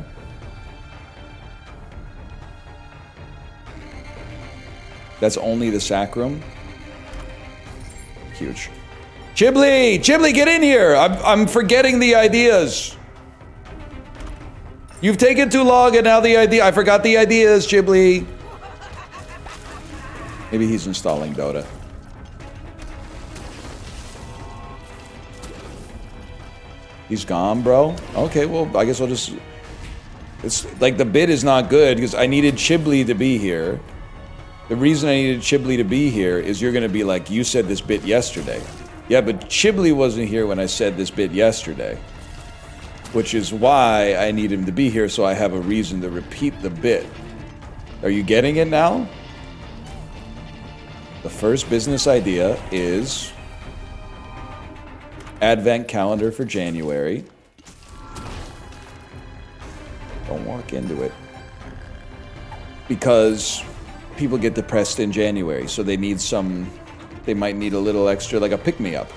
That's only the sacrum. Huge. Chibli! Chibli, get in here! I'm forgetting the ideas. You've taken too long and now the idea... I forgot the ideas, Chibli. Maybe he's installing Dota. He's gone, bro? Okay, well, I guess I'll just... It's like the bid is not good because I needed Chibli to be here. The reason I needed Chibli to be here is you're gonna be like, you said this bit yesterday. Yeah, but Chibli wasn't here when I said this bit yesterday. Which is why I need him to be here so I have a reason to repeat the bit. Are you getting it now? The first business idea is... Advent calendar for January. Don't walk into it. Because people get depressed in January, so they need some... They might need a little extra, like a pick-me-up.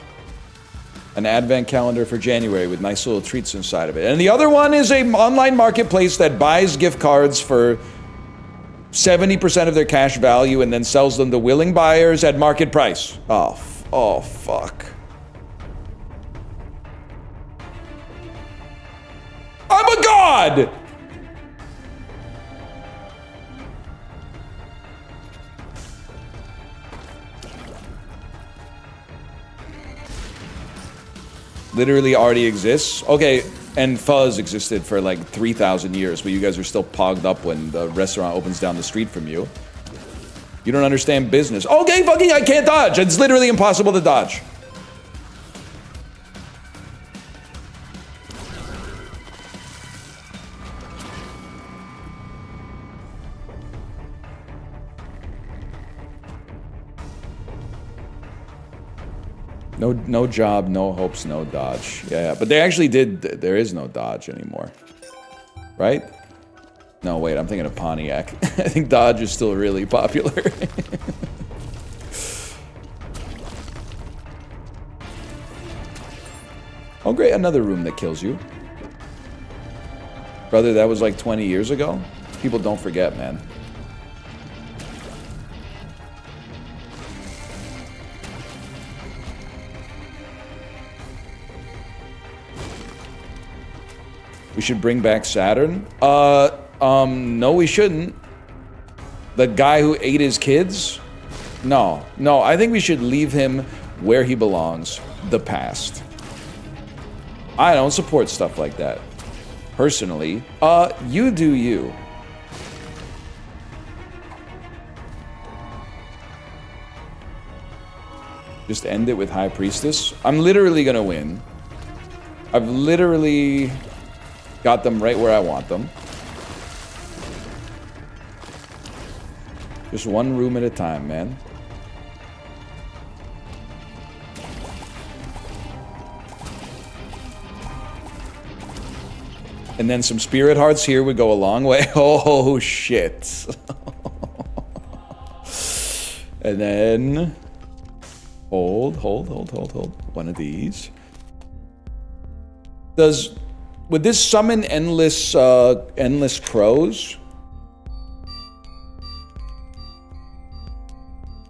An advent calendar for January with nice little treats inside of it. And the other one is an online marketplace that buys gift cards for 70% of their cash value and then sells them to willing buyers at market price. Oh, fuck. I'm a god! Literally already exists. Okay, and Fuzz existed for like 3,000 years, but you guys are still pogged up when the restaurant opens down the street from you. You don't understand business. Okay, fucking I can't dodge. It's literally impossible to dodge. No job, no hopes, no dodge. Yeah, but they actually did. There is no dodge anymore, right? No, wait, I'm thinking of Pontiac. I think dodge is still really popular. Oh, great, another room that kills you. Brother, that was like 20 years ago. People don't forget, man. We should bring back Saturn? No, we shouldn't. The guy who ate his kids? No, I think we should leave him where he belongs, the past. I don't support stuff like that. Personally, you do you. Just end it with High Priestess. I'm literally gonna win. I've literally got them right where I want them. Just one room at a time, man. And then some spirit hearts here would go a long way. Oh, shit. And then... Hold. One of these. Would this summon endless crows?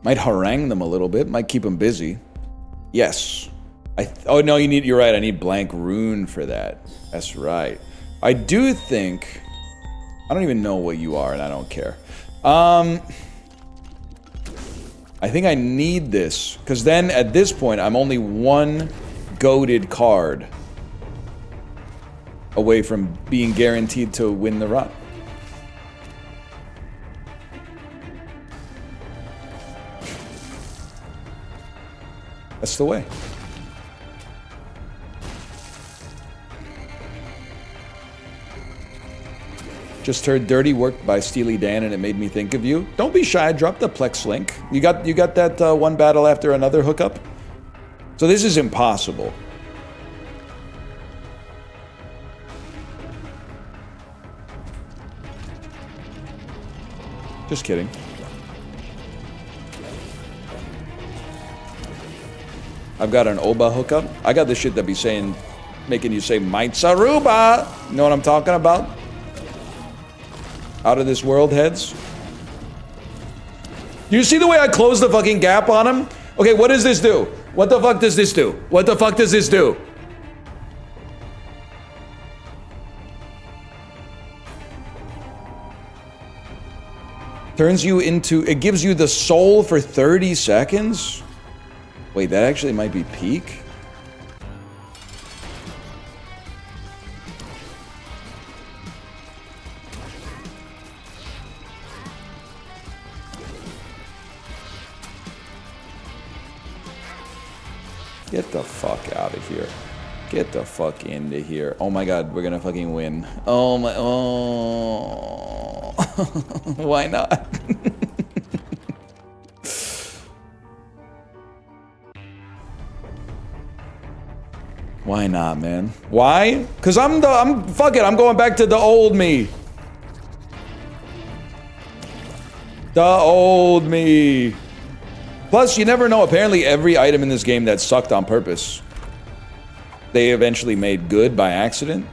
Might harangue them a little bit. Might keep them busy. Yes. Oh, no, you're right. I need blank rune for that. That's right. I do think... I don't even know what you are, and I don't care. I think I need this, because then at this point I'm only one goated card away from being guaranteed to win the run. That's the way. Just heard Dirty Work by Steely Dan and it made me think of you. Don't be shy, drop the Plex link. You got that one battle after another hookup? So this is impossible. Just kidding. I've got an Oba hookup. I got this shit that be saying, making you say, Maitsaruba! You know what I'm talking about? Out of this world heads. Do you see the way I closed the fucking gap on him? Okay, what does this do? What the fuck does this do? What the fuck does this do? Turns you into, it gives you the soul for 30 seconds? Wait, that actually might be peak? Get the fuck out of here. Get the fuck into here. Oh my god, we're gonna fucking win. Oh my, oh. Why not? Why not, man? Why? Cause fuck it, I'm going back to the old me. The old me. Plus, you never know. Apparently, every item in this game that sucked on purpose, they eventually made good by accident.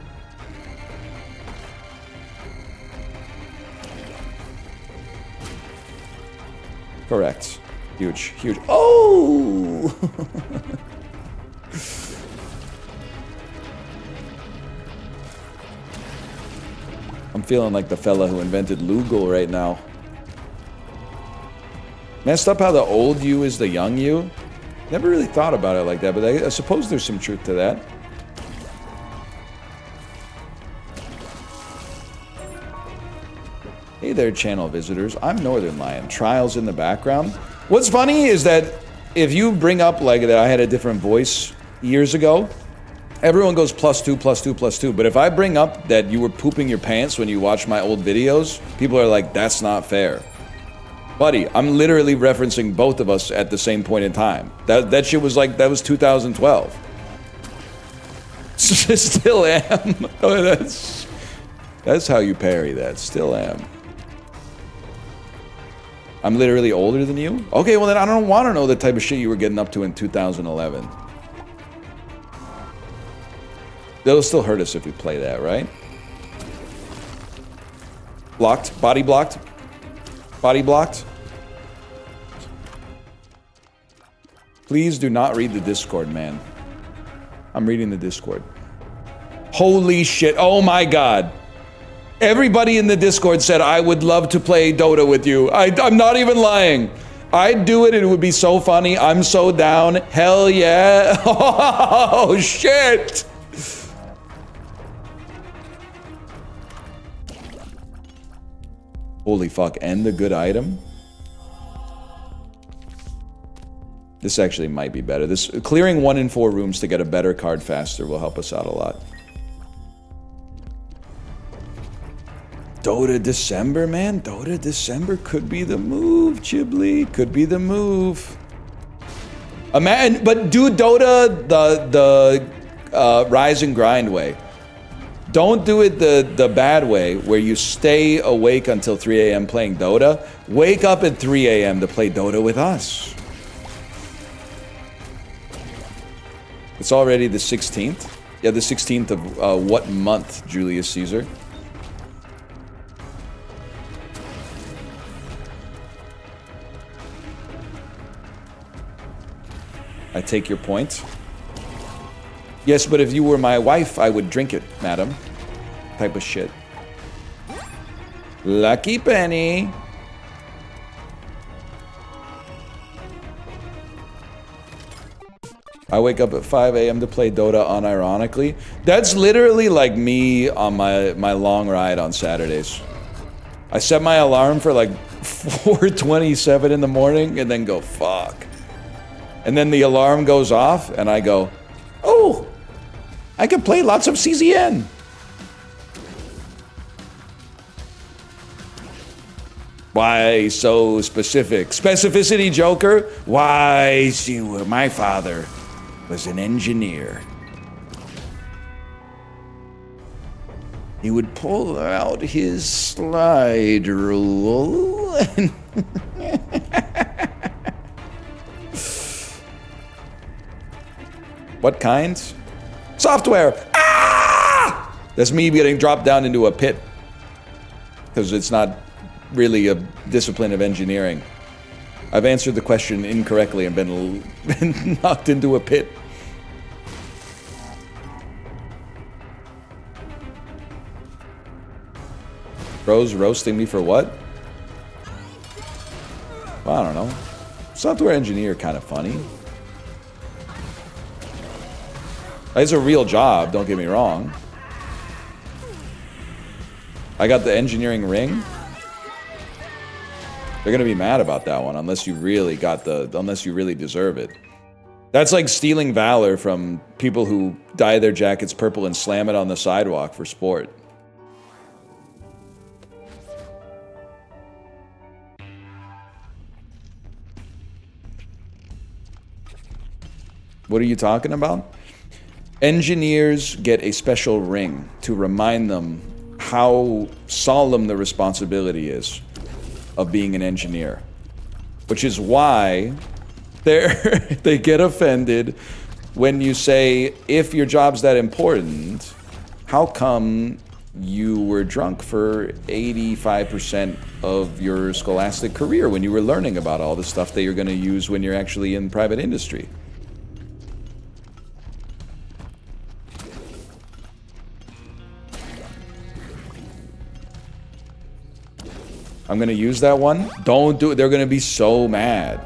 Correct. Huge, huge. Oh! I'm feeling like the fella who invented Lugal right now. Messed up how the old you is the young you. Never really thought about it like that, but I suppose there's some truth to that. Hey there, channel visitors. I'm Northernlion. Trials in the background. What's funny is that if you bring up like that I had a different voice years ago, everyone goes +2, +2, +2. But if I bring up that you were pooping your pants when you watch my old videos, people are like, that's not fair. Buddy, I'm literally referencing both of us at the same point in time. That shit was like, that was 2012. Still am. That's how you parry that. Still am. I'm literally older than you? Okay, well then I don't want to know the type of shit you were getting up to in 2011. They'll still hurt us if we play that, right? Blocked. Body blocked. Body blocked. Please do not read the Discord, man. I'm reading the Discord. Holy shit. Oh my god. Everybody in the Discord said, I would love to play Dota with you. I'm not even lying. I'd do it and it would be so funny. I'm so down. Hell yeah. Oh shit. Holy fuck, and the good item? This actually might be better. This clearing 1 in 4 rooms to get a better card faster will help us out a lot. Dota December, man. Dota December could be the move, Chiblee. Could be the move. But do Dota the rise and grind way. Don't do it the bad way, where you stay awake until 3 a.m. playing Dota. Wake up at 3 a.m. to play Dota with us. It's already the 16th? Yeah, the 16th of what month, Julius Caesar? I take your point. Yes, but if you were my wife, I would drink it, madam. Type of shit. Lucky penny. I wake up at 5 a.m. to play Dota unironically. That's literally like me on my long ride on Saturdays. I set my alarm for like 4:27 in the morning and then go, fuck. And then the alarm goes off and I go, oh, I can play lots of CZN. Why so specific? Specificity, Joker? Why, my father was an engineer. He would pull out his slide rule. What kinds? Software! Ah! That's me getting dropped down into a pit. Because it's not really a discipline of engineering. I've answered the question incorrectly and been knocked into a pit. Bro's roasting me for what? Well, I don't know. Software engineer kind of funny. It's a real job, don't get me wrong. I got the engineering ring. They're gonna be mad about that one unless you really unless you really deserve it. That's like stealing valor from people who dye their jackets purple and slam it on the sidewalk for sport. What are you talking about? Engineers get a special ring to remind them how solemn the responsibility is of being an engineer, which is why they get offended when you say, if your job's that important, how come you were drunk for 85% of your scholastic career when you were learning about all the stuff that you're going to use when you're actually in private industry? I'm gonna use that one. Don't do it. They're gonna be so mad.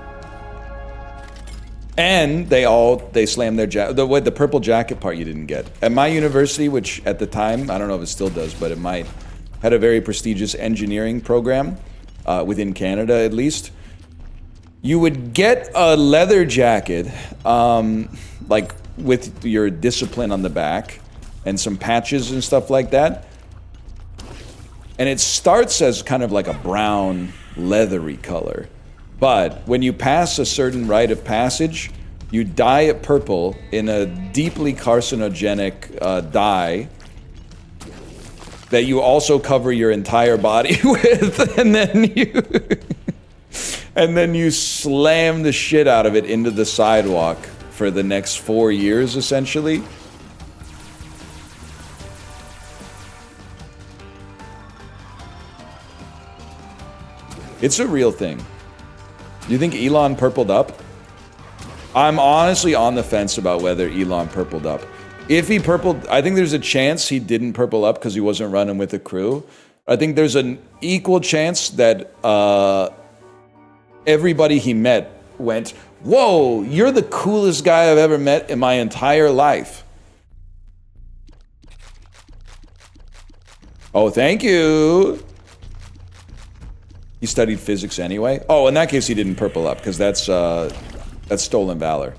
And they slammed their the purple jacket part you didn't get. At my university, which at the time, I don't know if it still does, but it might, had a very prestigious engineering program, within Canada at least. You would get a leather jacket, like with your discipline on the back, and some patches and stuff like that. And it starts as kind of like a brown, leathery color. But when you pass a certain rite of passage, you dye it purple in a deeply carcinogenic dye that you also cover your entire body with, and then you slam the shit out of it into the sidewalk for the next 4 years, essentially. It's a real thing. You think Elon purpled up? I'm honestly on the fence about whether Elon purpled up. If he purpled, I think there's a chance he didn't purple up because he wasn't running with the crew. I think there's an equal chance that everybody he met went, whoa, you're the coolest guy I've ever met in my entire life. Oh, thank you. He studied physics anyway. Oh, in that case, he didn't purple up because that's stolen valor.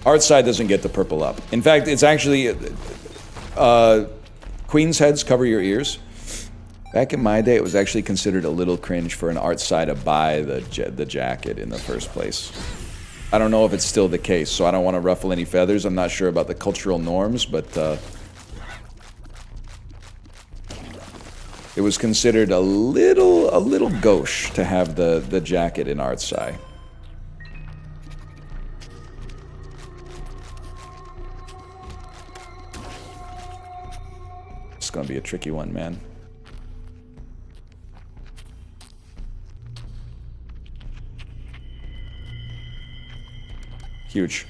Art side doesn't get the purple up. In fact, it's actually Queen's heads cover your ears. Back in my day, it was actually considered a little cringe for an art side to buy the jacket in the first place. I don't know if it's still the case, so I don't want to ruffle any feathers. I'm not sure about the cultural norms, but it was considered a little gauche to have the jacket in art side. It's gonna be a tricky one, man. Huge.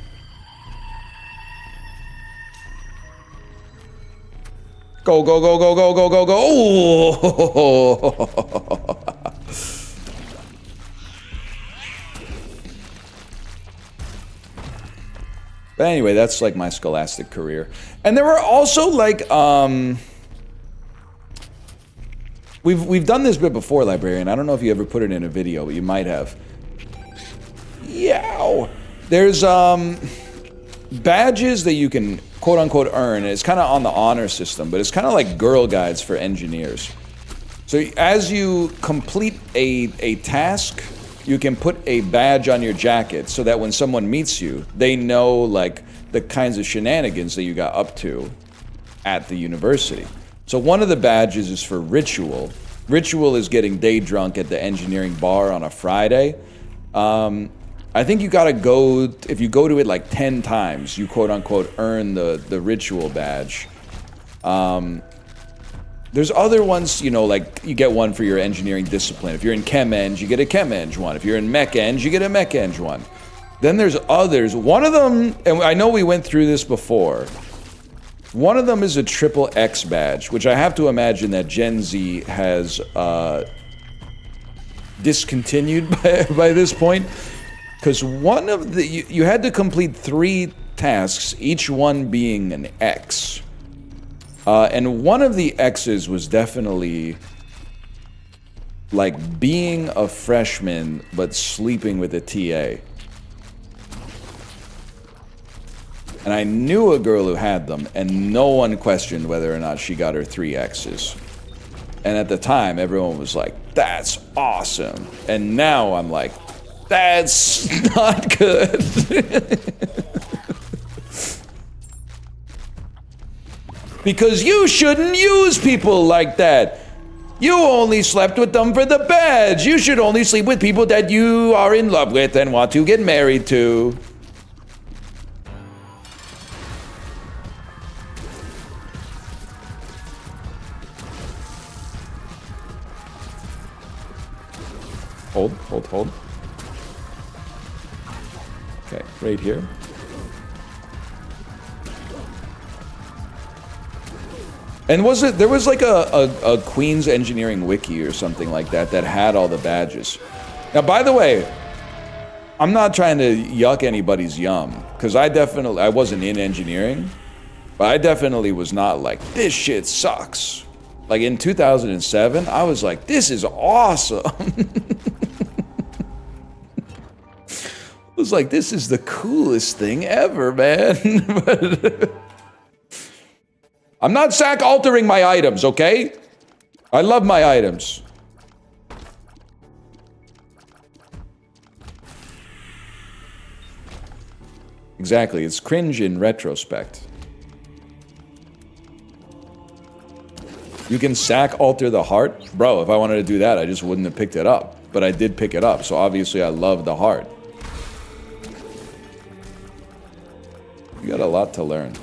Go, go, go, go, go, go, go, go. Oh! But anyway, that's like my scholastic career. And there were also like, we've done this bit before, Librarian. I don't know if you ever put it in a video, but you might have. Yow! There's, badges that you can quote-unquote earn. It's kind of on the honor system, but it's kind of like Girl Guides for engineers. So as you complete a task, you can put a badge on your jacket so that when someone meets you, they know like the kinds of shenanigans that you got up to at the university. So one of the badges is for Ritual. Ritual is getting day drunk at the engineering bar on a Friday. I think you gotta go, if you go to it like 10 times, you quote-unquote earn the Ritual badge. There's other ones, you know, like you get one for your engineering discipline. If you're in Chem Eng, you get a Chem Eng one. If you're in Mech Eng, you get a Mech Eng one. Then there's others. One of them, and I know we went through this before, one of them is a triple X badge, which I have to imagine that Gen Z has discontinued by this point. Because one of the, you had to complete 3 tasks, each one being an X. And one of the X's was definitely like being a freshman but sleeping with a TA. And I knew a girl who had them, and no one questioned whether or not she got her 3 X's. And at the time, everyone was like, that's awesome. And now I'm like, that's not good. Because you shouldn't use people like that. You only slept with them for the badge. You should only sleep with people that you are in love with and want to get married to. Hold. Okay, right here. And was it, there was like a Queen's Engineering wiki or something like that that had all the badges. Now, by the way, I'm not trying to yuck anybody's yum, because I wasn't in engineering, but I definitely was not like, this shit sucks. Like in 2007, I was like, this is awesome. I was like, this is the coolest thing ever, man. But I'm not sack altering my items, okay? I love my items. Exactly, it's cringe in retrospect. You can sack alter the heart? Bro, if I wanted to do that, I just wouldn't have picked it up. But I did pick it up, so obviously I love the heart. You got a lot to learn.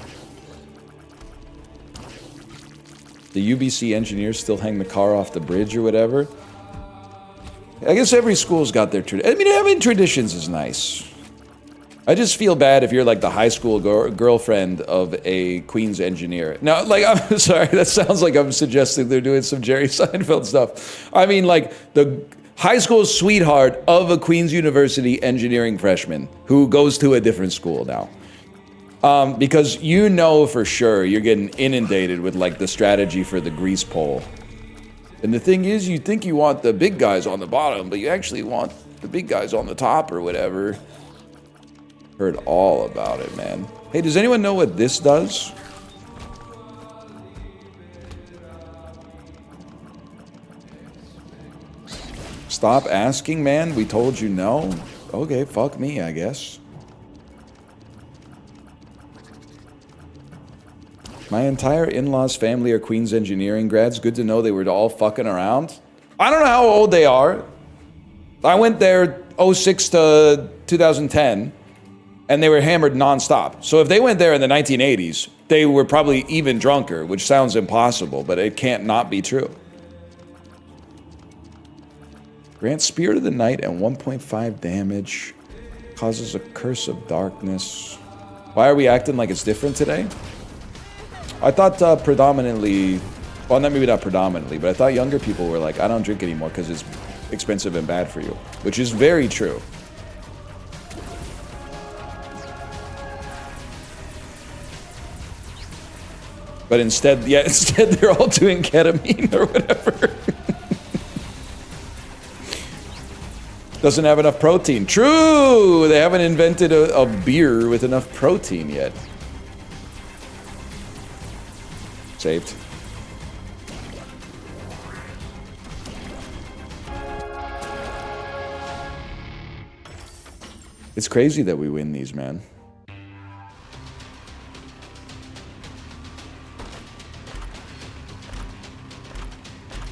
The UBC engineers still hang the car off the bridge or whatever. I guess every school's got their tradition. I mean, having traditions is nice. I just feel bad if you're like the high school girlfriend of a Queen's engineer. Now, like, I'm sorry, that sounds like I'm suggesting they're doing some Jerry Seinfeld stuff. I mean, like, the high school sweetheart of a Queen's University engineering freshman who goes to a different school now. Because you know for sure you're getting inundated with like the strategy for the grease pole. And the thing is, you think you want the big guys on the bottom, but you actually want the big guys on the top or whatever. Heard all about it, man. Hey, does anyone know what this does? Stop asking, man. We told you no. Okay, fuck me, I guess. My entire in-laws family are Queen's Engineering grads. Good to know they were all fucking around. I don't know how old they are. I went there 06 to 2010, and they were hammered nonstop. So if they went there in the 1980s, they were probably even drunker, which sounds impossible, but it can't not be true. Grants Spirit of the Night and 1.5 damage. Causes a Curse of Darkness. Why are we acting like it's different today? I thought predominantly, well, maybe not predominantly, but I thought younger people were like, I don't drink anymore because it's expensive and bad for you, which is very true. But instead, yeah, instead they're all doing ketamine or whatever. Doesn't have enough protein. True! They haven't invented a beer with enough protein yet. Saved. It's crazy that we win these, man.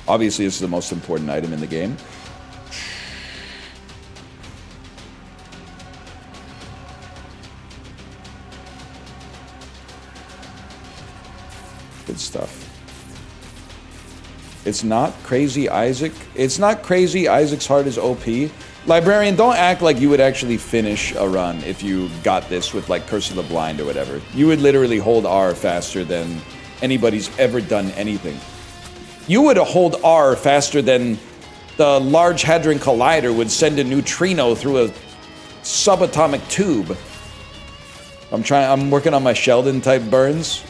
Obviously, this is the most important item in the game. Good stuff. It's not Crazy Isaac. It's not Crazy Isaac's heart is OP. Librarian, don't act like you would actually finish a run if you got this with like Curse of the Blind or whatever. You would literally hold R faster than anybody's ever done anything. You would hold R faster than the Large Hadron Collider would send a neutrino through a subatomic tube. I'm working on my Sheldon type burns.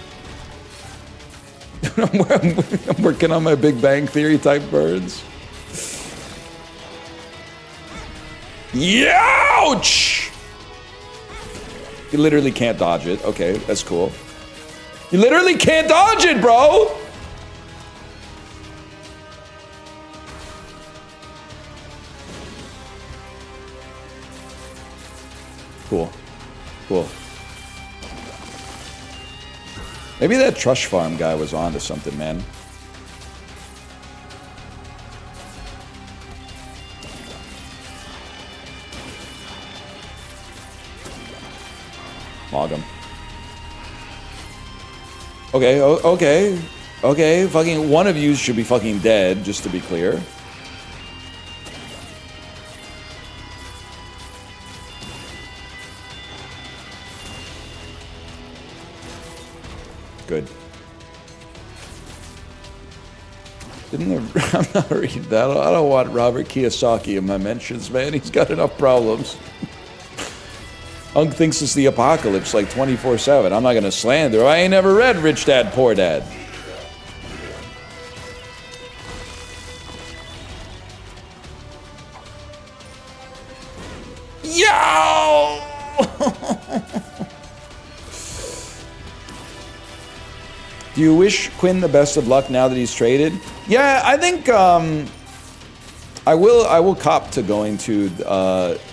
I'm working on my Big Bang Theory type burns. Youch! You literally can't dodge it. Okay, that's cool. You literally can't dodge it, bro! Cool. Cool. Maybe that Trush Farm guy was onto something, man. Log him. Okay, okay. Okay, fucking one of you should be fucking dead, just to be clear. Good. Didn't the, I'm not reading that. I don't want Robert Kiyosaki in my mentions, man. He's got enough problems. Unk thinks it's the apocalypse like 24/7. I'm not gonna slander. I ain't never read Rich Dad, Poor Dad. Yo! Do you wish Quinn the best of luck now that he's traded? Yeah, I think I will cop to going to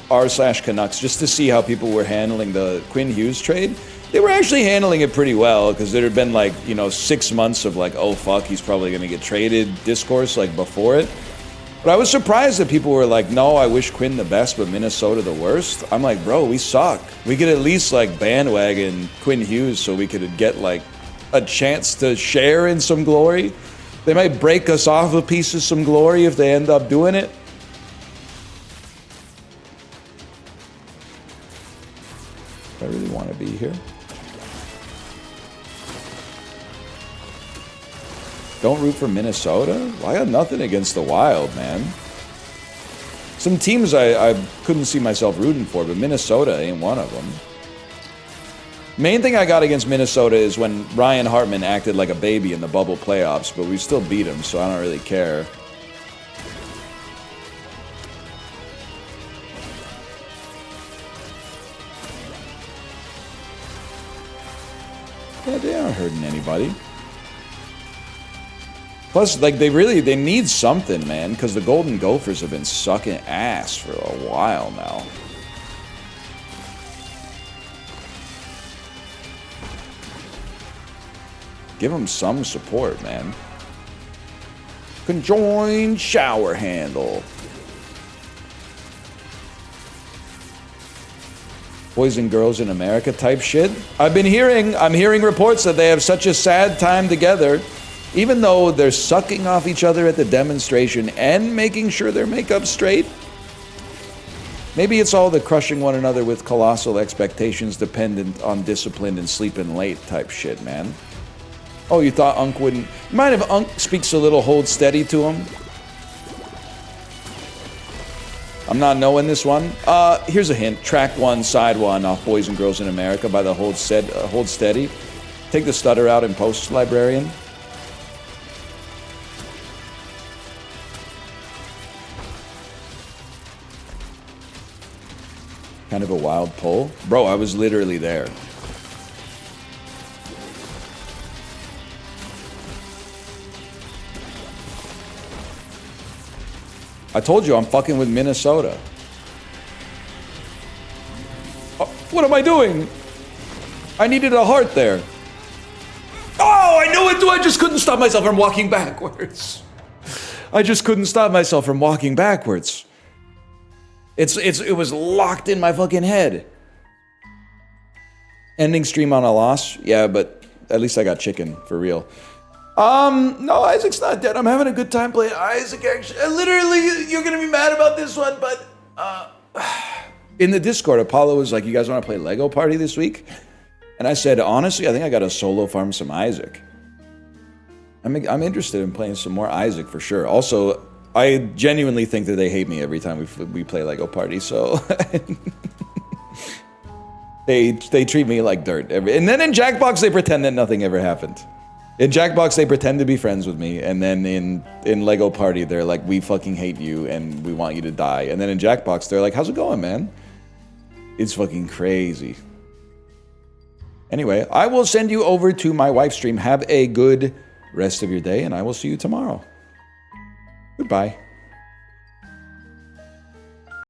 r/Canucks just to see how people were handling the Quinn Hughes trade. They were actually handling it pretty well because there had been like, you know, 6 months of like, oh fuck, he's probably gonna get traded discourse like before it. But I was surprised that people were like, no, I wish Quinn the best, but Minnesota the worst. I'm like, bro, we suck. We could at least like bandwagon Quinn Hughes so we could get like a chance to share in some glory. They might break us off a piece of some glory if they end up doing it. Do I really want to be here? Don't root for Minnesota? Well, I got nothing against the Wild, man. Some teams I couldn't see myself rooting for, but Minnesota ain't one of them. Main thing I got against Minnesota is when Ryan Hartman acted like a baby in the bubble playoffs, but we still beat him, so I don't really care. Yeah, they aren't hurting anybody. Plus, like, they need something, man, because the Golden Gophers have been sucking ass for a while now. Give them some support, man. Conjoined shower handle. Boys and girls in America type shit. I'm hearing reports that they have such a sad time together, even though they're sucking off each other at the demonstration and making sure their makeup's straight. Maybe it's all the crushing one another with colossal expectations dependent on discipline and sleeping late type shit, man. Oh, you thought Unk wouldn't... You mind if Unk speaks a little hold steady to him? I'm not knowing this one. Here's a hint. Track 1, side 1 off Boys and Girls in America by the Hold Steady. Take the stutter out in post, Librarian. Kind of a wild pull. Bro, I was literally there. I told you I'm fucking with Minnesota. Oh, what am I doing? I needed a heart there. Oh, I knew it too. I just couldn't stop myself from walking backwards. I just couldn't stop myself from walking backwards. It was locked in my fucking head. Ending stream on a loss? Yeah, but at least I got chicken, for real. No, Isaac's not dead. I'm having a good time playing Isaac, actually. Literally, you're gonna be mad about this one, but, in the Discord, Apollo was like, you guys wanna play Lego Party this week? And I said, honestly, I think I gotta solo farm some Isaac. I'm interested in playing some more Isaac, for sure. Also, I genuinely think that they hate me every time we play Lego Party, so... they treat me like dirt. And then in Jackbox, they pretend that nothing ever happened. In Jackbox, they pretend to be friends with me, and then in Lego Party, they're like, we fucking hate you, and we want you to die. And then in Jackbox, they're like, how's it going, man? It's fucking crazy. Anyway, I will send you over to my wife's stream. Have a good rest of your day, and I will see you tomorrow. Goodbye.